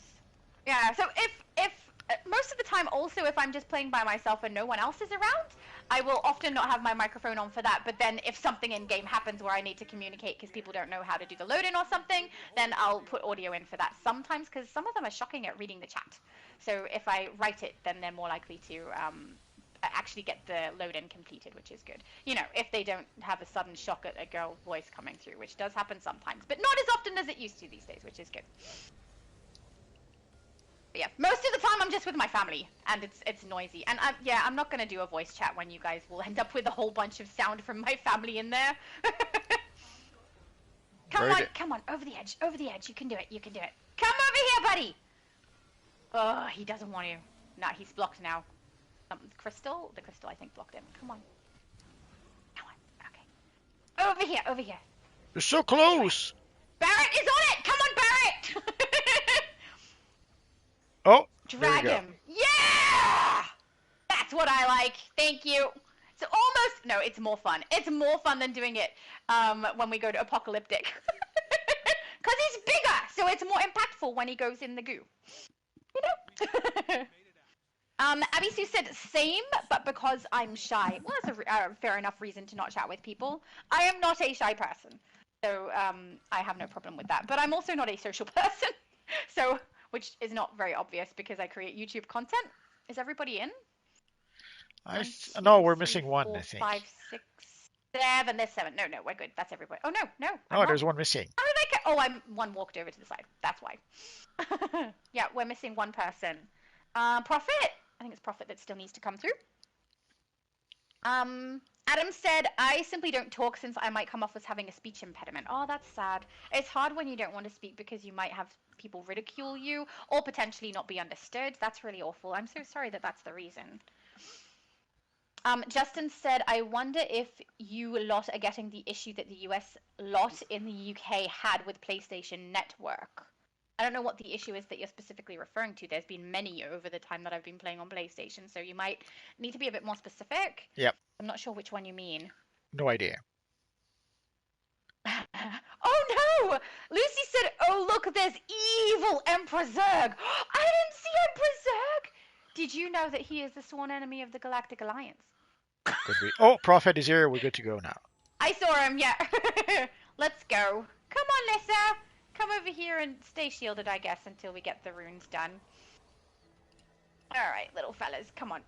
Yeah, so if most of the time also if I'm just playing by myself and no one else is around, I will often not have my microphone on for that, but then if something in game happens where I need to communicate because people don't know how to do the load in or something, then I'll put audio in for that sometimes because some of them are shocking at reading the chat. So if I write it, then they're more likely to actually get the load in completed, which is good. You know, if they don't have a sudden shock at a girl voice coming through, which does happen sometimes, but not as often as it used to these days, which is good. But yeah, most of the time I'm just with my family, and it's noisy. And I'm not gonna do a voice chat when you guys will end up with a whole bunch of sound from my family in there. Come on, over the edge, you can do it, Come over here, buddy! Oh, he doesn't want to. No, he's blocked now. The crystal I think blocked him. Come on, okay. Over here. You're so close! Barrett is on it! Come on, Barrett! Oh, drag him. Yeah! That's what I like. Thank you. So almost, no, it's more fun. It's more fun than doing it when we go to apocalyptic. Because he's bigger, so it's more impactful when he goes in the goo. You know? Abby Sue said same, but because I'm shy. Well, that's a fair enough reason to not chat with people. I am not a shy person, so I have no problem with that. But I'm also not a social person, so... which is not very obvious because I create YouTube content. Is everybody in? No, we're missing one, I think. 5, 6, 7. There's 7. No, we're good. That's everybody. Oh, no. Oh, there's one missing. How did I get... Oh, one walked over to the side. That's why. Yeah, we're missing one person. Prophet. I think it's Prophet that still needs to come through. Adam said, I simply don't talk since I might come off as having a speech impediment. Oh, that's sad. It's hard when you don't want to speak because you might have people ridicule you or potentially not be understood. That's really awful. I'm so sorry that that's the reason. Justin said, I wonder if you lot are getting the issue that the US lot in the UK had with PlayStation Network. I don't know what the issue is that you're specifically referring to. There's been many over the time that I've been playing on PlayStation, so you might need to be a bit more specific. Yep. I'm not sure which one you mean. No idea. Oh no! Lucy said, oh look, there's evil Emperor Zurg. I didn't see Emperor Zurg! Did you know that he is the sworn enemy of the Galactic Alliance? Could be. Oh, Prophet is here. We're good to go now. I saw him, yeah. Let's go. Come on, Lissa. Come over here and stay shielded, I guess, until we get the runes done. Alright, little fellas, come on.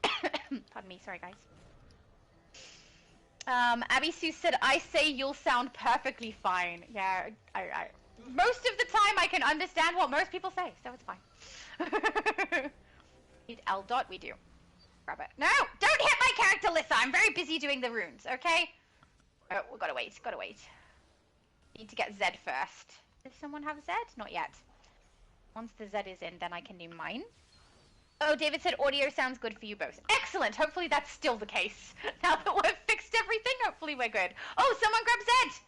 Pardon me, sorry guys. Abby Sue said, I say you'll sound perfectly fine. Yeah, I most of the time I can understand what most people say, so it's fine. Need L dot, we do. Grab it. No, don't hit my character, Lissa. I'm very busy doing the runes, okay? Oh, we gotta wait. Need to get Z first. Does someone have Z? Not yet. Once the Z is in, then I can do mine. Oh, David said audio sounds good for you both. Excellent. Hopefully that's still the case. Now that we've fixed everything, hopefully we're good. Oh, someone grab Z.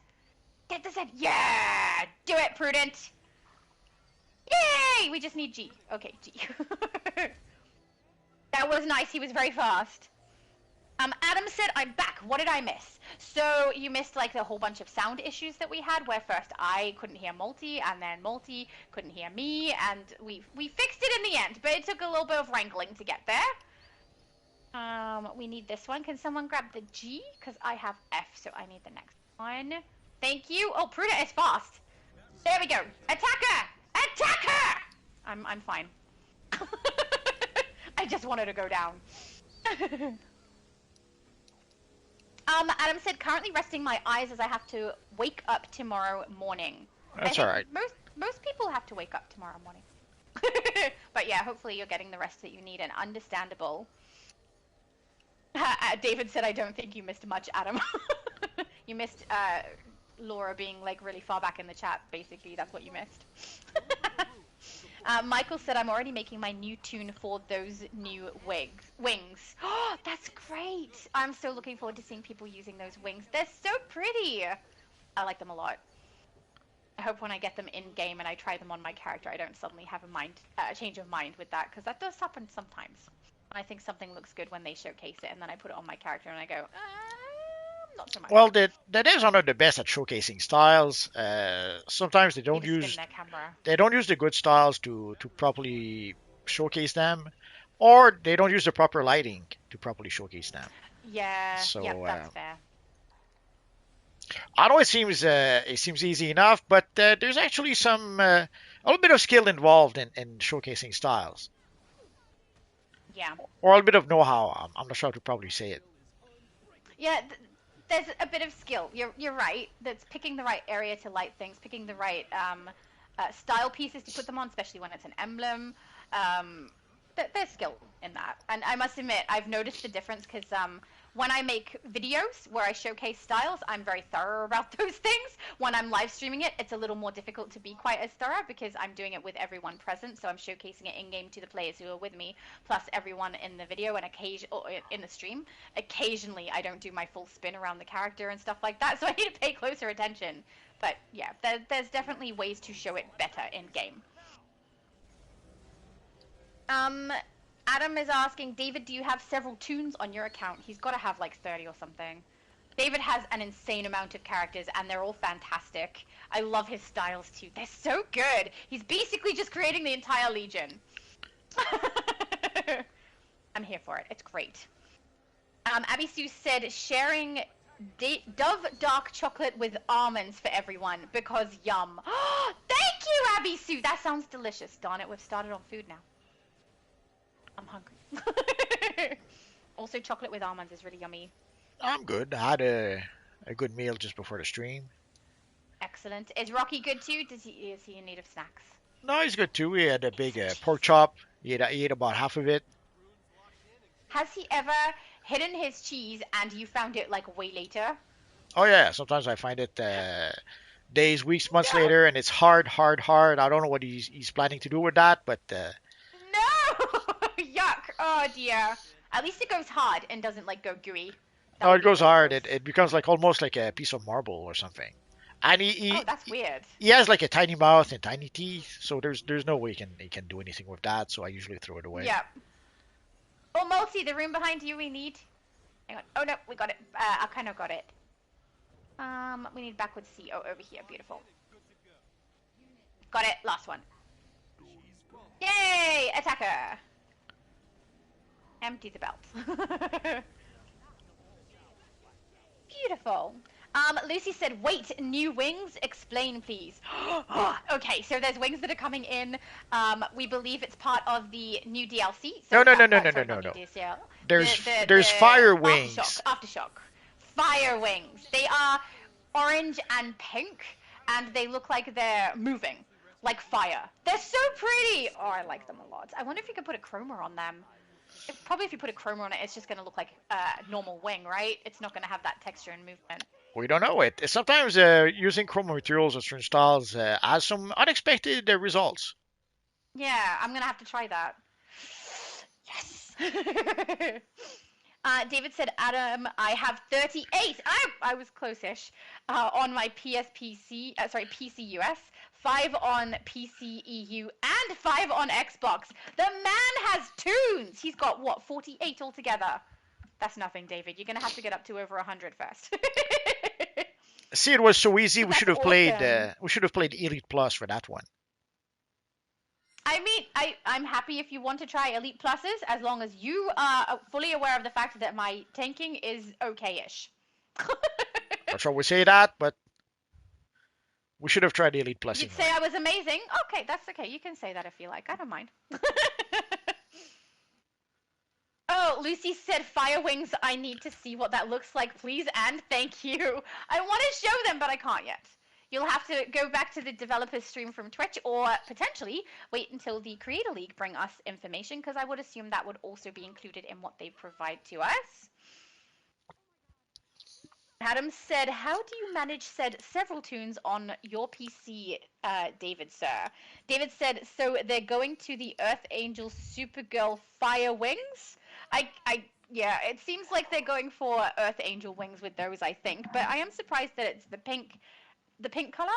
Get the Z. Yeah. Do it, Prudent. Yay. We just need G. Okay, G. That was nice. He was very fast. Adam said, I'm back. What did I miss? So you missed like the whole bunch of sound issues that we had, where first I couldn't hear Multi, and then Multi couldn't hear me, and we fixed it in the end, but it took a little bit of wrangling to get there. We need this one. Can someone grab the G? Because I have F, so I need the next one. Thank you. Oh, Pruda is fast. There we go. Attacker! Attacker! I'm fine. I just wanted to go down. Adam said, currently resting my eyes as I have to wake up tomorrow morning. That's all right. Most people have to wake up tomorrow morning. But yeah, hopefully you're getting the rest that you need, and understandable. David said, I don't think you missed much, Adam. You missed Laura being like really far back in the chat, basically. That's what you missed. Michael said, I'm already making my new tune for those new wings. Oh, that's great. I'm so looking forward to seeing people using those wings. They're so pretty. I like them a lot. I hope when I get them in-game and I try them on my character, I don't suddenly have a change of mind with that, because that does happen sometimes. I think something looks good when they showcase it, and then I put it on my character and I go, not so much. Well, that is one of the best at showcasing styles. Sometimes they don't use the good styles to properly showcase them, or they don't use the proper lighting to properly showcase them. Yeah, so, that's fair. I know it seems easy enough, but there's actually a little bit of skill involved in showcasing styles. Yeah. Or a little bit of know-how. I'm not sure how to probably say it. Yeah. There's a bit of skill. You're right. That's picking the right area to light things, picking the right style pieces to put them on, especially when it's an emblem. There's skill in that. And I must admit, I've noticed the difference because when I make videos where I showcase styles, I'm very thorough about those things. When I'm live streaming it, it's a little more difficult to be quite as thorough because I'm doing it with everyone present. So I'm showcasing it in-game to the players who are with me, plus everyone in the video and in the stream. Occasionally, I don't do my full spin around the character and stuff like that, so I need to pay closer attention. But yeah, there's definitely ways to show it better in-game. Adam is asking, David, do you have several toons on your account? He's got to have like 30 or something. David has an insane amount of characters, and they're all fantastic. I love his styles too. They're so good. He's basically just creating the entire Legion. I'm here for it. It's great. Abby Sue said, sharing Dove dark chocolate with almonds for everyone because yum. Thank you, Abby Sue. That sounds delicious. Darn it, we've started on food now. I'm hungry. Also, chocolate with almonds is really yummy. I'm good. I had a good meal just before the stream. Excellent. Is Rocky good too? Is he in need of snacks? No, he's good too. He had a big pork chop. He ate about half of it. Has he ever hidden his cheese and you found it like way later? Oh yeah. Sometimes I find it days, weeks, months later, and it's hard. I don't know what he's planning to do with that, but. No! Yuck! Oh dear. At least it goes hard and doesn't like go gooey. No, it goes hard. It becomes like almost like a piece of marble or something. And oh, that's weird. He has like a tiny mouth and tiny teeth, so there's no way he can do anything with that. So I usually throw it away. Yep. Oh, Multi, the room behind you we need. Hang on. Oh no, we got it. I kind of got it. We need backwards C. Oh, over here. Beautiful. Got it. Last one. Yay! Attacker! Empty the belt. Beautiful. Lucy said, wait, new wings? Explain, please. Okay, so there's wings that are coming in. We believe it's part of the new DLC. So no. There's fire wings. Aftershock. Fire wings. They are orange and pink, and they look like they're moving. Like fire. They're so pretty! Oh, I like them a lot. I wonder if you could put a chroma on them. Probably if you put a chroma on it, it's just going to look like a normal wing, right? It's not going to have that texture and movement. We don't know it. Sometimes using chroma materials or certain styles has some unexpected results. Yeah, I'm going to have to try that. Yes! David said, Adam, I have 38. I was close-ish on my PSPC, PC US, 5 on PC EU, and 5 on Xbox. The man has tunes. He's got, what, 48 altogether? That's nothing, David. You're going to have to get up to over 100 first. See, it was so easy. We That's should have played. awesome. We should have played Elite Plus for that one. I mean, I'm happy if you want to try Elite Pluses, as long as you are fully aware of the fact that my tanking is okay-ish. Not sure we say that, but we should have tried the Elite Plus. You'd say I was amazing? Okay, that's okay. You can say that if you like. I don't mind. Oh, Lucy said, Fire Wings, I need to see what that looks like, please, and thank you. I want to show them, but I can't yet. You'll have to go back to the developers stream from Twitch, or potentially wait until the Creator League bring us information, because I would assume that would also be included in what they provide to us. Adam said, how do you manage said several tunes on your PC, David, sir? David said, so they're going to the Earth Angel Supergirl Fire Wings? Yeah, it seems like they're going for Earth Angel wings with those, I think. But I am surprised that it's the pink color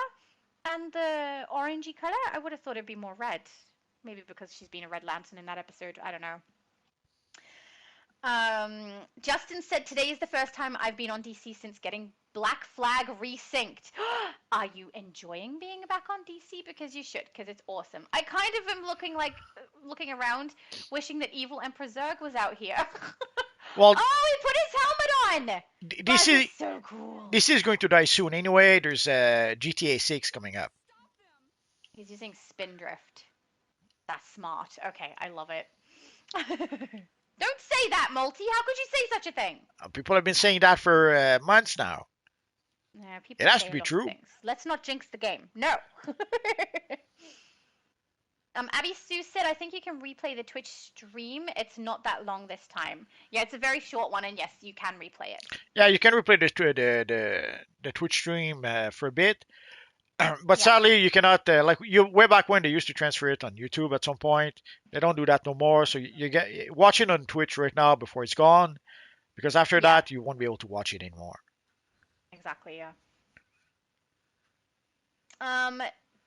and the orangey color. I would have thought it'd be more red. Maybe because she's been a Red Lantern in that episode. I don't know. Justin said, today is the first time I've been on DC since getting Black Flag resynced. Are you enjoying being back on DC? Because you should, because it's awesome. I kind of am looking around, wishing that Evil Emperor Zurg was out here. Well, oh, he put his helmet on! DC, so cool. DC is going to die soon anyway. There's GTA 6 coming up. He's using Spindrift. That's smart. Okay, I love it. Don't say that, Multi. How could you say such a thing? People have been saying that for months now. Yeah, people it has say to be a lot of true. things. Let's not jinx the game. No. Abby Sue said, I think you can replay the Twitch stream. It's not that long this time. Yeah, it's a very short one, and yes, you can replay it. Yeah, you can replay the Twitch stream for a bit. But sadly, you cannot, way back when they used to transfer it on YouTube at some point. They don't do that no more. So you get watch it on Twitch right now before it's gone. Because after that, you won't be able to watch it anymore. Exactly, yeah.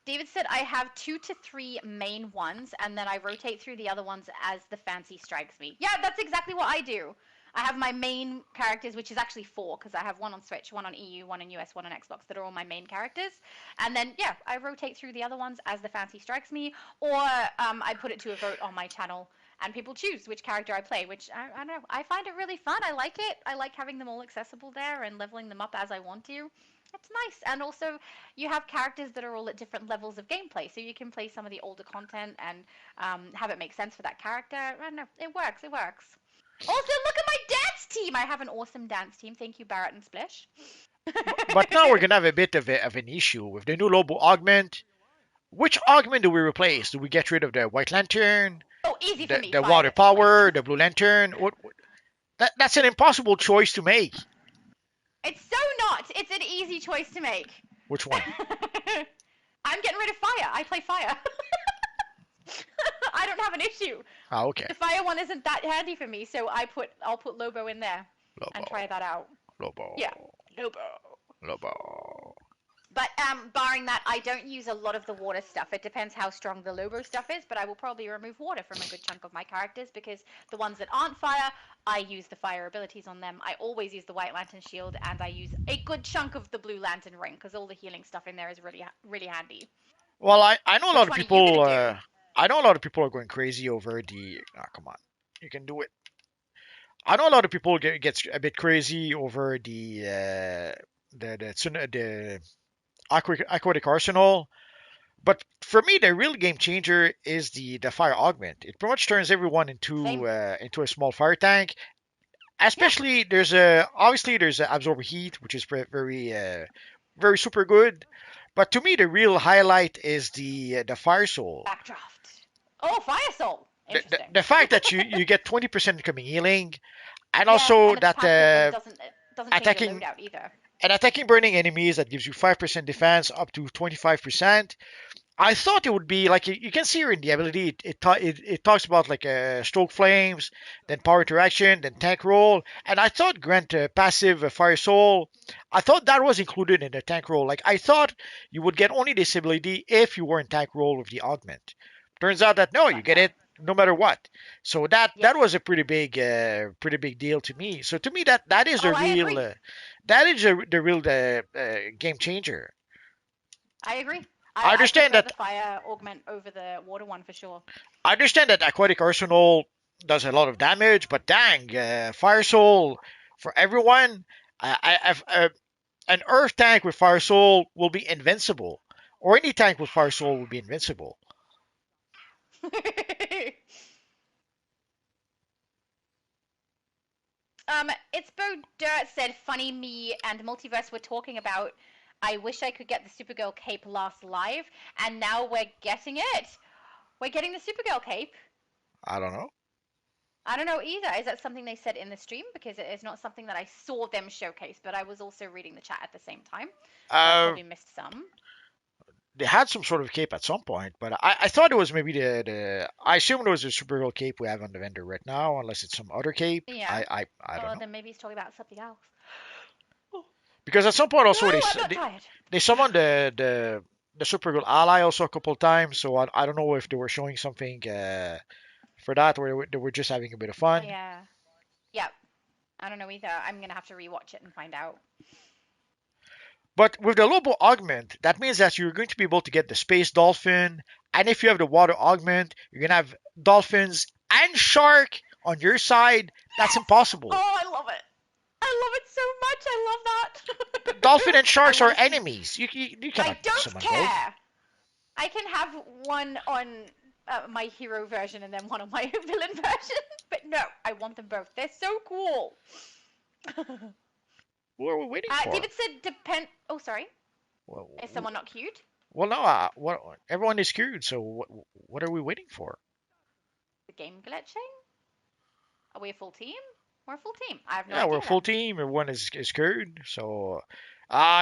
David said, I have 2 to 3 main ones, and then I rotate through the other ones as the fancy strikes me. Yeah, that's exactly what I do. I have my main characters, which is actually 4, because I have 1 on Switch, 1 on EU, 1 on US, 1 on Xbox, that are all my main characters. And then, yeah, I rotate through the other ones as the fancy strikes me, or I put it to a vote on my channel, and people choose which character I play, which, I don't know, I find it really fun. I like it. I like having them all accessible there and leveling them up as I want to. It's nice. And also, you have characters that are all at different levels of gameplay, so you can play some of the older content and have it make sense for that character. I don't know. It works. It works. Also, look at my dance team. I have an awesome dance team. Thank you, Barrett and Splish. But now we're going to have a bit of an issue with the new Lobo augment. Which augment do we replace? Do we get rid of the White Lantern? Oh, easy for me. The Water Power, the Blue Lantern? That's an impossible choice to make. It's so not. It's an easy choice to make. Which one? I'm getting rid of fire. I play fire. I don't have an issue. Oh, okay. The fire one isn't that handy for me, so I'll put Lobo in there and try that out. Lobo. Yeah, Lobo. But barring that, I don't use a lot of the water stuff. It depends how strong the Lobo stuff is, but I will probably remove water from a good chunk of my characters because the ones that aren't fire, I use the fire abilities on them. I always use the White Lantern shield, and I use a good chunk of the Blue Lantern ring because all the healing stuff in there is really, really handy. Well, I know a lot of people. I know a lot of people are going crazy over the. Oh, come on, you can do it. I know a lot of people get a bit crazy over the aquatic arsenal, but for me the real game changer is the fire augment. It pretty much turns everyone into a small fire tank. Especially there's obviously absorber heat, which is very super good. But to me the real highlight is the fire soul. Backdraft. Oh, fire soul. Interesting. the fact that you get 20% incoming healing, and Yeah, also and it's that passive and it doesn't change your attacking loadout either. and attacking burning enemies that gives you 5% defense up to 25%. I thought it would be like you can see here in the ability. It talks about like stroke flames, then power interaction, then tank roll, and I thought grant passive fire soul. I thought that was included in the tank roll. Like I thought you would get only this ability if you were in tank roll with the augment. Turns out that no, you But get no. it no matter what. So that Yes. was a pretty big deal to me. So to me that is Oh, I agree. the real game changer. I agree. I I understand prefer that the fire augment over the water one for sure. I understand that Aquatic Arsenal does a lot of damage, but dang, Fire Soul for everyone, an Earth tank with Fire Soul will be invincible, or any tank with Fire Soul will be invincible. It's Bo Dirt said, funny me and Multiverse were talking about, I wish I could get the Supergirl cape last live, and now we're getting it. We're getting the Supergirl cape. I don't know. I don't know either. Is that something they said in the stream? Because it is not something that I saw them showcase, but I was also reading the chat at the same time. So I Uh, probably missed some. they had some sort of cape at some point, but I thought it was maybe the I assumed it was the Supergirl cape we have on the vendor right now, unless it's some other cape. Yeah. I don't know. Then maybe he's talking about something else. Because at some point also No, I'm not tired. they summoned the Supergirl ally also a couple of times, so I don't know if they were showing something for that or they were just having a bit of fun. Yeah. Yep. I don't know either. I'm gonna have to rewatch it and find out. But with the Lobo augment, that means that you're going to be able to get the space dolphin, and if you have the water augment, you're gonna have dolphins and shark on your side. That's impossible. Oh, I love it. I love it so much. I love that. Dolphin and sharks are wanna see- enemies. You cannot I don't summon care. those. I can have one on my hero version and then one on my villain version. But no, I want them both. They're so cool. What are we waiting for? David said depend. Oh, sorry. Well, Is someone not queued? well, no. Everyone is queued, so what are we waiting for? The game glitching? Are we a full team? We're a full team. I have no Yeah, idea. we're a full team. Everyone is queued. So,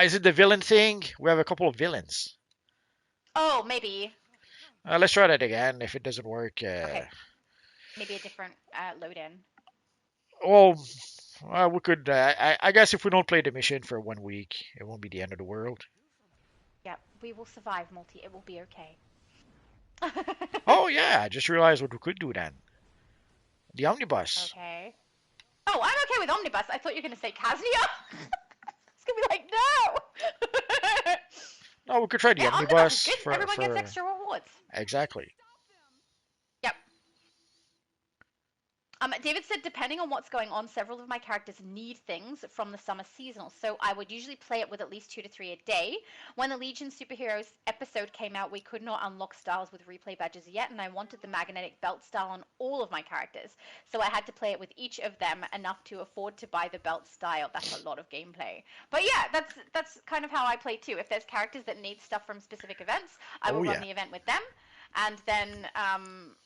is it the villain thing? We have a couple of villains. Oh, maybe. Let's try that again. If it doesn't work, Okay. Maybe a different load in. well, we could. I guess if we don't play the mission for 1 week, it won't be the end of the world. Yep, we will survive, Multi. It will be okay. Oh yeah, I just realized what we could do then. The omnibus. Okay. Oh, I'm okay with Omnibus. I thought you were going to say Kaznia. It's going to be like, no! No, we could try the Yeah, omnibus is good. for Everyone gets extra rewards. exactly. Yep. David said, depending on what's going on, several of my characters need things from the summer seasonal, so I would usually play it with at least 2 to 3 a day. When the Legion Superheroes episode came out, we could not unlock styles with replay badges yet, and I wanted the magnetic belt style on all of my characters, so I had to play it with each of them enough to afford to buy the belt style. That's a lot of gameplay. But yeah, that's kind of how I play too. If there's characters that need stuff from specific events, I will run the event with them. And then,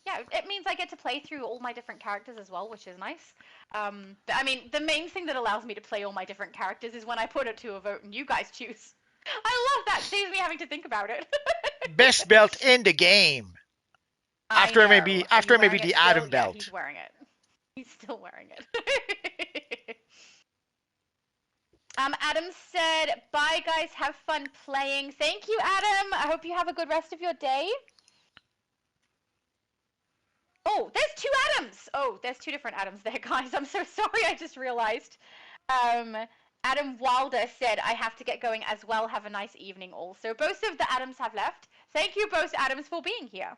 yeah, it means I get to play through all my different characters as well, which is nice. But I mean, the main thing that allows me to play all my different characters is when I put it to a vote and you guys choose. I love that. Saves me having to think about it. Best belt in the game. After maybe the Adam belt. Yeah, he's wearing it. He's still wearing it. Adam said, bye guys, have fun playing. Thank you, Adam. I hope you have a good rest of your day. Oh, there's 2 Adams! Oh, there's 2 different Adams there, guys. I'm so sorry, I just realized. Adam Wilder said, I have to get going as well. Have a nice evening all. So both of the Adams have left. Thank you, both Adams, for being here.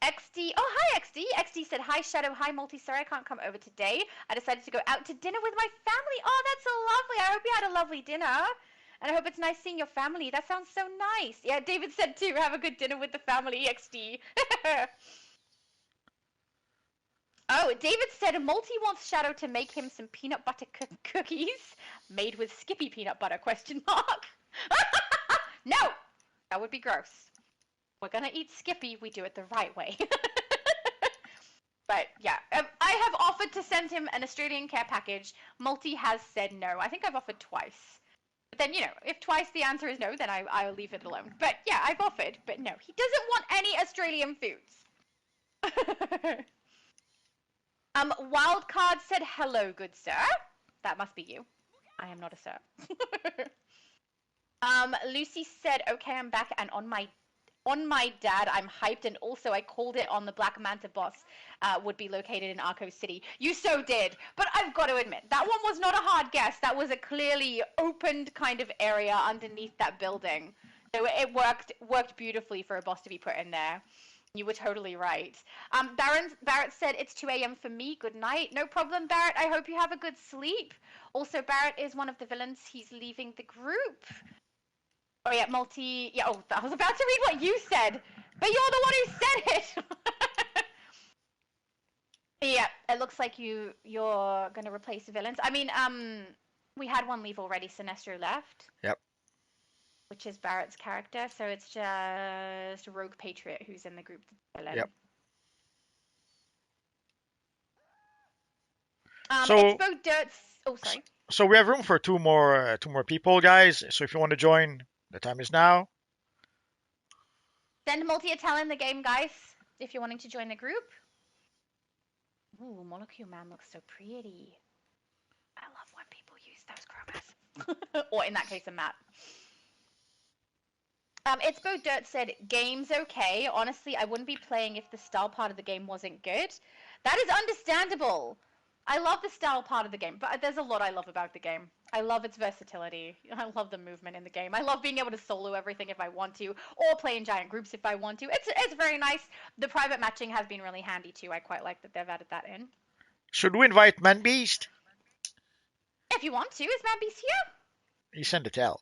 XD, oh, hi, XD. XD said, hi, Shadow, hi, Multi. Sorry I can't come over today. I decided to go out to dinner with my family. Oh, that's so lovely. I hope you had a lovely dinner. And I hope it's nice seeing your family. That sounds so nice. Yeah, David said too, have a good dinner with the family, XD. Oh, David said Multi wants Shadow to make him some peanut butter cookies made with Skippy peanut butter, question mark. No, that would be gross. we're gonna eat Skippy, we do it the right way. But yeah, I have offered to send him an Australian care package. Multi has said no. I think I've offered twice. But then, if twice the answer is no, then I'll leave it alone. But yeah, I've offered, but no. He doesn't want any Australian foods. Wildcard said hello, good sir. That must be you. I am not a sir. Lucy said, okay, I'm back, and on my dad, I'm hyped, and also I called it on the Black Manta boss would be located in Arco City. You so did, but I've got to admit, that one was not a hard guess. That was a clearly opened kind of area underneath that building. So it worked beautifully for a boss to be put in there. You were totally right. Barrett said, it's 2 a.m. for me. Good night. No problem, Barrett. I hope you have a good sleep. Also, Barrett is one of the villains. He's leaving the group. Oh, yeah, multi... Yeah, oh, I was about to read what you said, but you're the one who said it! Yeah, it looks like you're going to replace the villains. I mean, we had one leave already. Sinestro left. Yep. Which is Barrett's character, so it's just Rogue Patriot who's in the group. Yep. So... Expo Dirt's... Oh, sorry. So we have room for two more people, guys. So if you want to join... The time is now. Send multi-a-tell in the game, guys, if you're wanting to join the group. Ooh, Molecule Man looks so pretty. I love when people use those chromas. Or in that case, a map. It's Dirt said, game's okay. Honestly, I wouldn't be playing if the style part of the game wasn't good. That is understandable. I love the style part of the game, but there's a lot I love about the game. I love its versatility. I love the movement in the game. I love being able to solo everything if I want to, or play in giant groups if I want to. It's very nice. The private matching has been really handy too. I quite like that they've added that in. Should we invite Manbeast? If you want to. Is Manbeast here? He sent a tell.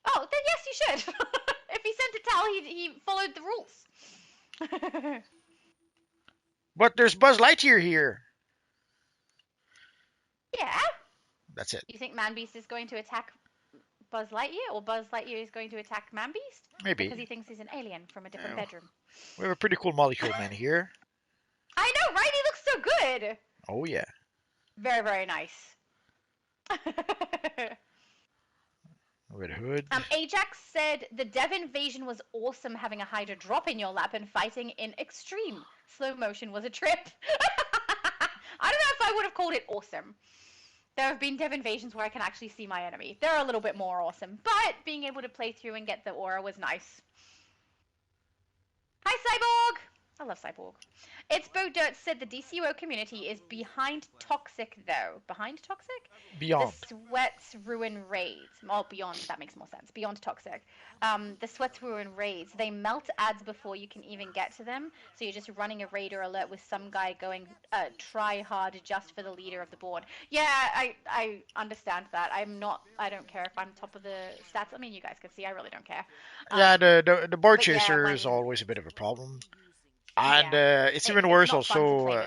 Oh, then yes, you should. If he sent a tell, he followed the rules. But there's Buzz Lightyear here. Yeah. That's it. You think Manbeast is going to attack Buzz Lightyear, or Buzz Lightyear is going to attack Manbeast? Maybe. Because he thinks he's an alien from a different bedroom. We have a pretty cool Molecule Man here. I know, right? He looks so good. Oh, yeah. Very, very nice. Red Hood. Ajax said, the Dev invasion was awesome, having a Hydra drop in your lap and fighting in extreme. Slow motion was a trip. I don't know if I would have called it awesome. There have been Dev invasions where I can actually see my enemy. They're a little bit more awesome, but being able to play through and get the aura was nice. Hi, Cyborg! I love Cyborg. It's Bo Dirt said the DCUO community is behind Toxic, though. Behind Toxic? Beyond. The Sweats Ruin Raids. Oh, Beyond. That makes more sense. Beyond Toxic. The Sweats Ruin Raids. They melt ads before you can even get to them. So you're just running a raider alert with some guy going try hard just for the leader of the board. Yeah, I understand that. I don't care if I'm top of the stats. I mean, you guys can see. I really don't care. Yeah, the board chaser is always a bit of a problem. And it's even worse also.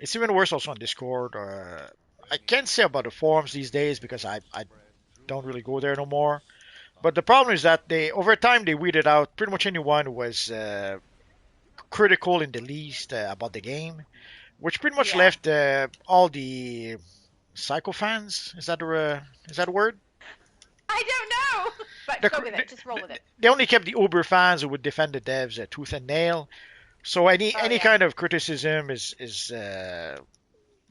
It's even worse also on Discord. I can't say about the forums these days because I don't really go there no more. But the problem is that over time they weeded out pretty much anyone who was critical in the least about the game, which pretty much left all the psycho fans. Is that a word? I don't know. But go with it. Just roll with it. They only kept the Uber fans who would defend the devs tooth and nail. So any kind of criticism is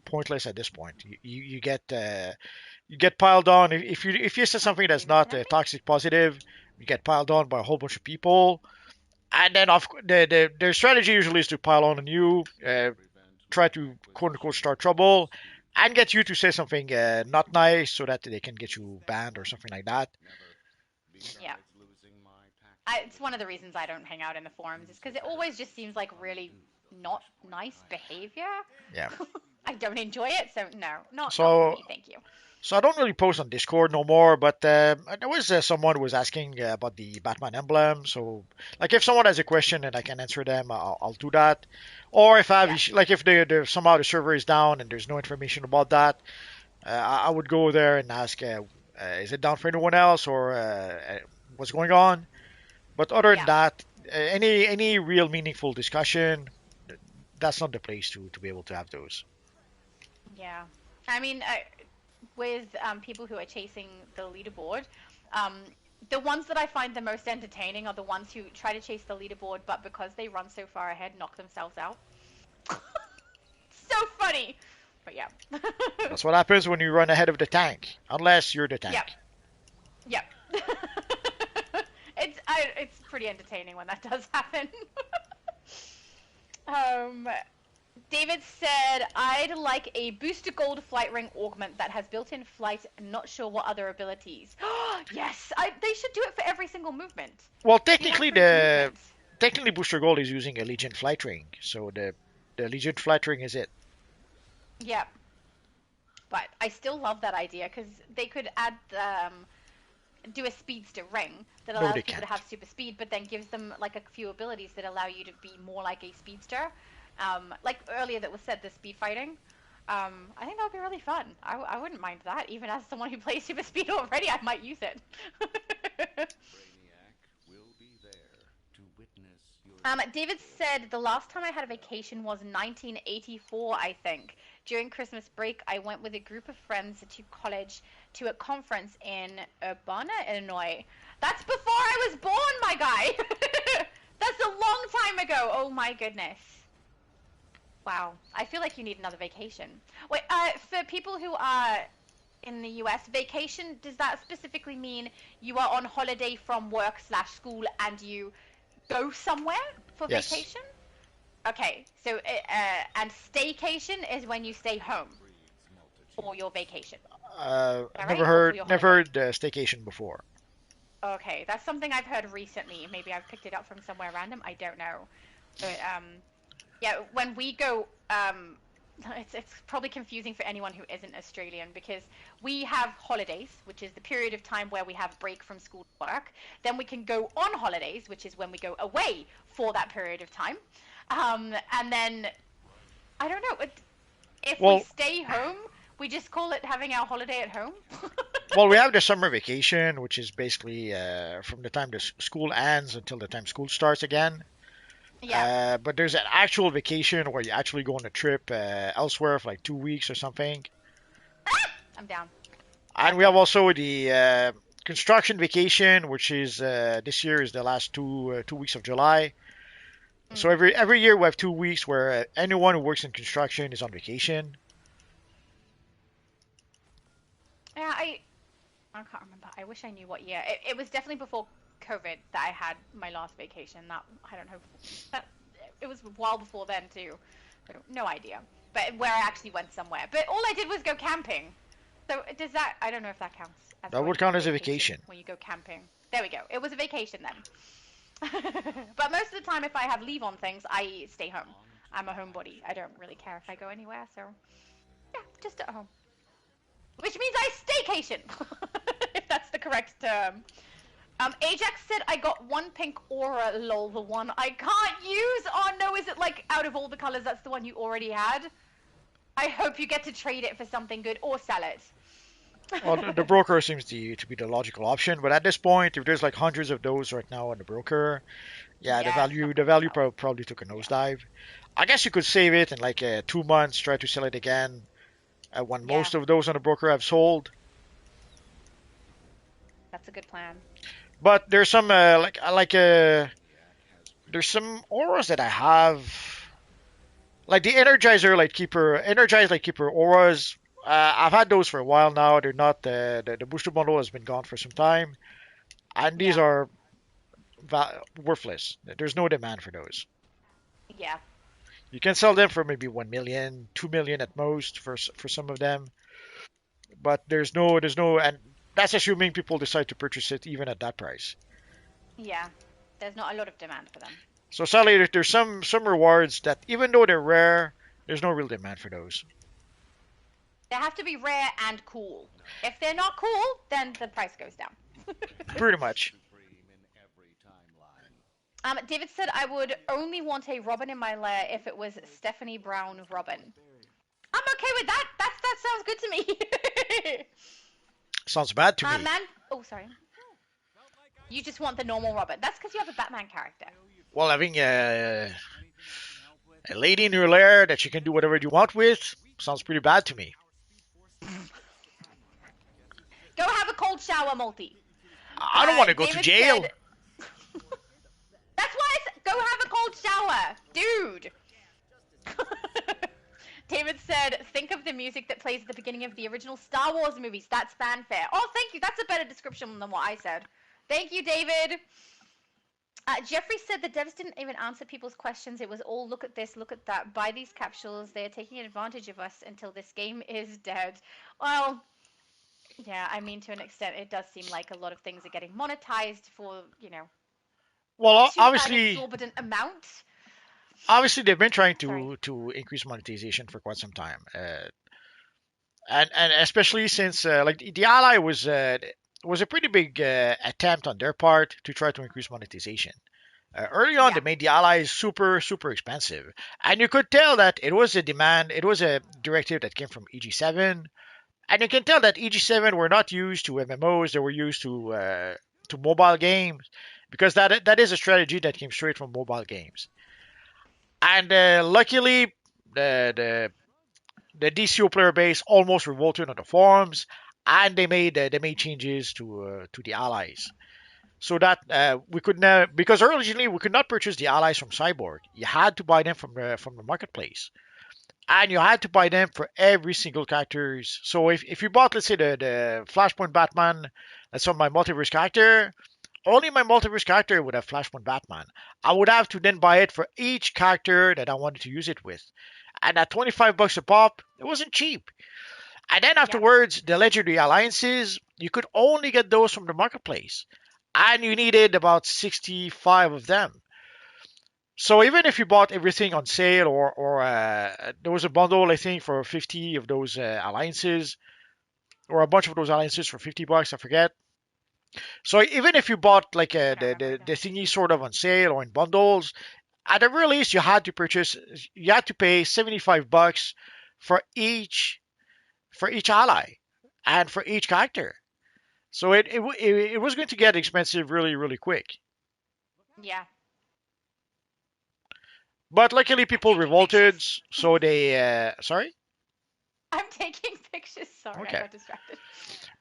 pointless at this point. You get piled on if you say something that's not toxic positive, you get piled on by a whole bunch of people, and then their strategy usually is to pile on you, try to quote unquote start trouble, and get you to say something not nice so that they can get you banned or something like that. Yeah. It's one of the reasons I don't hang out in the forums, is because it always just seems like really not nice behavior. Yeah. I don't enjoy it, so no, not for me, thank you. So I don't really post on Discord no more, but there was someone who was asking about the Batman emblem. So, like, if someone has a question and I can answer them, I'll do that. Or if I have, like, if somehow the server is down and there's no information about that, I would go there and ask, is it down for anyone else, or what's going on? But other than that, any real meaningful discussion, that's not the place to be able to have those. Yeah. I mean, with people who are chasing the leaderboard, um, the ones that I find the most entertaining are the ones who try to chase the leaderboard, but because they run so far ahead, knock themselves out. So funny. But yeah. That's what happens when you run ahead of the tank, unless you're the Yep. tank. Yep. It's pretty entertaining when that does happen. um, David said, I'd like a booster gold flight ring augment that has built-in flight and not sure what other abilities. Yes, they should do it for every single movement. Well, You want technically free the movement. technically Booster Gold is using a Legion flight ring, so the Legion flight ring is it. Yep. But I still love that idea because they could add do a speedster ring that No, allows they people to can't. have super speed, but then gives them like a few abilities that allow you to be more like a speedster. Like earlier that was said, the speed fighting. I think that would be really fun. I wouldn't mind that. Even as someone who plays super speed already, I might use it. Brainiac will be there to witness your David said the last time I had a vacation was 1984, I think. During Christmas break, I went with a group of friends to college to a conference in Urbana, Illinois. That's before I was born, my guy! That's a long time ago. Oh my goodness. Wow. I feel like you need another vacation. Wait, for people who are in the US, vacation, does that specifically mean you are on holiday from work slash school and you go somewhere for Yes. vacation? Okay, so and staycation is when you stay home for your vacation. All Never right, or for heard your never holiday. heard staycation before. Okay, that's something I've heard recently. Maybe I've picked it up from somewhere random. I don't know, but yeah, when we go, it's probably confusing for anyone who isn't Australian because we have holidays, which is the period of time where we have break from school and work. Then we can go on holidays, which is when we go away for that period of time. And then I don't know if we Well, stay home, we just call it having our holiday at home. well, we have the summer vacation, which is basically from the time the school ends until the time school starts again. Yeah, But there's an actual vacation where you actually go on a trip elsewhere for like 2 weeks or something. I'm down. And we have also the construction vacation, which is this year is the last 2 weeks of July. So Mm. every year we have 2 weeks where anyone who works in construction is on vacation. Yeah, I can't remember. I wish I knew what year. It was definitely before COVID that I had my last vacation. That I don't know. That it was a while before then too. No idea. But where I actually went somewhere. But all I did was go camping. So does that? I don't know if that counts as That going would on count as a vacation vacation. when you go camping. There we go. It was a vacation then. But most of the time, if I have leave on things, I stay home. I'm a homebody. I don't really care if I go anywhere. So yeah, just at home. Which means I staycation, if that's the correct term. Ajax said I got one pink aura, lol, the one I can't use. Oh no, is it like out of all the colors, that's the one you already had? I hope you get to trade it for something good or sell it. Well, the broker seems to be the logical option, but at this point, if there's like hundreds of those right now on the broker, yeah, the Yeah, it's value not the going to value sell. probably took a Yeah, nosedive. I guess you could save it in like 2 months, try to sell it again when yeah, most of those on the broker have sold. that's a good plan. But there's some there's some auras that I have, like the Energizer Lightkeeper auras. I've had those for a while now. They're not the booster bundle has been gone for some time, and these Yeah, are worthless. There's no demand for those. yeah, You can sell them for maybe 1 million, 2 million at most for some of them, but there's no, and that's assuming people decide to purchase it even at that price. yeah. There's not a lot of demand for them. So sadly, there's some rewards that even though they're rare, there's no real demand for those. They have to be rare and cool. If they're not cool, then the price goes down. Pretty much. supreme in every timeline. David said I would only want a Robin in my lair if it was Stephanie Brown Robin. I'm okay with that. That sounds good to me. Sounds bad to me. Man. Oh, sorry. You just want the normal Robin. That's because you have a Batman character. Well, having a lady in your lair that you can do whatever you want with sounds pretty bad to me. Go have a cold shower, Multi. I don't want to go to David jail. said. That's why I said, go have a cold shower, dude. David said, think of the music that plays at the beginning of the original Star Wars movies. That's fanfare. Oh, thank you. That's a better description than what I said. Thank you, David. Jeffrey said the devs didn't even answer people's questions. It was all look at this, look at that. Buy these capsules. They are taking advantage of us until this game is dead. Well, yeah, I mean, to an extent, it does seem like a lot of things are getting monetized for, Well, to an exorbitant amount. obviously they've been trying Sorry. to increase monetization for quite some time, and especially since like the ally was a pretty big attempt on their part to try to increase monetization. Early on, Yeah. they made the allies super super expensive, and you could tell that it was a demand. It was a directive that came from EG7, and you can tell that EG7 were not used to MMOs; they were used to mobile games, because that is a strategy that came straight from mobile games. And luckily, the DCUO player base almost revolted on the forums, and they made changes to the allies, so that we could now, because originally we could not purchase the allies from Cyborg. You had to buy them from the marketplace, and you had to buy them for every single characters. So if you bought, let's say, the Flashpoint Batman, that's on my multiverse character, only my multiverse character would have Flashpoint Batman. I would have to then buy it for each character that I wanted to use it with. And at $25 a pop, it wasn't cheap. And then Yeah. afterwards, the Legendary Alliances, you could only get those from the marketplace. And you needed about 65 of them. So even if you bought everything on sale, or there was a bundle, I think, for 50 of those alliances, or a bunch of those alliances for $50, I forget. So even if you bought like I don't remember the either. thingy sort of on sale or in bundles, at the very least you had to pay $75 for each ally and for each character. So it was going to get expensive really really quick. Yeah. But luckily I'm people taking revolted, pictures. so they sorry. I'm taking pictures. Sorry, I Okay. got distracted.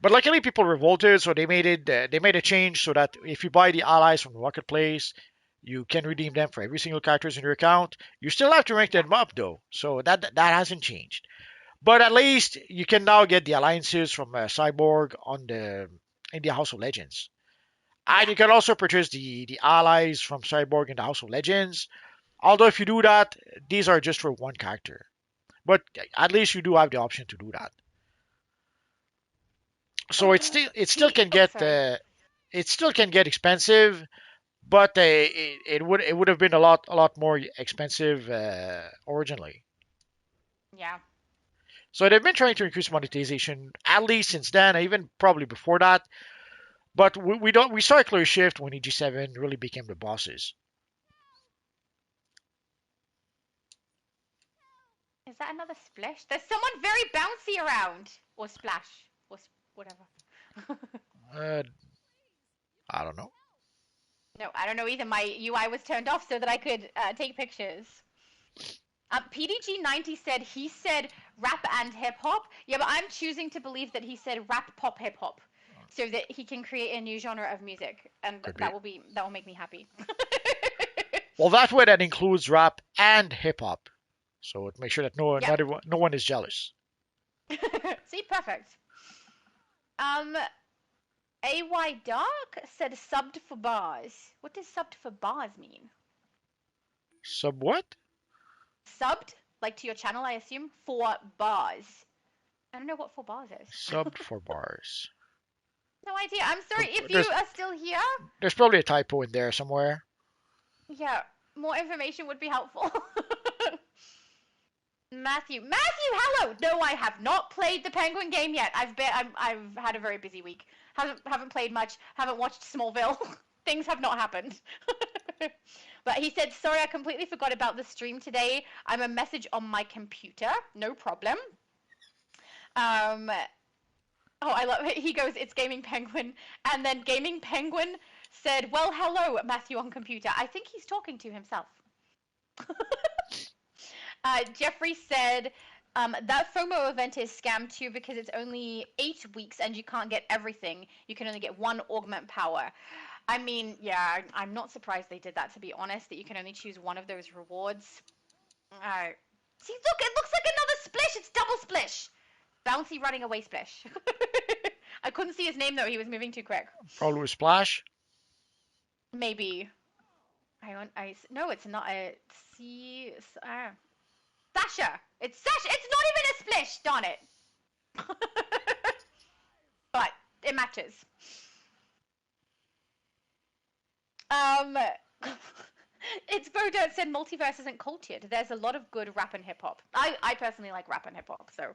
But luckily people revolted, so they made a change so that if you buy the allies from the marketplace, you can redeem them for every single characters in your account. You still have to rank Yeah. them up though, so that hasn't changed. But at least you can now get the alliances from Cyborg on the in the House of Legends, and Yeah. you can also purchase the allies from Cyborg in the House of Legends. Although if you do that, these are just for one character. But at least you do have the option to do that. So it still can Oh, get sorry. it still can get expensive, but it would have been a lot more expensive originally. Yeah. So they've been trying to increase monetization at least since then, even probably before that. But we saw a clear shift when EG7 really became the bosses. Is that another splash? There's someone very bouncy around. Or splash. Or whatever. Uh, I don't know. No, I don't know either. My UI was turned off so that I could take pictures. PDG90 said he said rap and hip hop. Yeah, but I'm choosing to believe that he said rap pop hip hop, so that he can create a new genre of music, and Could be. that will make me happy. Well, that way that includes rap and hip hop. So make sure that Yeah. no one is jealous. See, perfect. AY Dark said subbed for bars. What does subbed for bars mean? Sub what? Subbed, like to your channel, I assume, for bars. I don't know what for bars is. Subbed for bars. No idea. I'm sorry if you There's are still here. there's probably a typo in there somewhere. Yeah, more information would be helpful. Matthew, hello. No, I have not played the Penguin game yet. I've had a very busy week. Haven't played much. Haven't watched Smallville. Things have not happened. But he said, sorry, I completely forgot about the stream today. I'm a message on my computer. No problem. Oh, I love it. He goes, it's Gaming Penguin. And then Gaming Penguin said, "Well, hello, Matthew on computer. I think he's talking to himself." Jeffrey said, that FOMO event is scam too because it's only 8 weeks and you can't get everything. You can only get one augment power. I mean, yeah, I'm not surprised they did that, to be honest, that you can only choose one of those rewards. See, look, it looks like another Splish. It's double Splish. Bouncy running away Splish. I couldn't see his name, though. He was moving too quick. Probably with Splash. Maybe. No, it's not a Sasha. It's Sasha. It's not even a Splish. Darn it. But it matches. It's Bodert said multiverse isn't cultured. There's a lot of good rap and hip hop. I personally like rap and hip hop, so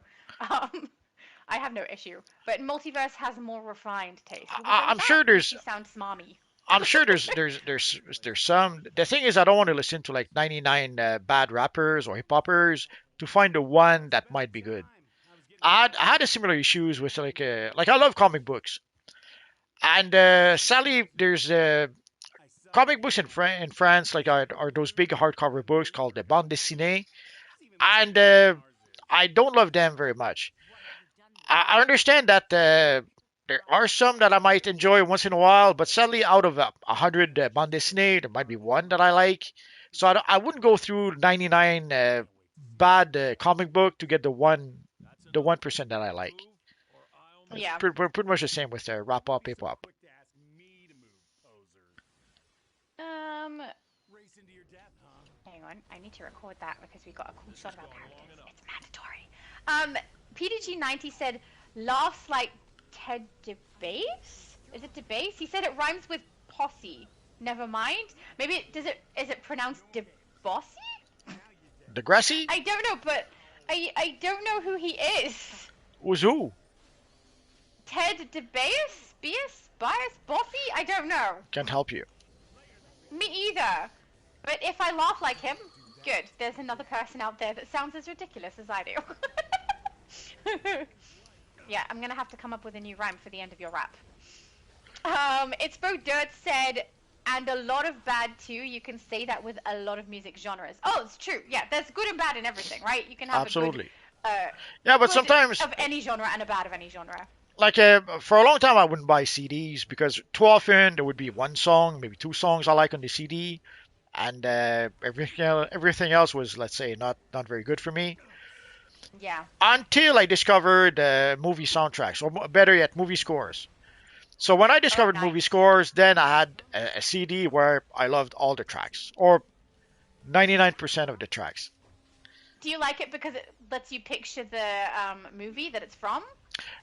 I have no issue. But multiverse has a more refined taste. I'm sure there's. You sound smarmy. I'm sure there's some. The thing is, I don't want to listen to like 99 bad rappers or hip hoppers to find the one that might be good. I had a similar issues with like I love comic books, and sadly there's comic books in France like are those big hardcover books called the bande dessinée, and I don't love them very much. I understand that there are some that I might enjoy once in a while, but sadly, out of 100 bande dessinée, there might be one that I like. So I wouldn't go through 99 bad comic book to get the 1% that I like. It's Yeah. pretty much the same with rap up, hip hop. Hang on, I need to record that because we got a cool shot of our characters. It's mandatory. PDG90 said, laughs like Ted DeBase? Is it DeBase? He said it rhymes with posse. Never mind. Maybe is it pronounced DeBossy? Degrassi? I don't know, but I don't know who he is. Who's who? Ted DeBase? Bias? Bossy? I don't know. Can't help you. Me either. But if I laugh like him, good. There's another person out there that sounds as ridiculous as I do. Yeah, I'm gonna have to come up with a new rhyme for the end of your rap. It's Bo Dirt said, and a lot of bad too. You can say that with a lot of music genres. Oh, it's true. Yeah, there's good and bad in everything, right? You can have Absolutely. a good, Yeah, but good sometimes of any genre and a bad of any genre. like for a long time I wouldn't buy CDs because too often there would be one song, maybe two songs I like on the CD, and everything else was, let's say, not very good for me. Yeah. Until I discovered movie soundtracks, or better yet, movie scores. So when I discovered nice. movie scores, then I had a CD where I loved all the tracks, or 99% of the tracks. Do you like it because it lets you picture the movie that it's from?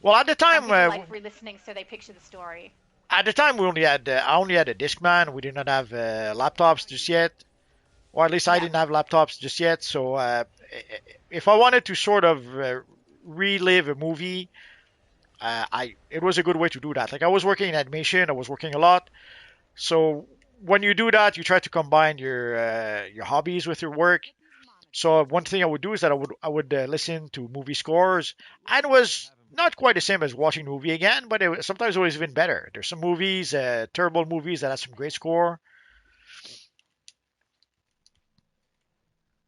Well, at the Some time, people like re-listening so they picture the story. at the time we only had I only had a Discman. We did not have laptops just yet, or at least I Yeah. didn't have laptops just yet. So if I wanted to sort of relive a movie, it was a good way to do that. Like I was working in animation, I was working a lot. So when you do that, you try to combine your hobbies with your work. So one thing I would do is that I would listen to movie scores, and it was not quite the same as watching the movie again, but sometimes it was even better. There's some movies, terrible movies that have some great score.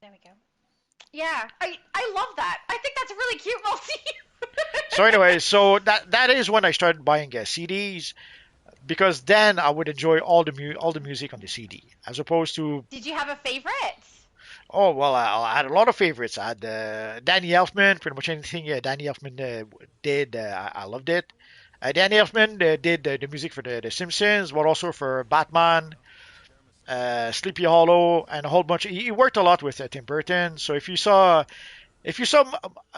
There we go. Yeah, I love that. I think that's really cute, Multi. So anyway, so that is when I started buying CDs, because then I would enjoy all the music on the CD as opposed to. Did you have a favorite? Oh, well, I had a lot of favorites. I had Danny Elfman. Pretty much anything Danny Elfman did, I loved it. Danny Elfman did the music for the Simpsons, but also for Batman, Sleepy Hollow, and a whole bunch. He worked a lot with Tim Burton. So if you saw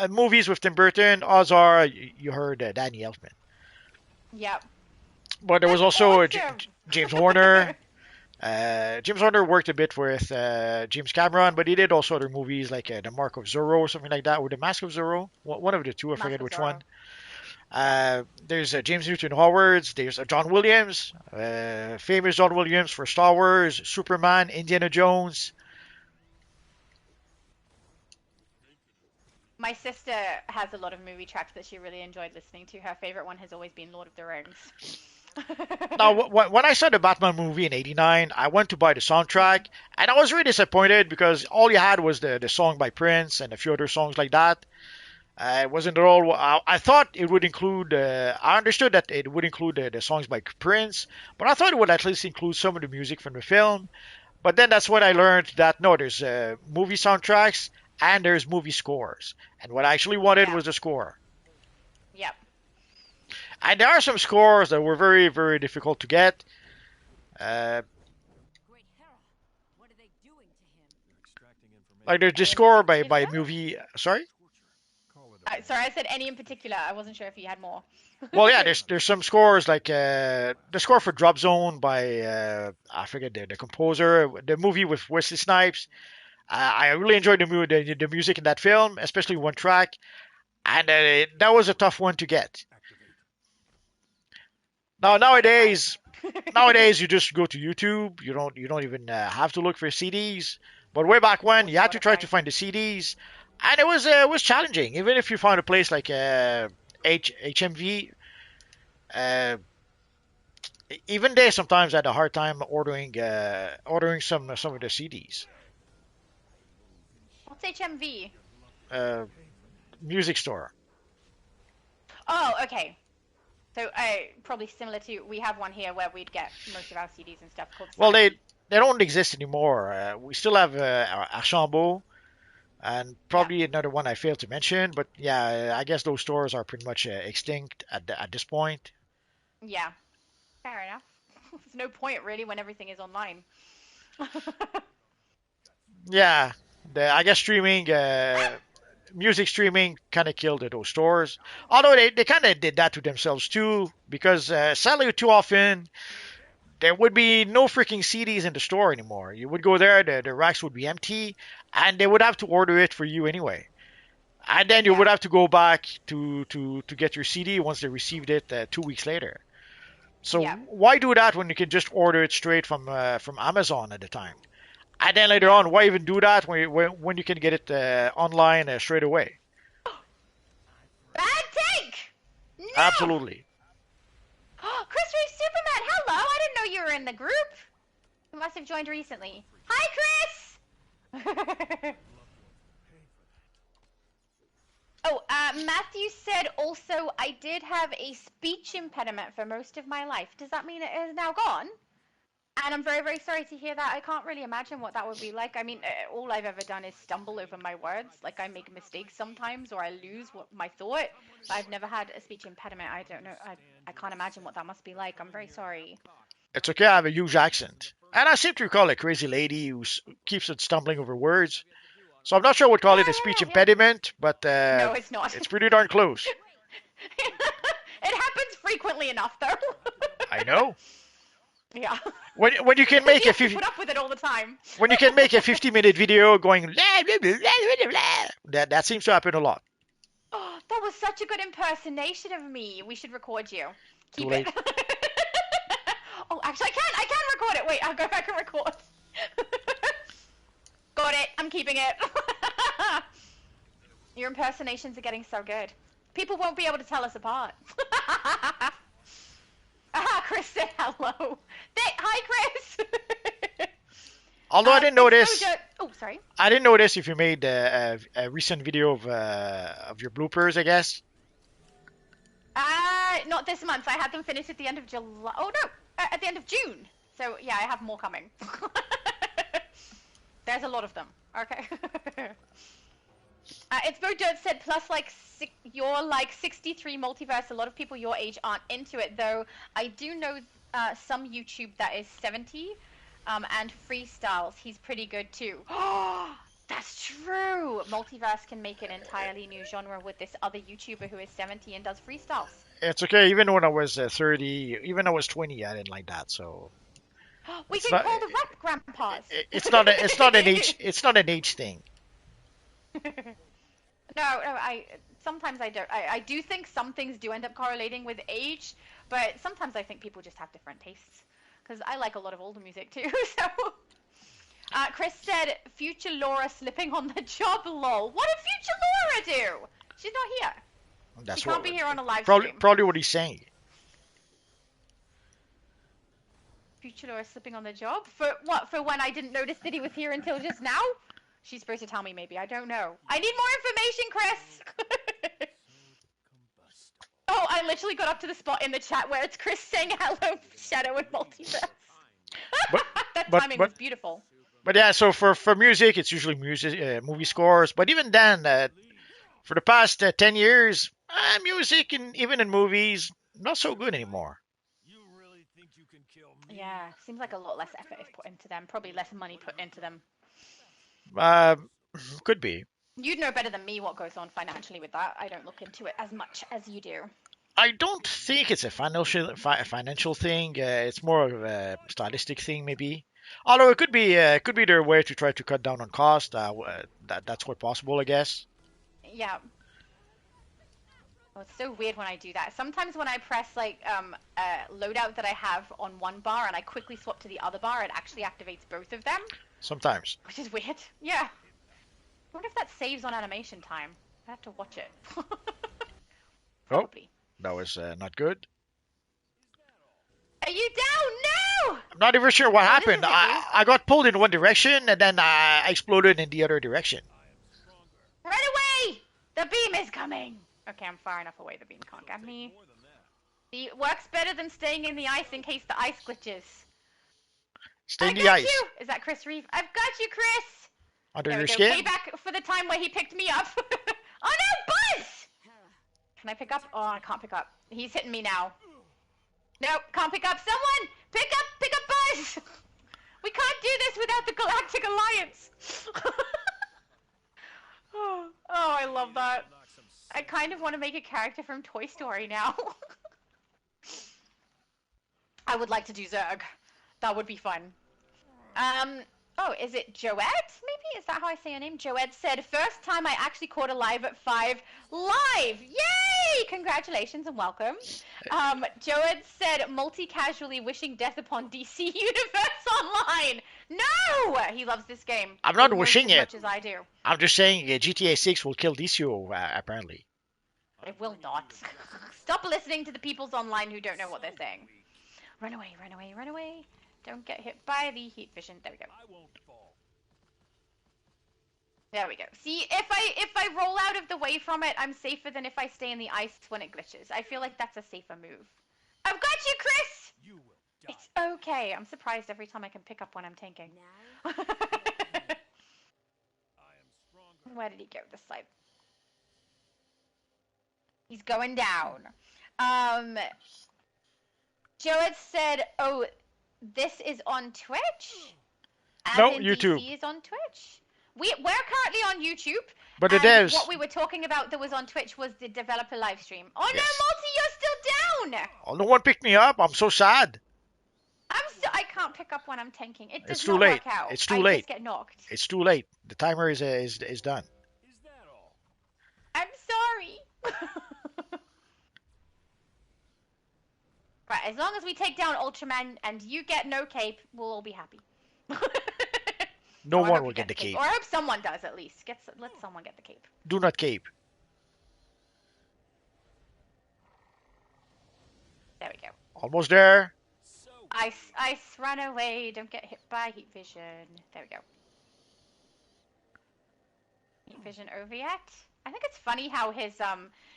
movies with Tim Burton, odds are you heard Danny Elfman. Yep. But there was That's also awesome. James Horner. James Horner worked a bit with James Cameron, but he did also other movies like The Mark of Zorro or something like that, or The Mask of Zorro. One of the two, I Mask forget of which Zorro. one. There's James Newton Howard. There's John Williams, famous John Williams for Star Wars, Superman, Indiana Jones. My sister has a lot of movie tracks that she really enjoyed listening to. Her favorite one has always been Lord of the Rings. Now, when I saw the Batman movie in '89, I went to buy the soundtrack, and I was really disappointed because all you had was the song by Prince and a few other songs like that. It wasn't at all. I thought it would include. I understood that it would include the songs by Prince, but I thought it would at least include some of the music from the film. But then that's when I learned that no, there's movie soundtracks and there's movie scores, and what I actually wanted Yeah. was the score. Yep. And there are some scores that were very, very difficult to get. Uh, Great Hera, what are they doing to him? Extracting information. like there's the Any in score by a particular? movie. Sorry. Call it a Sorry, I said any in particular. I wasn't sure if you had more. Well, yeah, there's some scores like the score for Drop Zone by I forget the composer. The movie with Wesley Snipes. I really enjoyed the music in that film, especially one track, and that was a tough one to get. activate. Now nowadays you just go to YouTube. You don't even have to look for CDs. But way back when, you had to try to find the CDs, and it was challenging. Even if you found a place like HMV, uh, even they sometimes had a hard time ordering some of the CDs. What's HMV? Uh, Music store. Oh, okay. So probably similar to, we have one here where we'd get most of our CDs and stuff called. Well, Simon. they don't exist anymore. We still have Archambault and probably another one I failed to mention. But yeah, I guess those stores are pretty much extinct at this point. Yeah. Fair enough. There's no point really when everything is online. Yeah, I guess music streaming kind of killed those stores. Although they kind of did that to themselves too, because sadly too often there would be no freaking CDs in the store anymore. You would go there, the racks would be empty, and they would have to order it for you anyway. And then you Yeah. would have to go back to get your CD once they received it 2 weeks later. So Yeah. why do that when you can just order it straight from Amazon at the time? And then later Yeah. on, why even do that when you can get it online straight away? Bad take! No! Absolutely. Chris Reeve Superman, hello! I didn't know you were in the group. You must have joined recently. Hi, Chris! Oh, Matthew said also, I did have a speech impediment for most of my life. Does that mean it is now gone? And I'm very, very sorry to hear that. I can't really imagine what that would be like. I mean, all I've ever done is stumble over my words. Like, I make mistakes sometimes, or I lose my thought. But I've never had a speech impediment. I don't know. I can't imagine what that must be like. I'm very sorry. It's okay, I have a huge accent. And I seem to recall a crazy lady who keeps on stumbling over words. So I'm not sure I would call it a speech Yeah. impediment, but No, it's not. it's pretty darn close. It happens frequently enough, though. I know. Yeah. When you can make You a have to put up with it all the time. when you can make a 50-minute video going blah, blah, blah, blah, blah, blah, that seems to happen a lot. Oh, that was such a good impersonation of me. We should record you. Too Keep late. it. Oh, actually, I can record it. Wait, I'll go back and record. Got it. I'm keeping it. Your impersonations are getting so good. People won't be able to tell us apart. Chris said hello. Hi, Chris. Although I didn't notice, Oh, sorry. I didn't notice if you made a recent video of your bloopers. I guess. Not this month. I had them finished at the end of July. Oh no, at the end of June. So yeah, I have more coming. There's a lot of them. Okay. It's Bo Dirt said plus you're like 63 multiverse. A lot of people your age aren't into it though. I do know some YouTube that is 70 and freestyles. He's pretty good too. That's true. Multiverse can make an entirely new genre with this other YouTuber who is 70 and does freestyles. It's okay. Even when I was 30, even I was 20, I didn't like that. So We It's can not- call the rap grandpas. it's not an age thing. No, sometimes I don't. I do think some things do end up correlating with age, but sometimes I think people just have different tastes. Because I like a lot of older music too. So, Chris said, "Future Laura slipping on the job, lol." What did Future Laura do? She's not here. That's She can't what be here on a live probably stream. probably what he's saying. Future Laura slipping on the job? For what? For when I didn't notice that he was here until just now? She's supposed to tell me, maybe. I don't know. I need more information, Chris! Oh, I literally got up to the spot in the chat where it's Chris saying hello, Shadow and Multiverse. But That but timing but was beautiful. but yeah. So for music, it's usually music, movie scores. But even then, for the past 10 years, music and even in movies, not so good anymore. You really think you can kill me? Yeah, seems like a lot less effort is put into them. Probably less money put into them. Uh, could be. You'd know better than me what goes on financially with that. I don't look into it as much as you do. I don't think it's a financial thing. It's more of a stylistic thing, maybe. Although it could be their way to try to cut down on cost. That's quite possible, I guess. Yeah. Oh, it's so weird when I do that. Sometimes when I press like a loadout that I have on one bar and I quickly swap to the other bar, it actually activates both of them, Sometimes. which is weird. Yeah. I wonder if that saves on animation time. I have to watch it. Oh, Probably. that was not good. Are you down? No! I'm not even sure what Oh, this happened. isn't you. I got pulled in one direction and then I exploded in the other direction. Run away! The beam is coming! Okay, I'm far enough away the beam can't get me. It works better than staying in the ice in case the ice glitches. Stay in I the got ice. you! Is that Chris Reeve? I've got you, Chris! Under There your we go. skin? Payback for the time where he picked me up. Oh no, Buzz! Can I pick up? Oh, I can't pick up. He's hitting me now. Nope, can't pick up. Someone! Pick up Buzz! We can't do this without the Galactic Alliance. Oh, I love that. I kind of want to make a character from Toy Story now. I would like to do Zurg. That would be fun. Oh, is it Joed? Maybe? Is that how I say her name? Joed said, first time I actually caught a live at 5. Live! Yay! Congratulations and welcome. Joed said, multi-casually wishing death upon DC Universe Online. No! He loves this game. I'm not almost wishing as it. much as I do. I'm just saying GTA 6 will kill DCUO, apparently. It will not. Stop listening to the peoples online who don't know what they're saying. Run away, run away, run away. Don't get hit by the heat vision. There we go. I won't fall. There we go. See, if I roll out of the way from it, I'm safer than if I stay in the ice when it glitches. I feel like that's a safer move. I've got you, Chris! You will die. It's okay. I'm surprised every time I can pick up when I'm tanking. Now, I am stronger. Where did he go? This side. He's going down. Joed said, oh, this is on Twitch? As No, in YouTube. DC is on Twitch? We're currently on YouTube. But the and devs. what we were talking about that was on Twitch was the developer live stream. Oh Yes. no, Multi, you're still down! Oh, no one picked me up. I'm so sad. I can't pick up when I'm tanking. It does It's too not late. work out. It's too I late. just get knocked. It's too late. The timer is done. Is that all? I'm sorry. Right, as long as we take down Ultraman and you get no cape, we'll all be happy. No Or I one hope will you get the cape. Or I hope someone does at least. Let someone get the cape. Do not cape. There we go. Almost there. So Ice, run away. Don't get hit by heat vision. There we go. Heat vision over yet? I think it's funny how his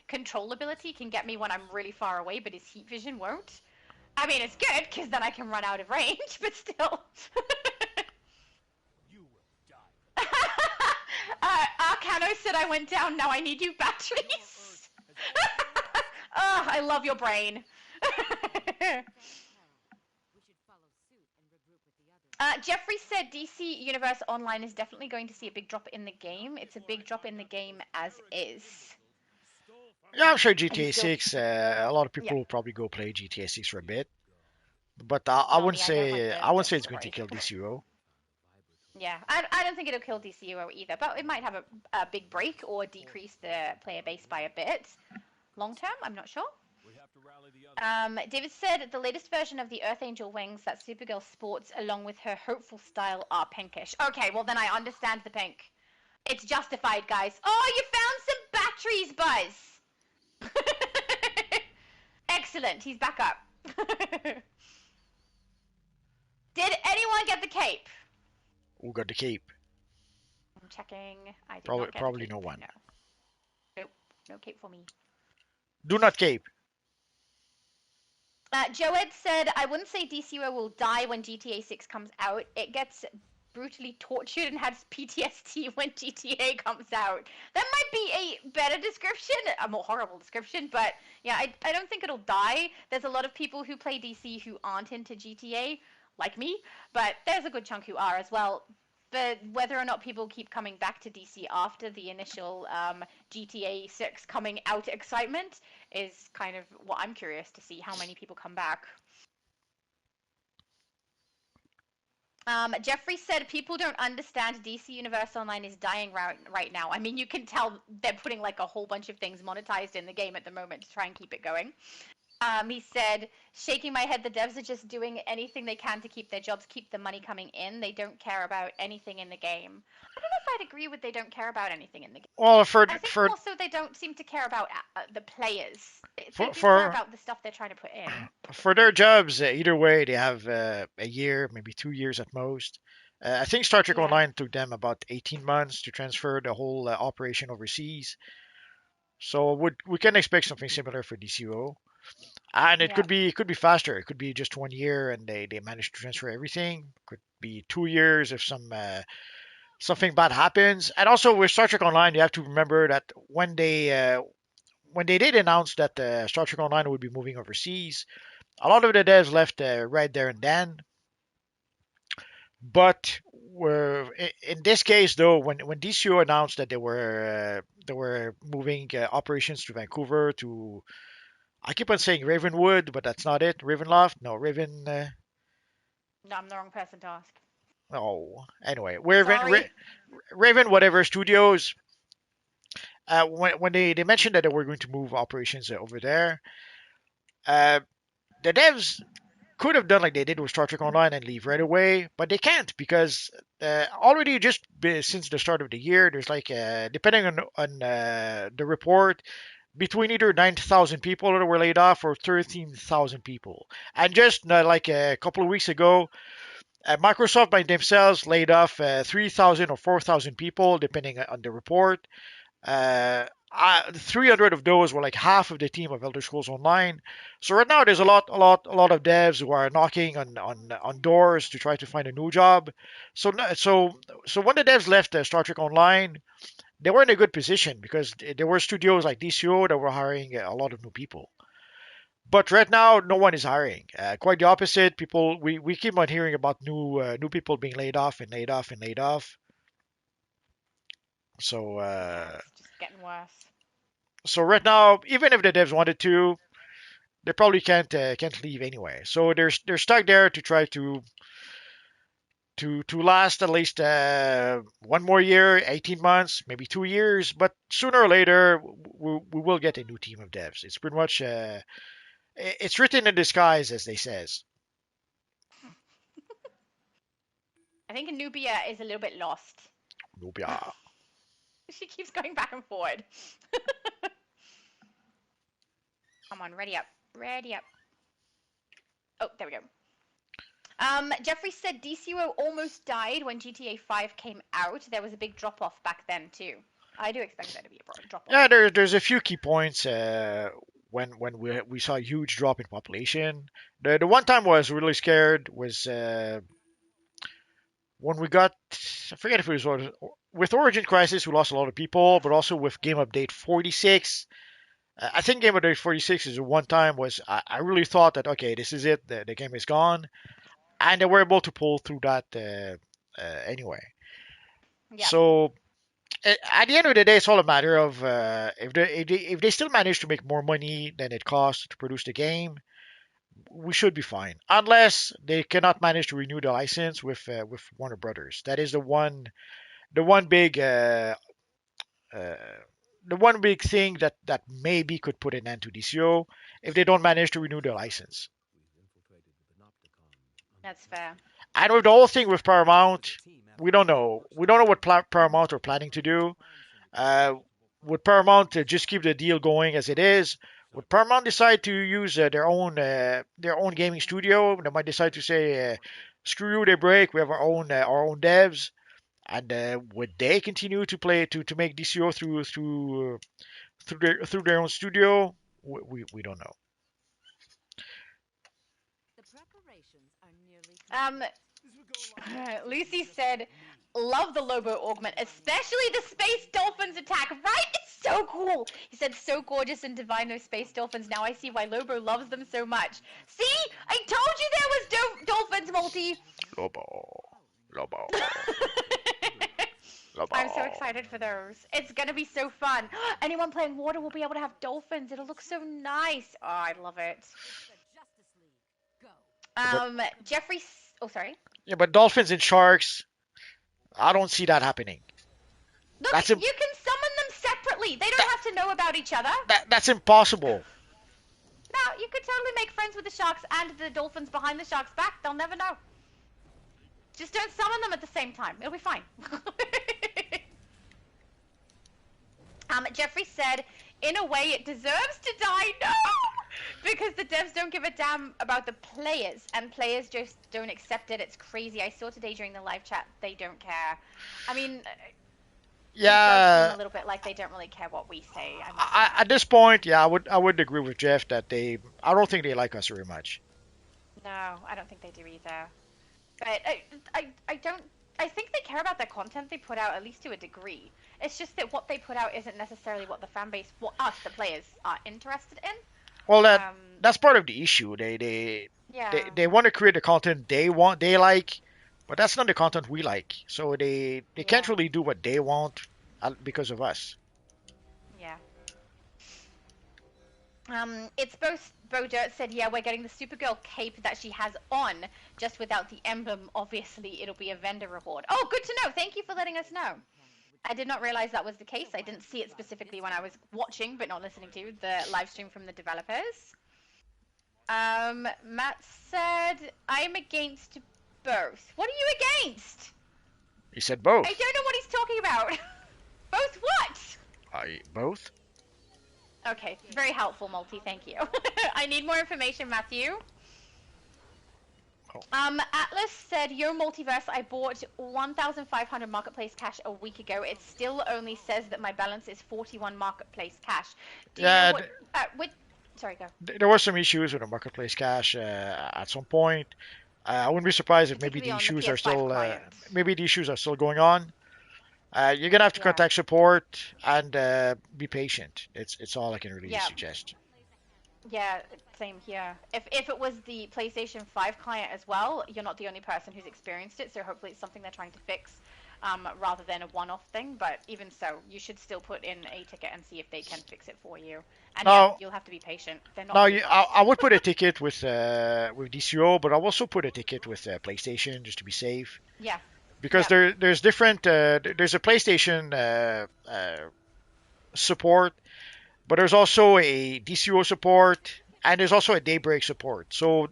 control ability can get me when I'm really far away, but his heat vision won't. I mean, it's good, because then I can run out of range, but still. you will die. Arcano said I went down, now I need you batteries. Oh, I love your brain. we should follow suit and regroup with the others. Jeffrey said DC Universe Online is definitely going to see a big drop in the game. It's a big drop in the game as is. Yeah, I'm sure GTA still- 6. A lot of people Yeah. will probably go play GTA 6 for a bit. But I Well, wouldn't yeah, I don't say like the- I wouldn't the say it's going to story. kill DCUO. Yeah, I don't think it'll kill DCUO either, but it might have a big break or decrease the player base by a bit. Long term, I'm not sure. We have to rally the others. David said the latest version of the Earth Angel wings that Supergirl sports along with her hopeful style are pinkish. Okay, well then I understand the pink. It's justified, guys. Oh, you found some batteries, Buzz! Excellent, he's back up. Did anyone get the cape? Who got the cape? I'm checking. I did Probably, not get a probably cape. no one. No. Nope. No cape for me. Do not cape. Joed said, I wouldn't say DCUO will die when GTA 6 comes out. It gets brutally tortured and has PTSD when GTA comes out. That might be a better description, a more horrible description, but yeah, I don't think it'll die. There's a lot of people who play DC who aren't into GTA, like me, but there's a good chunk who are as well. But whether or not people keep coming back to DC after the initial GTA 6 coming out excitement is kind of what I'm curious to see how many people come back. Jeffrey said people don't understand DC Universe Online is dying right now. I mean, you can tell they're putting like a whole bunch of things monetized in the game at the moment to try and keep it going. He said, shaking my head, the devs are just doing anything they can to keep their jobs, keep the money coming in. They don't care about anything in the game. I don't know if I'd agree with they don't care about anything in the game. Well, I think also they don't seem to care about the players. They do care about the stuff they're trying to put in. For their jobs, either way, they have a year, maybe 2 years at most. I think Star Trek Online took them about 18 months to transfer the whole operation overseas. So we can expect something similar for DCUO. And it could be faster. It could be just 1 year and they manage to transfer everything. Could be 2 years if something bad happens. And also with Star Trek Online, you have to remember that when they did announce that Star Trek Online would be moving overseas, a lot of the devs left right there and then. But in this case, though, when DCO announced that they were moving operations to Vancouver to, I keep on saying Ravenwood, but that's not it. Ravenloft, no Raven. No, I'm the wrong person to ask. Oh, anyway, Raven whatever Studios. When they mentioned that they were going to move operations over there, the devs could have done like they did with Star Trek Online and leave right away, but they can't because already since the start of the year, there's like depending on the report, between either 9,000 people that were laid off or 13,000 people. And just like a couple of weeks ago, Microsoft by themselves laid off 3,000 or 4,000 people, depending on the report. 300 of those were like half of the team of Elder Scrolls Online. So right now there's a lot of devs who are knocking on doors to try to find a new job. So when the devs left Star Trek Online, they were in a good position because there were studios like DCO that were hiring a lot of new people. But right now, no one is hiring. Quite the opposite. We keep on hearing about new people being laid off and laid off and laid off. So it's just getting worse. So right now, even if the devs wanted to, they probably can't leave anyway. So they're stuck there to try to last at least 1 more year, 18 months, maybe 2 years. But sooner or later, we will get a new team of devs. It's pretty much it's written in disguise, as they says. I think Nubia is a little bit lost. Nubia. She keeps going back and forward. Come on, ready up. Ready up. Oh, there we go. Jeffrey said DCUO almost died when GTA 5 came out. There was a big drop-off back then, too. I do expect there to be a drop-off. Yeah, there's a few key points when we saw a huge drop in population. The one time I was really scared was when we got, I forget if it was with Origin Crisis, we lost a lot of people, but also with Game Update 46. I think Game Update 46 is one time was I really thought that okay, this is it, the game is gone, and they were able to pull through that anyway. Yeah. So at the end of the day, it's all a matter of if they still manage to make more money than it costs to produce the game, we should be fine. Unless they cannot manage to renew the license with Warner Brothers. That is the one big uh, the one big thing that maybe could put an end to DCO if they don't manage to renew their license. That's fair. And with the whole thing with Paramount, we don't know. We don't know what Paramount are planning to do. Would Paramount just keep the deal going as it is? Would Paramount decide to use their own gaming studio? They might decide to say, screw you, they break. We have our own devs, and would they continue to play to make DCO through their own studio? We don't know. The preparations are nearly Um, complete. This would go a long way to Lucy just said, me. love the Lobo augment, especially the Space Dolphins attack, right? It's so cool. He said, so gorgeous and divine, those Space Dolphins. Now I see why Lobo loves them so much. See? I told you there was dolphins, Multi. Lobo, Lobo, Lobo. I'm so excited for those. It's gonna be so fun. Anyone playing water will be able to have dolphins. It'll look so nice. Oh, I love it. The Justice League. Go. Jeffrey. Oh, sorry. Yeah, but dolphins and sharks, I don't see that happening. Look, That's you can summon them separately. They don't that, have to know about each other. that's impossible. No, you could totally make friends with the sharks and the dolphins behind the shark's back. They'll never know. Just don't summon them at the same time. It'll be fine. Jeffrey said, in a way, it deserves to die. No! Because the devs don't give a damn about the players, and players just don't accept it. It's crazy. I saw today during the live chat, they don't care. I mean, it does Yeah, seem a little bit like they don't really care what we say. at this point, yeah, I would agree with Jeff that I don't think they like us very much. No, I don't think they do either. But I don't. I think they care about the content they put out, at least to a degree. It's just that what they put out isn't necessarily what the fan base, what us, the players, are interested in. Well, Um, that's part of the issue. They yeah. they want to create the content they like, but that's not the content we like. So they can't Yeah. really do what they want because of us. Yeah. It's both. Bo Dirt said, yeah, we're getting the Supergirl cape that she has on, just without the emblem. Obviously, it'll be a vendor reward. Oh, good to know. Thank you for letting us know. I did not realize that was the case. I didn't see it specifically when I was watching, but not listening to, the live stream from the developers. Matt said, I'm against both. What are you against? He said both. I don't know what he's talking about. Both what? Both. Okay, very helpful, Multi. Thank you. I need more information, Matthew. Oh. Atlas said, Yo Multiverse, I bought 1,500 marketplace cash a week ago. It still only says that my balance is 41 marketplace cash. Do you Yeah, know what? Sorry, go. There were some issues with the marketplace cash at some point. I wouldn't be surprised if maybe Particularly the on the issues are PS5 still client. going on. You're gonna have to Yeah. contact support and be patient. It's all I can really Yeah. suggest. Yeah, same here. If it was the PlayStation 5 client as well, you're not the only person who's experienced it, so hopefully it's something they're trying to fix, rather than a one-off thing. But even so, you should still put in a ticket and see if they can fix it for you. And yeah, Now, you'll have to be patient. They're not now really I would put a ticket with DCO, but I'll also put a ticket with PlayStation just to be safe. Yeah. Because Yep. there's different there's a PlayStation support, but there's also a DCO support and there's also a Daybreak support. So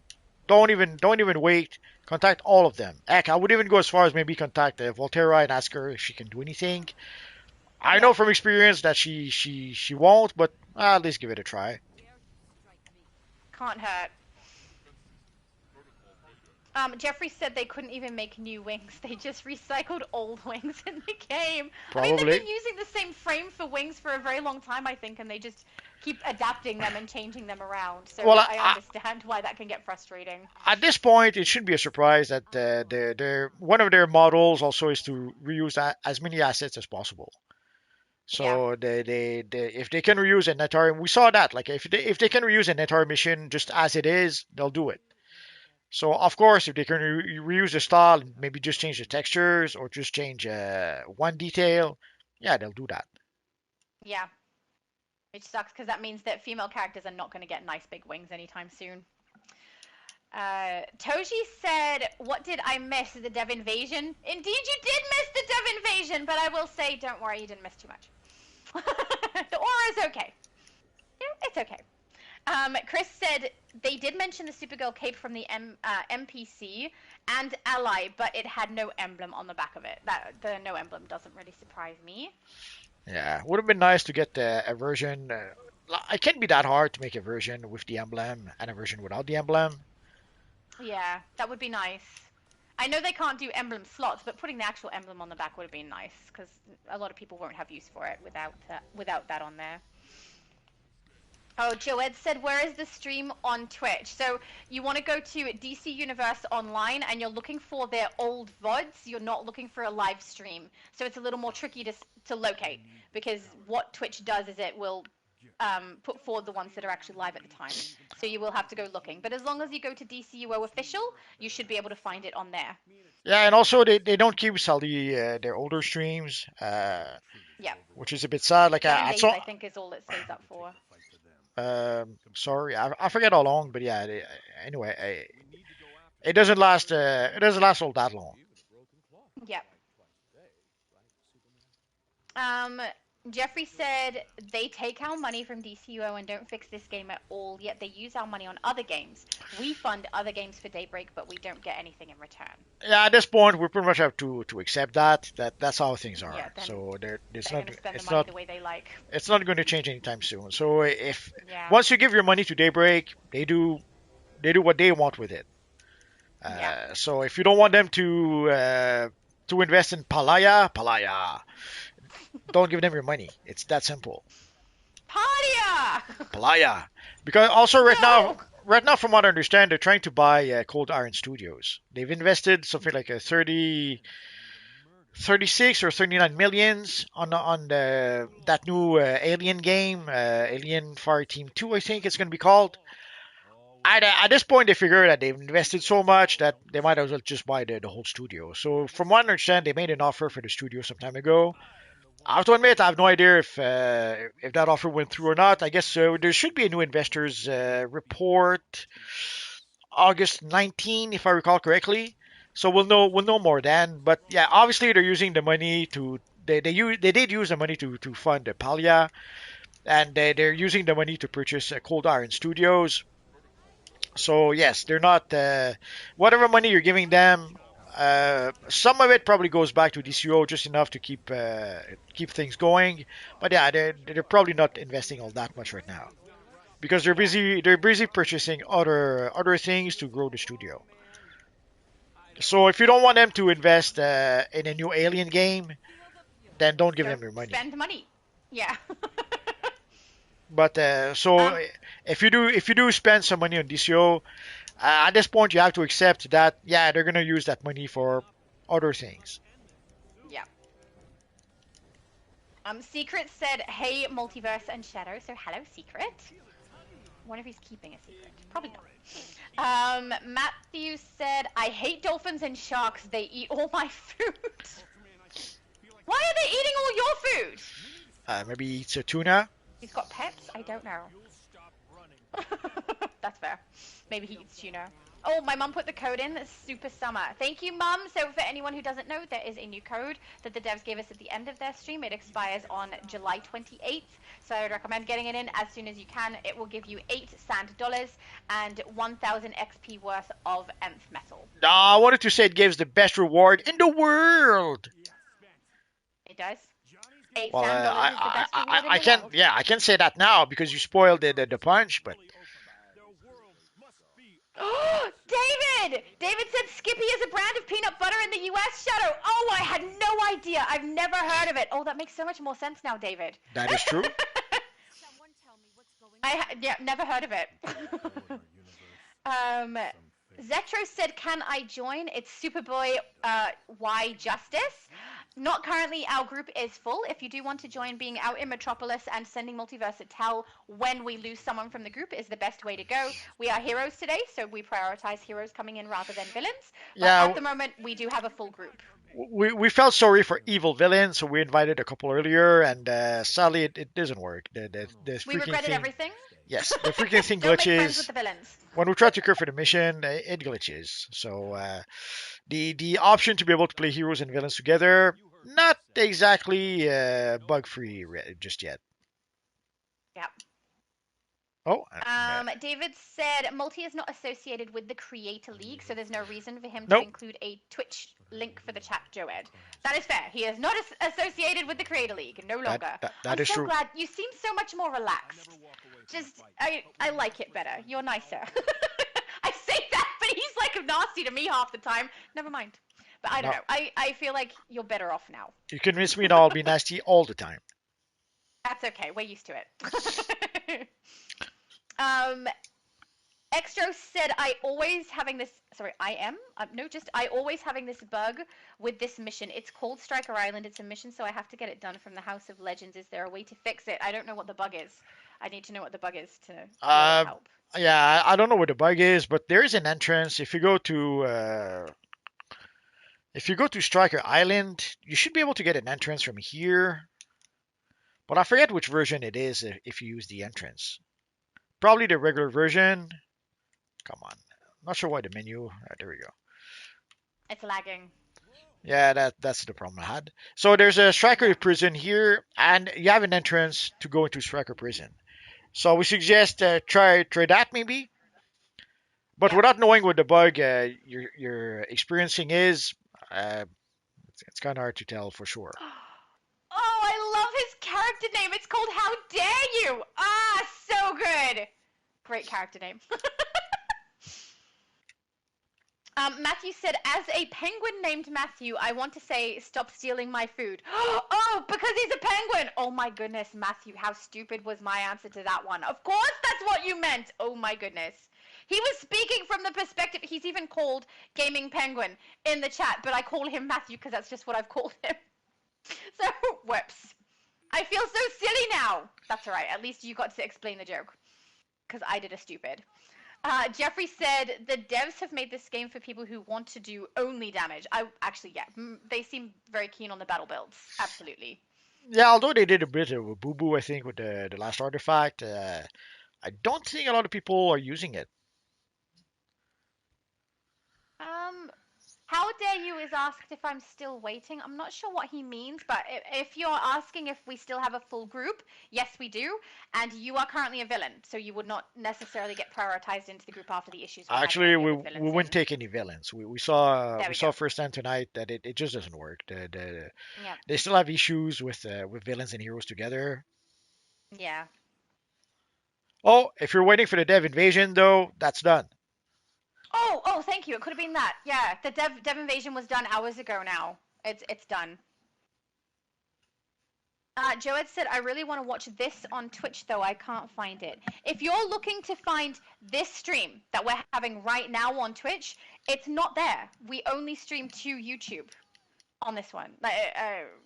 don't even wait. Contact all of them. Heck, I would even go as far as maybe contact Volterra and ask her if she can do anything. I Yeah. know from experience that she won't, but at least give it a try. Can't hurt. Jeffrey said they couldn't even make new wings. They just recycled old wings in the game. I mean, they've Probably. been using the same frame for wings for a very long time, I think, and they just keep adapting them and changing them around. So Well, I understand why that can get frustrating. at this point, it shouldn't be a surprise that one of their models also is to reuse as many assets as possible. Yeah. So if they can reuse an entire, we saw that. Like if they can reuse an entire mission just as it is, they'll do it. So of course, if they can reuse the style, maybe just change the textures or just change one detail, yeah, they'll do that. Yeah. Which sucks because that means that female characters are not going to get nice big wings anytime soon. Toji said, what did I miss? The Dev Invasion? Indeed you did miss the Dev Invasion, but I will say, don't worry, you didn't miss too much. The aura is okay. Yeah, it's okay. Chris said they did mention the Supergirl cape from the NPC and Ally, but it had no emblem on the back of it. The no emblem doesn't really surprise me. Yeah, would have been nice to get a version. It can't be that hard to make a version with the emblem and a version without the emblem. Yeah, that would be nice. I know they can't do emblem slots, but putting the actual emblem on the back would have been nice because a lot of people won't have use for it without that on there. Oh, Joed said, where is the stream on Twitch? So you want to go to DC Universe Online and you're looking for their old VODs. You're not looking for a live stream. So it's a little more tricky to locate because what Twitch does is it will put forward the ones that are actually live at the time. So you will have to go looking. But as long as you go to DCUO Official, you should be able to find it on there. Yeah, and also they don't keep selling their older streams, Yeah. which is a bit sad. Like 7 I days, saw, I think, is all it stays up for. sorry, I forget how long, but yeah. Anyway, it doesn't last. It doesn't last all that long. Yep. Jeffrey said they take our money from DCUO and don't fix this game at all, yet they use our money on other games. We fund other games for Daybreak, but we don't get anything in return. Yeah, at this point, we pretty much have to accept that's how things are. Yeah, then so it's They're not going to spend it's the money not the way they like. it's not going to change anytime soon. So if Yeah. once you give your money to Daybreak, they do what they want with it. Yeah. So if you don't want them to invest in Palaya, don't give them your money. It's that simple. Palia! Palaya, because also No! right now, from what I understand, they're trying to buy Cold Iron Studios. They've invested something like a 36 or 39 millions on that new Alien game, Alien Fireteam 2, I think it's going to be called. At this point, they figure that they've invested so much that they might as well just buy the whole studio. So, from what I understand, they made an offer for the studio some time ago. I have to admit, I have no idea if that offer went through or not. I guess there should be a new investors report August 19, if I recall correctly. So we'll know more then. But yeah, obviously they're using the money they did use the money to fund the Palia, and they're using the money to purchase Cold Iron Studios. So yes, they're not whatever money you're giving them. Some of it probably goes back to DCUO just enough to keep things going. But yeah, they're probably not investing all that much right now because they're busy purchasing other things to grow the studio. So if you don't want them to invest in a new Alien game, then don't give them your money. Spend money. Yeah. But if you do spend some money on DCO, at this point you have to accept that they're gonna use that money for other things. Yeah. Secret said, "Hey, Multiverse and Shadow." So hello, Secret. Wonder if he's keeping a secret. Probably not. Matthew said, "I hate dolphins and sharks. They eat all my food." Why are they eating all your food? Maybe it's a tuna. He's got pets? I don't know. That's fair. Maybe he eats tuna. Oh, my mum put the code in. That's Super Summer. Thank you, Mum. So for anyone who doesn't know, there is a new code that the devs gave us at the end of their stream. It expires on July 28th. So I would recommend getting it in as soon as you can. It will give you 8 sand dollars and 1,000 XP worth of nth metal. I wanted to say it gives the best reward in the world. It does. 8 Well, sand dollars is the best reward in the I can't. world. Yeah, I can't say that now because you spoiled the punch. But David! David said Skippy is a brand of peanut butter in the US, Shadow. Oh, I had no idea. I've never heard of it. Oh, that makes so much more sense now, David. that is true. Someone tell me what's going on. Never heard of it. Zetro said, "Can I join? It's Superboy Y Justice." Not currently. Our group is full. If you do want to join, being out in Metropolis and sending Multiverse a tell when we lose someone from the group is the best way to go. We are heroes today, so we prioritize heroes coming in rather than villains. But at the moment, we do have a full group. We felt sorry for evil villains, so we invited a couple earlier, and sadly it doesn't work. The We freaking regretted thing, everything. yes, the freaking thing Don't make friends with glitches. the villains. When we try to clear for the mission, it glitches. So the option to be able to play heroes and villains together, not exactly bug free just yet. Yeah. Oh. David said Multi is not associated with the Creator League, so there's no reason for him to Nope. include a Twitch link for the chat, Joed. That is fair. He is not associated with the Creator League, no longer. That I'm is so true. glad. You seem so much more relaxed. Just, I like it better. You're nicer. I say that, but he's like, nasty to me half the time. Never mind. But I don't No, know. I feel like you're better off now. you convince me now I'll be nasty all the time. That's okay. We're used to it. um, Extro said, I always having this. Sorry, I am? No, just I always having this bug with this mission. It's called Striker Island. It's a mission, so I have to get it done from the House of Legends. Is there a way to fix it? I don't know what the bug is. I need to know what the bug is to be able to Uh, help. yeah, I don't know what the bug is, but there is an entrance. If you go to Striker Island, you should be able to get an entrance from here. But I forget which version it is if you use the entrance. Probably the regular version. Come on. Not sure why the menu. There we go. It's lagging. Yeah, that's the problem I had. So there's a Striker prison here, and you have an entrance to go into Striker prison. So we suggest try that maybe. But Yeah. without knowing what the bug you're experiencing is, it's kind of hard to tell for sure. Oh, I love his character name. It's called How Dare You! Ah, so good. Great character name. Matthew said, as a penguin named Matthew, I want to say, stop stealing my food. Oh, because he's a penguin. Oh my goodness, Matthew, how stupid was my answer to that one? Of course that's what you meant. Oh my goodness. He was speaking from the perspective, he's even called Gaming Penguin in the chat, but I call him Matthew because that's just what I've called him. So, whoops. I feel so silly now. That's all right. At least you got to explain the joke. Because I did a stupid. Jeffrey said, the devs have made this game for people who want to do only damage. Yeah. They seem very keen on the battle builds. Absolutely. Yeah, although they did a bit of a boo-boo, I think, with the last artifact, I don't think a lot of people are using it. How Dare You is asked if I'm still waiting. I'm not sure what he means, but if you're asking if we still have a full group, yes, we do. And you are currently a villain, so you would not necessarily get prioritized into the group after the issues. Actually, we wouldn't take any villains. We saw There we we saw go. firsthand tonight that it just doesn't work. Yeah. They still have issues with villains and heroes together. Yeah. Oh, if you're waiting for the dev invasion, though, that's done. Oh, thank you. It could have been that. Yeah, the dev invasion was done hours ago now. It's done. Joed said, I really want to watch this on Twitch, though I can't find it. If you're looking to find this stream that we're having right now on Twitch, it's not there. We only stream to YouTube on this one.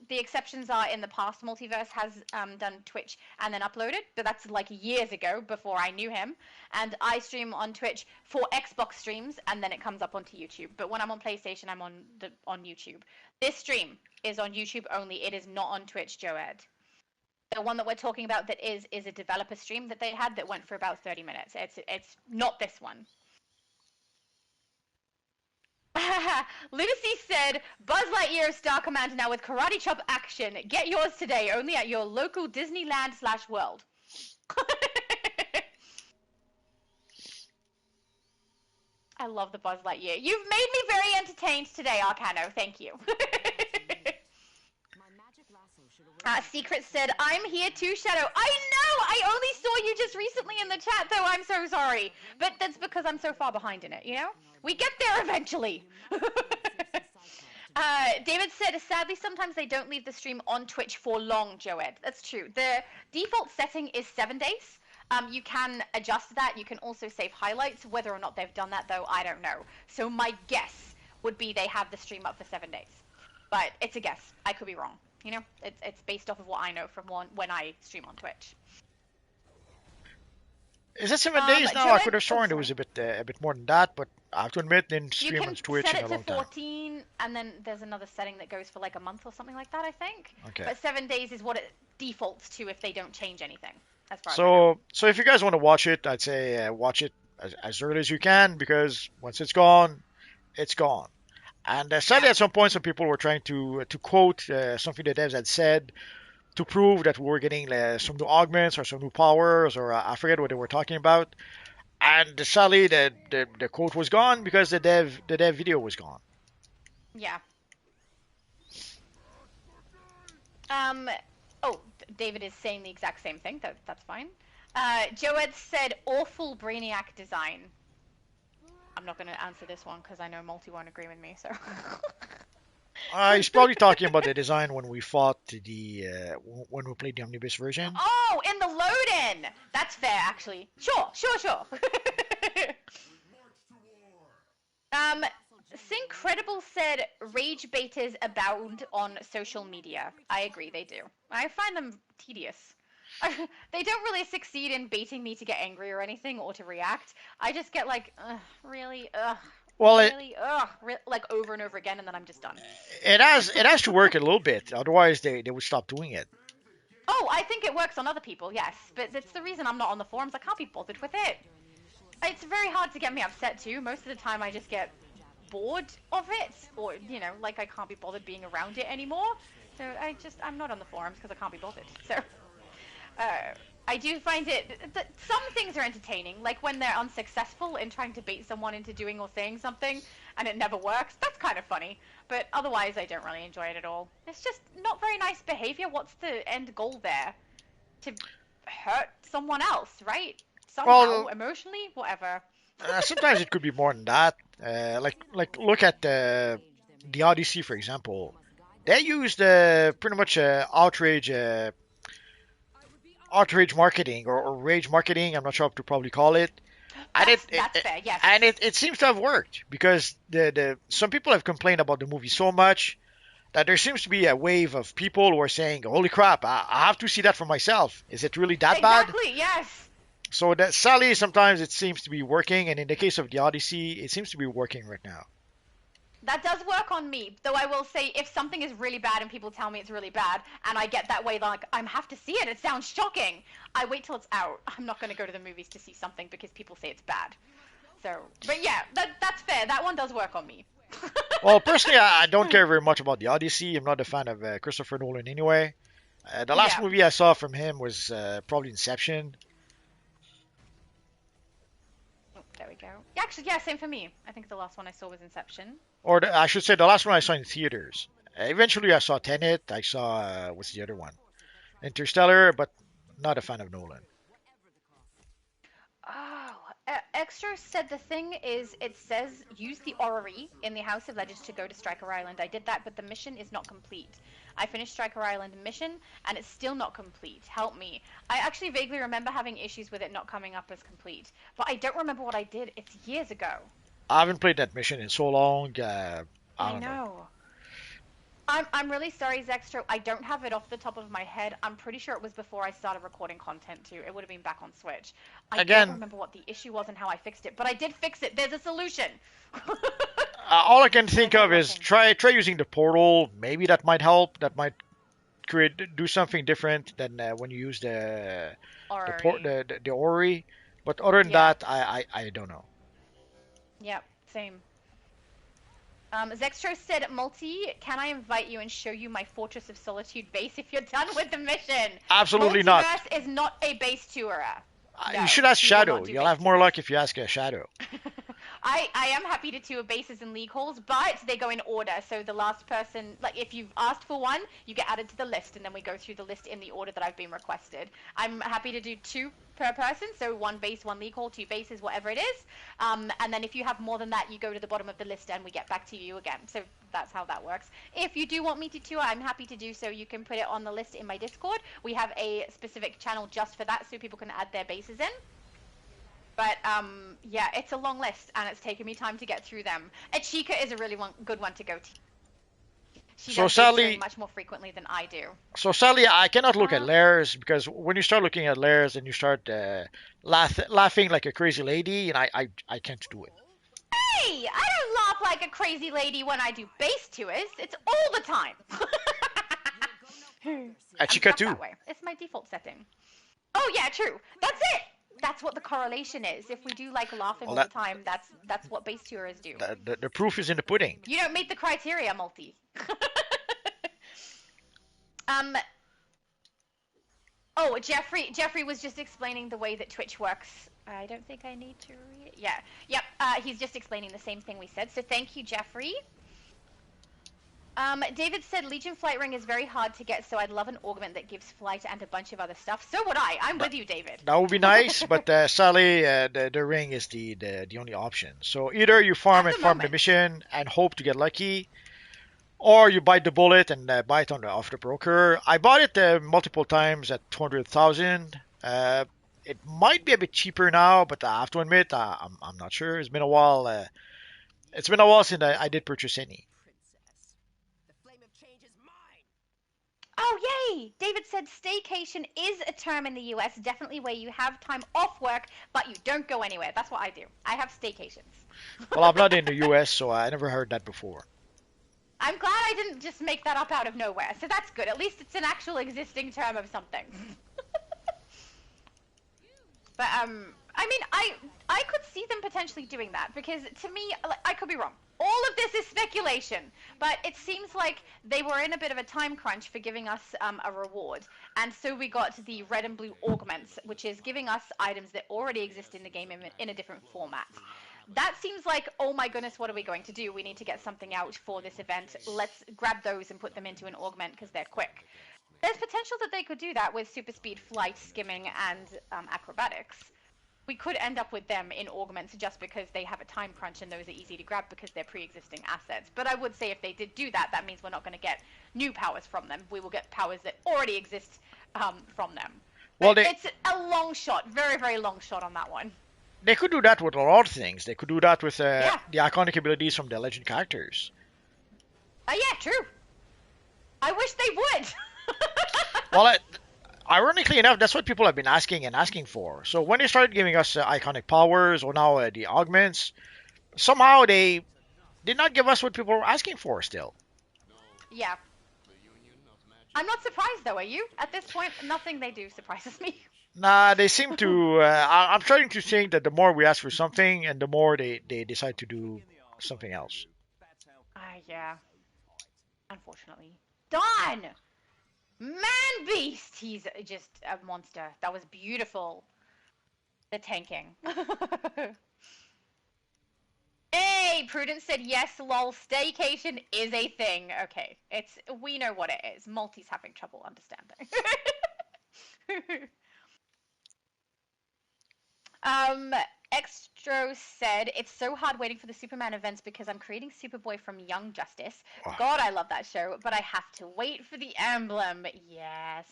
The exceptions are in the past, Multiverse has done Twitch and then uploaded, but that's like years ago before I knew him. And I stream on Twitch for Xbox streams, and then it comes up onto YouTube. But when I'm on PlayStation, I'm on YouTube. This stream is on YouTube only. It is not on Twitch, Joed. The one that we're talking about that is a developer stream that they had that went for about 30 minutes. It's not this one. Lucy said, Buzz Lightyear Star Commander now with Karate Chop action. Get yours today, only at your local Disneyland/World. I love the Buzz Lightyear. You've made me very entertained today, Arcano. Thank you. Secret said, I'm here too, Shadow. I know! I only saw you just recently in the chat, though. I'm so sorry. But that's because I'm so far behind in it, you know? We get there eventually. David said, sadly, sometimes they don't leave the stream on Twitch for long, Joed. That's true. The default setting is 7 days. You can adjust that. You can also save highlights. Whether or not they've done that, though, I don't know. So my guess would be they have the stream up for 7 days. But it's a guess. I could be wrong. You know, it's based off of what I know from when I stream on Twitch. Is it 7 days now? I could have sworn it was a bit more than that, but I have to admit, didn't stream on Twitch in a long time. You can set it to 14, and then there's another setting that goes for like a month or something like that, I think. Okay. But 7 days is what it defaults to if they don't change anything. As far as I So know. so if you guys want to watch it, I'd say watch it as early as you can, because once it's gone, it's gone. And sadly, at some point, some people were trying to quote something the devs had said to prove that we were getting some new augments or some new powers, or I forget what they were talking about. And sadly, the quote was gone because the dev video was gone. Yeah. Oh, David is saying the exact same thing. That's fine. Joed said, awful Brainiac design. I'm not going to answer this one because I know Multi won't agree with me. So. He's probably talking about the design when we fought when we played the omnibus version. Oh, in the load-in. That's fair, actually. Sure. Syncredible said rage baiters abound on social media. I agree, they do. I find them tedious. They don't really succeed in baiting me to get angry or anything or to react. I just get like, really, Well, really, like over and over again, and then I'm just done. it has to work a little bit, otherwise they would stop doing it. Oh, I think it works on other people, yes, but it's the reason I'm not on the forums. I can't be bothered with it. It's very hard to get me upset too. Most of the time I just get bored of it, or, you know, like I can't be bothered being around it anymore. So I'm not on the forums because I can't be bothered. So, I do find that some things are entertaining, like when they're unsuccessful in trying to bait someone into doing or saying something, and it never works. That's kind of funny, but otherwise I don't really enjoy it at all. It's just not very nice behavior. What's the end goal there? To hurt someone else, right? Somehow, Well, emotionally, whatever. sometimes it could be more than that. Like look at the Odyssey, for example. They used pretty much outrage marketing or rage marketing. I'm not sure what to probably call it. And That's fair, yes. and it seems to have worked because the some people have complained about the movie so much that there seems to be a wave of people who are saying, "Holy crap! I have to see that for myself. Is it really that bad?" Exactly, yes. So that sadly, sometimes it seems to be working, and in the case of the Odyssey, it seems to be working right now. That does work on me, though I will say if something is really bad and people tell me it's really bad, and I get that way, like, I have to see it sounds shocking, I wait till it's out. I'm not going to go to the movies to see something because people say it's bad. So, but yeah, that's fair. That one does work on me. Well, personally, I don't care very much about the Odyssey. I'm not a fan of Christopher Nolan anyway. The last Yeah. movie I saw from him was probably Inception. Oh, there we go. Actually, yeah, same for me. I think the last one I saw was Inception. Or I should say the last one I saw in theaters. Eventually, I saw Tenet. I saw, what's the other one? Interstellar, but not a fan of Nolan. Oh, Extra said the thing is, it says use the orrery in the House of Legends to go to Striker Island. I did that, but the mission is not complete. I finished Striker Island mission, and it's still not complete. Help me. I actually vaguely remember having issues with it not coming up as complete, but I don't remember what I did. It's years ago. I haven't played that mission in so long. I don't know. know. I'm really sorry, Zextro. I don't have it off the top of my head. I'm pretty sure it was before I started recording content too. It would have been back on Switch. I Again, don't remember what the issue was and how I fixed it, but I did fix it. There's a solution. all I can think of is try using the portal. Maybe that might help. That might do something different than when you use the orrery. But other than that, I don't know. Yep, same. Zextro said, Multi, can I invite you and show you my Fortress of Solitude base if you're done with the mission? Absolutely not. Multiverse is not a base tourer. No, you should ask he will Shadow. not do You'll base have more luck if you ask a Shadow. I am happy to tour bases and league halls, but they go in order. So the last person, like if you've asked for one, you get added to the list, and then we go through the list in the order that I've been requested. I'm happy to do 2 per person, so 1 base, 1 league hall, 2 bases, whatever it is. And then if you have more than that, you go to the bottom of the list and we get back to you again. So that's how that works. If you do want me to tour, I'm happy to do so. You can put it on the list in my Discord. We have a specific channel just for that, so people can add their bases in. But, yeah, it's a long list, and it's taken me time to get through them. Chica is a really good one to go to. She does sadly much more frequently than I do. So sadly, I cannot look at lairs, because when you start looking at lairs and you start laughing like a crazy lady, and I can't do it. Hey, I don't laugh like a crazy lady when I do base tours. It's all the time. At Chica too. That way. It's my default setting. Oh yeah, true. That's it. That's what the correlation is. If we do like laughing all the time, that's what base tourers do. The proof is in the pudding. You don't meet the criteria, Multi. Oh, Jeffrey was just explaining the way that Twitch works. I don't think I need to read it. Yeah. Yep. He's just explaining the same thing we said. So thank you, Jeffrey. David said Legion Flight Ring is very hard to get, so I'd love an augment that gives flight and a bunch of other stuff. So would I. I'm That, with you, David. that would be nice, but sadly, the ring is the only option. So either you farm At and the farm the moment. mission and hope to get lucky, or you bite the bullet and buy it off the broker. I bought it multiple times at 200,000. It might be a bit cheaper now, but I have to admit, I'm not sure. It's been a while. It's been a while since I did purchase any. Princess. The flame of change is mine. Oh, yay! David said staycation is a term in the US, definitely where you have time off work, but you don't go anywhere. That's what I do. I have staycations. Well, I'm not in the US, so I never heard that before. I'm glad I didn't just make that up out of nowhere, so that's good. At least it's an actual existing term of something. But I mean, I could see them potentially doing that because to me, I could be wrong. All of this is speculation, but it seems like they were in a bit of a time crunch for giving us a reward, and so we got the red and blue augments, which is giving us items that already exist in the game in a different format. That seems like, oh my goodness, what are we going to do? We need to get something out for this event. Let's grab those and put them into an augment because they're quick. There's potential that they could do that with super speed, flight, skimming, and acrobatics. We could end up with them in augments just because they have a time crunch and those are easy to grab because they're pre-existing assets. But I would say if they did do that, that means we're not going to get new powers from them. We will get powers that already exist from them. Well, But it's a long shot, very, very long shot on that one. they could do that with a lot of things. They could do that with Yeah. the iconic abilities from the legend characters. Yeah, true. I wish they would. Well, ironically enough, that's what people have been asking and asking for. So when they started giving us iconic powers, or now the augments, somehow they did not give us what people were asking for still. Yeah. I'm not surprised though, are you? At this point, nothing they do surprises me. Nah, they seem to. I'm starting to think that the more we ask for something, and the more they decide to do something else. Yeah. Unfortunately. Don! Man beast! He's just a monster. That was beautiful. The tanking. Hey, Prudence said yes, lol, staycation is a thing. Okay, we know what it is. Multi's having trouble understanding. Extro said, it's so hard waiting for the Superman events because I'm creating Superboy from Young Justice. Oh. God, I love that show, but I have to wait for the emblem. Yes.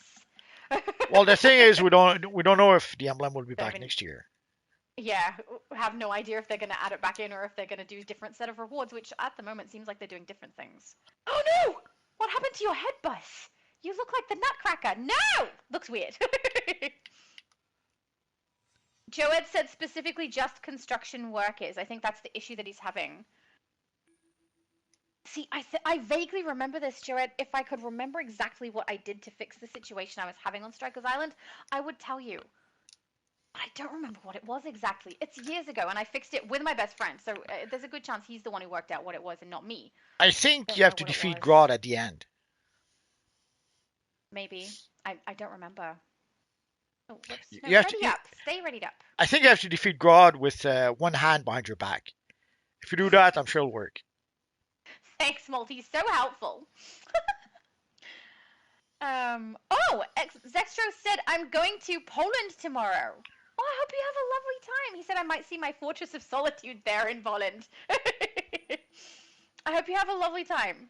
Well, the thing is, we don't know if the emblem will be Don't back even- next year. Yeah, have no idea if they're going to add it back in or if they're going to do a different set of rewards, which at the moment seems like they're doing different things. Oh no! What happened to your head, Buzz? You look like the Nutcracker. No! Looks weird. Joed said specifically just construction workers. I think that's the issue that he's having. See, I vaguely remember this, Joed. If I could remember exactly what I did to fix the situation I was having on Strikers Island, I would tell you. I don't remember what it was exactly. It's years ago, and I fixed it with my best friend, so there's a good chance he's the one who worked out what it was and not me. I think Don't you have know to what it defeat was. Grodd at the end. Maybe. I don't remember. Oh, whoops. No, You have ready to- up. Stay readied up. I think you have to defeat Grodd with one hand behind your back. If you do that, I'm sure it'll work. Thanks, Multi. So helpful. Zextro said, I'm going to Poland tomorrow. Oh, I hope you have a lovely time. He said I might see my Fortress of Solitude there in Poland. I hope you have a lovely time.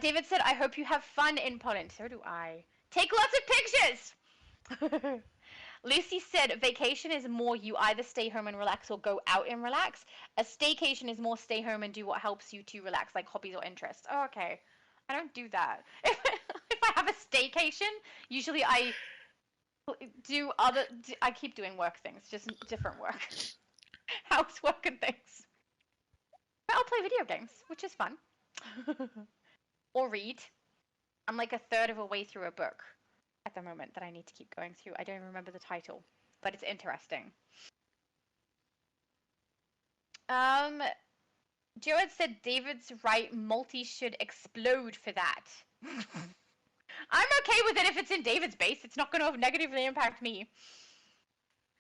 David said, I hope you have fun in Poland. So do I. Take lots of pictures. Lucy said, vacation is more you either stay home and relax or go out and relax. A staycation is more stay home and do what helps you to relax, like hobbies or interests. Oh, okay. I don't do that. If I have a staycation, usually I keep doing work things, just different work. Housework and things. But I'll play video games, which is fun. Or read. I'm like a third of a way through a book at the moment that I need to keep going through. I don't even remember the title, but it's interesting. Joed said David's right, multi should explode for that. I'm okay with it if it's in David's base. It's not going to negatively impact me.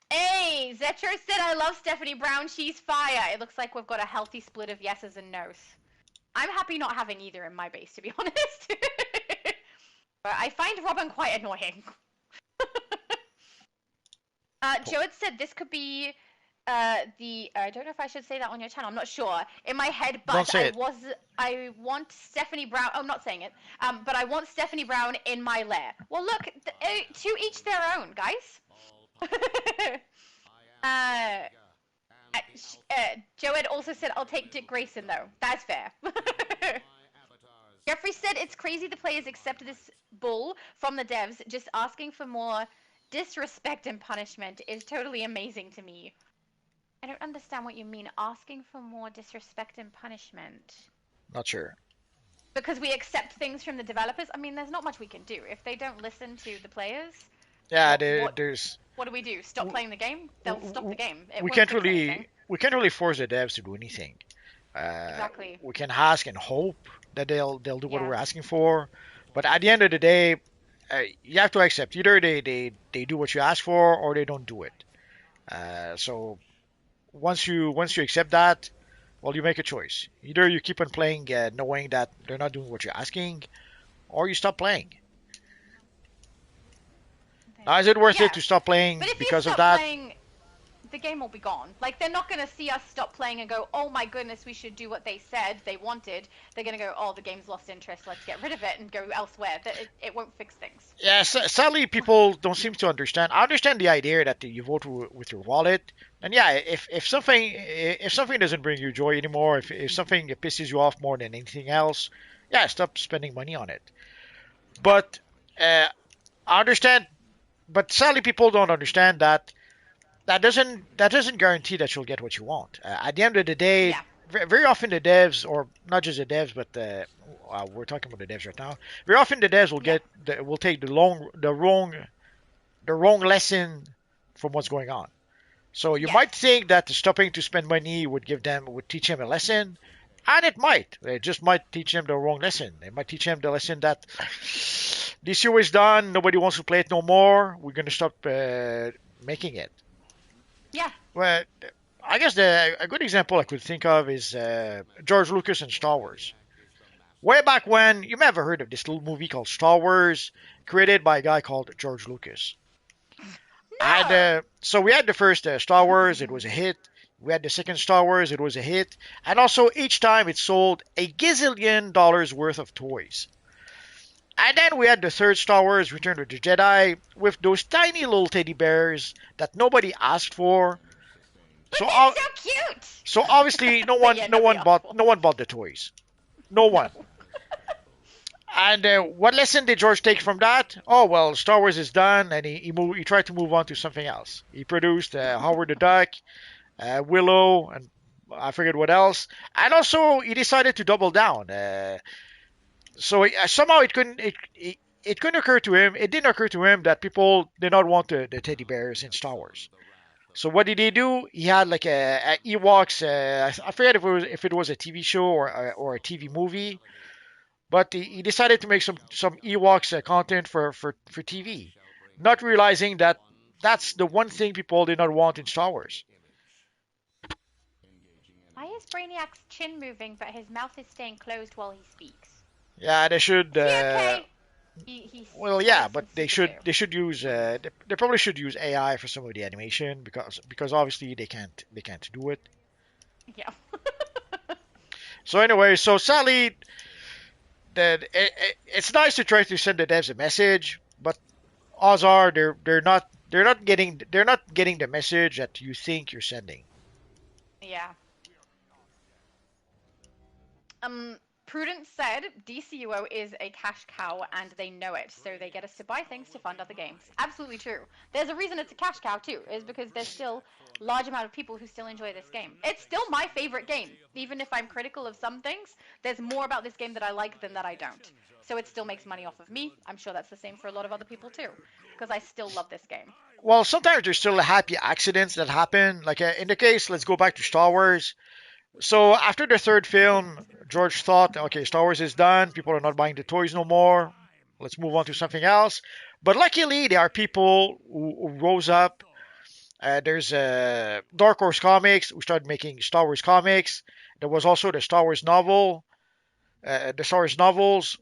Hey, Zetro said I love Stephanie Brown. She's fire. It looks like we've got a healthy split of yeses and nos. I'm happy not having either in my base, to be honest. But I find Robin quite annoying. Joed said this could be I don't know if I should say that on your channel. I'm not sure. In my head, Don't but say it. I want Stephanie Brown. Oh, I'm not saying it. But I want Stephanie Brown in my lair. Well, look, to each their own, guys. Joed also said, I'll take Dick Grayson, though. That's fair. Jeffrey said, it's crazy the players accept this bull from the devs. Just asking for more disrespect and punishment is totally amazing to me. I don't understand what you mean, asking for more disrespect and punishment. Not sure. Because we accept things from the developers? I mean, there's not much we can do. If they don't listen to the players, Yeah, there's... What do we do? Stop playing the game? They'll stop the game. We can't really force the devs to do anything. Exactly. We can ask and hope that they'll do what we're asking for, but at the end of the day, you have to accept either they do what you ask for or they don't do it. So once you accept that, well, you make a choice. Either you keep on playing knowing that they're not doing what you're asking, or you stop playing. Now, is it worth it to stop playing because of that? Playing, the game will be gone. Like, they're not going to see us stop playing and go, oh my goodness, we should do what they said they wanted. They're going to go, oh, the game's lost interest, let's get rid of it and go elsewhere. It won't fix things. Yeah, sadly, people don't seem to understand. I understand the idea that you vote with your wallet. And yeah, if something doesn't bring you joy anymore, if something pisses you off more than anything else, yeah, stop spending money on it. But I understand. But sadly, people don't understand that doesn't guarantee that you'll get what you want. At the end of the day, very often the devs, or not just the devs, but we're talking about the devs right now. Very often the devs will take the wrong lesson from what's going on. So you might think that stopping to spend money would teach them a lesson, and it might. It just might teach them the wrong lesson. It might teach them the lesson that DCUO is done. Nobody wants to play it no more. We're going to stop making it. Yeah. Well, I guess a good example I could think of is George Lucas and Star Wars. Way back when, you may have heard of this little movie called Star Wars, created by a guy called George Lucas. No. And so we had the first Star Wars, it was a hit. We had the second Star Wars, it was a hit. And also, each time it sold a gazillion dollars worth of toys. And then we had the third Star Wars, Return of the Jedi, with those tiny little teddy bears that nobody asked for. But they're so cute. So obviously, no one bought the toys. No one. And what lesson did George take from that? Oh well, Star Wars is done, and he tried to move on to something else. He produced Howard the Duck, Willow, and I forget what else. And also, he decided to double down. So somehow it couldn't occur to him. It didn't occur to him that people did not want the teddy bears in Star Wars. So what did he do? He had like a Ewoks. I forget if it was a TV show or a TV movie, but he decided to make some Ewoks content for TV, not realizing that that's the one thing people did not want in Star Wars. Why is Brainiac's chin moving, but his mouth is staying closed while he speaks? Yeah, they should. Okay. Well, yeah, but they should use. They probably should use AI for some of the animation because obviously they can't do it. Yeah. So anyway, so sadly, it's nice to try to send the devs a message, but odds are they're not getting the message that you think you're sending. Yeah. Prudence said DCUO is a cash cow and they know it, so they get us to buy things to fund other games. Absolutely true. There's a reason it's a cash cow too, is because there's still a large amount of people who still enjoy this game. It's still my favorite game. Even if I'm critical of some things, there's more about this game that I like than that I don't. So it still makes money off of me. I'm sure that's the same for a lot of other people too, because I still love this game. Well, sometimes there's still happy accidents that happen. Like in the case, let's go back to Star Wars. So after the third film, George thought, okay, Star Wars is done. People are not buying the toys no more. Let's move on to something else. But luckily, there are people who rose up. There's Dark Horse Comics who started making Star Wars comics. There was also the Star Wars novel. the Star Wars novels.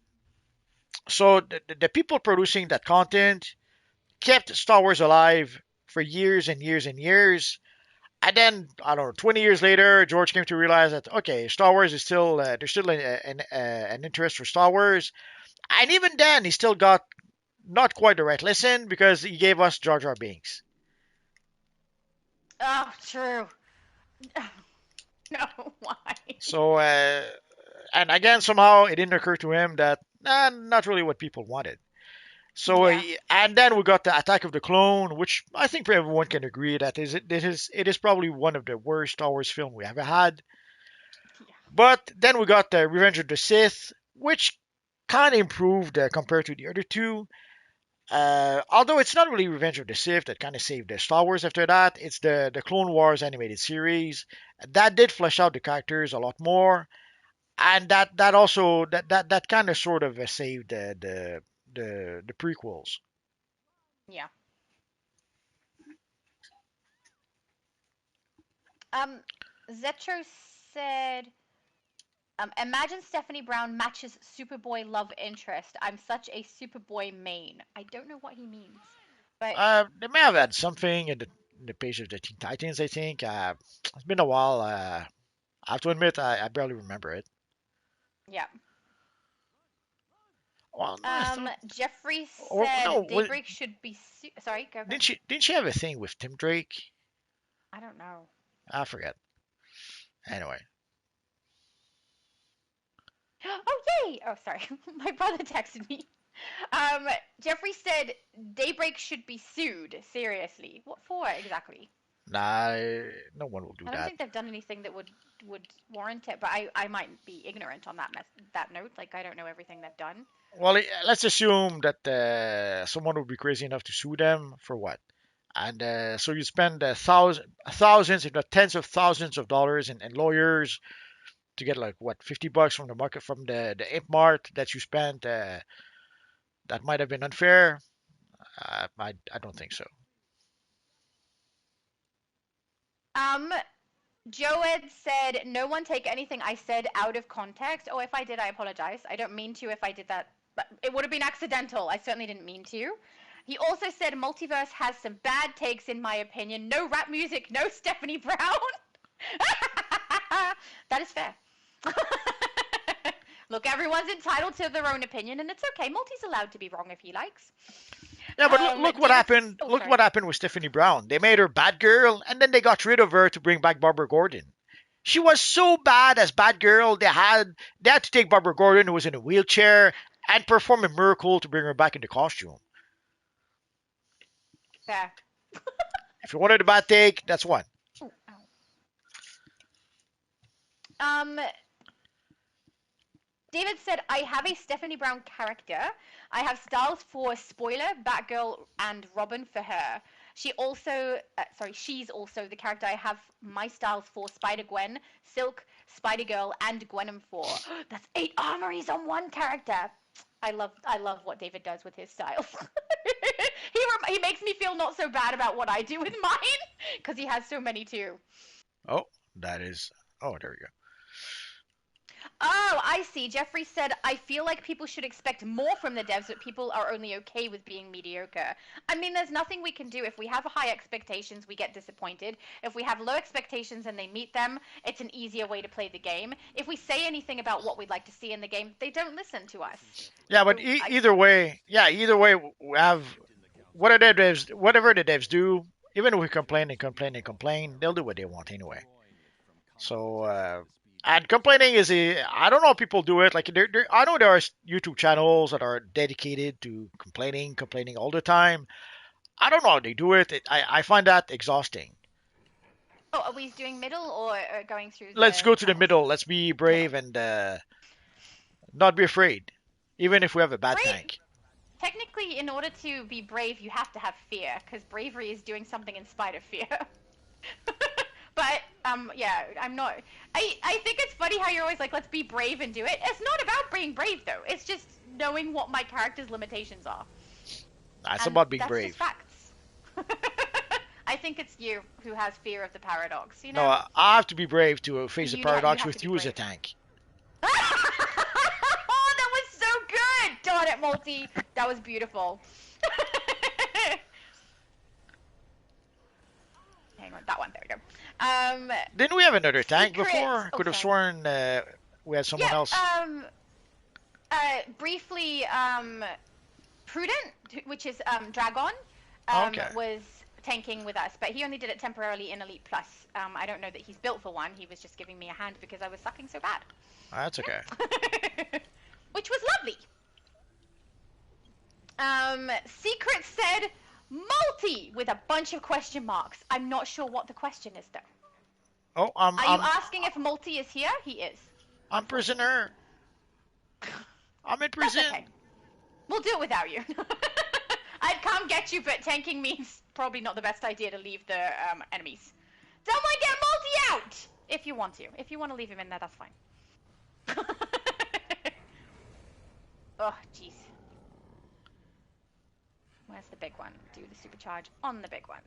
So the people producing that content kept Star Wars alive for years and years and years. And then I don't know, 20 years later, George came to realize that okay, Star Wars is still there's still an interest for Star Wars, and even then he still got not quite the right lesson because he gave us Jar Jar Binks. Oh, true. No, why? So and again somehow it didn't occur to him that not really what people wanted. So Yeah. and then we got the Attack of the Clone, which I think everyone can agree that it is probably one of the worst Star Wars film we ever had. Yeah. But then we got the Revenge of the Sith, which kind of improved compared to the other two. Although it's not really Revenge of the Sith that kind of saved the Star Wars after that, it's the Clone Wars animated series that did flesh out the characters a lot more, and that also that kind of sort of saved the prequels. Yeah. Um, Zetro said, imagine Stephanie Brown matches Superboy love interest. I'm such a Superboy main. I don't know what he means, but They may have had something in the page of the Teen Titans. I think it's been a while. I have to admit I barely remember it. yeah. Well, no, I thought, Jeffrey or no, said Daybreak should be. Sorry, go. didn't she have a thing with Tim Drake? I don't know. I forget. Anyway, Oh yay! Oh sorry, my brother texted me. Jeffrey said Daybreak should be sued. Seriously, what for exactly? nah, no one will do I don't that. think they've done anything that would warrant it, but I might be ignorant on that note. Like I don't know everything they've done. Well, let's assume that someone would be crazy enough to sue them for what? And so you spend thousands, if not tens of thousands of dollars in lawyers to get like what $50 from the market from the Imp Mart that you spent. That might have been unfair. I don't think so. Um, Joed said, "No one take anything I said out of context." Oh, if I did, I apologize. I don't mean to. If I did that, but it would have been accidental. I certainly didn't mean to. He also said, "Multiverse has some bad takes, in my opinion. No rap music, no Stephanie Brown." That is fair. Look, everyone's entitled to their own opinion, and it's okay. Multi's allowed to be wrong if he likes. Yeah, but look what happened. Oh, Look sorry. what happened with Stephanie Brown. They made her Batgirl, and then they got rid of her to bring back Barbara Gordon. She was so bad as Batgirl. They had to take Barbara Gordon, who was in a wheelchair, and perform a miracle to bring her back into costume. Fair. If you wanted a bad take, that's one. Ooh, ow. David said, I have a Stephanie Brown character. I have styles for Spoiler, Batgirl, and Robin for her. She's also the character I have my styles for Spider-Gwen, Silk, Spider-Girl, and Gwenom for. That's 8 armories on one character. I love what David does with his styles. He makes me feel not so bad about what I do with mine, because he has so many too. Oh, that is. Oh, there we go. Oh, I see. Jeffrey said, I feel like people should expect more from the devs, but people are only okay with being mediocre. I mean, there's nothing we can do. If we have high expectations, we get disappointed. If we have low expectations and they meet them, it's an easier way to play the game. If we say anything about what we'd like to see in the game, they don't listen to us. Yeah, but either way, we have whatever the devs do. Even if we complain and complain and complain, they'll do what they want anyway. So. And complaining I don't know how people do it. Like, I know there are YouTube channels that are dedicated to complaining all the time. I don't know how they do it. I find that exhausting. Oh, are we doing middle or going through Let's go to the channels? middle. Let's be brave and not be afraid, even if we have a bad Brave? tank. Technically, in order to be brave, you have to have fear, because bravery is doing something in spite of fear. But yeah, I'm not. I think it's funny how you're always like, let's be brave and do it. It's not about being brave though. It's just knowing what my character's limitations are. It's And about being that's brave. just facts. I think it's you who has fear of the paradox. You No, know. I have to be brave to face the You paradox have with to be you as a brave. tank. get multi. That was beautiful. Hang on, that one. There we go. Didn't we have another tank secret. before? Oh, Could have sorry. sworn we had someone Yeah. else. Briefly, Prudent, which is Dragon, Okay. was tanking with us, but he only did it temporarily in Elite Plus. I don't know that he's built for one. He was just giving me a hand because I was sucking so bad. That's okay. Which was lovely. Secret said multi with a bunch of question marks. I'm not sure what the question is though. Oh, Are you asking if multi is here? He is. I'm prisoner. I'm in That's prison. okay. We'll do it without you. I'd come get you, but tanking means probably not the best idea to leave the enemies. Someone get multi out! If you want to. If you want to leave him in there, that's fine. Oh, jeez. Where's the big one? Do the supercharge on the big one.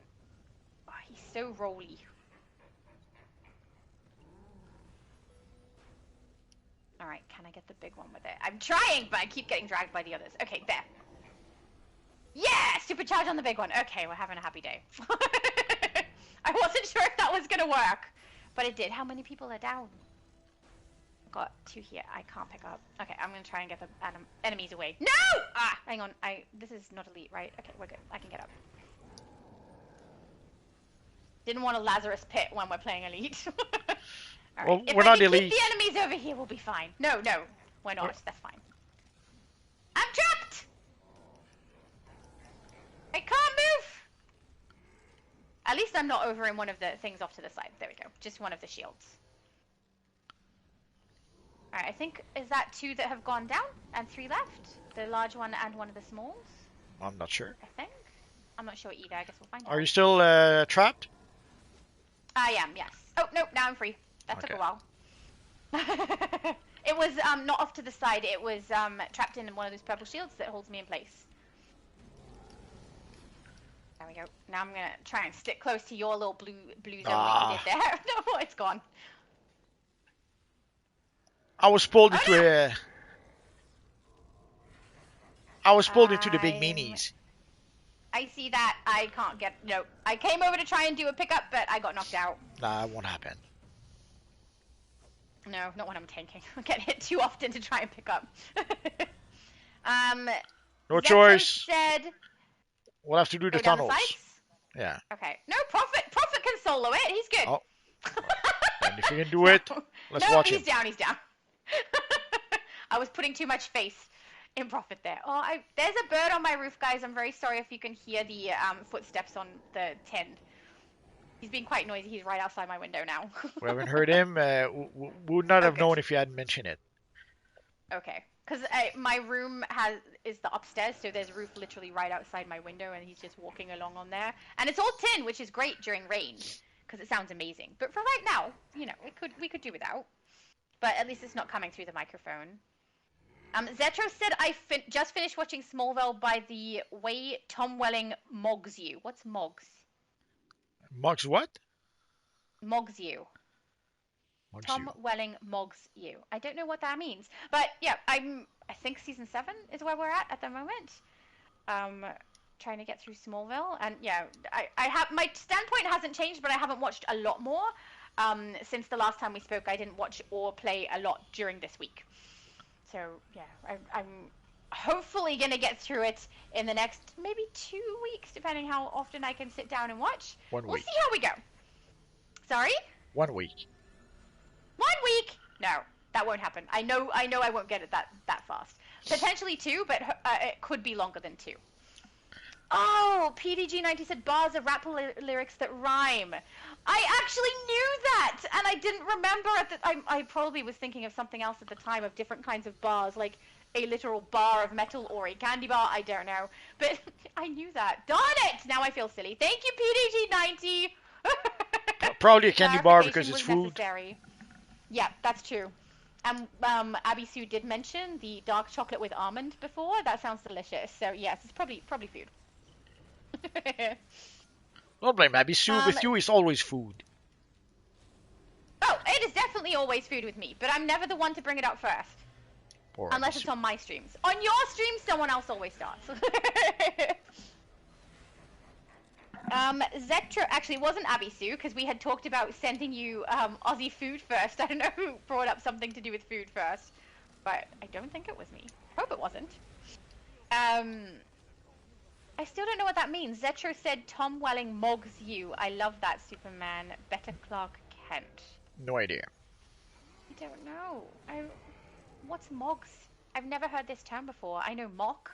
Oh, he's so rolly. Alright, can I get the big one with it? I'm trying, but I keep getting dragged by the others. Okay, there. Yeah! Supercharge on the big one. Okay, we're having a happy day. I wasn't sure if that was gonna work, but it did. How many people are down? I've got 2 here. I can't pick up. Okay, I'm gonna try and get the enemies away. No! Ah, hang on. This is not elite, right? Okay, we're good. I can get up. Didn't want a Lazarus pit when we're playing elite. All right. Well, If we're I not can elite. keep the enemies over here, we'll be fine. No, we're not. That's fine. I'm trapped! I can't move! At least I'm not over in one of the things off to the side. There we go. Just one of the shields. Alright, I think, is that 2 that have gone down? And 3 left? The large one and one of the smalls? I'm not sure. I think. I'm not sure either. I guess we'll find out. Are you still trapped? I am, yes. Oh, no, now I'm free. That took a while. It was not off to the side. It was trapped in one of those purple shields that holds me in place. There we go. Now I'm going to try and stick close to your little blue zone that you did there. No, it's gone. I was pulled into a. I was pulled into the big minis. I see that. I can't get. No, I came over to try and do a pickup, but I got knocked out. Nah, it won't happen. No, not when I'm tanking. I get hit too often to try and pick up. No Zeto choice. said We'll have to do the go down the tunnels. sides? Yeah. Okay. No, Prophet can solo it. He's good. Oh. And if you can do it, let's no, watch him. He's down. I was putting too much face in Prophet there. Oh, there's a bird on my roof, guys. I'm very sorry if you can hear the footsteps on the tin. He's being quite noisy. He's right outside my window now. We haven't heard him. We would not have Okay. known if you hadn't mentioned it. Okay, because my room is the upstairs, so there's a roof literally right outside my window, and he's just walking along on there. And it's all tin, which is great during rain, because it sounds amazing. But for right now, you know, we could do without. But at least it's not coming through the microphone. Zetro said just finished watching Smallville by the way Tom Welling mogs you. What's mogs? Mugs what? Mogs you. Mugs Tom you. Welling mogs you. I don't know what that means, but yeah, I think season 7 is where we're at the moment. Trying to get through Smallville, and yeah, I have my standpoint hasn't changed, but I haven't watched a lot more since the last time we spoke. I didn't watch or play a lot during this week, so yeah, I'm hopefully gonna get through it in the next maybe 2 weeks, depending how often I can sit down and watch. 1 week. We'll see how we go. Sorry? 1 week. 1 week? No, that won't happen. I know I won't get it that fast. Potentially 2, but it could be longer than 2. Oh, PDG90 said bars of rap lyrics that rhyme. I actually knew that, and I didn't remember I probably was thinking of something else at the time, of different kinds of bars, like a literal bar of metal or a candy bar, I don't know. But I knew that. Darn it! Now I feel silly. Thank you, PDG90! Probably a candy bar because it's Clarification was food. necessary. Yeah, that's true. Abby Sue did mention the dark chocolate with almond before. That sounds delicious. So yes, it's probably food. Don't blame Abby Sue. With you, it's always food. Oh, it is definitely always food with me, but I'm never the one to bring it up first. Or Unless it's on my streams. On your stream, someone else always starts. Zetro, actually, it wasn't Abisu, because we had talked about sending you Aussie food first. I don't know who brought up something to do with food first, but I don't think it was me. Hope it wasn't. I still don't know what that means. Zetro said Tom Welling mogs you. I love that, Superman. Better Clark Kent. no idea. I don't know. What's mogs? I've never heard this term before. I know mock.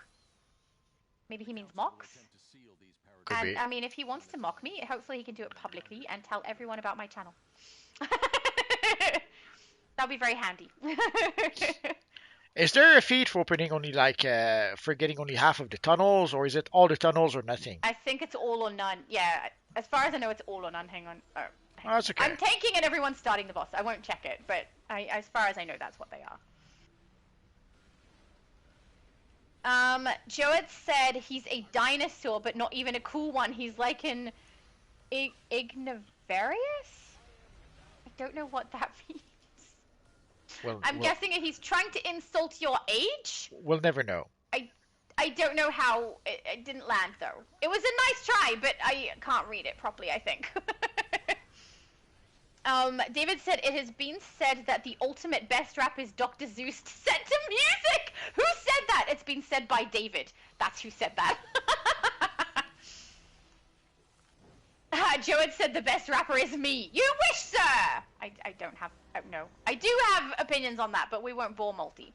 Maybe he means mocks? Could And be. I mean, if he wants to mock me, hopefully he can do it publicly and tell everyone about my channel. That'll be very handy. Is there a feed for opening only like for getting only half of the tunnels, or is it all the tunnels or nothing? I think it's all or none. Yeah, as far as I know, it's all or none. Hang on. Oh, Oh, that's okay. I'm tanking and everyone's starting the boss. I won't check it, but as far as I know, that's what they are. Joed said he's a dinosaur, but not even a cool one. He's like an Ignavarius? I don't know what that means. Well, I'm guessing he's trying to insult your age? We'll never know. I don't know how. It didn't land, though. It was a nice try, but I can't read it properly, I think. David said, it has been said that the ultimate best rap is Dr. Zeus set to music! Who said that? It's been said by David. That's who said that. Joed said the best rapper is me. You wish, sir! I don't have, no. I do have opinions on that, but we won't bore multi.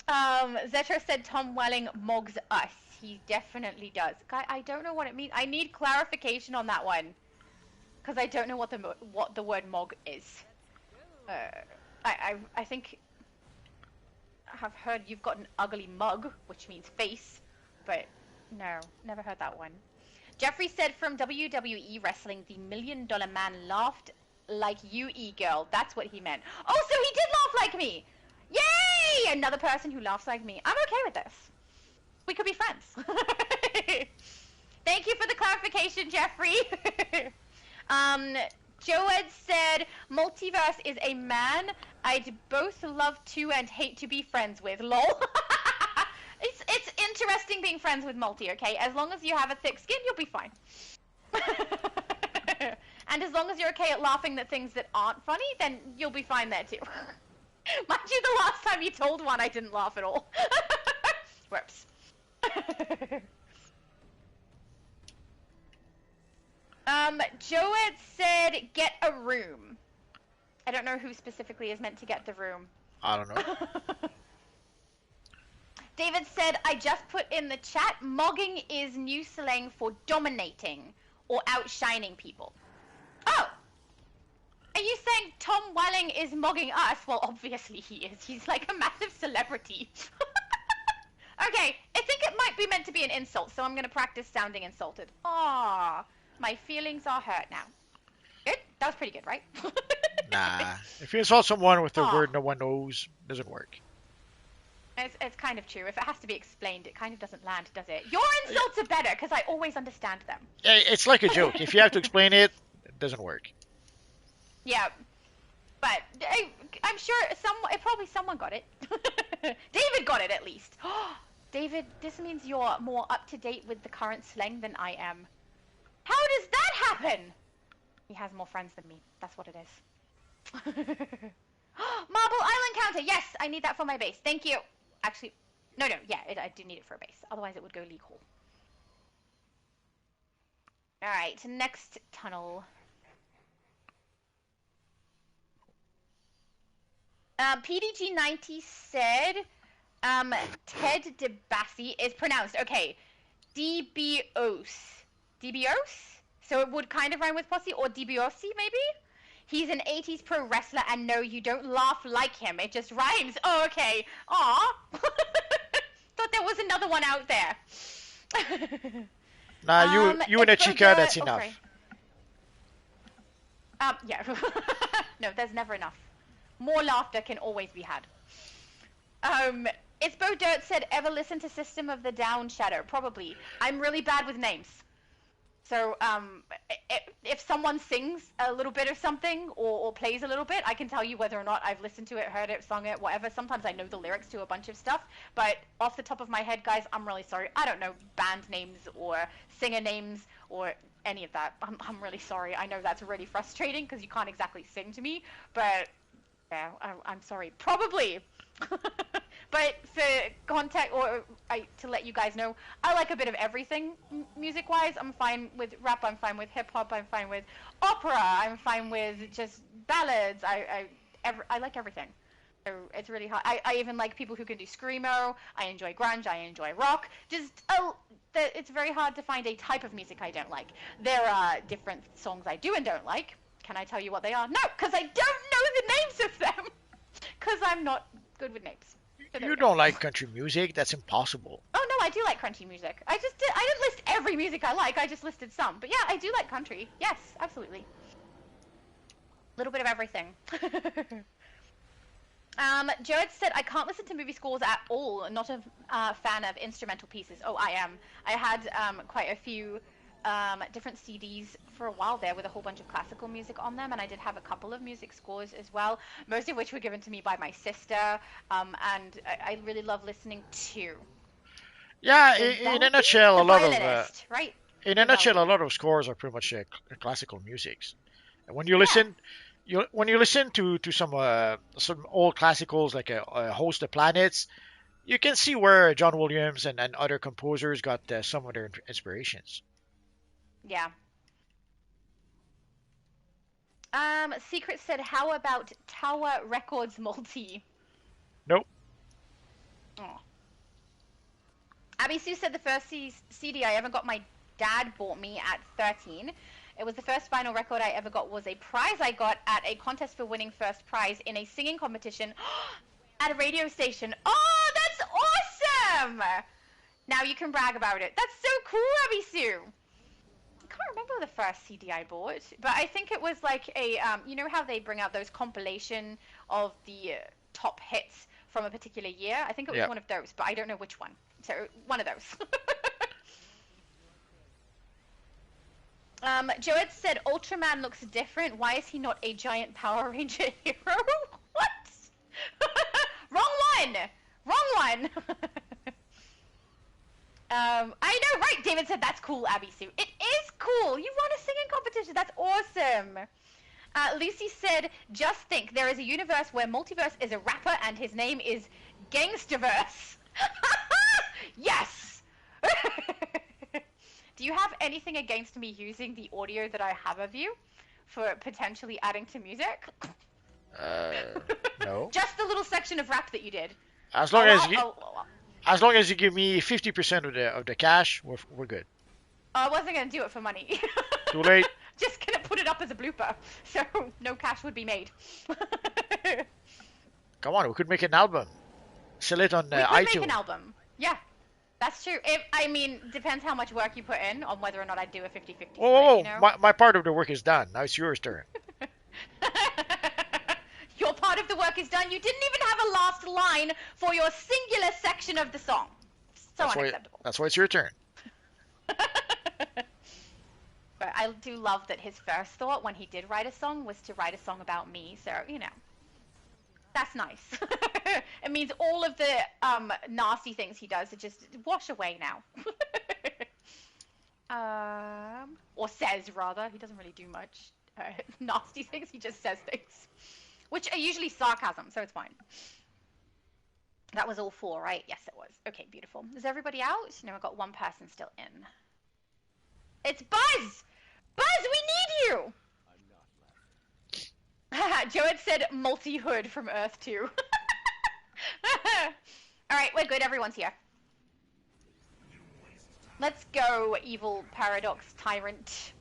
Zetra said Tom Welling mogs us. He definitely does. I don't know what it means. I need clarification on that one. Because I don't know what the word mog is. I think I've heard you've got an ugly mug, which means face, but no, never heard that one. Jeffrey said from WWE Wrestling, the $1 Million Man laughed like you, e-girl. That's what he meant. Oh, so he did laugh like me! Yay! Another person who laughs like me. I'm okay with this. We could be friends. Thank you for the clarification, Jeffrey. Joed said, multiverse is a man I'd both love to and hate to be friends with. Lol. It's interesting being friends with multi, okay? As long as you have a thick skin, you'll be fine. And as long as you're okay at laughing at things that aren't funny, then you'll be fine there too. Mind you, the last time you told one, I didn't laugh at all. Whoops. Joed said, get a room. I don't know who specifically is meant to get the room. I don't know. David said, I just put in the chat, mogging is new slang for dominating or outshining people. Oh! Are you saying Tom Welling is mogging us? Well, obviously he is. He's like a massive celebrity. Okay, I think it might be meant to be an insult, so I'm going to practice sounding insulted. Aww, my feelings are hurt now. Good? That was pretty good, right? Nah. If you insult someone with a word no one knows, doesn't work. It's kind of true. If it has to be explained, it kind of doesn't land, does it? Your insults are better, because I always understand them. Yeah, it's like a joke. If you have to explain it, it doesn't work. Yeah. But I'm sure probably someone got it. David got it, at least. David, this means you're more up-to-date with the current slang than I am. How does that happen? He has more friends than me. That's what it is. Marble Island counter. Yes, I need that for my base. Thank you. Actually, no. Yeah, I do need it for a base. Otherwise, it would go league hole. All right, next tunnel. PDG90 said Ted DeBassi is pronounced, okay, DBOS. DBOS? So it would kind of rhyme with Posse, or DBOSI maybe? He's an 80s pro wrestler, and no, you don't laugh like him. It just rhymes. Oh, okay. Aw. Thought there was another one out there. Nah, you and a chica, that's enough. Yeah. No, there's never enough. More laughter can always be had. It's Bo Dirt said, ever listen to System of the Down Shadow? Probably. I'm really bad with names. So if someone sings a little bit of something or plays a little bit, I can tell you whether or not I've listened to it, heard it, sung it, whatever. Sometimes I know the lyrics to a bunch of stuff, but off the top of my head, guys, I'm really sorry. I don't know band names or singer names or any of that. I'm really sorry. I know that's really frustrating because you can't exactly sing to me, but yeah, I'm sorry. Probably. But for contact to let you guys know, I like a bit of everything music-wise. I'm fine with rap. I'm fine with hip-hop. I'm fine with opera. I'm fine with just ballads. I like everything. So it's really hard. I even like people who can do screamo. I enjoy grunge. I enjoy rock. It's very hard to find a type of music I don't like. There are different songs I do and don't like. Can I tell you what they are? No, because I don't know the names of them. Because I'm not good with names. So You don't like country music? That's impossible. Oh no, I do like country music. I didn't list every music I like. I just listed some. But yeah, I do like country. Yes, absolutely. A little bit of everything. Jared said, I can't listen to movie scores at all. Not a fan of instrumental pieces. Oh, I am. I had quite a few different CDs for a while there with a whole bunch of classical music on them, and I did have a couple of music scores as well, most of which were given to me by my sister, and I really love listening to Yeah, the in a nutshell, a lot of violinist, right? in a The nutshell, a violinist. lot of scores are pretty much classical musics. And when you Yeah. listen, when you listen to some old classicals like a Host of Planets, you can see where John Williams and other composers got some of their inspirations. Yeah. Secret said, how about Tower Records Multi? Nope. Oh. Abby Sue said the first CD I ever got my dad bought me at 13. It was the first vinyl record I ever got was a prize I got at a contest for winning first prize in a singing competition at a radio station. Oh, that's awesome! Now you can brag about it. That's so cool, Abby Sue. I can't remember the first CD I bought, but I think it was like a, you know how they bring out those compilation of the top hits from a particular year? I think it was Yeah. one of those, but I don't know which one. So, one of those. Joed said, Ultraman looks different. Why is he not a giant Power Ranger hero? What? Wrong one! Wrong one! I know, right? David said, that's cool, Abby Sue. It is cool! You won a singing competition! That's awesome! Lucy said, just think, there is a universe where Multiverse is a rapper and his name is Gangstaverse. Yes! Do you have anything against me using the audio that I have of you for potentially adding to music? No. Just the little section of rap that you did. As long as you Oh, as long as you give me 50% of the cash, we're good. I wasn't going to do it for money. Too late. Just going to put it up as a blooper, so no cash would be made. Come on, we could make an album. Sell it on We could iTunes. make an album. Yeah, that's true. Depends how much work you put in on whether or not I'd do a 50-50 split, Whoa, whoa, whoa. you know? My part of the work is done. Now it's yours turn. Your part of the work is done. You didn't even have a last line for your singular section of the song. So unacceptable. That's why it's your turn. But I do love that his first thought when he did write a song was to write a song about me. So, you know, that's nice. It means all of the nasty things he does are just wash away now. Or says, rather. He doesn't really do much nasty things. He just says things. Which are usually sarcasm, so it's fine. That was all 4, right? Yes, it was. Okay, beautiful. Is everybody out? No, I've got one person still in. It's Buzz! Buzz, we need you! Joed said multi-hood from Earth 2. Alright, we're good. Everyone's here. Let's go, evil paradox tyrant.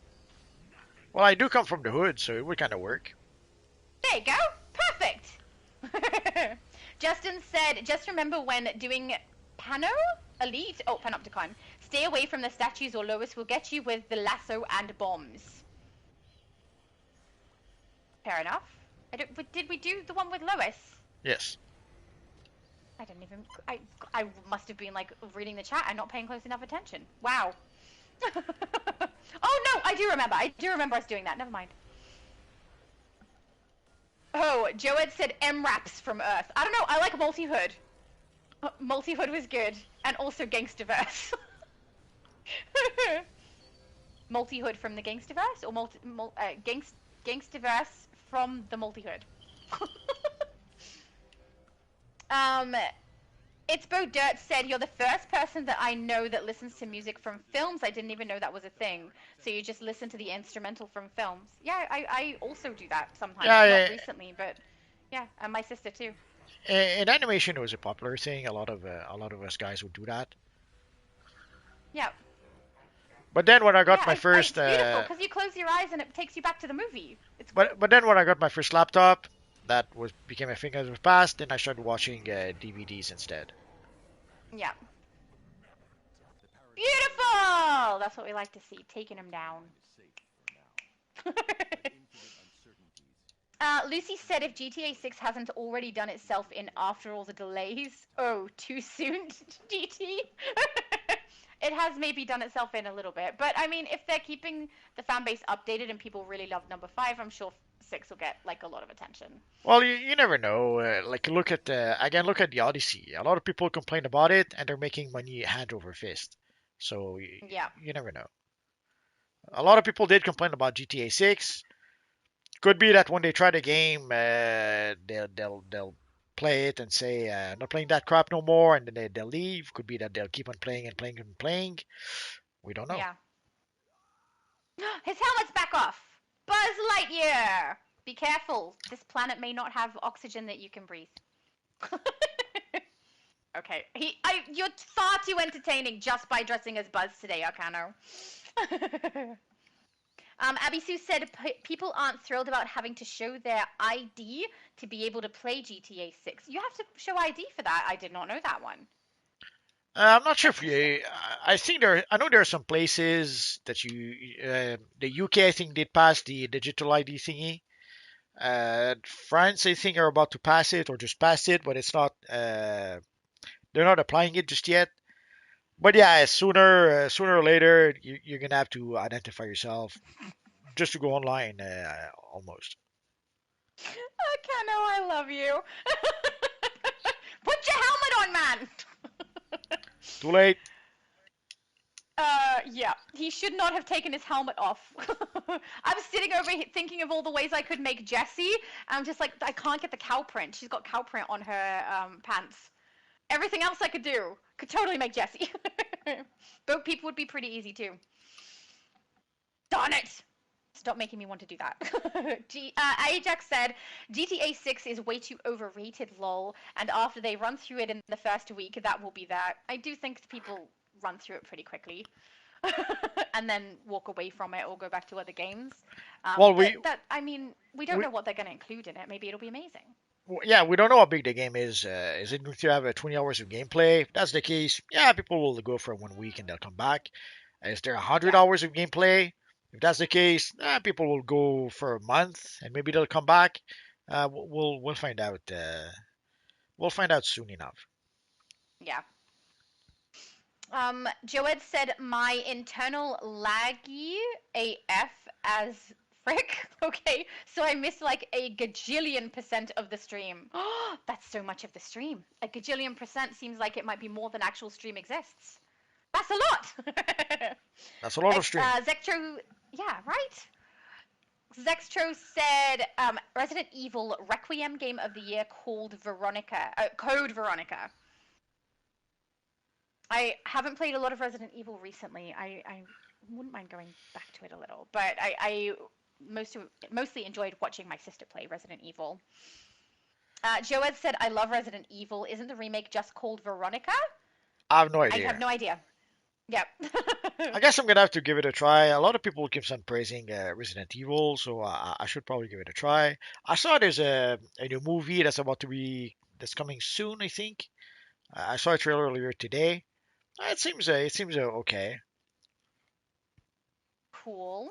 Well, I do come from the hood, so it would kind of work. There you go. Perfect. Justin said, just remember when doing Pano? Elite? Oh, Panopticon. Stay away from the statues or Lois will get you with the lasso and bombs. Fair enough. Did we do the one with Lois? Yes. I didn't even... I must have been, like, reading the chat and not paying close enough attention. Wow. Oh no, I do remember. I do remember us doing that. Never mind. Oh, Joed said M-Raps from Earth. I don't know. I like Multi-Hood. Multi-Hood was good. And also Gangstaverse. Multi-Hood from the Gangstaverse? Or Gangstaverse from the Multi-Hood? It's Bo Dirt said, you're the first person that I know that listens to music from films. I didn't even know that was a thing. So you just listen to the instrumental from films. Yeah, I also do that sometimes. Yeah, Not recently, but yeah, and my sister too. in animation, it was a popular thing. A lot of us guys would do that. Yeah. But then when I got Yeah, my first, it's beautiful because you close your eyes and it takes you back to the movie. It's great. but then when I got my first laptop, that was became a thing as it passed. Then I started watching DVDs instead. Yeah. Beautiful! That's what we like to see. Taking him down. Lucy said if GTA 6 hasn't already done itself in after all the delays. Oh, too soon, GT? It has maybe done itself in a little bit. But, I mean, if they're keeping the fan base updated and people really love number 5, I'm sure 6 will get, like, a lot of attention. Well, you never know. Like look at look at the Odyssey. A lot of people complain about it, and they're making money hand over fist. So Yeah. you never know. A lot of people did complain about GTA 6. Could be that when they try the game, they'll play it and say, "Not playing that crap no more," and then they'll leave. Could be that they'll keep on playing and playing and playing. We don't know. Yeah. His helmet's back off! Buzz Lightyear! Be careful. This planet may not have oxygen that you can breathe. Okay. You're far too entertaining just by dressing as Buzz today, Arcano. Abby Sue said people aren't thrilled about having to show their ID to be able to play GTA 6. You have to show ID for that. I did not know that one. I'm not sure if you. I think there. I know there are some places that you. The UK, I think, did pass the digital ID thingy. France, I think, are about to pass it or just pass it, but it's not. They're not applying it just yet. But yeah, sooner or later, you're gonna have to identify yourself just to go online, almost. Arcano, I love you. Put your helmet on, man! Too late. Yeah, he should not have taken his helmet off. I'm sitting over here thinking of all the ways I could make Jessie. I'm just like, I can't get the cow print. She's got cow print on her pants. Everything else I could do could totally make Jessie. Boat people would be pretty easy too. Darn it! Stop making me want to do that. Ajax said, GTA 6 is way too overrated, lol. And after they run through it in the first week, that will be that. I do think people run through it pretty quickly. And then walk away from it or go back to other games. Well, we don't we know what they're going to include in it. Maybe it'll be amazing. yeah, we don't know how big the game is. Is it going to have 20 hours of gameplay? If that's the case, yeah, people will go for 1 week and they'll come back. Is there 100 Yeah. hours of gameplay? If that's the case, people will go for a month and maybe they'll come back. We'll find out. We'll find out soon enough. Yeah. Joed said my internal laggy AF as frick. Okay, so I missed like a gajillion% of the stream. Oh, that's so much of the stream. A gajillion% seems like it might be more than actual stream exists. That's a lot. That's a lot of stream. Zectro, yeah, right. Zextro said Resident Evil Requiem Game of the Year called Veronica, Code Veronica. I haven't played a lot of Resident Evil recently. I wouldn't mind going back to it a little, but I mostly enjoyed watching my sister play Resident Evil. Joed said, I love Resident Evil. Isn't the remake just called Veronica? I have no I idea. have no idea. Yep. I guess I'm gonna have to give it a try. A lot of people keep on praising Resident Evil, so I should probably give it a try. I saw there's a new movie that's coming soon. I think I saw a trailer earlier today. It seems okay. Cool.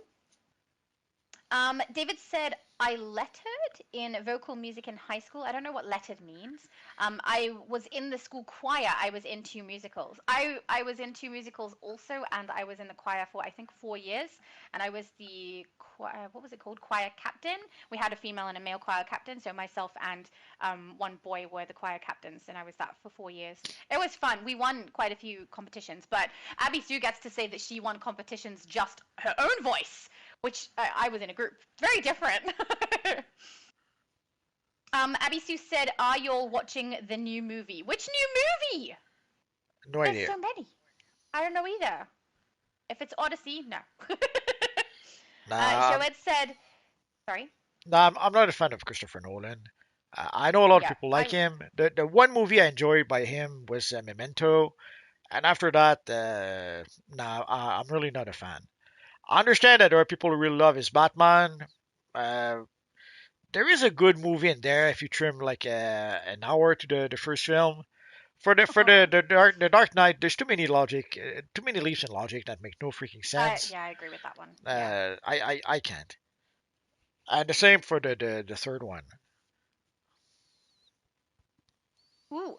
David said, I lettered in vocal music in high school. I don't know what lettered means. I was in the school choir. I was in two musicals. I was in two musicals also, and I was in the choir for I think 4 years. And I was the choir, what was it called? Choir captain. We had a female and a male choir captain. So myself and one boy were the choir captains, and I was that for 4 years. It was fun. We won quite a few competitions, but Abby Sue gets to say that she won competitions just her own voice, which I was in a group. Very different. Abby Sue said, "Are you all watching the new movie?" Which new movie? No There's idea. so many. I don't know either. If it's Odyssey, no. Nah, Joed said, sorry. nah, I'm not a fan of Christopher Nolan. I know a lot of Yeah, people like him. The one movie I enjoyed by him was Memento, and after that, nah, I'm really not a fan. I understand that there are people who really love his Batman. Uh, there is a good movie in there if you trim like an hour to the first film. For the Dark Knight, there's too many leaps in logic that make no freaking sense. yeah, I agree with that one. Yeah. I can't. And the same for the third one. Ooh,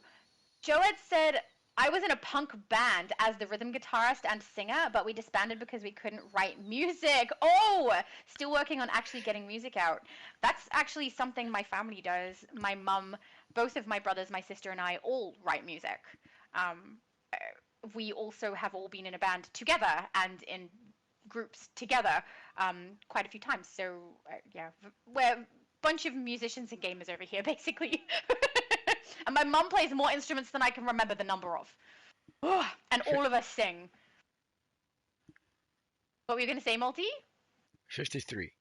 Joed said, I was in a punk band as the rhythm guitarist and singer, but we disbanded because we couldn't write music. Oh, still working on actually getting music out. That's actually something my family does. My mum, both of my brothers, my sister, and I all write music. Um, uh, we also have all been in a band together and in groups together quite a few times. So, yeah, we're a bunch of musicians and gamers over here, basically. And my mum plays more instruments than I can remember the number of. And all of us sing. What were you going to say, Multi? 53.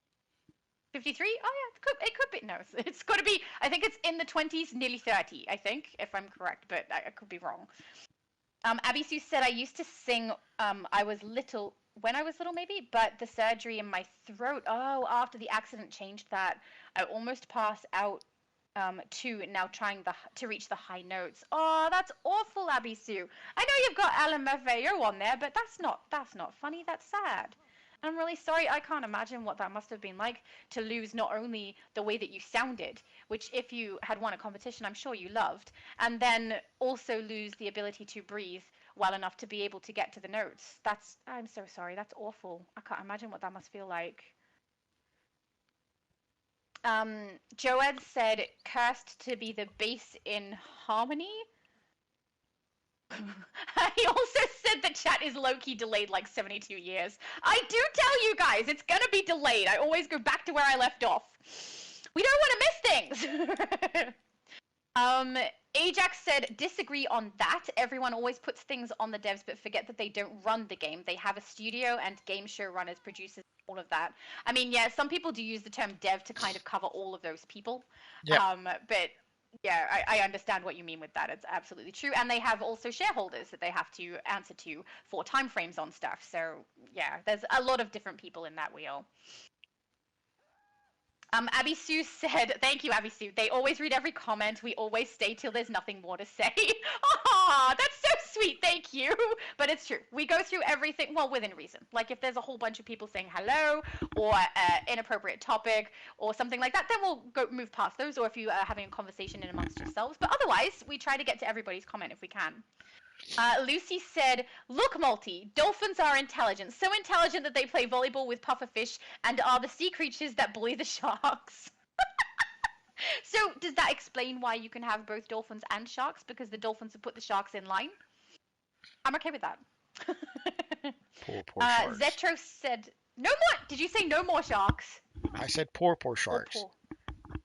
53? Oh, yeah, it could be. No, it's got to be. I think it's in the 20s, nearly 30, I think, if I'm correct, but I could be wrong. Abby Sue said, I used to sing I was little, when I was little maybe, but the surgery in my throat, oh, after the accident changed that. I almost passed out to now trying to reach the high notes. Oh, that's awful, Abby Sue. I know you've got LMFAO on there, but that's not funny. That's sad. I'm really sorry. I can't imagine what that must have been like to lose not only the way that you sounded, which if you had won a competition, I'm sure you loved, and then also lose the ability to breathe well enough to be able to get to the notes. I'm so sorry. That's awful. I can't imagine what that must feel like. Joed said, cursed to be the bass in harmony. He also said the chat is low-key delayed like 72 years. I do tell you guys, it's gonna be delayed. I always go back to where I left off. We don't want to miss things. Ajax said, disagree on that. Everyone always puts things on the devs but forget that they don't run the game. They have a studio and game show runners, producers, all of that. I mean, yeah, some people do use the term dev to kind of cover all of those people. Yep. But yeah, I understand what you mean with that. It's absolutely true. And they have also shareholders that they have to answer to for timeframes on stuff. So yeah, there's a lot of different people in that wheel. Abby Sue said, thank you, Abby Sue. They always read every comment. We always stay till there's nothing more to say. Aw, that's so sweet. Thank you. But it's true. We go through everything, well, within reason. Like if there's a whole bunch of people saying hello or inappropriate topic or something like that, then we'll move past those. Or if you are having a conversation in amongst yourselves. But otherwise, we try to get to everybody's comment if we can. Lucy said, look, Multi, dolphins are intelligent. So intelligent that they play volleyball with pufferfish and are the sea creatures that bully the sharks. So does that explain why you can have both dolphins and sharks? Because the dolphins have put the sharks in line? I'm okay with that. Poor sharks. Zetro said, no more. Did you say no more sharks? I said poor sharks. Poor.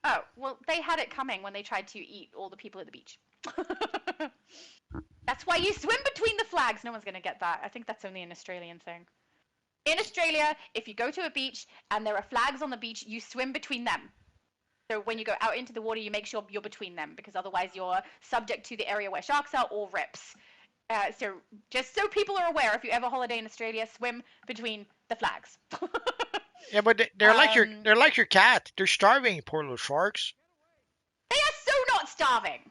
Oh, well, they had it coming when they tried to eat all the people at the beach. That's why you swim between the flags. No one's going to get that. I think that's only an Australian thing. In Australia, if you go to a beach and there are flags on the beach, you swim between them. So when you go out into the water, you make sure you're between them because otherwise you're subject to the area where sharks are or rips. So just so people are aware, if you ever holiday in Australia, swim between the flags. Yeah, but they're like your cat. They're starving, poor little sharks. They are so not starving.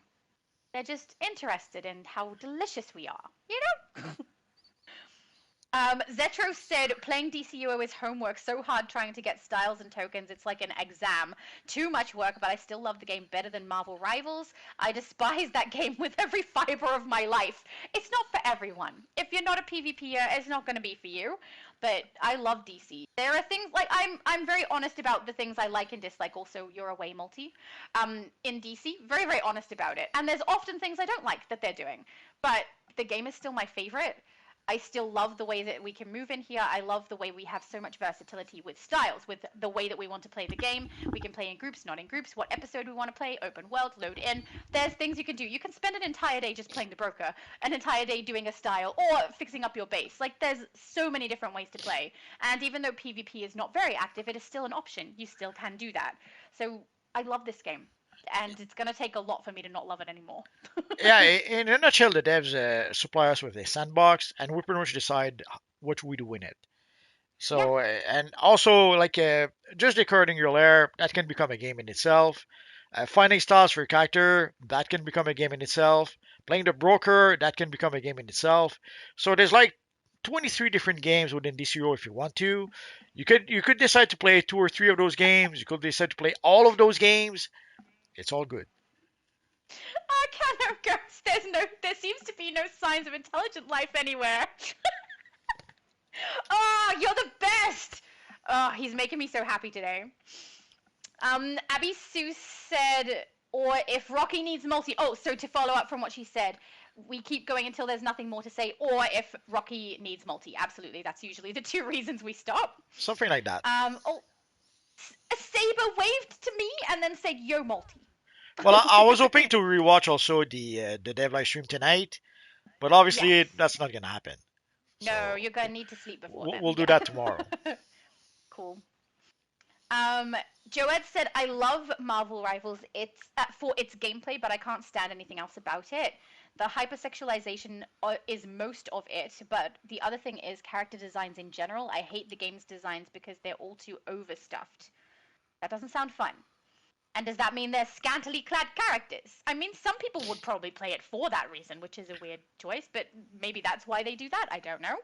They're just interested in how delicious we are, you know? Zetro said playing DCUO is homework, so hard trying to get styles and tokens. It's like an exam. Too much work, but I still love the game better than Marvel Rivals. I despise that game with every fiber of my life. It's not for everyone. If you're not a PvPer, it's not going to be for you. But I love DC. There are things like I'm very honest about the things I like and dislike. Also, you're away multi. In DC, very very honest about it. And there's often things I don't like that they're doing, but the game is still my favorite. I still love the way that we can move in here. I love the way we have so much versatility with styles, with the way that we want to play the game. We can play in groups, not in groups, what episode we want to play, open world, load in. There's things you can do. You can spend an entire day just playing the broker, an entire day doing a style, or fixing up your base. Like, there's so many different ways to play. And even though PvP is not very active, it is still an option. You still can do that. So I love this game. And it's going to take a lot for me to not love it anymore. Yeah, in a nutshell, the devs supply us with a sandbox, and we pretty much decide what we do in it. Yeah. So, and also, like, just decorating your lair, that can become a game in itself. Finding styles for your character, that can become a game in itself. Playing the broker, that can become a game in itself. So there's like 23 different games within DCO if you want to. You could decide to play 2 or 3 of those games. You could decide to play all of those games. It's all good. I can't ghost. There seems to be no signs of intelligent life anywhere. Oh, you're the best. Oh, he's making me so happy today. Abby Sue said, or if Rocky needs multi. Oh, so to follow up from what she said, we keep going until there's nothing more to say, or if Rocky needs multi. Absolutely, that's usually the 2 reasons we stop. Something like that. Oh, a Saber waved to me and then said, "Yo, multi." Well, I was hoping to rewatch also the dev live stream tonight, but obviously Yes. that's not gonna happen. No, So you're gonna need to sleep before then. we'll do Yeah. that tomorrow. Cool. Joed said, "I love Marvel Rivals. It's for its gameplay, but I can't stand anything else about it. The hypersexualization is most of it, but the other thing is character designs in general. I hate the game's designs because they're all too overstuffed. That doesn't sound fun. And does that mean they're scantily clad characters? I mean, some people would probably play it for that reason, which is a weird choice, but maybe that's why they do that. I don't know."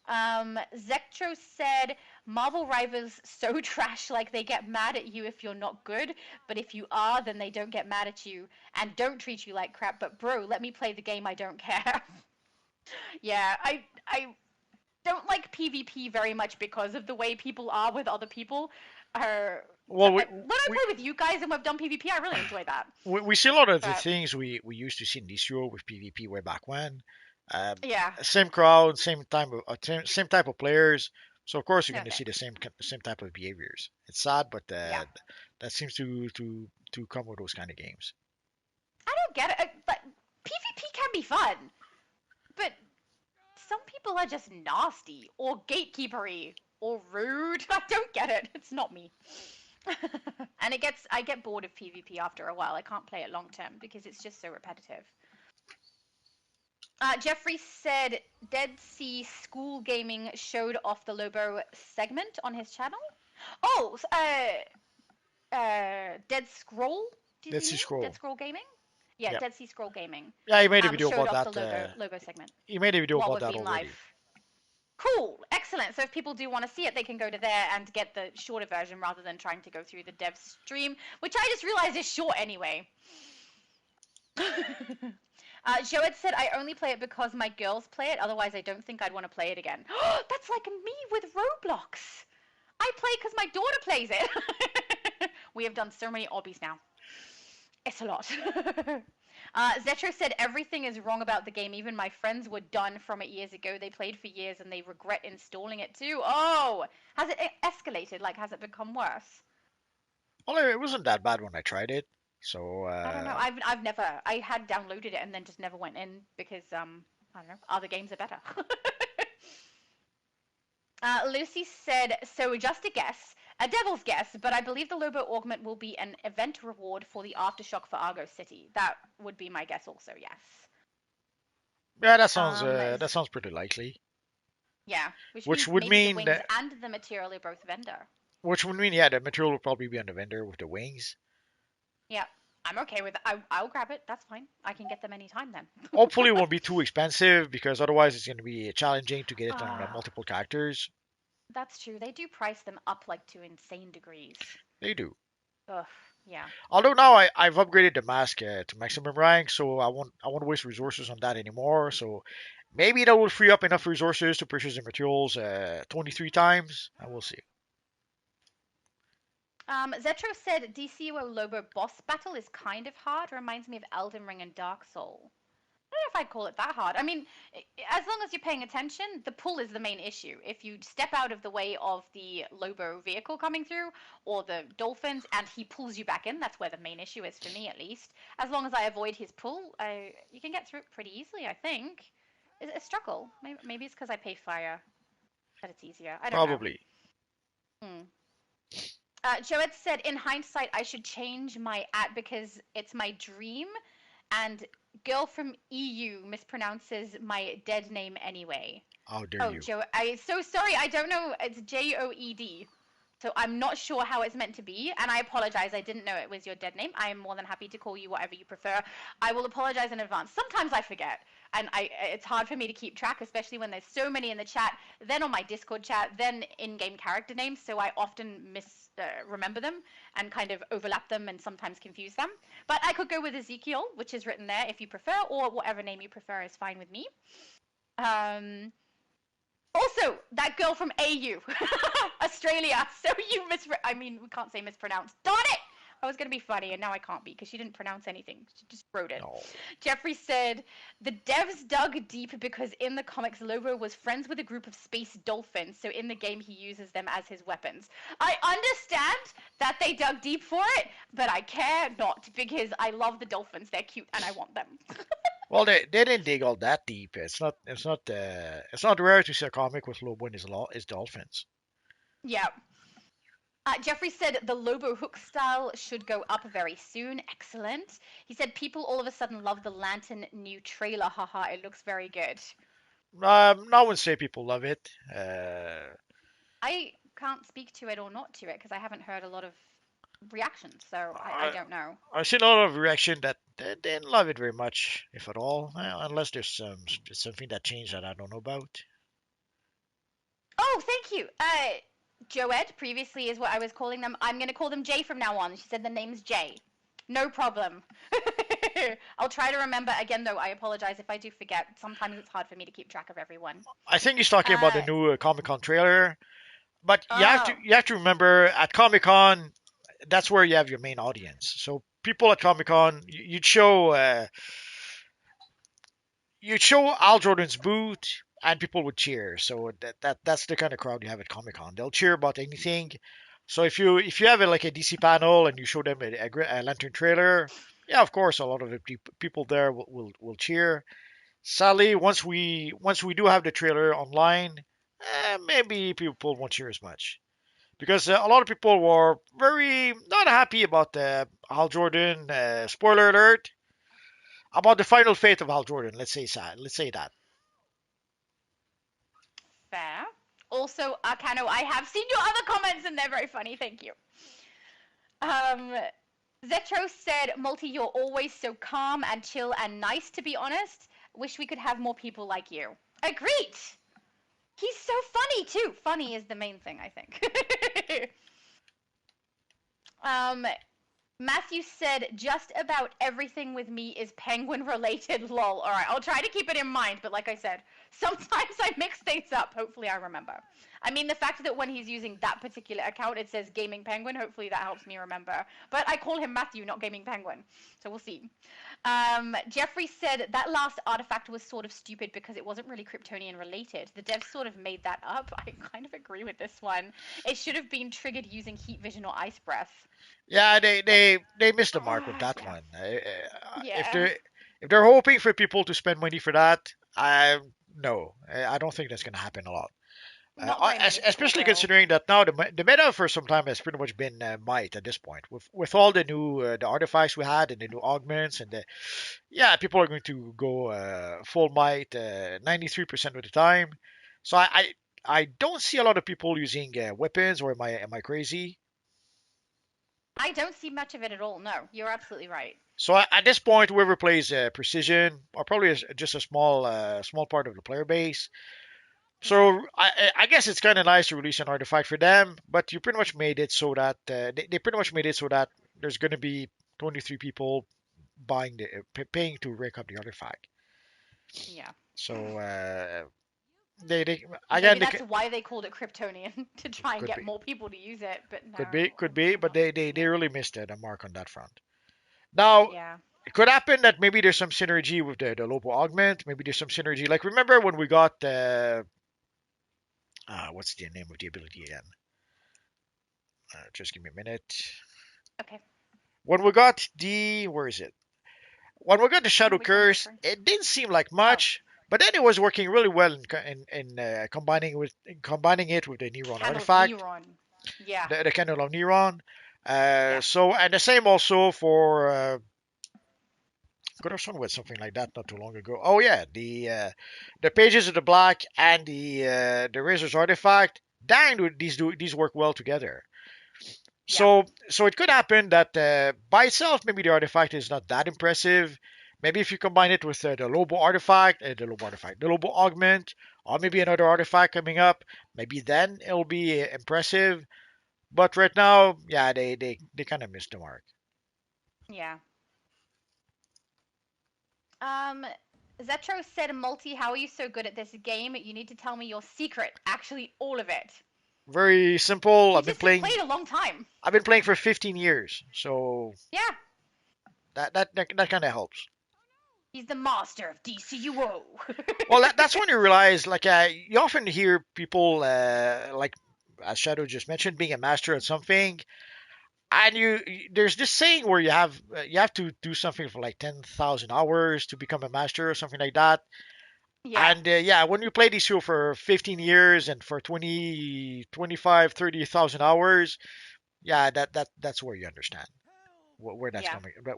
Zectro said, "Marvel Rivals so trash, like they get mad at you if you're not good, but if you are, then they don't get mad at you and don't treat you like crap. But bro, let me play the game. I don't care." Yeah, I don't like PvP very much because of the way people are with other people. Well, When I we play with you guys and we've done PvP, I really enjoy that. we see a lot of the But things we used to see in DCO with PvP way back when. Um, yeah, Same crowd, same type of players. So of course you're going to okay, see the same type of behaviors. It's sad, but yeah. that seems to come with those kind of games. I don't get it. But PvP can be fun, but some people are just nasty or gatekeepery or rude. I don't get it. It's not me. And I get bored of PvP after a while. I can't play it long term because it's just so repetitive. Jeffrey said Dead Sea School Gaming showed off the Lobo segment on his channel. Oh, Dead Scroll. Did Dead you Sea mean Scroll. Dead Scroll Gaming? Yeah, Yep. Dead Sea Scroll Gaming. Yeah, he made a video Showed about off the that. logo segment He made a video while about we've that been already. live. Cool, excellent. So if people do want to see it, they can go to there and get the shorter version rather than trying to go through the dev stream, which I just realized is short anyway. Joed said, "I only play it because my girls play it. Otherwise, I don't think I'd want to play it again." That's like me with Roblox. I play because my daughter plays it. We have done so many obbies now. It's a lot. Zetro said, "Everything is wrong about the game. Even my friends were done from it years ago. They played for years and they regret installing it too." Oh, has it escalated? Like, has it become worse? Well, it wasn't that bad when I tried it. So I don't know. I've never. I had downloaded it and then just never went in because I don't know. Other games are better. Lucy said, "So just a guess, a devil's guess, but I believe the Lobo augment will be an event reward for the aftershock for Argo City." That would be my guess also, yes. yeah, Um, that sounds pretty likely. yeah, which Which means would maybe the mean wings and the material are both vendor. which would mean yeah, the material will probably be on the vendor with the wings. Yeah. I'm okay with it. I'll grab it. That's fine. I can get them anytime then. Hopefully, it won't be too expensive because otherwise it's going to be challenging to get it on Ah, multiple characters. that's true. They do price them up like to insane degrees. They do. Ugh, yeah. Although now I've upgraded the mask to maximum rank, so I won't waste resources on that anymore. So maybe that will free up enough resources to purchase the materials 23 times. I will see. Zetro said DCUO Lobo boss battle is kind of hard. Reminds me of Elden Ring and Dark Soul. I don't know if I'd call it that hard. I mean, as long as you're paying attention, the pull is the main issue. If you step out of the way of the Lobo vehicle coming through or the dolphins and he pulls you back in, that's where the main issue is for me at least. As long as I avoid his pull, you can get through it pretty easily, I think. Is it a struggle? Maybe it's because I pay fire that it's easier. I don't know. Probably. Hmm. Joed said, in hindsight, I should change my at because it's my dream, and girl from EU mispronounces my dead name anyway. How dare Oh, you? Joe, I'm so sorry. I don't know. It's Joed. So I'm not sure how it's meant to be, and I apologize. I didn't know it was your dead name. I am more than happy to call you whatever you prefer. I will apologize in advance. Sometimes I forget, and it's hard for me to keep track, especially when there's so many in the chat, then on my Discord chat, then in-game character names, so I often remember them and kind of overlap them and sometimes confuse them. But I could go with Ezekiel, which is written there if you prefer, or whatever name you prefer is fine with me. Also, that girl from AU, Australia. So I mean, we can't say mispronounced. Darn it! I was going to be funny, and now I can't be because she didn't pronounce anything. She just wrote it. No. Jeffrey said, the devs dug deep because in the comics, Lobo was friends with a group of space dolphins, so in the game, he uses them as his weapons. I understand that they dug deep for it, but I care not because I love the dolphins. They're cute, and I want them. Well, they didn't dig all that deep. It's not rare to see a comic with Lobo and his dolphins. Yeah. Jeffrey said the Lobo hook style should go up very soon. Excellent. He said people all of a sudden love the Lantern new trailer. Haha, it looks very good. I wouldn't say people love it. I can't speak to it or not to it because I haven't heard a lot of reactions, so I I, don't know. I've seen a lot of reaction that they didn't love it very much, if at all. Unless there's something that changed that I don't know about. Oh, thank you. Joed previously is what I was calling them. I'm going to call them Jay from now on. She said the name's Jay. No problem. I'll try to remember again, though. I apologize if I do forget. Sometimes it's hard for me to keep track of everyone. I think he's talking about the new Comic Con trailer. But Oh, you have to remember at Comic Con, that's where you have your main audience. So people at Comic Con, you'd show Al Jordan's boot, and people would cheer. So that's the kind of crowd you have at Comic Con. They'll cheer about anything. So if you have like a DC panel and you show them a Lantern trailer, yeah, of course, a lot of the people there will cheer. Sadly, once we do have the trailer online, maybe people won't cheer as much because a lot of people were very not happy about the Hal Jordan. Spoiler alert about the final fate of Hal Jordan. Let's say that. fair. Also, Arcano, I have seen your other comments and they're very funny. Thank you. Um, Zetro said, Multi, you're always so calm and chill and nice, to be honest. Wish we could have more people like you. Agreed. He's so funny, too. Funny is the main thing, I think. um, Matthew said, just about everything with me is penguin related, lol. All right, I'll try to keep it in mind, but like I said, sometimes I mix things up. Hopefully I remember. I mean, the fact that when he's using that particular account, it says Gaming Penguin, hopefully that helps me remember. But I call him Matthew, not Gaming Penguin. So we'll see. Jeffrey said that last artifact was sort of stupid because it wasn't really Kryptonian related. The devs sort of made that up. I kind of agree with this one. It should have been triggered using heat vision or ice breath. Yeah, they missed the mark with that Yeah. one. If Yeah. they're hoping for people to spend money for that, I no, I don't think that's going to happen a lot. Not by many people Especially will. considering that now the meta for some time has pretty much been might at this point with all the new the artifacts we had and the new augments and the yeah people are going to go full might 93% of the time. So I don't see a lot of people using weapons or am I crazy? I don't see much of it at all. No, you're absolutely right. So at this point, whoever plays precision, or probably just a small part of the player base. Yeah. So I guess it's kind of nice to release an artifact for them, but you pretty much made it so that they pretty much made it so that there's going to be 23 people buying paying to rank up the artifact. Yeah. So they Maybe again they that's why they called it Kryptonian to try and could get be more people to use it. But no, could it's be, not but what I'm they seeing. really missed the mark on that front. Now Yeah. it could happen that maybe there's some synergy with the Lobo augment. Maybe there's some synergy. Like remember when we got what's the name of the ability again? Just give me a minute. Okay. When we got the where is it? When we got the Shadow Which one are you Curse, referring to? it didn't seem like Oh. much, but then it was working really well in combining it with the Neuron Candle of artifact, Neuron. Yeah. the Candle of Neuron. Yeah. So and the same also for could have shown with something like that not too long ago. Oh yeah, the Pages of the Black and the Razor's artifact. Dang, these work well together. Yeah. So it could happen that by itself, maybe the artifact is not that impressive. Maybe if you combine it with the Lobo augment, or maybe another artifact coming up, maybe then it'll be impressive. But right now, yeah, they kind of missed the mark. Yeah. Um, Zetro said, Multi, how are you so good at this game? You need to tell me your secret. Actually, all of it. Very simple. He just has played a long time. I've been playing for 15 years, so Yeah. that kind of helps. He's the master of DCUO. Well, that's when you realize, like, you often hear people, like, as Shadow just mentioned, being a master at something, and there's this saying where you have to do something for like 10,000 hours to become a master or something like that. Yeah. And yeah, when you play DCO for 15 years and for 20, 25, 30,000 hours, yeah, that's where you understand Yeah.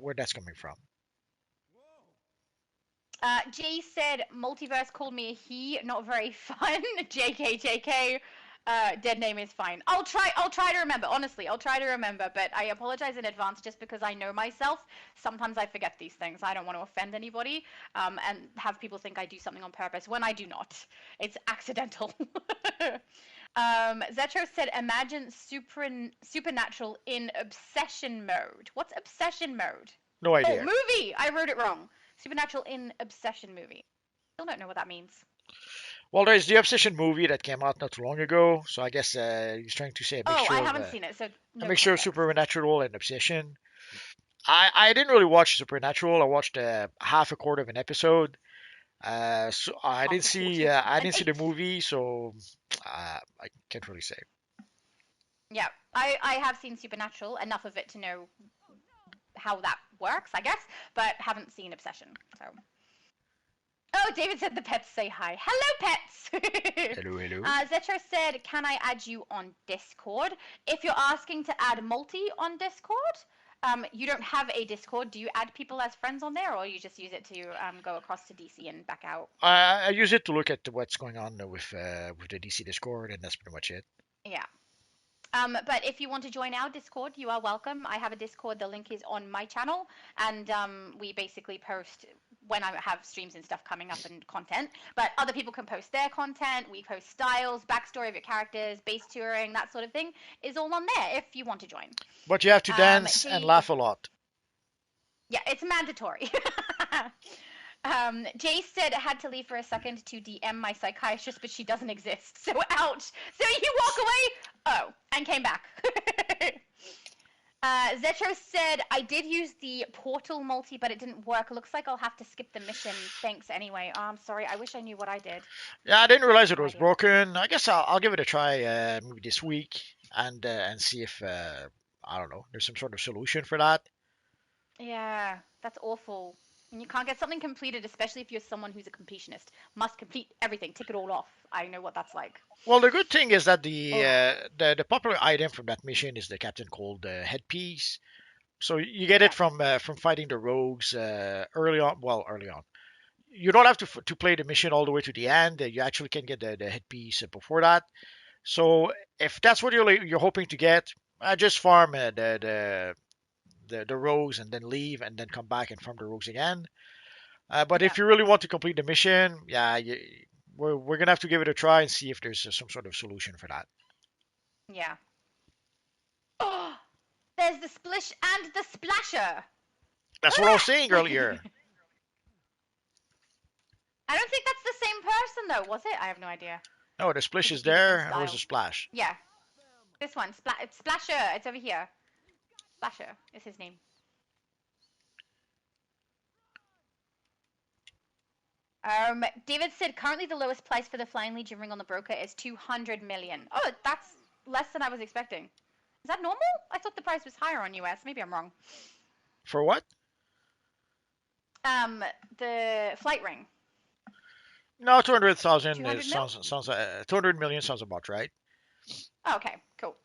where that's coming from. Jay said, Multiverse called me a he, not very fun. JK. Dead name is fine. I'll try to remember. Honestly, I'll try to remember, but I apologize in advance just because I know myself. Sometimes I forget these things. I don't want to offend anybody, and have people think I do something on purpose when I do not. It's accidental. Zetro said, imagine supernatural in obsession mode. What's obsession mode? No Oh, idea. movie! I wrote it wrong. Supernatural in obsession movie. Still don't know what that means. Well, there's the Obsession movie that came out not too long ago, so I guess he's trying to say Oh, I haven't seen it, so a no mixture of context. Supernatural and Obsession. I didn't really watch Supernatural. I watched half a quarter of an episode. So Half a quarter. I An didn't see the eighth. movie, so I can't really say. Yeah, I have seen Supernatural, enough of it to know how that works, I guess, but haven't seen Obsession, so. Oh, David said the pets say hi. Hello, pets! Hello, hello. Zetro said, can I add you on Discord? If you're asking to add Multi on Discord, you don't have a Discord. Do you add people as friends on there, or you just use it to go across to DC and back out? I use it to look at what's going on with the DC Discord, and that's pretty much it. Yeah. But if you want to join our Discord, you are welcome. I have a Discord. The link is on my channel, and we basically post when I have streams and stuff coming up and content. But other people can post their content. We post styles, backstory of your characters, base touring, that sort of thing is all on there if you want to join. But you have to dance and laugh a lot. Yeah, it's mandatory. Jay said I had to leave for a second to DM my psychiatrist, but she doesn't exist. So ouch. So you walk away? Oh, and came back. Zetro said I did use the portal multi, but it didn't work. Looks like I'll have to skip the mission. Thanks anyway. Oh, I'm sorry. I wish I knew what I did. Yeah, I didn't realize it No was idea. broken. I guess I'll give it a try maybe this week and see if I don't know, there's some sort of solution for that. Yeah, that's awful. And you can't get something completed, especially if you're someone who's a completionist. Must complete everything, tick it all off. I know what that's like. Well, the good thing is that Ugh. the popular item from that mission is the Captain Cold headpiece. So you get it Yeah. from fighting the rogues early on. Well, early on, you don't have to play the mission all the way to the end. You actually can get the headpiece before that. So if that's what you're hoping to get, Just farm the rogues and then leave and then come back and farm the rogues again. But Yeah. if you really want to complete the mission, yeah, we're gonna have to give it a try and see if there's some sort of solution for that. Yeah. Oh, there's the splish and the splasher. That's what I was saying earlier. I don't think that's the same person though, was it? I have no idea. No, the splish Could is just be different there, and where's style. the splash? Yeah. This one. Splasher. It's over here. Splasher is his name. David said currently the lowest price for the Flying Legion ring on the broker is 200 million. Oh, that's less than I was expecting. Is that normal? I thought the price was higher on US. Maybe I'm wrong. For what? The flight ring. No, 200,000 200 mil? sounds 200 million sounds about right. Oh, okay, cool.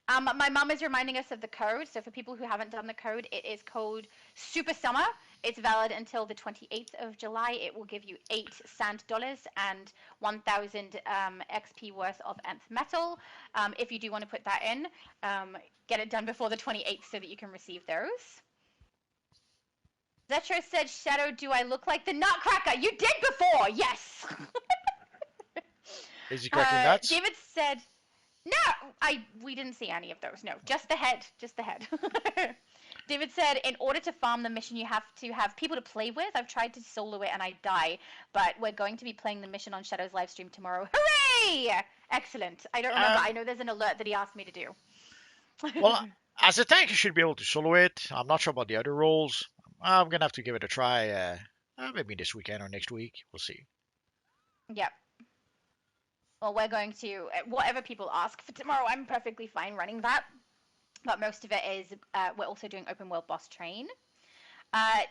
My mum is reminding us of the code. So for people who haven't done the code, it is code Super Summer. It's valid until the 28th of July. It will give you 8 sand dollars and 1,000 XP worth of nth metal. If you do want to put that in, get it done before the 28th so that you can receive those. Zetro said, Shadow, do I look like the Nutcracker? You did before, yes. Is he cracking nuts? David said, no, we didn't see any of those. No, just the head, just the head. David said, in order to farm the mission, you have to have people to play with. I've tried to solo it and I die, but we're going to be playing the mission on Shadow's live stream tomorrow. Hooray! Excellent. I don't remember. I know there's an alert that he asked me to do. Well, as a tank, you should be able to solo it. I'm not sure about the other roles. I'm gonna have to give it a try. Maybe this weekend or next week. We'll see. Yep. Well, we're going to, whatever people ask for tomorrow, I'm perfectly fine running that. But most of it is, we're also doing open world boss train.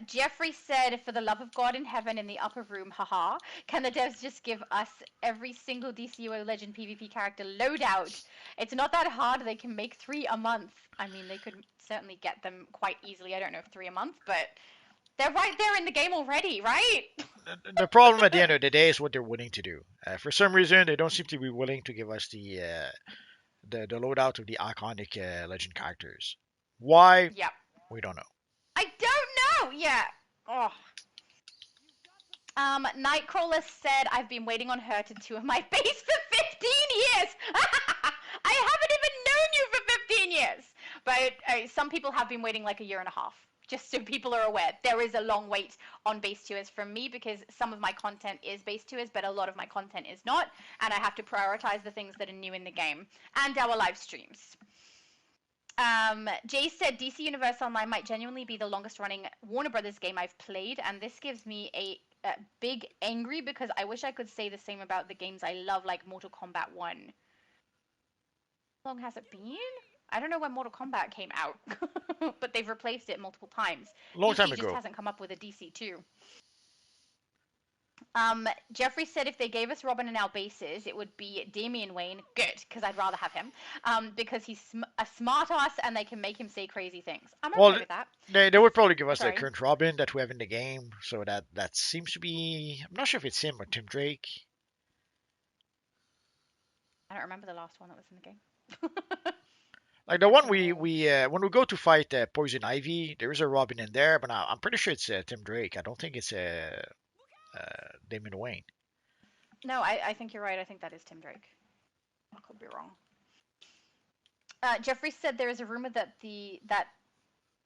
Jeffrey said, for the love of God in heaven in the upper room, haha, can the devs just give us every single DCUO Legend PvP character loadout? It's not that hard. They can make 3 a month. I mean, they could certainly get them quite easily. I don't know if 3 a month, but they're right there in the game already, right? The problem at the end of the day is what they're willing to do. For some reason, they don't seem to be willing to give us the loadout of the iconic legend characters. Why? Yep. We don't know. I don't know. Yeah. Oh. Nightcrawler said, I've been waiting on her to tour my base for 15 years. I haven't even known you for 15 years. But some people have been waiting like a year and a half. Just so people are aware, there is a long wait on base tours from me because some of my content is base tours, but a lot of my content is not. And I have to prioritize the things that are new in the game and our live streams. Jay said DC Universe Online might genuinely be the longest running Warner Brothers game I've played, and this gives me a big angry because I wish I could say the same about the games I love, like Mortal Kombat 1. How long has it been? I don't know when Mortal Kombat came out, but they've replaced it multiple times. Long time DC ago. just hasn't come up with a DC 2. Jeffrey said if they gave us Robin and our bases, it would be Damian Wayne. Good, because I'd rather have him. Because he's a smart ass and they can make him say crazy things. I'm okay with that. They would probably give us the Sorry. current Robin that we have in the game. So that seems to be. I'm not sure if it's him or Tim Drake. I don't remember the last one that was in the game. Like the one we when we go to fight Poison Ivy, there is a Robin in there, but I'm pretty sure it's Tim Drake. I don't think it's Damian Wayne. No, I think you're right. I think that is Tim Drake. I could be wrong. Jeffrey said there is a rumor that that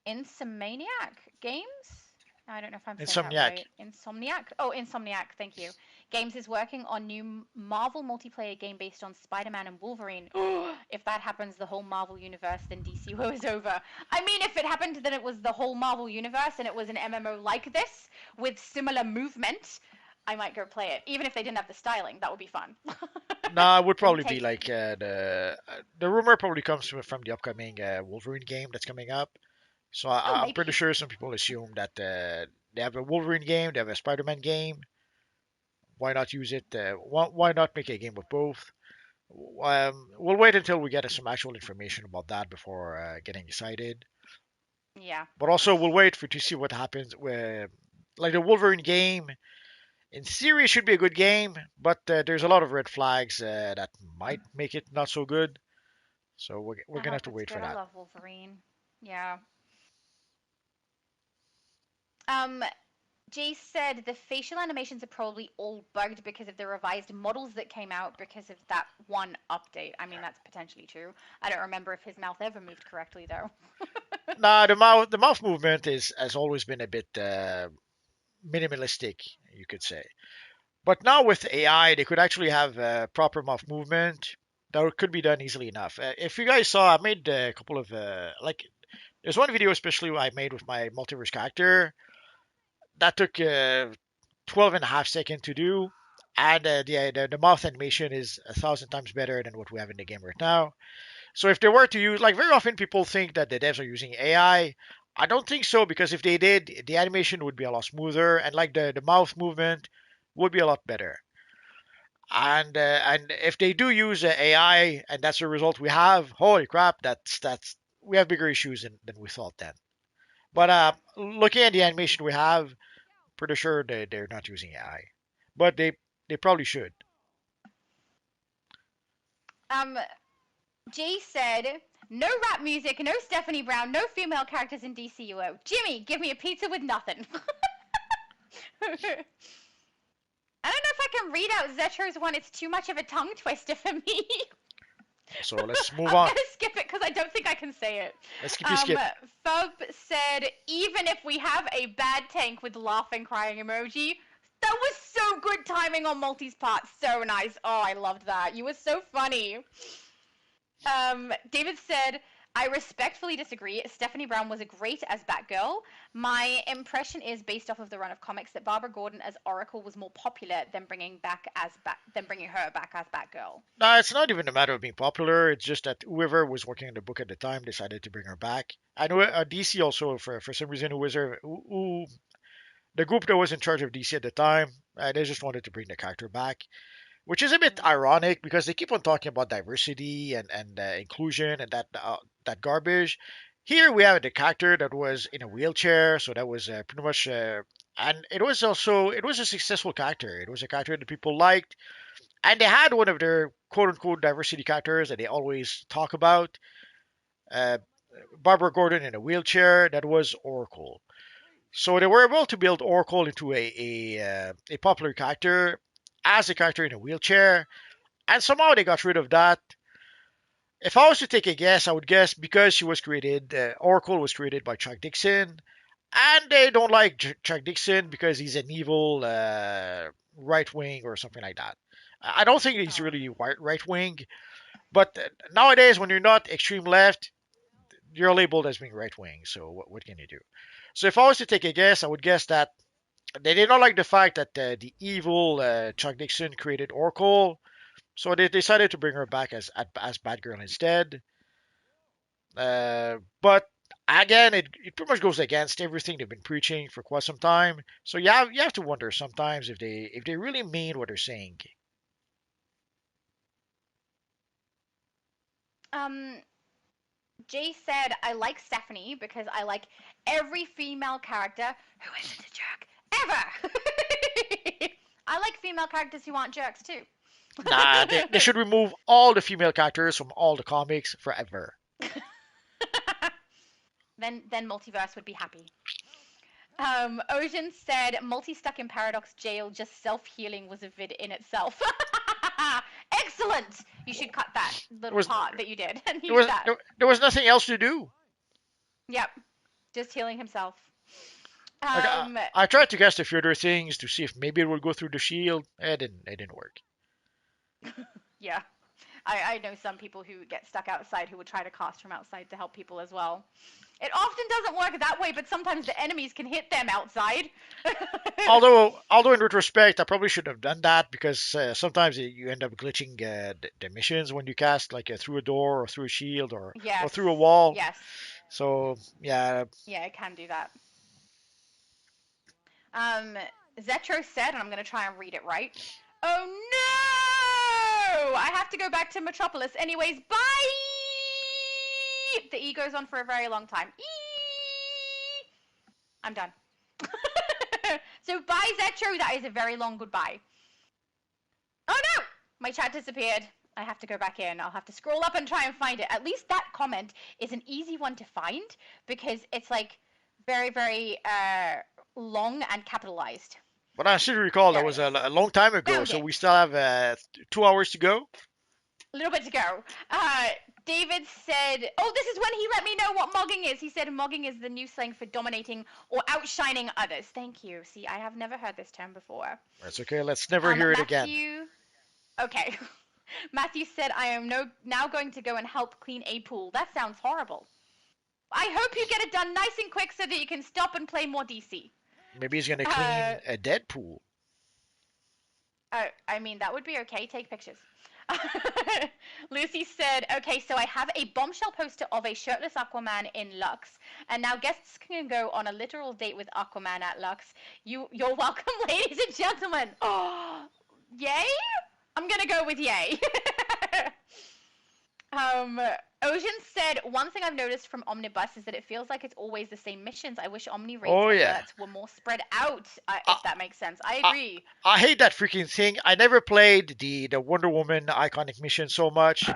Insomniac Games. I don't know if I'm saying that right. Insomniac. Oh, Insomniac. Thank you. Games is working on new Marvel multiplayer game based on Spider-Man and Wolverine. If that happens, the whole Marvel universe, then DCUO is over. I mean, if it happened, then it was the whole Marvel universe and it was an MMO like this with similar movement. I might go play it, even if they didn't have the styling. That would be fun. No, it would probably be like the rumor probably comes from the upcoming Wolverine game that's coming up. So I'm pretty sure some people assume that they have a Wolverine game, they have a Spider-Man game. Why not use it? Why not make a game with both? We'll wait until we get some actual information about that before getting decided. Yeah. But also we'll wait to see what happens with like the Wolverine game. In theory, it should be a good game, but there's a lot of red flags that might make it not so good. So we're I gonna have hope to it's wait for good. I that. love Wolverine. Yeah. Jay said the facial animations are probably all bugged because of the revised models that came out because of that one update. I mean, that's potentially true. I don't remember if his mouth ever moved correctly though. Nah, the mouth movement is has always been a bit minimalistic, you could say. But now with AI, they could actually have proper mouth movement that could be done easily enough. If you guys saw, I made a couple of like there's one video especially I made with my multiverse character that took 12 and a half seconds to do. And the mouth animation is 1,000 times better than what we have in the game right now. So if they were to use, like very often people think that the devs are using AI. I don't think so because if they did, the animation would be a lot smoother and like the mouth movement would be a lot better. And if they do use AI and that's the result we have, holy crap, that's we have bigger issues than we thought then. But Yeah. looking at the animation we have, pretty sure they're not using AI, but they probably should. Um, Jay said, no rap music, no Stephanie Brown, no female characters in DCUO. Jimmy, give me a pizza with nothing. I don't know if I can read out Zetro's one. It's too much of a tongue twister for me. So let's move I'm on. gonna skip it because I don't think I can say it. Let's skip you skip. Fub said, even if we have a bad tank with laughing crying emoji, that was so good timing on Multi's part. So nice. Oh, I loved that. You were so funny. David said, I respectfully disagree. Stephanie Brown was a great as Batgirl. My impression is based off of the run of comics that Barbara Gordon as Oracle was more popular than bringing her back as Batgirl. No, it's not even a matter of being popular. It's just that whoever was working on the book at the time decided to bring her back. I know DC also, for some reason, who the group that was in charge of DC at the time, they just wanted to bring the character back, which is a bit Mm. ironic because they keep on talking about diversity and inclusion and that garbage. Here we have the character that was in a wheelchair, so that was pretty much, and it was a successful character. It was a character that people liked, and they had one of their quote unquote diversity characters that they always talk about, uh, Barbara Gordon in a wheelchair. That was Oracle. So they were able to build Oracle into a popular character as a character in a wheelchair, and somehow they got rid of that. If I was to take a guess, I would guess because Oracle was created by Chuck Dixon, and they don't like Chuck Dixon because he's an evil right wing or something like that. I don't think he's Oh. really right wing, but nowadays when you're not extreme left, you're labeled as being right wing. So what can you do? So if I was to take a guess, I would guess that they did not like the fact that the evil Chuck Dixon created Oracle, so they decided to bring her back as Batgirl instead. But again, it pretty much goes against everything they've been preaching for quite some time. So you have to wonder sometimes if they really mean what they're saying. Um, Jay said, I like Stephanie because I like every female character who isn't a jerk ever. I like female characters who aren't jerks too. Nah, they should remove all the female characters from all the comics forever. Then Multiverse would be happy. Ocean said, multi stuck in Paradox jail, just self-healing was a vid in itself. Excellent! You should cut that There little was part that you did and there use was that. there was nothing else to do. Yep, just healing himself. Like I tried to cast a few other things to see if maybe it would go through the shield. It didn't work. Yeah. I know some people who get stuck outside who would try to cast from outside to help people as well. It often doesn't work that way, but sometimes the enemies can hit them outside. Although in retrospect, I probably should have done that because sometimes you end up glitching the missions when you cast like through a door or through a shield or Yes. through a wall. Yes. So yeah, Yeah, it can do that. Zetro said, and I'm going to try and read it right. Oh no! I have to go back to Metropolis. Anyways, bye! The E goes on for a very long time. I'm done. So bye, Zetro. That is a very long goodbye. Oh no! My chat disappeared. I have to go back in. I'll have to scroll up and try and find it. At least that comment is an easy one to find because it's like very, very long and capitalized. But I should recall There that it was is. a long time ago, Found so it. we still have 2 hours to go. A little bit to go. David said, oh, this is when he let me know what mogging is. He said mogging is the new slang for dominating or outshining others. Thank you. See, I have never heard this term before. That's okay. Let's never hear it again. Matthew, okay. Matthew said, I am now going to go and help clean a pool. That sounds horrible. I hope you get it done nice and quick so that you can stop and play more DC. Maybe he's gonna clean a dead pool. I mean, that would be okay. Take pictures. Lucy said, okay, so I have a bombshell poster of a shirtless Aquaman in Lux, and now guests can go on a literal date with Aquaman at Lux. You're welcome, ladies and gentlemen. Oh, yay? I'm gonna go with yay. Ocean said, one thing I've noticed from Omnibus is that it feels like it's always the same missions. I wish Omni rates alerts were more spread out, if that makes sense. I agree. I hate that freaking thing. I never played the Wonder Woman iconic mission so much.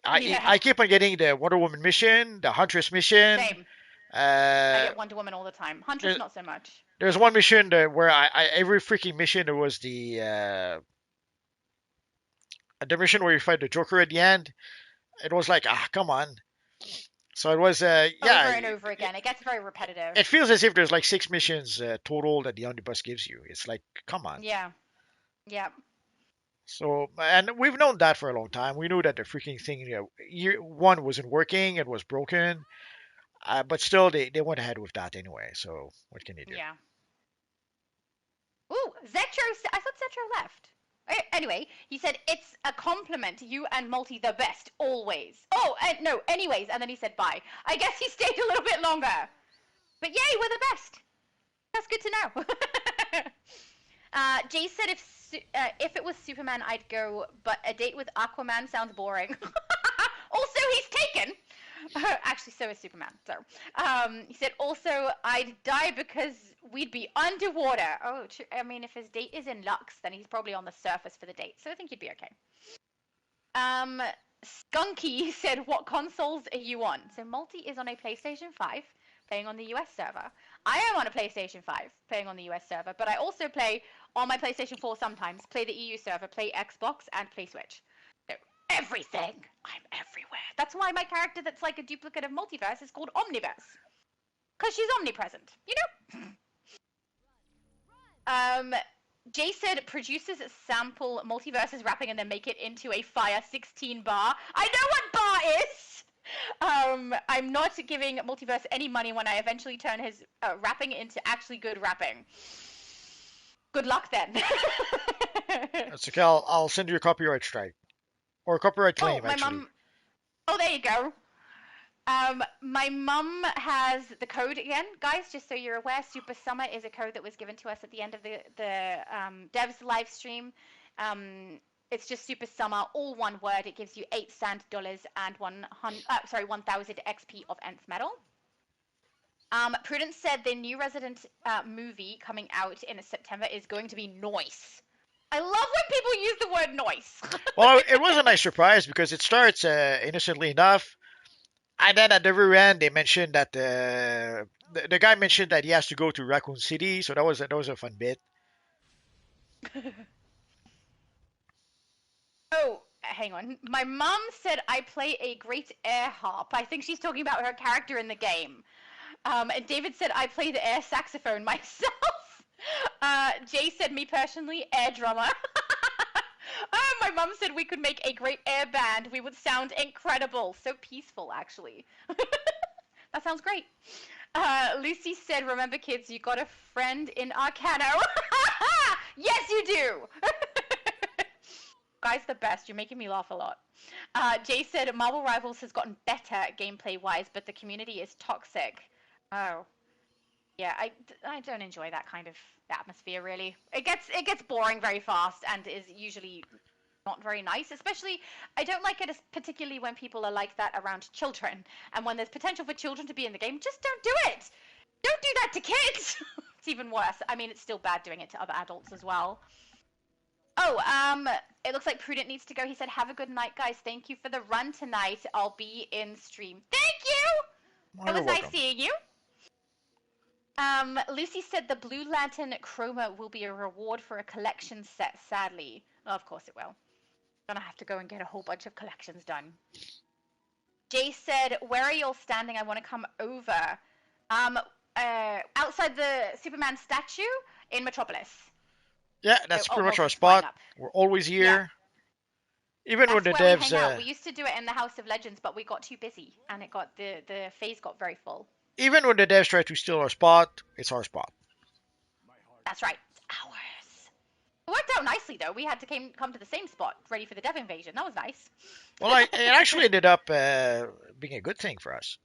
I keep on getting the Wonder Woman mission, the Huntress mission. Same. I get Wonder Woman all the time. Huntress not so much. There's one mission where every freaking mission there was the mission where you fight the Joker at the end. It was like, come on. So it was, over and over again. It gets very repetitive. It feels as if there's like 6 missions total that the omnibus gives you. It's like, come on. Yeah. Yeah. So, and we've known that for a long time. We knew that the freaking thing, year one wasn't working. It was broken. But still, they went ahead with that anyway. So what can you do? Yeah. Ooh, Zetro. I thought Zetro left. Anyway, he said, it's a compliment. You and Multi the best, always. Oh, no, anyways. And then he said bye. I guess he stayed a little bit longer. But yay, we're the best. That's good to know. Jay said if it was Superman, I'd go, but a date with Aquaman sounds boring. Also, he's taken. Actually, so is Superman. So, he said, also, I'd die because we'd be underwater. Oh, I mean, if his date is in Lux, then he's probably on the surface for the date. So I think you'd be okay. Skunky said, what consoles are you on? So Multi is on a PlayStation 5, playing on the US server. I am on a PlayStation 5, playing on the US server, but I also play on my PlayStation 4 sometimes, play the EU server, play Xbox, and play Switch. So everything. I'm everywhere. That's why my character that's like a duplicate of Multiverse is called Omniverse. Because she's omnipresent, you know? Jay said producers sample Multiverse's rapping and then make it into a Fire 16 bar. I know what bar is! I'm not giving Multiverse any money when I eventually turn his rapping into actually good rapping. Good luck then. That's okay. I'll send you a copyright strike. Or a copyright claim, my actually. Mom... Oh, there you go. My mum has the code again, guys, just so you're aware. Super Summer is a code that was given to us at the end of the devs live stream. It's just Super Summer, all one word. It gives you 8 sand dollars and 1,000 XP of nth metal. Prudence said the new Resident movie coming out in September is going to be noise. I love when people use the word noise. Well, it was a nice surprise because it starts innocently enough. And then at the very end, they mentioned that the guy mentioned that he has to go to Raccoon City. So that was a fun bit. Oh, hang on. My mom said I play a great air harp. I think she's talking about her character in the game. And David said I play the air saxophone myself. Jay said me personally, air drummer. My mom said we could make a great air band. We would sound incredible. So peaceful, actually. That sounds great. Lucy said, remember kids, you got a friend in Arcano. Yes, you do. Guys, the best. You're making me laugh a lot. Jay said, Marvel Rivals has gotten better gameplay-wise, but the community is toxic. Oh. Yeah, I don't enjoy that kind of atmosphere, really. It gets boring very fast and is usually not very nice. Especially, I don't like it particularly when people are like that around children. And when there's potential for children to be in the game, just don't do it! Don't do that to kids! It's even worse. I mean, it's still bad doing it to other adults as well. Oh, It looks like Prudent needs to go. He said, "Have a good night, guys. Thank you for the run tonight. I'll be in stream." Thank you. Oh, It you're was nice welcome. seeing you. Lucy said the Blue Lantern Chroma will be a reward for a collection set. Sadly, well, of course it will. Gonna have to go and get a whole bunch of collections done. Jay said, "Where are you all standing? I want to come over." Outside the Superman statue in Metropolis. Yeah, that's pretty much Almost our flying spot. up. We're always Yeah, here. Even when that's the where we devs, hang out. We used to do it in the House of Legends, but we got too busy, and it got the phase got very full. even when the devs try to steal our spot, it's our spot. That's right, it's ours. It worked out nicely though. We had to come to the same spot, ready for the dev invasion. That was nice. Well, it actually ended up being a good thing for us.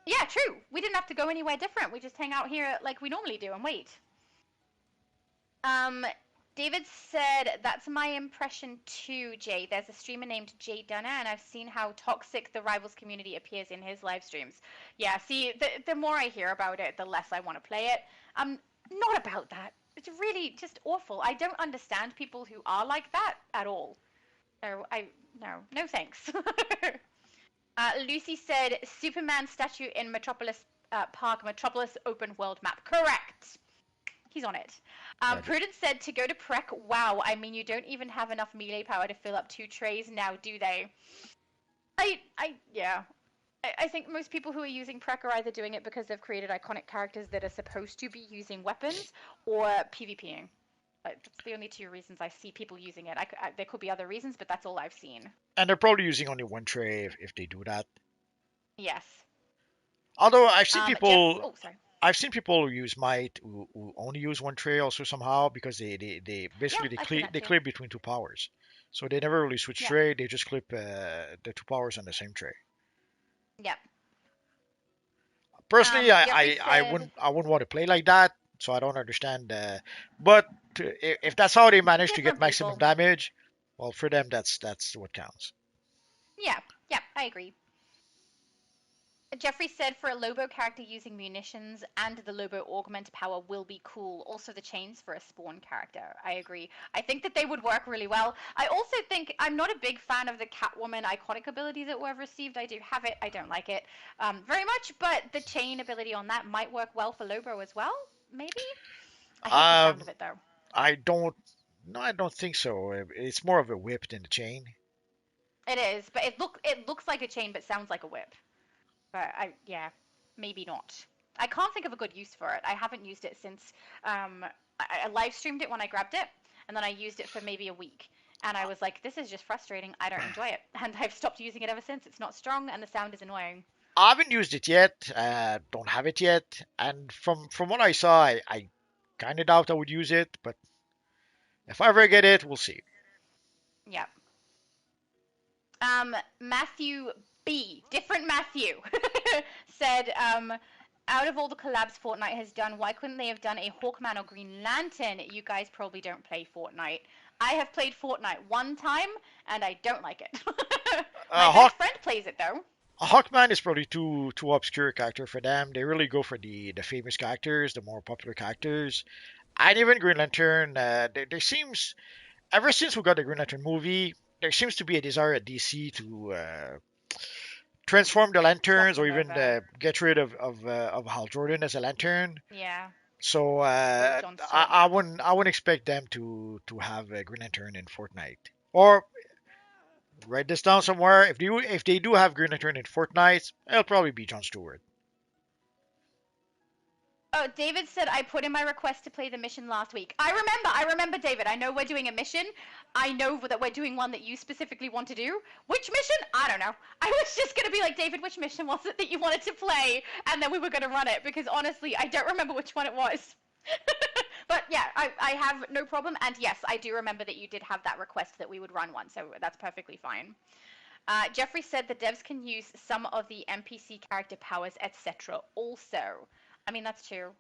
Yeah, true. We didn't have to go anywhere different. We just hang out here like we normally do and wait. David said, "That's my impression too, Jay. There's a streamer named Jay Dunner, and I've seen how toxic the Rivals community appears in his live streams." Yeah, see, the more I hear about it, the less I want to play it. Not about that. It's really just awful. I don't understand people who are like that at all. So no thanks. Lucy said, "Superman statue in Metropolis Park, Metropolis open world map." Correct. He's on it. Roger. Prudence said to go to Prec. Wow, I mean, you don't even have enough melee power to fill up 2 trays now, do they? Yeah. I think most people who are using Prec are either doing it because they've created iconic characters that are supposed to be using weapons or PvPing. That's the only 2 reasons I see people using it. There could be other reasons, but that's all I've seen. And they're probably using only one tray if they do that. Yes. Although I've seen people, Oh, sorry. I've seen people who use Might who only use one tray also somehow because they basically Yeah, I've seen that they too. clip between 2 powers, so they never really switch Yeah. tray. They just clip the 2 powers on the same tray. Yep. Personally, Jeffrey I said- wouldn't want to play like that, so I don't understand. But if that's how they manage to get Different maximum people. damage, well, for them that's what counts. Yeah, I agree. Jeffrey said for a Lobo character using munitions and the Lobo augment power will be cool. Also the chains for a Spawn character. I agree. I think that they would work really well. I also think I'm not a big fan of the Catwoman iconic ability that we've received. I do have it. I don't like it very much, but the chain ability on that might work well for Lobo as well. Maybe? I hate the sound of it though. I don't think so. It's more of a whip than a chain. It is, but it looks like a chain but sounds like a whip. But maybe not. I can't think of a good use for it. I haven't used it since I live streamed it when I grabbed it, and then I used it for maybe a week. And I was like, this is just frustrating. I don't enjoy it. And I've stopped using it ever since. It's not strong, and the sound is annoying. I haven't used it yet. Don't have it yet. And from what I saw, I kind of doubt I would use it. But if I ever get it, we'll see. Yeah. Matthew B, different Matthew, said, out of all the collabs Fortnite has done, why couldn't they have done a Hawkman or Green Lantern? You guys probably don't play Fortnite. I have played Fortnite one time, and I don't like it. My best friend plays it, though. Hawkman is probably too obscure character for them. They really go for the famous characters, the more popular characters. And even Green Lantern, there seems, ever since we got the Green Lantern movie, there seems to be a desire at DC to transform the lanterns or even get rid of Hal Jordan as a lantern. Yeah. So I wouldn't expect them to have a Green Lantern in Fortnite. Or write this down somewhere. If they do have Green Lantern in Fortnite, it'll probably be Jon Stewart. Oh, David said I put in my request to play the mission last week. I remember, David. I know we're doing a mission. I know that we're doing one that you specifically want to do. Which mission? I don't know. I was just going to be like, David, which mission was it that you wanted to play? And then we were going to run it because honestly, I don't remember which one it was. But yeah, I have no problem. And yes, I do remember that you did have that request that we would run one. So that's perfectly fine. Jeffrey said the devs can use some of the NPC character powers, etc. also. I mean, that's true.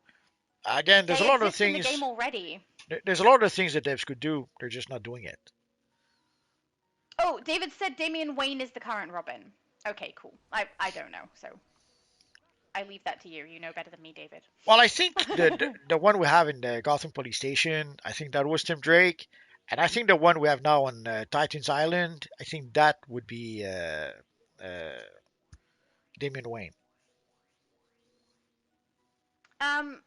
Again, there's a lot of things in the game already. There's a lot of things that devs could do. They're just not doing it. Oh, David said Damian Wayne is the current Robin. Okay, cool. I don't know, so I leave that to you. You know better than me, David. Well, I think the one we have in the Gotham Police Station, I think that was Tim Drake, And I think the one we have now on Titan's Island, I think that would be Damian Wayne. Um,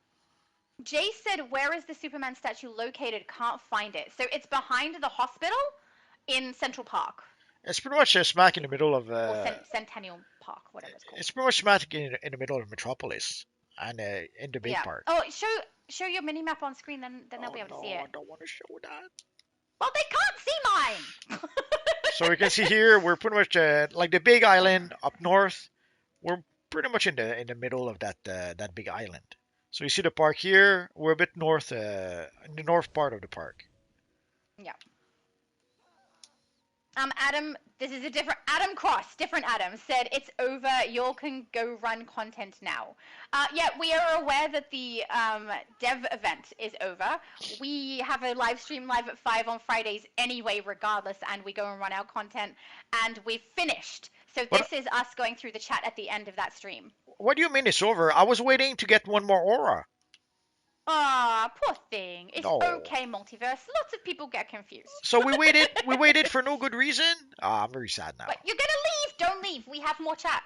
Jay said, "Where is the Superman statue located? Can't find it." So it's behind the hospital in Central Park It's pretty much smack in the middle of or Centennial Park, whatever it's called. it's pretty much smack in the middle of Metropolis and in the big Yeah. part. Oh, show your mini map on screen, then they'll Oh be able to see no, I it. don't want to show that. Well, they can't see mine. So you can see here we're pretty much like the big island up north. We're pretty much in the middle of that big island. So you see the park here. We're a bit north, in the north part of the park. Yeah. Adam, this is a different Adam Cross, different Adam said it's over. Y'all can go run content now. Yeah, we are aware that the dev event is over. We have a live stream live at 5 on Fridays anyway, regardless, and we go and run our content, and we've finished. So What this is us going through the chat at the end of that stream. what do you mean it's over? I was waiting to get one more aura. Ah, poor thing. It's No. okay, multiverse. Lots of people get confused. So we waited for no good reason. Ah, I'm very sad now. But you're gonna leave. Don't leave. We have more chat.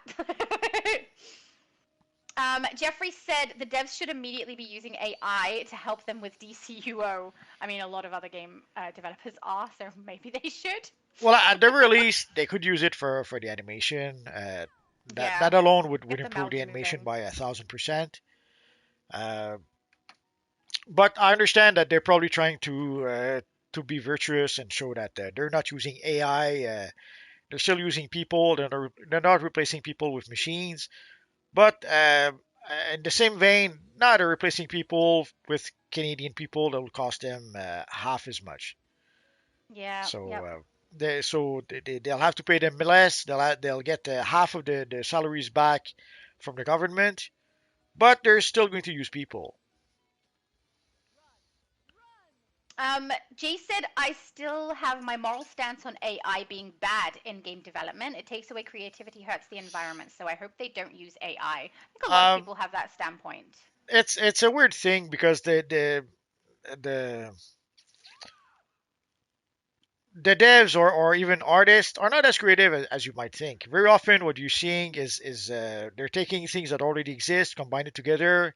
Jeffrey said the devs should immediately be using AI to help them with DCUO. I mean, a lot of other game developers are, so maybe they should. Well, at the very least, they could use it for the animation. Yeah. That alone would Get the improve the mouths animation moving. by 1,000%. But I understand that they're probably trying to be virtuous and show that they're not using AI. They're still using people. They're not replacing people with machines. But in the same vein, now they're replacing people with Canadian people that will cost them half as much. Yeah. So Yep. they'll have to pay them less. They'll get half of the salaries back from the government, but they're still going to use people. Jay said, I still have my moral stance on AI being bad in game development. It takes away creativity, hurts the environment. So I hope they don't use AI. I think a lot of people have that standpoint. It's a weird thing because the the devs or even artists are not as creative as you might think. Very often, what you're seeing is they're taking things that already exist, combine it together,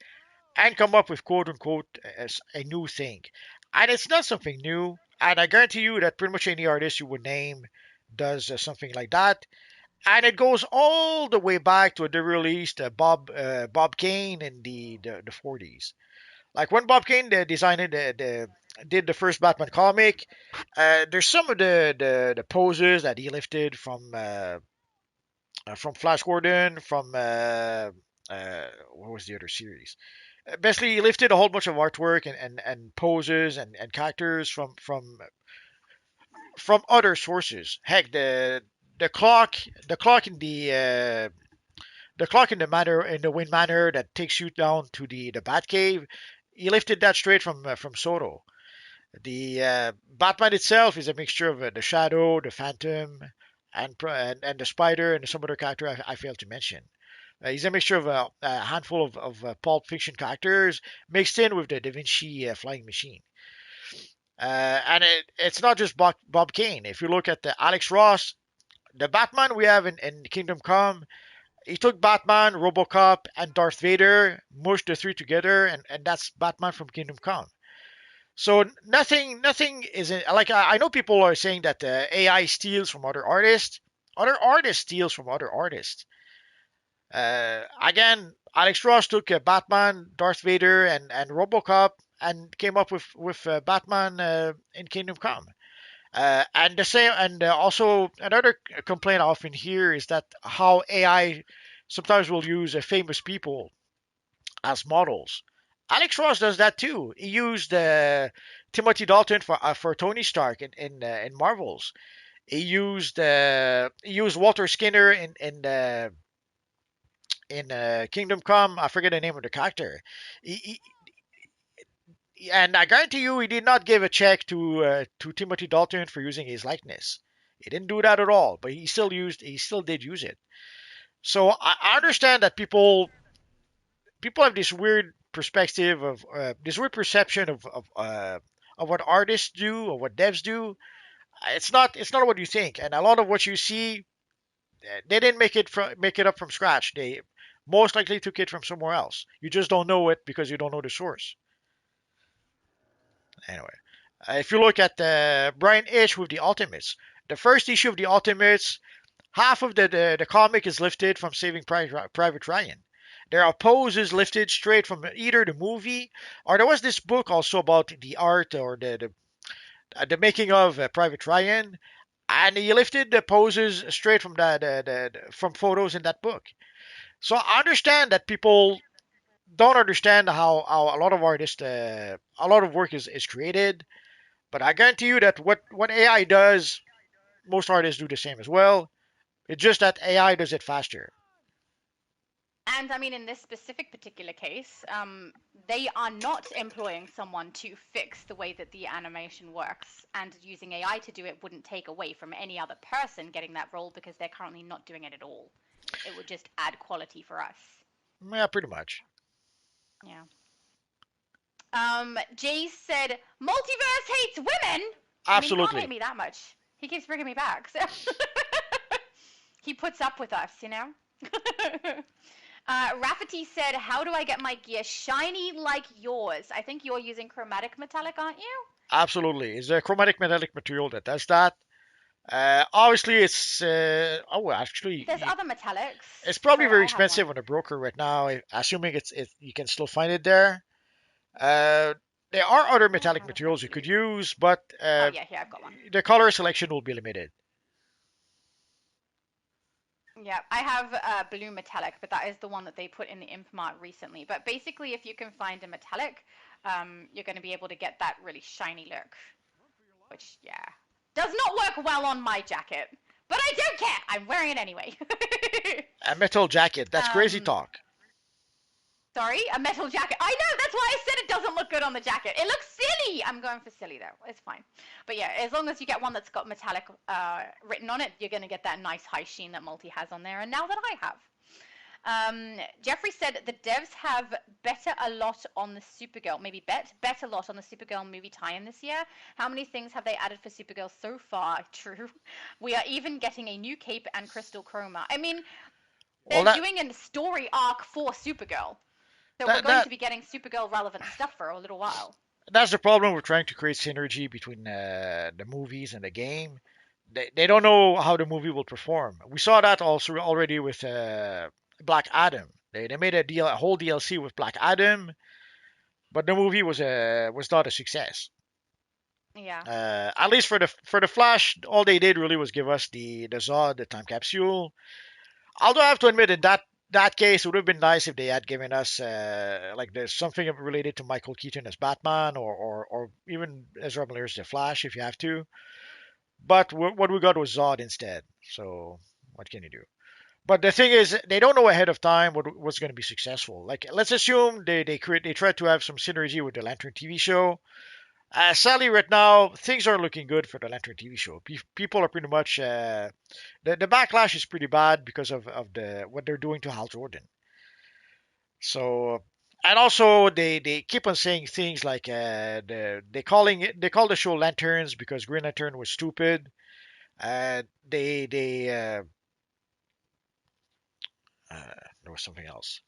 and come up with quote unquote as a new thing. And it's not something new. And I guarantee you that pretty much any artist you would name does something like that. And it goes all the way back to the released Bob Kane in the 40s. Like when Bob Kane did the first Batman comic, there's some of the poses that he lifted from Flash Gordon, from what was the other series? Basically, he lifted a whole bunch of artwork and poses and characters from other sources. Heck, the clock the clock in the clock in the Wind Manor that takes you down to the Batcave, he lifted that straight from Soto. The Batman itself is a mixture of the Shadow, the Phantom, and the Spider and some other character I failed to mention. He's a mixture of a handful of Pulp Fiction characters mixed in with the Da Vinci flying machine. And it's not just Bob Kane. If you look at the Alex Ross, the Batman we have in Kingdom Come, he took Batman, RoboCop, and Darth Vader, mushed the three together, and that's Batman from Kingdom Come. So nothing is like I know people are saying that AI steals from other artists. Other artists steals from other artists. Again, Alex Ross took Batman, Darth Vader, and RoboCop, and came up with Batman in Kingdom Come. And the same, and also another complaint I often hear is that how AI sometimes will use famous people as models. Alex Ross does that too. He used Timothy Dalton for Tony Stark in Marvels. He used Walter Skinner in Kingdom Come. I forget the name of the character. And I guarantee you, he did not give a check to Timothy Dalton for using his likeness. He didn't do that at all, but he still did use it. So I understand that people have this weird perspective of this weird perception of of what artists do or what devs do. It's not what you think, and a lot of what you see, they didn't make it up from scratch. They most likely took it from somewhere else. You just don't know it because you don't know the source. Anyway, if you look at Brian Hitch with the Ultimates, the first issue of the Ultimates, half of the comic is lifted from Saving Private Ryan. There are poses lifted straight from either the movie, or there was this book also about the art or the making of Private Ryan, and he lifted the poses straight from from photos in that book. So I understand that people don't understand how a lot of artists, a lot of work is created, but I guarantee you that what AI does, most artists do the same as well. It's just that AI does it faster. And I mean, in this specific particular case, they are not employing someone to fix the way that the animation works, and using AI to do it wouldn't take away from any other person getting that role because they're currently not doing it at all. It would just add quality for us. Yeah, pretty much. Yeah. Jay said, "Multiverse hates women." I mean, he can't hate Absolutely. me that much. He keeps bringing me back, so he puts up with us, you know. Rafferty said, "How do I get my gear shiny like yours?" I think you're using chromatic metallic, aren't you? Absolutely. It's a chromatic metallic material that does that. Obviously, There's other metallics. it's probably So very I have expensive one. on a broker right now. Assuming you can still find it there. Uh, there are other Oh, I metallic have a materials you few. could use, but Oh yeah, here I've got one. the color selection will be limited. Yeah, I have blue metallic, but that is the one that they put in the Impmart recently. But basically, if you can find a metallic, you're going to be able to get that really shiny look, which, yeah, does not work well on my jacket. But I don't care. I'm wearing it anyway. A metal jacket. That's crazy um, talk. Sorry, a metal jacket. I know, that's why I said it doesn't look good on the jacket. It looks silly. I'm going for silly though. It's fine. But yeah, as long as you get one that's got metallic written on it, you're going to get that nice high sheen that Multi has on there, and now that I have. Jeffrey said the devs have better a lot on the Supergirl, maybe bet a lot on the Supergirl movie tie-in this year. How many things have they added for Supergirl so far? True. We are even getting a new cape and crystal chroma. I mean, Well, they're doing a story arc for Supergirl. So we're that going that to be getting Supergirl relevant stuff for a little while. that's the problem with trying to create synergy between the movies and the game. They don't know how the movie will perform. We saw that also already with Black Adam. They made a whole DLC with Black Adam, but the movie was not a success. Yeah. At least for the Flash, all they did really was give us the Zod, the time capsule. Although I have to admit, in that case, it would have been nice if they had given us like there's something related to Michael Keaton as Batman, or even Ezra Miller's the Flash, if you have to. But what we got was Zod instead. So what can you do? But the thing is, they don't know ahead of time what's going to be successful. Like, let's assume they try to have some synergy with the Lantern TV show. Sadly, right now things are looking good for the Lantern TV show. People are pretty much the backlash is pretty bad because of the what they're doing to Hal Jordan. So, and also they keep on saying things like they call the show Lanterns because Green Lantern was stupid. They there was something else.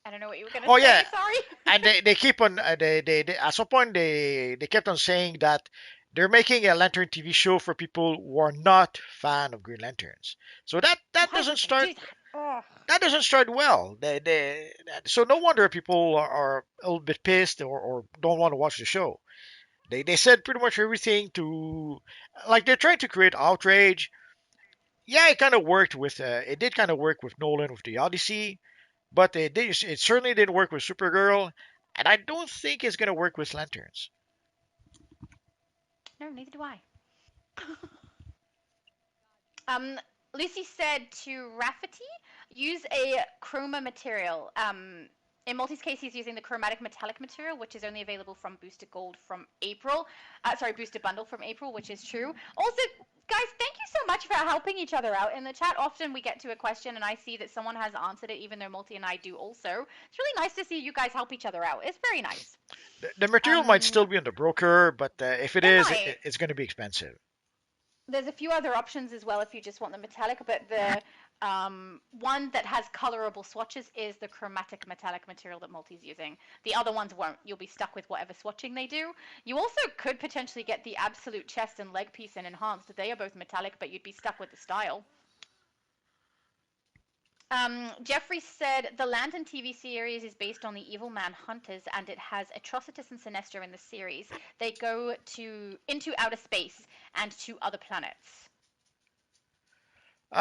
I don't know what you were going to Oh say. yeah, Sorry. and they keep on they at some point they kept on saying that they're making a Lantern TV show for people who are not fan of Green Lanterns. So Why would they do that? Oh. that doesn't start well. So no wonder people are a little bit pissed or don't want to watch the show. They said pretty much everything to like they're trying to create outrage. Yeah, it kind of worked with it did kind of work with Nolan with the Odyssey, but it certainly didn't work with Supergirl, and I don't think it's gonna work with Lanterns. No, neither do I. Um, Lucy said to Rafferty, use a chroma material. In Multi's case, he's using the chromatic metallic material, which is only available from Booster Gold from April. Sorry, Booster Bundle from April, which is true. Also, guys, thank you so much for helping each other out in the chat. Often we get to a question and I see that someone has answered it, even though Multi and I do also. It's really nice to see you guys help each other out. It's very nice. The material might still be on the broker, but if it is, might. it's going to be expensive. There's a few other options as well if you just want the metallic, but the one that has colorable swatches is the chromatic metallic material that Multi's using. The other ones won't. You'll be stuck with whatever swatching they do. You also could potentially get the absolute chest and leg piece in enhanced. They are both metallic, but you'd be stuck with the style. Jeffrey said the Lantern TV series is based on the Evil Man Hunters, and it has Atrocitus and Sinestro in the series. They go into outer space and to other planets.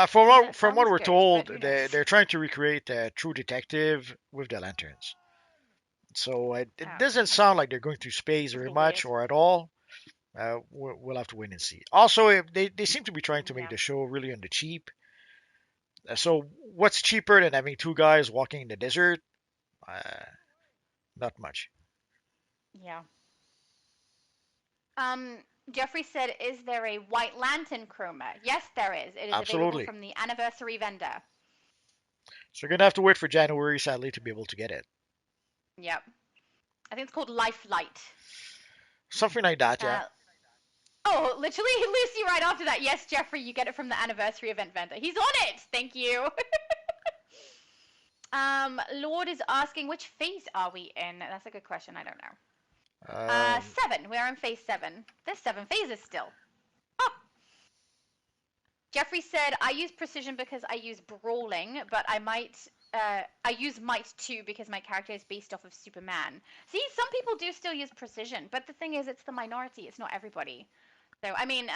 From what we're good, told, they're trying to recreate True Detective with the lanterns. So it doesn't sound like they're going through space very much or at all. We'll have to wait and see. Also, they seem to be trying to make the show really on the cheap. So what's cheaper than having two guys walking in the desert? Not much. Yeah. Jeffrey said, is there a White Lantern chroma? Yes, there is. It is available from the anniversary vendor. So you're going to have to wait for January, sadly, to be able to get it. Yep. I think it's called Life Light. Something like that, yeah. Oh, literally, Lucy right after that. Yes, Jeffrey, you get it from the anniversary event vendor. He's on it! Thank you. Lord is asking, which phase are we in? That's a good question. I don't know. 7. We're in phase 7. There's 7 phases still. Oh. Jeffrey said, I use precision because I use brawling, but I use might too because my character is based off of Superman. See, some people do still use precision, but the thing is, it's the minority. It's not everybody. So, I mean,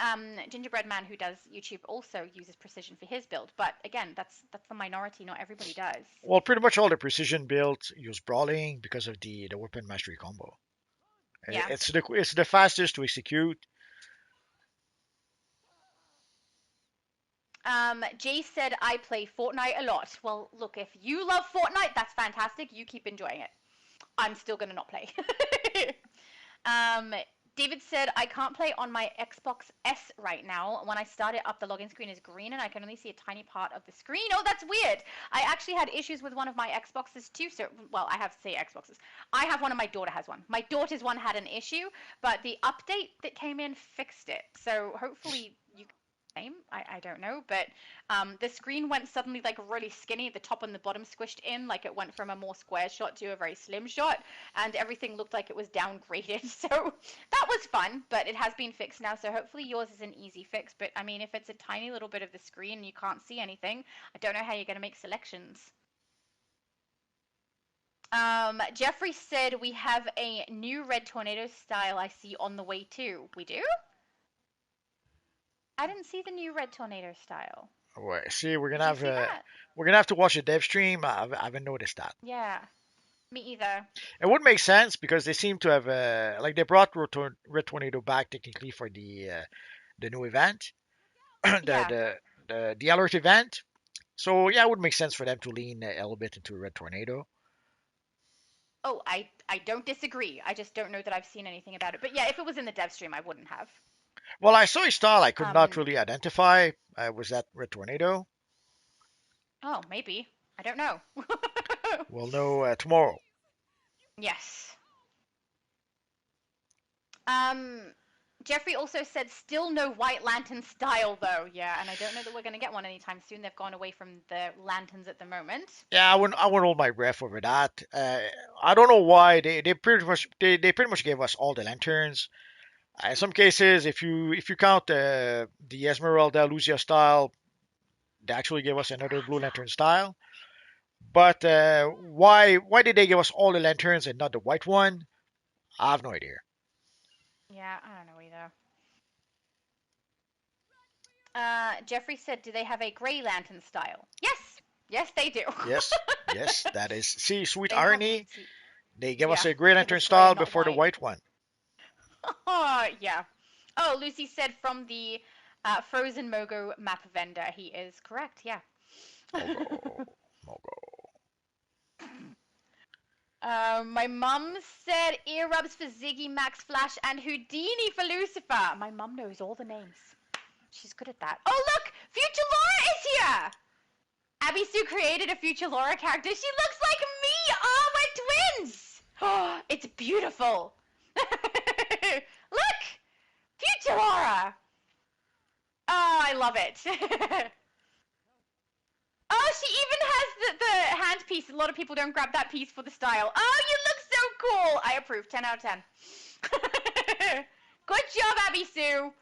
Gingerbread Man, who does YouTube, also uses precision for his build. But again, that's the minority. Not everybody does. Well, pretty much all the precision builds use brawling because of the weapon mastery combo. Yeah. It's the fastest to execute. Jay said, I play Fortnite a lot. Well, look, if you love Fortnite, that's fantastic. You keep enjoying it. I'm still going to not play. David said, I can't play on my Xbox S right now. When I start it up, the login screen is green and I can only see a tiny part of the screen. Oh, that's weird. I actually had issues with one of my Xboxes too. So, well, I have to say Xboxes. I have one and my daughter has one. My daughter's one had an issue, but the update that came in fixed it. So hopefully you I don't know, but the screen went suddenly like really skinny, the top and the bottom squished in, like it went from a more square shot to a very slim shot, and everything looked like it was downgraded. So that was fun, but it has been fixed now, so hopefully yours is an easy fix. But I mean, if it's a tiny little bit of the screen and you can't see anything, I don't know how you're going to make selections. Jeffrey said we have a new Red Tornado style I see on the way too. We do? I didn't see the new Red Tornado style. Right. See, we're gonna have to watch a dev stream. I haven't noticed that. Yeah, me either. It would make sense because they seem to have like they brought Red Tornado back technically for the new event, the alert event. So yeah, it would make sense for them to lean a little bit into Red Tornado. Oh, I don't disagree. I just don't know that I've seen anything about it. But yeah, if it was in the dev stream, I wouldn't have. Well, I saw a style I could not really identify. Was that Red Tornado? Oh, maybe. I don't know. We'll know tomorrow. Yes. Jeffrey also said still no White Lantern style though. Yeah, and I don't know that we're going to get one anytime soon. They've gone away from the lanterns at the moment. Yeah, I wouldn't hold my breath over that. I don't know why they pretty much gave us all the lanterns. In some cases, if you count the Esmeralda Lucia style, they actually gave us another Blue Lantern style. But why did they give us all the lanterns and not the white one? I have no idea. Yeah, I don't know either. Jeffrey said, do they have a Grey Lantern style? Yes, they do. yes, that is. See, sweet irony. They give us a Grey Lantern style before the white one. Oh, yeah. Oh, Lucy said from the Frozen Mogo map vendor. He is correct, yeah. Mogo. My mum said ear rubs for Ziggy, Max Flash, and Houdini for Lucifer. My mum knows all the names. She's good at that. Oh, look! Future Laura is here! Abby Sue created a future Laura character. She looks like me! Oh, we're twins! Oh, it's beautiful. Look! Future Laura! Oh, I love it. Oh, she even has the hand piece. A lot of people don't grab that piece for the style. Oh, you look so cool. I approve. 10 out of 10. Good job, Abby Sue.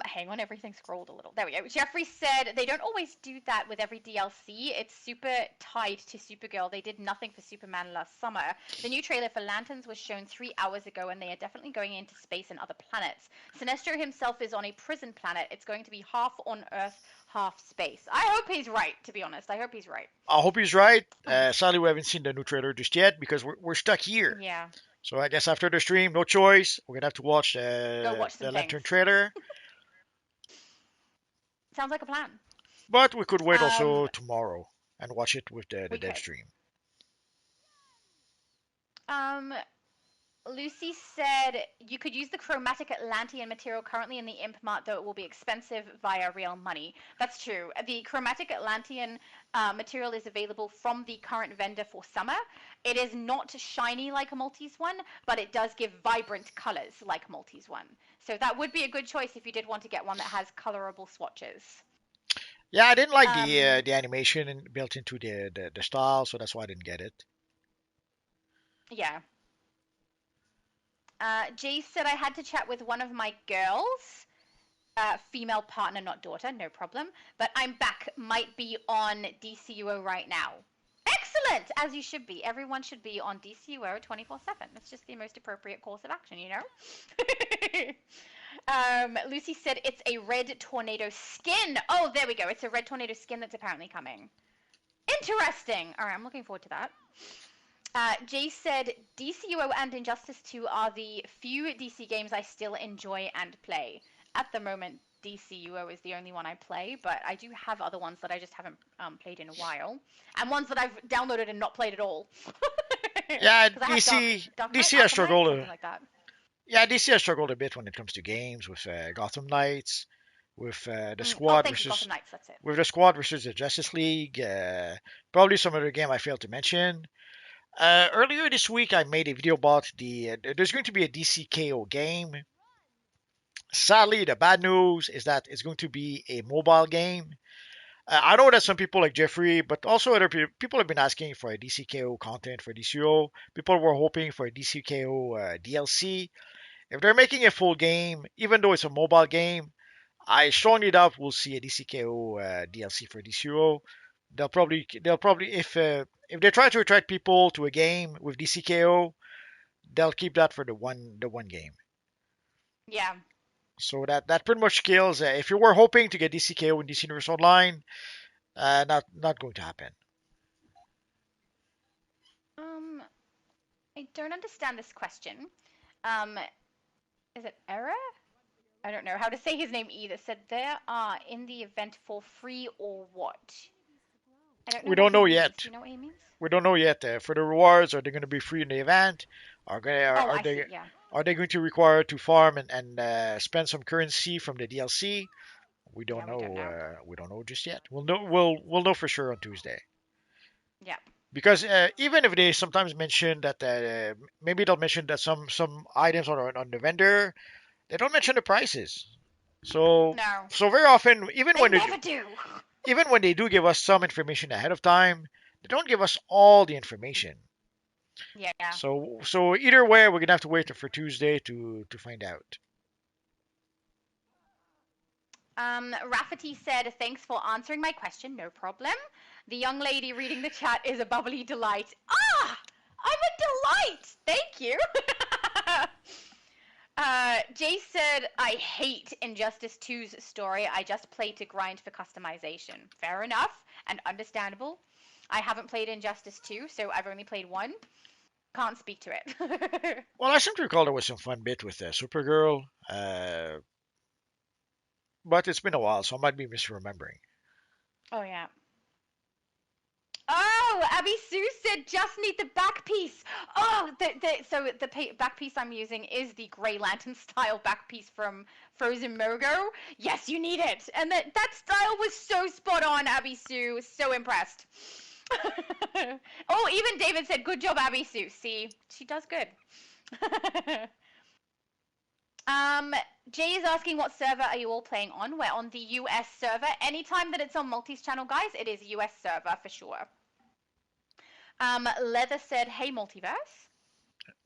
Hang on, everything scrolled a little. There we go. Jeffrey said they don't always do that with every DLC. It's super tied to Supergirl. They did nothing for Superman last summer. The new trailer for Lanterns was shown 3 hours ago, and they are definitely going into space and other planets. Sinestro himself is on a prison planet. It's going to be half on Earth, half space. I hope he's right, to be honest. I hope he's right. I hope he's right. Sadly, we haven't seen the new trailer just yet because we're stuck here. Yeah. So I guess after the stream, no choice. We're gonna have to watch Go watch some the Lantern things. trailer. Sounds like a plan. But we could wait also tomorrow and watch it with the dev could. stream. Lucy said you could use the chromatic Atlantean material currently in the Imp Mart, though it will be expensive via real money. That's true. The chromatic Atlantean material is available from the current vendor for summer. It is not shiny like a Maltese one, but it does give vibrant colors like Maltese one. So that would be a good choice if you did want to get one that has colorable swatches. Yeah, I didn't like the animation built into the style, so that's why I didn't get it. Yeah. Jay said I had to chat with one of my girls. Female partner, not daughter, no problem. But I'm back. Might be on DCUO right now. Excellent! As you should be. Everyone should be on DCUO 24/7. It's just the most appropriate course of action, you know? Lucy said it's a red tornado skin. Oh, there we go. It's a red tornado skin that's apparently coming. Interesting. All right, I'm looking forward to that. Jay said DCUO and Injustice 2 are the few DC games I still enjoy and play. At the moment, DCUO is the only one I play, but I do have other ones that I just haven't played in a while, and ones that I've downloaded and not played at all. Yeah, Dark DC Knight, has struggled. something like that. Yeah, DC has struggled a bit when it comes to games with Gotham Knights, with the Squad versus Gotham Knights, that's it. with the Squad versus the Justice League. Probably some other game I failed to mention. Earlier this week, I made a video about there's going to be a DCKO game. Sadly, the bad news is that it's going to be a mobile game. I know that some people like Jeffrey, but also other people have been asking for a DCKO content for DCO. People were hoping for a DCKO DLC. If they're making a full game, even though it's a mobile game, I strongly doubt we'll see a DCKO DLC for DCO. They'll probably if they try to attract people to a game with DCKO, they'll keep that for the one game. Yeah. So that pretty much kills. If you were hoping to get DCKO in DC Universe Online, not going to happen. I don't understand this question. Is it Error? I don't know how to say his name either. Said there are in the event for free or what? I don't know. We don't know yet. Do you know what he means? We don't know yet. For the rewards, are they going to be free in the event? Are they going to require to farm and spend some currency from the DLC? We don't know. We don't know just yet. We'll know. We'll know for sure on Tuesday. Yeah. Because even if they sometimes mention that maybe they'll mention that some items on the vendor, they don't mention the prices. So very often, even when they do give us some information ahead of time, they don't give us all the information. Yeah. So either way, we're gonna have to wait for Tuesday to find out. Rafferty said, "Thanks for answering my question. No problem. The young lady reading the chat is a bubbly delight." Ah, I'm a delight. Thank you. Jay said, "I hate Injustice 2's story. I just play to grind for customization." Fair enough and understandable. I haven't played Injustice 2, so I've only played 1. Can't speak to it. Well, I seem to recall there was some fun bit with Supergirl, but it's been a while, so I might be misremembering. Oh yeah. Oh, Abby Sue said just need the back piece. Oh, so the back piece I'm using is the Grey Lantern style back piece from Frozen Mogo. Yes, you need it. And that style was so spot on, Abby Sue. So impressed. Oh, even David said, good job, Abby Sue. See, she does good. Jay is asking what server are you all playing on? We're on the US server. Anytime that it's on Multi's channel, guys, it is US server for sure. Leather said, hey, Multiverse.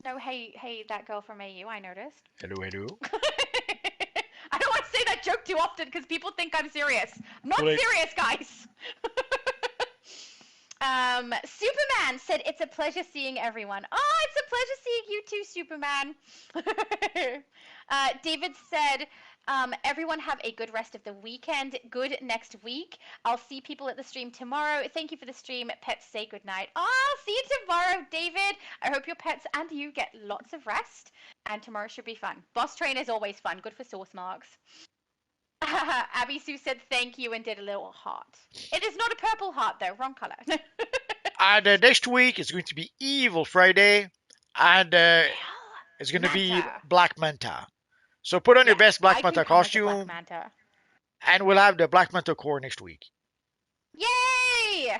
No, hey, that girl from AU, I noticed. Hello, hello. I don't want to say that joke too often because people think I'm serious. I'm not Wait. serious, guys. Superman said, it's a pleasure seeing everyone. Oh, it's a pleasure seeing you too, Superman. David said, everyone have a good rest of the weekend. Good next week. I'll see people at the stream tomorrow. Thank you for the stream. Pets, say good night. Oh, I'll see you tomorrow, David. I hope your pets and you get lots of rest. And tomorrow should be fun. Boss train is always fun. Good for source marks. Abby Sue said thank you and did a little heart. It is not a purple heart, though. Wrong color. And next week is going to be Evil Friday. And it's going to be Manta. Black Manta. So put on your best Black I Manta can come as a Black costume. Manta. And we'll have the Black Manta core next week. Yay!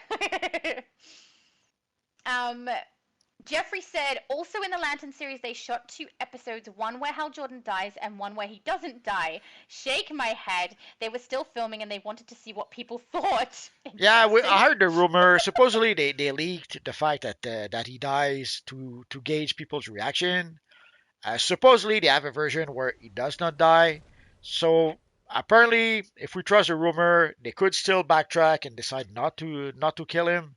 Jeffrey said, also in the Lantern series, they shot 2 episodes, one where Hal Jordan dies and one where he doesn't die. Shake my head. They were still filming and they wanted to see what people thought. Yeah, I heard the rumor. Supposedly, they leaked the fact that he dies to gauge people's reaction. Supposedly, they have a version where he does not die. So apparently, if we trust the rumor, they could still backtrack and decide not to kill him.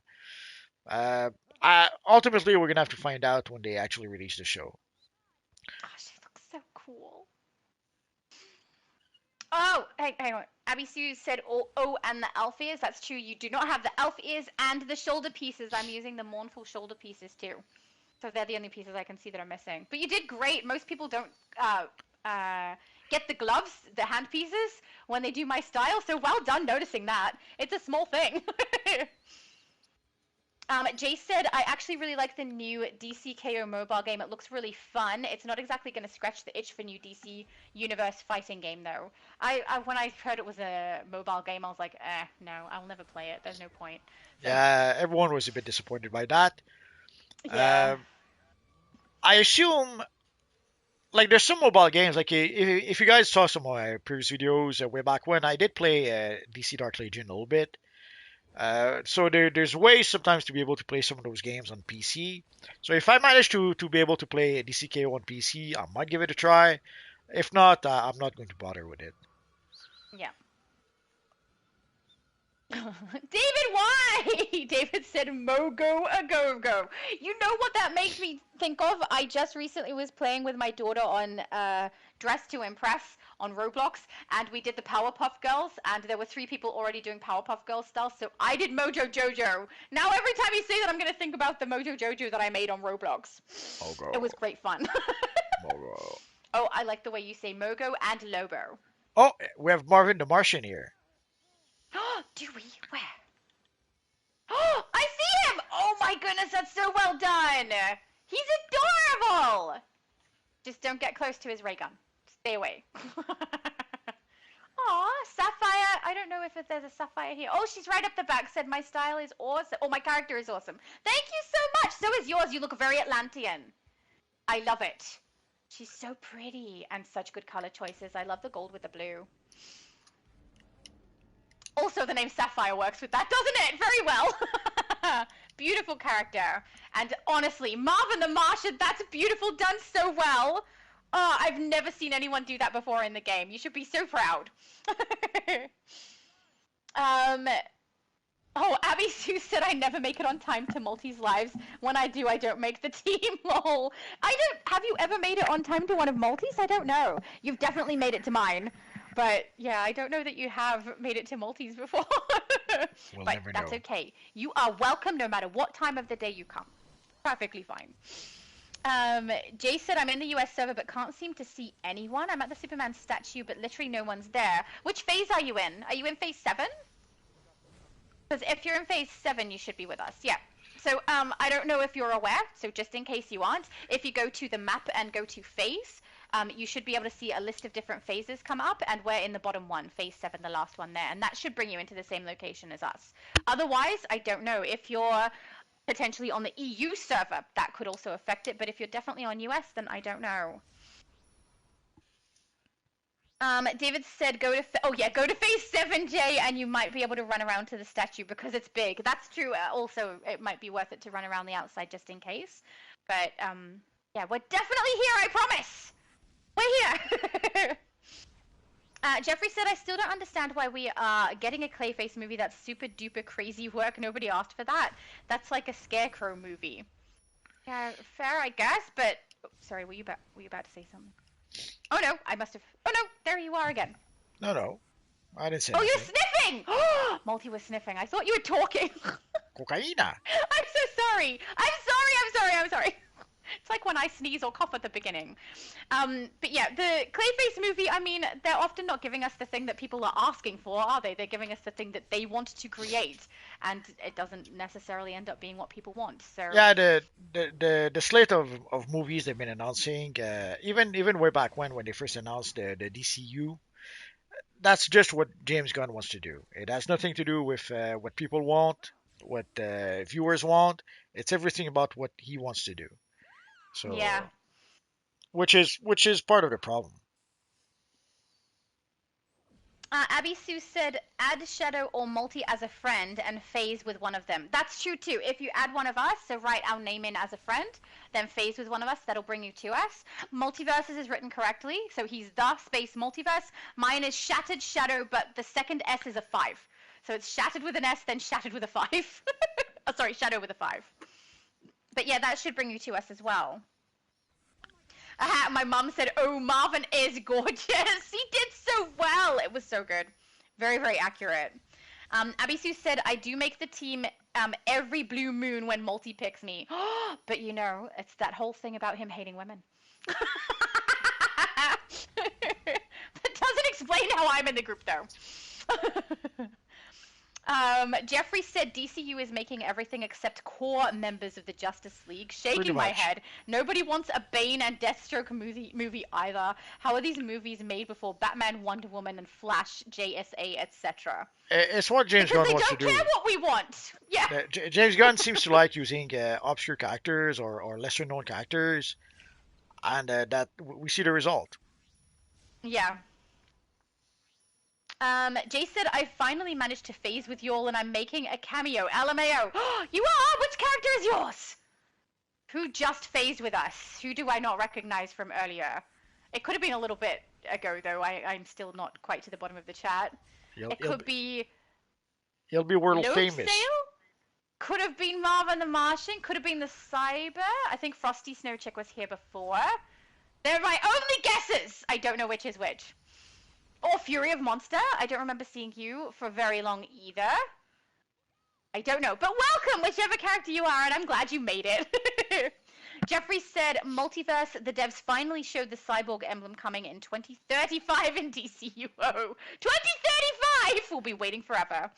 Ultimately, we're gonna have to find out when they actually release the show. Oh, she looks so cool. Oh, hang on. Abby Sue said, oh, and the elf ears. That's true. You do not have the elf ears and the shoulder pieces. I'm using the mournful shoulder pieces too. So they're the only pieces I can see that are missing. But you did great. Most people don't get the gloves, the hand pieces, when they do my style. So well done noticing that. It's a small thing. Jay said, I actually really like the new DCKO mobile game. It looks really fun. It's not exactly going to scratch the itch for new DC Universe fighting game, though. When I heard it was a mobile game, I was like, no, I'll never play it. There's no point. So, Yeah, everyone was a bit disappointed by that. yeah. I assume, like, there's some mobile games, like, if you guys saw some of my previous videos way back when, I did play DC Dark Legion a little bit. So there's ways sometimes to be able to play some of those games on PC. So if I manage to be able to play DCKO on PC, I might give it a try. If not, I'm not going to bother with it. Yeah. David, why? David said, Mogo a go-go. You know what that makes me think of? I just recently was playing with my daughter on Dress to Impress on Roblox, and we did the Powerpuff Girls, and there were 3 people already doing Powerpuff Girls style, so I did Mojo Jojo. Now every time you say that, I'm going to think about the Mojo Jojo that I made on Roblox. Mogo. It was great fun. Mogo. Oh, I like the way you say Mogo and Lobo. Oh, we have Marvin the Martian here. Do we? Where? Oh, I see him! Oh my goodness, that's so well done! He's adorable! Just don't get close to his ray gun. Stay away. Aw, Sapphire. I don't know if there's a Sapphire here. Oh, she's right up the back. Said my style is awesome. Oh, my character is awesome. Thank you so much. So is yours. You look very Atlantean. I love it. She's so pretty and such good color choices. I love the gold with the blue. Also, the name Sapphire works with that, doesn't it? Very well. Beautiful character. And honestly, Marvin the Martian, that's beautiful, done so well. Oh, I've never seen anyone do that before in the game. You should be so proud. Oh, Abby Sue said I never make it on time to Multi's lives. When I do, I don't make the team. Lol. Have you ever made it on time to one of Multi's? I don't know. You've definitely made it to mine. But yeah, I don't know that you have made it to Multi's before. We'll but never that's know. okay. You are welcome no matter what time of the day you come. Perfectly fine. Jay said I'm in the US server but can't seem to see anyone. I'm at the Superman statue but literally no one's there. Which phase are you in? Are you in phase 7? Because if you're in phase 7, you should be with us. Yeah. So I don't know if you're aware, so just in case you aren't, if you go to the map and go to phase, you should be able to see a list of different phases come up, and we're in the bottom one, phase 7, the last one there, and that should bring you into the same location as us. Otherwise, I don't know. If you're potentially on the EU server, that could also affect it, but if you're definitely on US, then I don't know. David said go to phase 7J and you might be able to run around to the statue because it's big. That's true. Also, it might be worth it to run around the outside just in case. But yeah, we're definitely here, I promise. We're here. Jeffrey said, I still don't understand why we are getting a Clayface movie that's super duper crazy work. Nobody asked for that. That's like a Scarecrow movie. Yeah, fair, I guess, but... Oh, sorry, were you about to say something? Oh no, I must have... Oh no, there you are again. No, I didn't say Oh, anything. you're sniffing! Multi was sniffing. I thought you were talking. Cocaína. I'm so sorry. I'm sorry. It's like when I sneeze or cough at the beginning. But yeah, the Clayface movie, I mean, they're often not giving us the thing that people are asking for, are they? They're giving us the thing that they want to create, and it doesn't necessarily end up being what people want. So Yeah, the slate of movies they've been announcing, even way back when they first announced the DCU, that's just what James Gunn wants to do. It has nothing to do with what people want, what viewers want. It's everything about what he wants to do. yeah. So, which is part of the problem. Abby Sue said, add Shadow or Multi as a friend and phase with one of them. That's true too. If you add one of us, so write our name in as a friend, then phase with one of us, that'll bring you to us. Multiverses is written correctly, so he's the space multiverse. Mine is Shattered Shadow, but the second S is a 5. So it's Shattered with an S, then Shattered with a 5. Oh, sorry, Shadow with a 5. But yeah, that should bring you to us as well. My mom said, oh, Marvin is gorgeous. He did so well. It was so good. Very, very accurate. Abby Sue said, I do make the team every blue moon when Multi picks me. But you know, it's that whole thing about him hating women. That doesn't explain how I'm in the group, though. Jeffrey said DCU is making everything except core members of the Justice League. Pretty Shaking my much. head. Nobody wants a Bane and Deathstroke movie either. How are these movies made before Batman, Wonder Woman, and Flash, JSA, etc.? It's what James Because Gunn they wants to don't do. care what we want. Yeah. James Gunn seems to like using obscure characters or lesser known characters, and that we see the result. Yeah. Jay said, I finally managed to phase with y'all and I'm making a cameo. LMAO. You are? Which character is yours? Who just phased with us? Who do I not recognize from earlier? It could have been a little bit ago, though. I'm still not quite to the bottom of the chat. He'll, It he'll, could be he'll be world Load famous. Sale? Could have been Marvin the Martian. Could have been the Cyber. I think Frosty Snow Chick was here before. They're my only guesses. I don't know which is which. Or Fury of Monster. I don't remember seeing you for very long either. I don't know. But welcome, whichever character you are, and I'm glad you made it. Jeffrey said, Multiverse, the devs finally showed the cyborg emblem coming in 2035 in DCUO. 2035! We'll be waiting forever.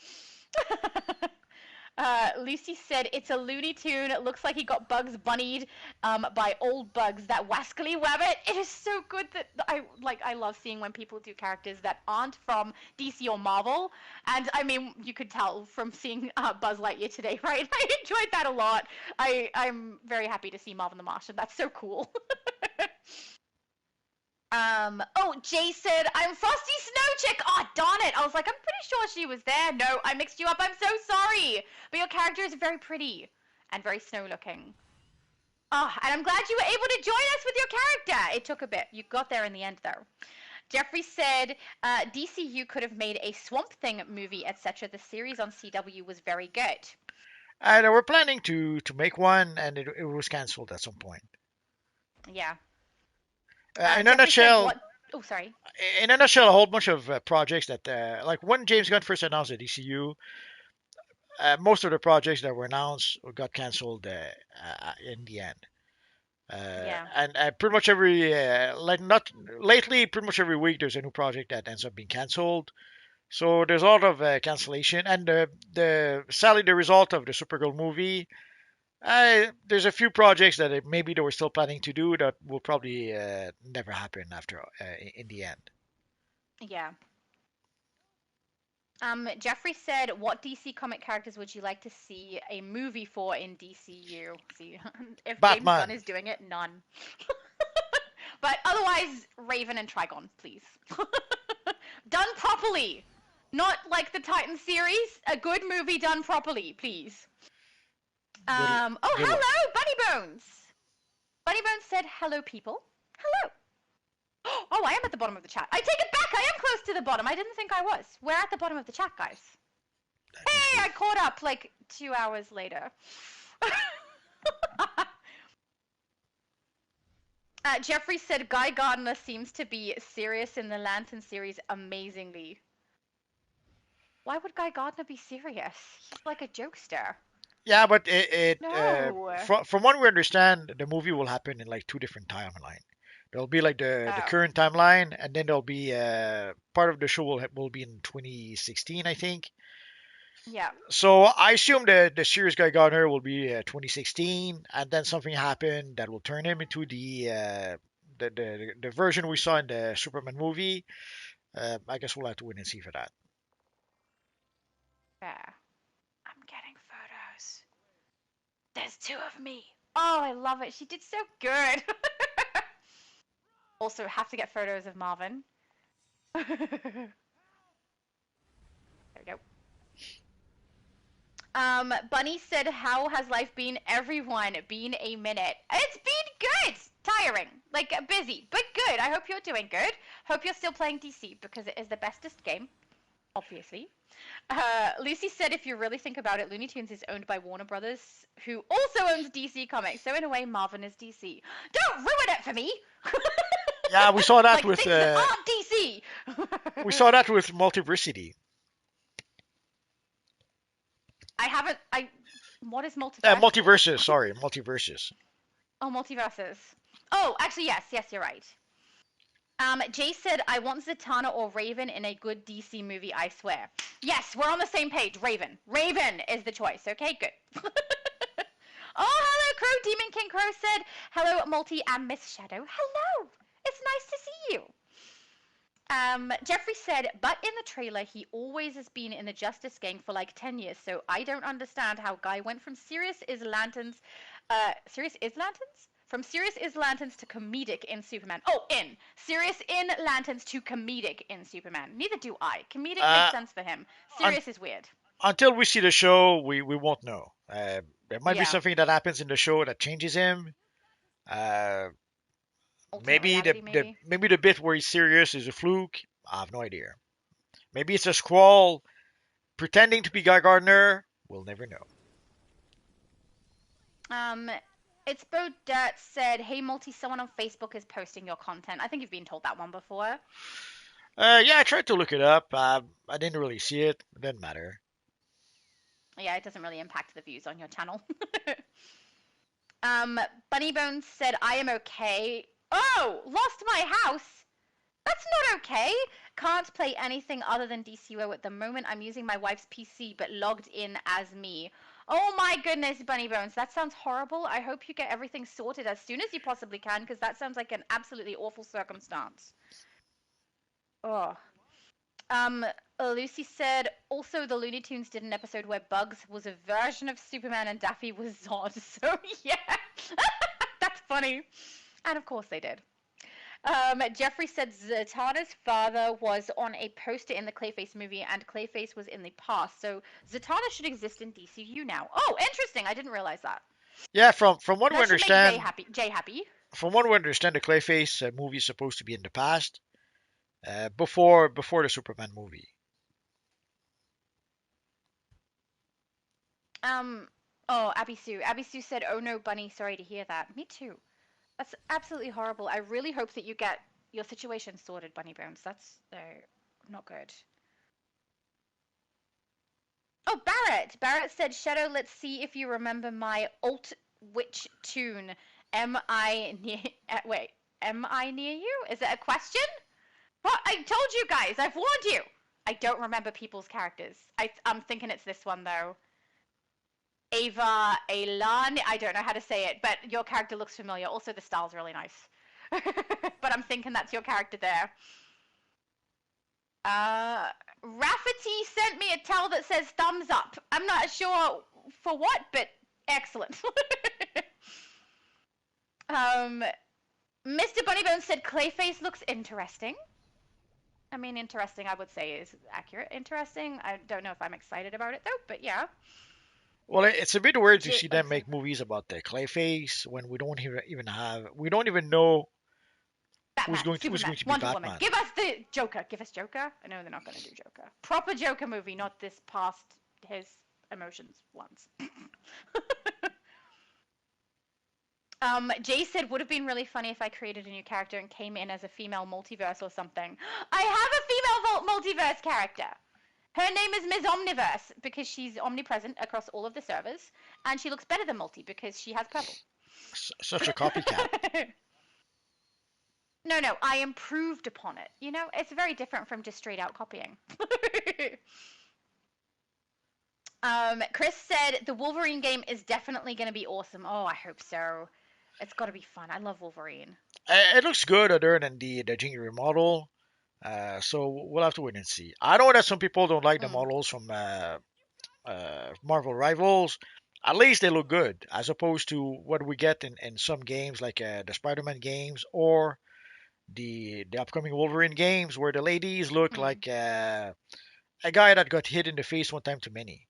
Lucy said, it's a Looney Tune. It looks like he got Bugs Bunnied by old Bugs, that wascally rabbit. It is so good that I love seeing when people do characters that aren't from DC or Marvel. And I mean, you could tell from seeing Buzz Lightyear today, right? I enjoyed that a lot. I'm very happy to see Marvin the Martian. That's so cool. Oh, Jay said, I'm Frosty Snow Chick. Oh, darn it. I was like, I'm pretty sure she was there. No, I mixed you up. I'm so sorry. But your character is very pretty and very snow looking. Oh, and I'm glad you were able to join us with your character. It took a bit. You got there in the end, though. Jeffrey said, DCU could have made a Swamp Thing movie, etc. The series on CW was very good. And we're planning to make one, and it was cancelled at some point. Yeah. In a Jeffrey said, nutshell, what? Oh, sorry. a whole bunch of projects that, like when James Gunn first announced the DCU, most of the projects that were announced got cancelled in the end. Yeah. And pretty much every not lately, pretty much every week there's a new project that ends up being cancelled. So there's a lot of cancellation, and the sadly the result of the Supergirl movie There's a few projects that maybe they were still planning to do that will probably never happen after in the end. Yeah. Jeffrey said, "What DC comic characters would you like to see a movie for in DCU?" See, if James Gunn Batman. is doing it, none. But otherwise, Raven and Trigon, please. Done properly, not like the Titan series. A good movie done properly, please. Good, Oh, good luck. hello, Bunny Bones. Bunny Bones said, "Hello, people." Hello. Oh, I am at the bottom of the chat. I take it back. I am close to the bottom. I didn't think I was. We're at the bottom of the chat, guys. Hey, I caught up like 2 hours later. Jeffrey said Guy Gardner seems to be serious in the Lantern series amazingly. Why would Guy Gardner be serious? He's like a jokester. Yeah, but No. from what we understand, the movie will happen in like two different timelines. There'll be like the Oh. current timeline, and then there'll be part of the show will be in 2016, I think. Yeah. So I assume the series Guy Gardner will be 2016, and then something happened that will turn him into the version we saw in the Superman movie. I guess we'll have to wait and see for that. Yeah. I'm getting photos. There's 2 of me. Oh, I love it. She did so good. Also, have to get photos of Marvin. There we go. Bunny said, "How has life been, everyone? Been a minute." It's been good. Tiring. Like, busy, but good. I hope you're doing good. Hope you're still playing DC, because it is the bestest game. Obviously. Lucy said, "If you really think about it, Looney Tunes is owned by Warner Brothers, who also owns DC Comics. So in a way, Marvin is DC. Don't ruin it for me." Yeah, we saw that Like with things that aren't DC. we saw that with Multiversity. I haven't. What is multiverse? Multiverses, sorry, multiverses. Oh, multiverses. Oh, actually, yes, you're right. Jay said, "I want Zatanna or Raven in a good DC movie, I swear." Yes, we're on the same page. Raven. Raven is the choice. Okay, good. Oh, hello, Crow. Demon King Crow said, "Hello, Multi and Miss Shadow." Hello. It's nice to see you. Jeffrey said, "But in the trailer, he always has been in the Justice Gang for like 10 years, so I don't understand how Guy went from serious is Lanterns, From serious is Lanterns to comedic in Superman. Oh, serious in Lanterns to comedic in Superman. Neither do I. Comedic makes sense for him. Serious is weird. Until we see the show, we won't know. There might be Yeah. something that happens in the show that changes him. Alternate reality, maybe. Maybe the bit where he's serious is a fluke. I have no idea. Maybe it's a squall pretending to be Guy Gardner. We'll never know. It's Bo Dirt said, "Hey Multi, someone on Facebook is posting your content." I think you've been told that one before. Yeah, I tried to look it up. I didn't really see it. It didn't matter. Yeah, it doesn't really impact the views on your channel. Bunny Bones said, "I am okay." Oh, lost my house. That's not okay. Can't play anything other than DCUO at the moment. I'm using my wife's PC, but logged in as me. Oh my goodness, Bunny Bones. That sounds horrible. I hope you get everything sorted as soon as you possibly can, because that sounds like an absolutely awful circumstance. Oh. Lucy said, "Also, the Looney Tunes did an episode where Bugs was a version of Superman and Daffy was Zod." So, yeah. That's funny. And of course they did. Jeffrey said Zatanna's father was on a poster in the Clayface movie, and Clayface was in the past. So Zatanna should exist in DCU now. Oh, interesting. I didn't realize that. Yeah, from what we That should make understand, Jay happy. from what we understand, the Clayface movie is supposed to be in the past, before the Superman movie. Oh, Abby Sue. Abby Sue said, "Oh no, Bunny, sorry to hear that." Me too. That's absolutely horrible. I really hope that you get your situation sorted, Bunny Bones. That's not good. Oh, Barrett. Barrett said, "Shadow, let's see if you remember my alt witch tune. Am I near... wait, am I near you? Is it a question? What? I told you guys. I've warned you. I don't remember people's characters. I'm thinking it's this one, though. Ava Elan. I don't know how to say it, but your character looks familiar. Also, the style's really nice. But I'm thinking that's your character there. Rafferty sent me a tell that says thumbs up. I'm not sure for what, but excellent. Mr. Bunnybones said Clayface looks interesting. I mean, interesting, I would say, is accurate. Interesting. I don't know if I'm excited about it, though, but yeah. Well, it's a bit weird to see them make movies about the Clayface when we don't even know Batman, who's going to Superman, be Wonder Batman. Woman. Give us the Joker. Give us Joker. I know they're not going to do Joker. Proper Joker movie, not this past his emotions ones. Jay said, would have been really funny if I created a new character and came in as a female multiverse or something. I have a female multiverse character. Her name is Ms. Omniverse because she's omnipresent across all of the servers, and she looks better than Multi because she has purple. Such a copycat. No, I improved upon it. You know, it's very different from just straight out copying. Chris said the Wolverine game is definitely going to be awesome. Oh, I hope so. It's got to be fun. I love Wolverine. It looks good other than the Jingle model. So we'll have to wait and see. I know that some people don't like the models from Marvel Rivals. At least they look good, as opposed to what we get in some games like the Spider-Man games or the upcoming Wolverine games, where the ladies look like a guy that got hit in the face one time too many.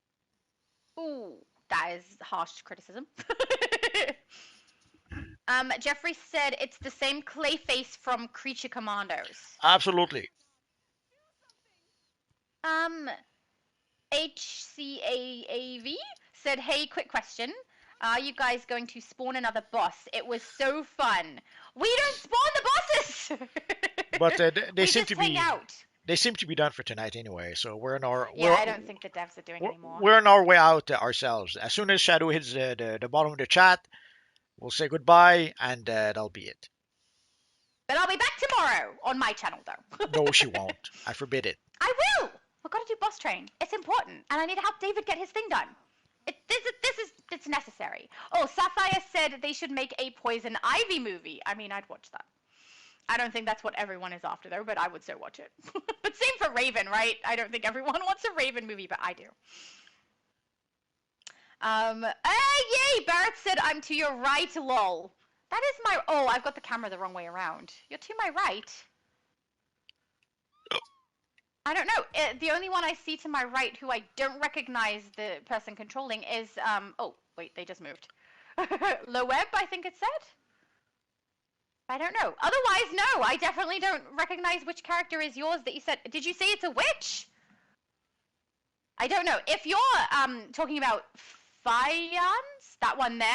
Ooh, that is harsh criticism. Jeffrey said it's the same Clayface from Creature Commandos. Absolutely. HCAAV said, hey, quick question. Are you guys going to spawn another boss? It was so fun. We don't spawn the bosses! But they seem to be hang out. They seem to be done for tonight anyway. So we're in our I don't think the devs are doing anymore. We're on our way out ourselves. As soon as Shadow hits the bottom of the chat, we'll say goodbye, and that'll be it. But I'll be back tomorrow on my channel, though. No, she won't. I forbid it. I will. We've got to do boss train. It's important, and I need to help David get his thing done. It's necessary. Oh, Sapphire said they should make a Poison Ivy movie. I mean, I'd watch that. I don't think that's what everyone is after, though, but I would so watch it. But same for Raven, right? I don't think everyone wants a Raven movie, but I do. Yay! Barrett said, I'm to your right, lol. That is my... Oh, I've got the camera the wrong way around. You're to my right. I don't know. The only one I see to my right who I don't recognize the person controlling is... Oh, wait, they just moved. Loeb, I think it said? I don't know. Otherwise, no. I definitely don't recognize which character is yours that you said. Did you say it's a witch? I don't know. If you're talking about Fians, that one there,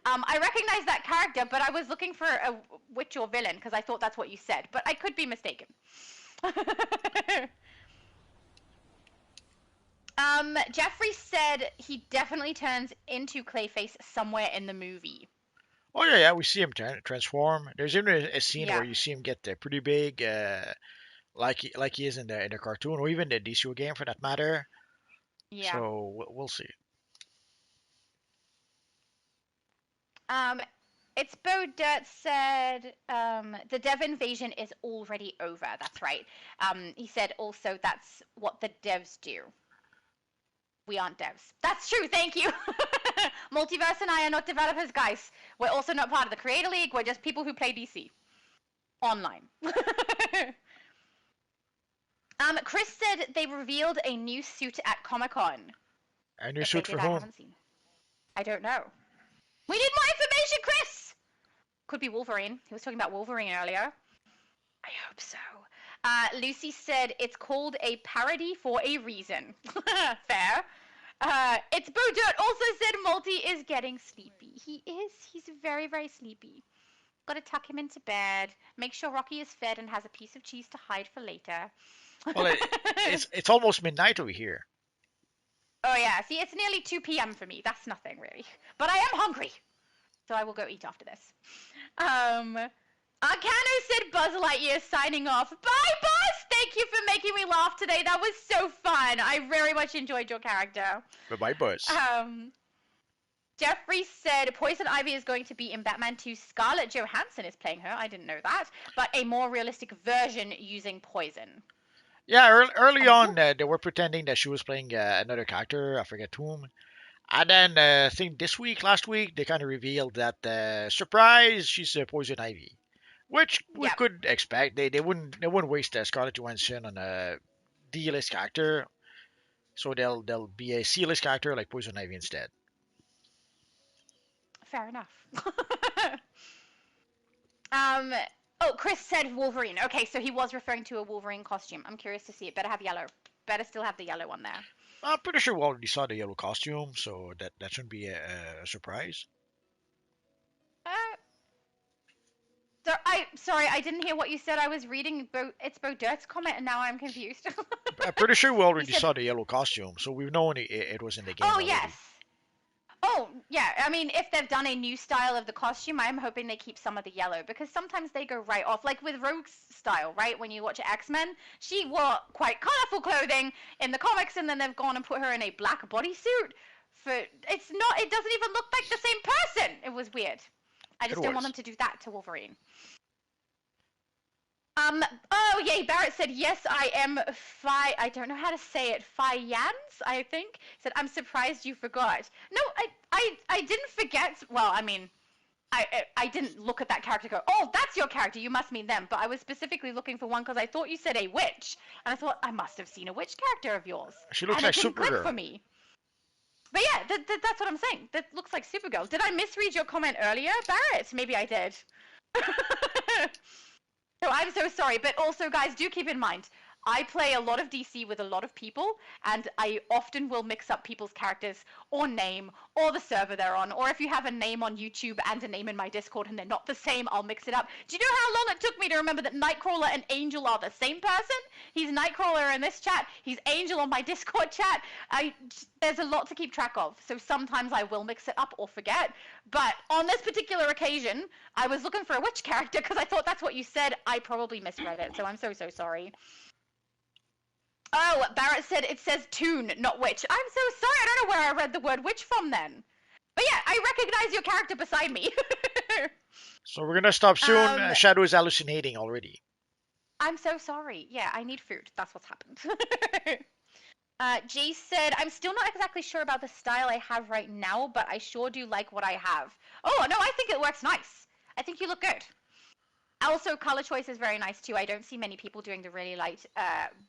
I recognize that character, but I was looking for a witch or villain because I thought that's what you said, but I could be mistaken. Jeffrey said he definitely turns into Clayface somewhere in the movie. Oh yeah, we see him transform. There's even a scene where you see him get pretty big, like he is in the cartoon, or even the DCUO game for that matter. Yeah. So we'll see. It's Bo Dirt said the dev invasion is already over. That's right. He said also that's what the devs do. We aren't devs. That's true. Thank you. Multiverse and I are not developers, guys. We're also not part of the Creator League. We're just people who play DC online. Chris said they revealed a new suit at Comic-Con. A new suit for whom? I haven't seen. I don't know. We need more information, Chris! Could be Wolverine. He was talking about Wolverine earlier. I hope so. Lucy said it's called a parody for a reason. Fair. It's Bo Dirt also said Multi is getting sleepy. He is. He's very, very sleepy. Gotta tuck him into bed. Make sure Rocky is fed and has a piece of cheese to hide for later. Well, it's almost midnight over here. Oh yeah, see, it's nearly 2 p.m. for me. That's nothing, really. But I am hungry. So I will go eat after this. Arcano said Buzz Lightyear signing off. Bye, Buzz! Thank you for making me laugh today. That was so fun. I very much enjoyed your character. Bye-bye, Buzz. Jeffrey said Poison Ivy is going to be in Batman 2. Scarlett Johansson is playing her. I didn't know that. But a more realistic version using poison. Yeah, early Cool. on, they were pretending that she was playing another character. I forget whom. And then I think last week, they kind of revealed that surprise, she's Poison Ivy, which we Yep. could expect. They wouldn't waste Scarlett Johansson on a D-list character, so they'll be a C-list character like Poison Ivy instead. Fair enough. um. Oh, Chris said Wolverine. Okay, so he was referring to a Wolverine costume. I'm curious to see it. Better have yellow. Better still have the yellow one there. I'm pretty sure we already saw the yellow costume, so that shouldn't be a surprise. Uh, sorry, I didn't hear what you said. I was reading it's Bo Dirt's comment, and now I'm confused. I'm pretty sure we already said- saw the yellow costume, so we've known it was in the game Oh already. yes. Oh yeah. I mean, if they've done a new style of the costume, I'm hoping they keep some of the yellow because sometimes they go right off. Like with Rogue's style, right? When you watch X-Men, she wore quite colorful clothing in the comics, and then they've gone and put her in a black bodysuit. It doesn't even look like the same person. It was weird. I just don't want them to do that to Wolverine. Oh yay, Barrett said, yes, I am I don't know how to say it, Fayans, I think. Said, I'm surprised you forgot. No, I didn't forget. Well, I mean, I didn't look at that character and go, oh, that's your character, you must mean them. But I was specifically looking for one because I thought you said a witch. And I thought, I must have seen a witch character of yours. She looks and like it didn't click Supergirl. for me. But yeah, that's what I'm saying. That looks like Supergirl. Did I misread your comment earlier, Barrett? Maybe I did. So I'm so sorry, but also, guys, do keep in mind, I play a lot of DC with a lot of people, and I often will mix up people's characters or name or the server they're on, or if you have a name on YouTube and a name in my Discord and they're not the same, I'll mix it up. Do you know how long it took me to remember that Nightcrawler and Angel are the same person? He's Nightcrawler in this chat, he's Angel on my Discord chat. There's a lot to keep track of, so sometimes I will mix it up or forget. But on this particular occasion, I was looking for a witch character because I thought that's what you said. I probably misread it, so I'm so sorry. Oh, Barrett said it says tune, not witch. I'm so sorry. I don't know where I read the word witch from then. But yeah, I recognize your character beside me. So we're gonna stop soon. Shadow is hallucinating already. I'm so sorry. Yeah, I need food. That's what's happened. Jay said, I'm still not exactly sure about the style I have right now, but I sure do like what I have. Oh, no, I think it works nice. I think you look good. Also, color choice is very nice too. I don't see many people doing the really light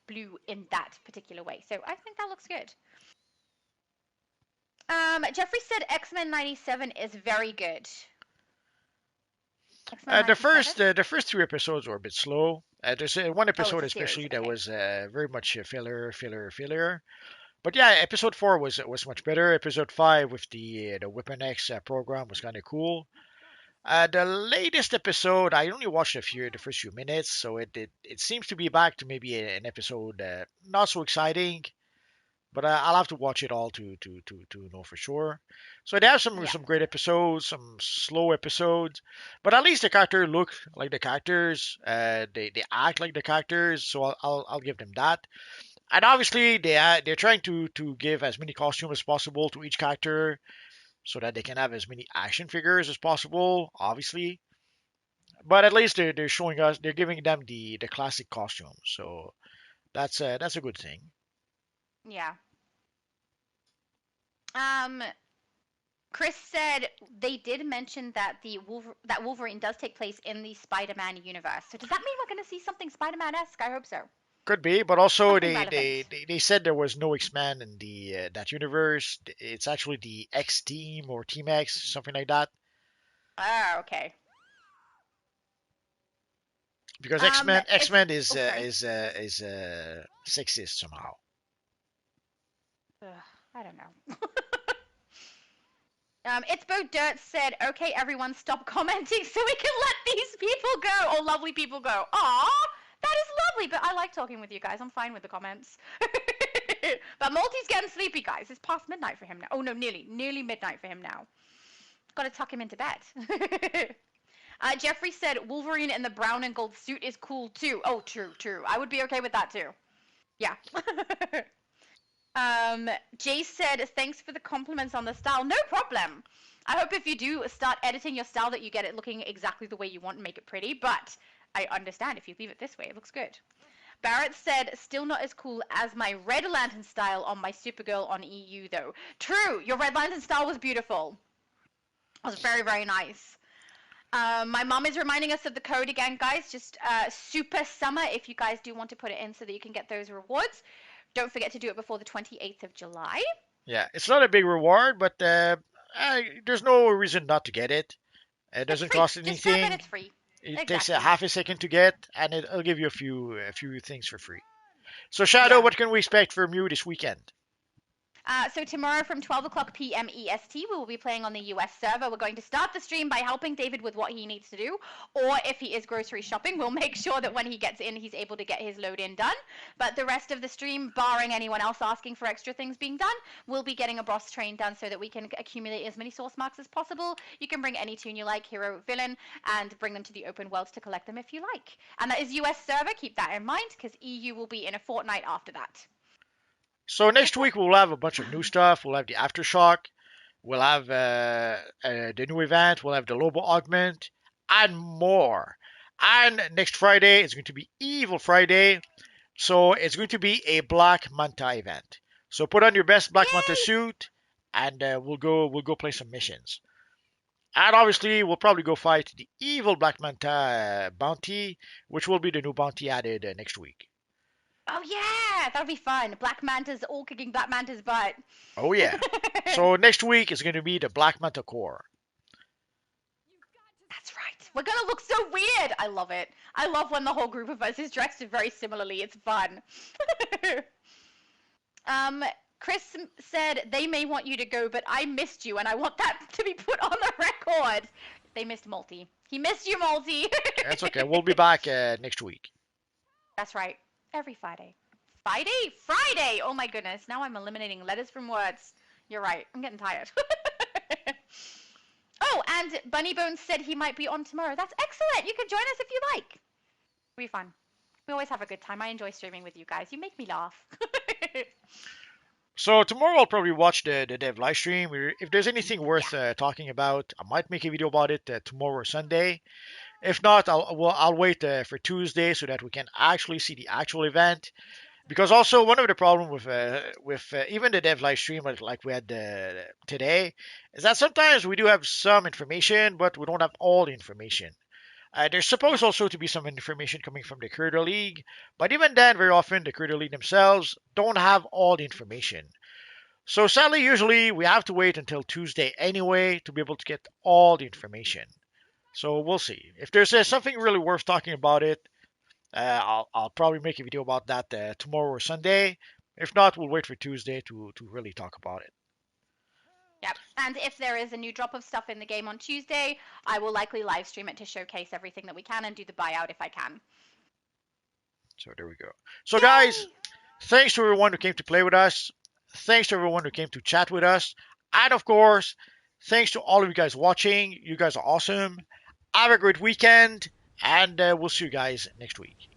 blue in that particular way. So I think that looks good. Jeffrey said X-Men 97 is very good. The first 3 episodes were a bit slow. There's one episode especially that was very much filler. But yeah, episode 4 was much better. Episode 5 with the Weapon X program was kind of cool. The latest episode, I only watched the first few minutes, so it seems to be back to maybe an episode not so exciting, but I'll have to watch it all to know for sure. So they have some great episodes, some slow episodes, but at least the characters look like the characters, they act like the characters, so I'll give them that. And obviously they're trying to give as many costumes as possible to each character, so that they can have as many action figures as possible, obviously. But at least they're showing us, they're giving them the classic costume, so that's a good thing. Yeah. Chris said they did mention that that Wolverine does take place in the Spider-Man universe. So does that mean we're going to see something Spider-Man-esque? I hope so. Could be, but also they said there was no X-Men in the that universe. It's actually the X Team or Team X, something like that. Ah, okay. Because X-Men is sexist somehow. I don't know. It's Bo Dirt said, okay, everyone stop commenting so we can let these people go, or lovely people go. Aw, that is lovely, but I like talking with you guys. I'm fine with the comments. But Malty's getting sleepy, guys. It's past midnight for him now. Oh, no, nearly midnight for him now. Got to tuck him into bed. Jeffrey said, Wolverine in the brown and gold suit is cool, too. Oh, true. I would be okay with that, too. Yeah. Jay said, thanks for the compliments on the style. No problem. I hope if you do start editing your style that you get it looking exactly the way you want and make it pretty, but I understand if you leave it this way, it looks good. Barrett said, still not as cool as my Red Lantern style on my Supergirl on EU, though. True, your Red Lantern style was beautiful. It was very, very nice. My mom is reminding us of the code again, guys. Just Super Summer if you guys do want to put it in so that you can get those rewards. Don't forget to do it before the 28th of July. Yeah, it's not a big reward, but there's no reason not to get it. It It's doesn't free. cost Just grab it, anything. it's free. It takes a Exactly. half a second to get, and it'll give you a few things for free. So Shadow, Yeah. what can we expect from you this weekend? So tomorrow from 12 o'clock p.m. EST, we will be playing on the US server. We're going to start the stream by helping David with what he needs to do, or if he is grocery shopping, we'll make sure that when he gets in, he's able to get his load in done. But the rest of the stream, barring anyone else asking for extra things being done, we'll be getting a boss train done so that we can accumulate as many source marks as possible. You can bring any tune you like, hero, villain, and bring them to the open world to collect them if you like. And that is US server, keep that in mind, because EU will be in a fortnight after that. So next week we'll have a bunch of new stuff. We'll have the aftershock. We'll have the new event. We'll have the Lobo augment and more. And next Friday is going to be Evil Friday. So it's going to be a Black Manta event. So put on your best Black Manta Yay! suit, and we'll go play some missions. And obviously we'll probably go fight the evil Black Manta bounty, which will be the new bounty added next week. Oh yeah, that'll be fun. Black Manta's all kicking Black Manta's butt. Oh yeah. So next week is going to be the Black Manta core. That's right. We're gonna look so weird. I love it. I love when the whole group of us is dressed very similarly. It's fun. Chris said they may want you to go, but I missed you, and I want that to be put on the record. They missed Multi. He missed you, Multi. That's okay. We'll be back next week. That's right. Every Friday. Friday? Friday! Oh my goodness. Now I'm eliminating letters from words. You're right. I'm getting tired. Oh, and Bunny Bones said he might be on tomorrow. That's excellent. You can join us if you like. It'll be fun. We always have a good time. I enjoy streaming with you guys. You make me laugh. So tomorrow I'll probably watch the dev live stream. If there's anything worth talking about, I might make a video about it tomorrow or Sunday. If not, I'll wait for Tuesday so that we can actually see the actual event. Because also one of the problem with even the dev live stream like we had today is that sometimes we do have some information, but we don't have all the information. There's supposed also to be some information coming from the Creator League, but even then, very often the Creator League themselves don't have all the information. So sadly, usually we have to wait until Tuesday anyway to be able to get all the information. So we'll see. If there's something really worth talking about it, I'll probably make a video about that tomorrow or Sunday. If not, we'll wait for Tuesday to really talk about it. Yep. And if there is a new drop of stuff in the game on Tuesday, I will likely live stream it to showcase everything that we can and do the buyout if I can. So there we go. So guys, thanks to everyone who came to play with us. Thanks to everyone who came to chat with us. And of course, thanks to all of you guys watching. You guys are awesome. Have a great weekend, and we'll see you guys next week.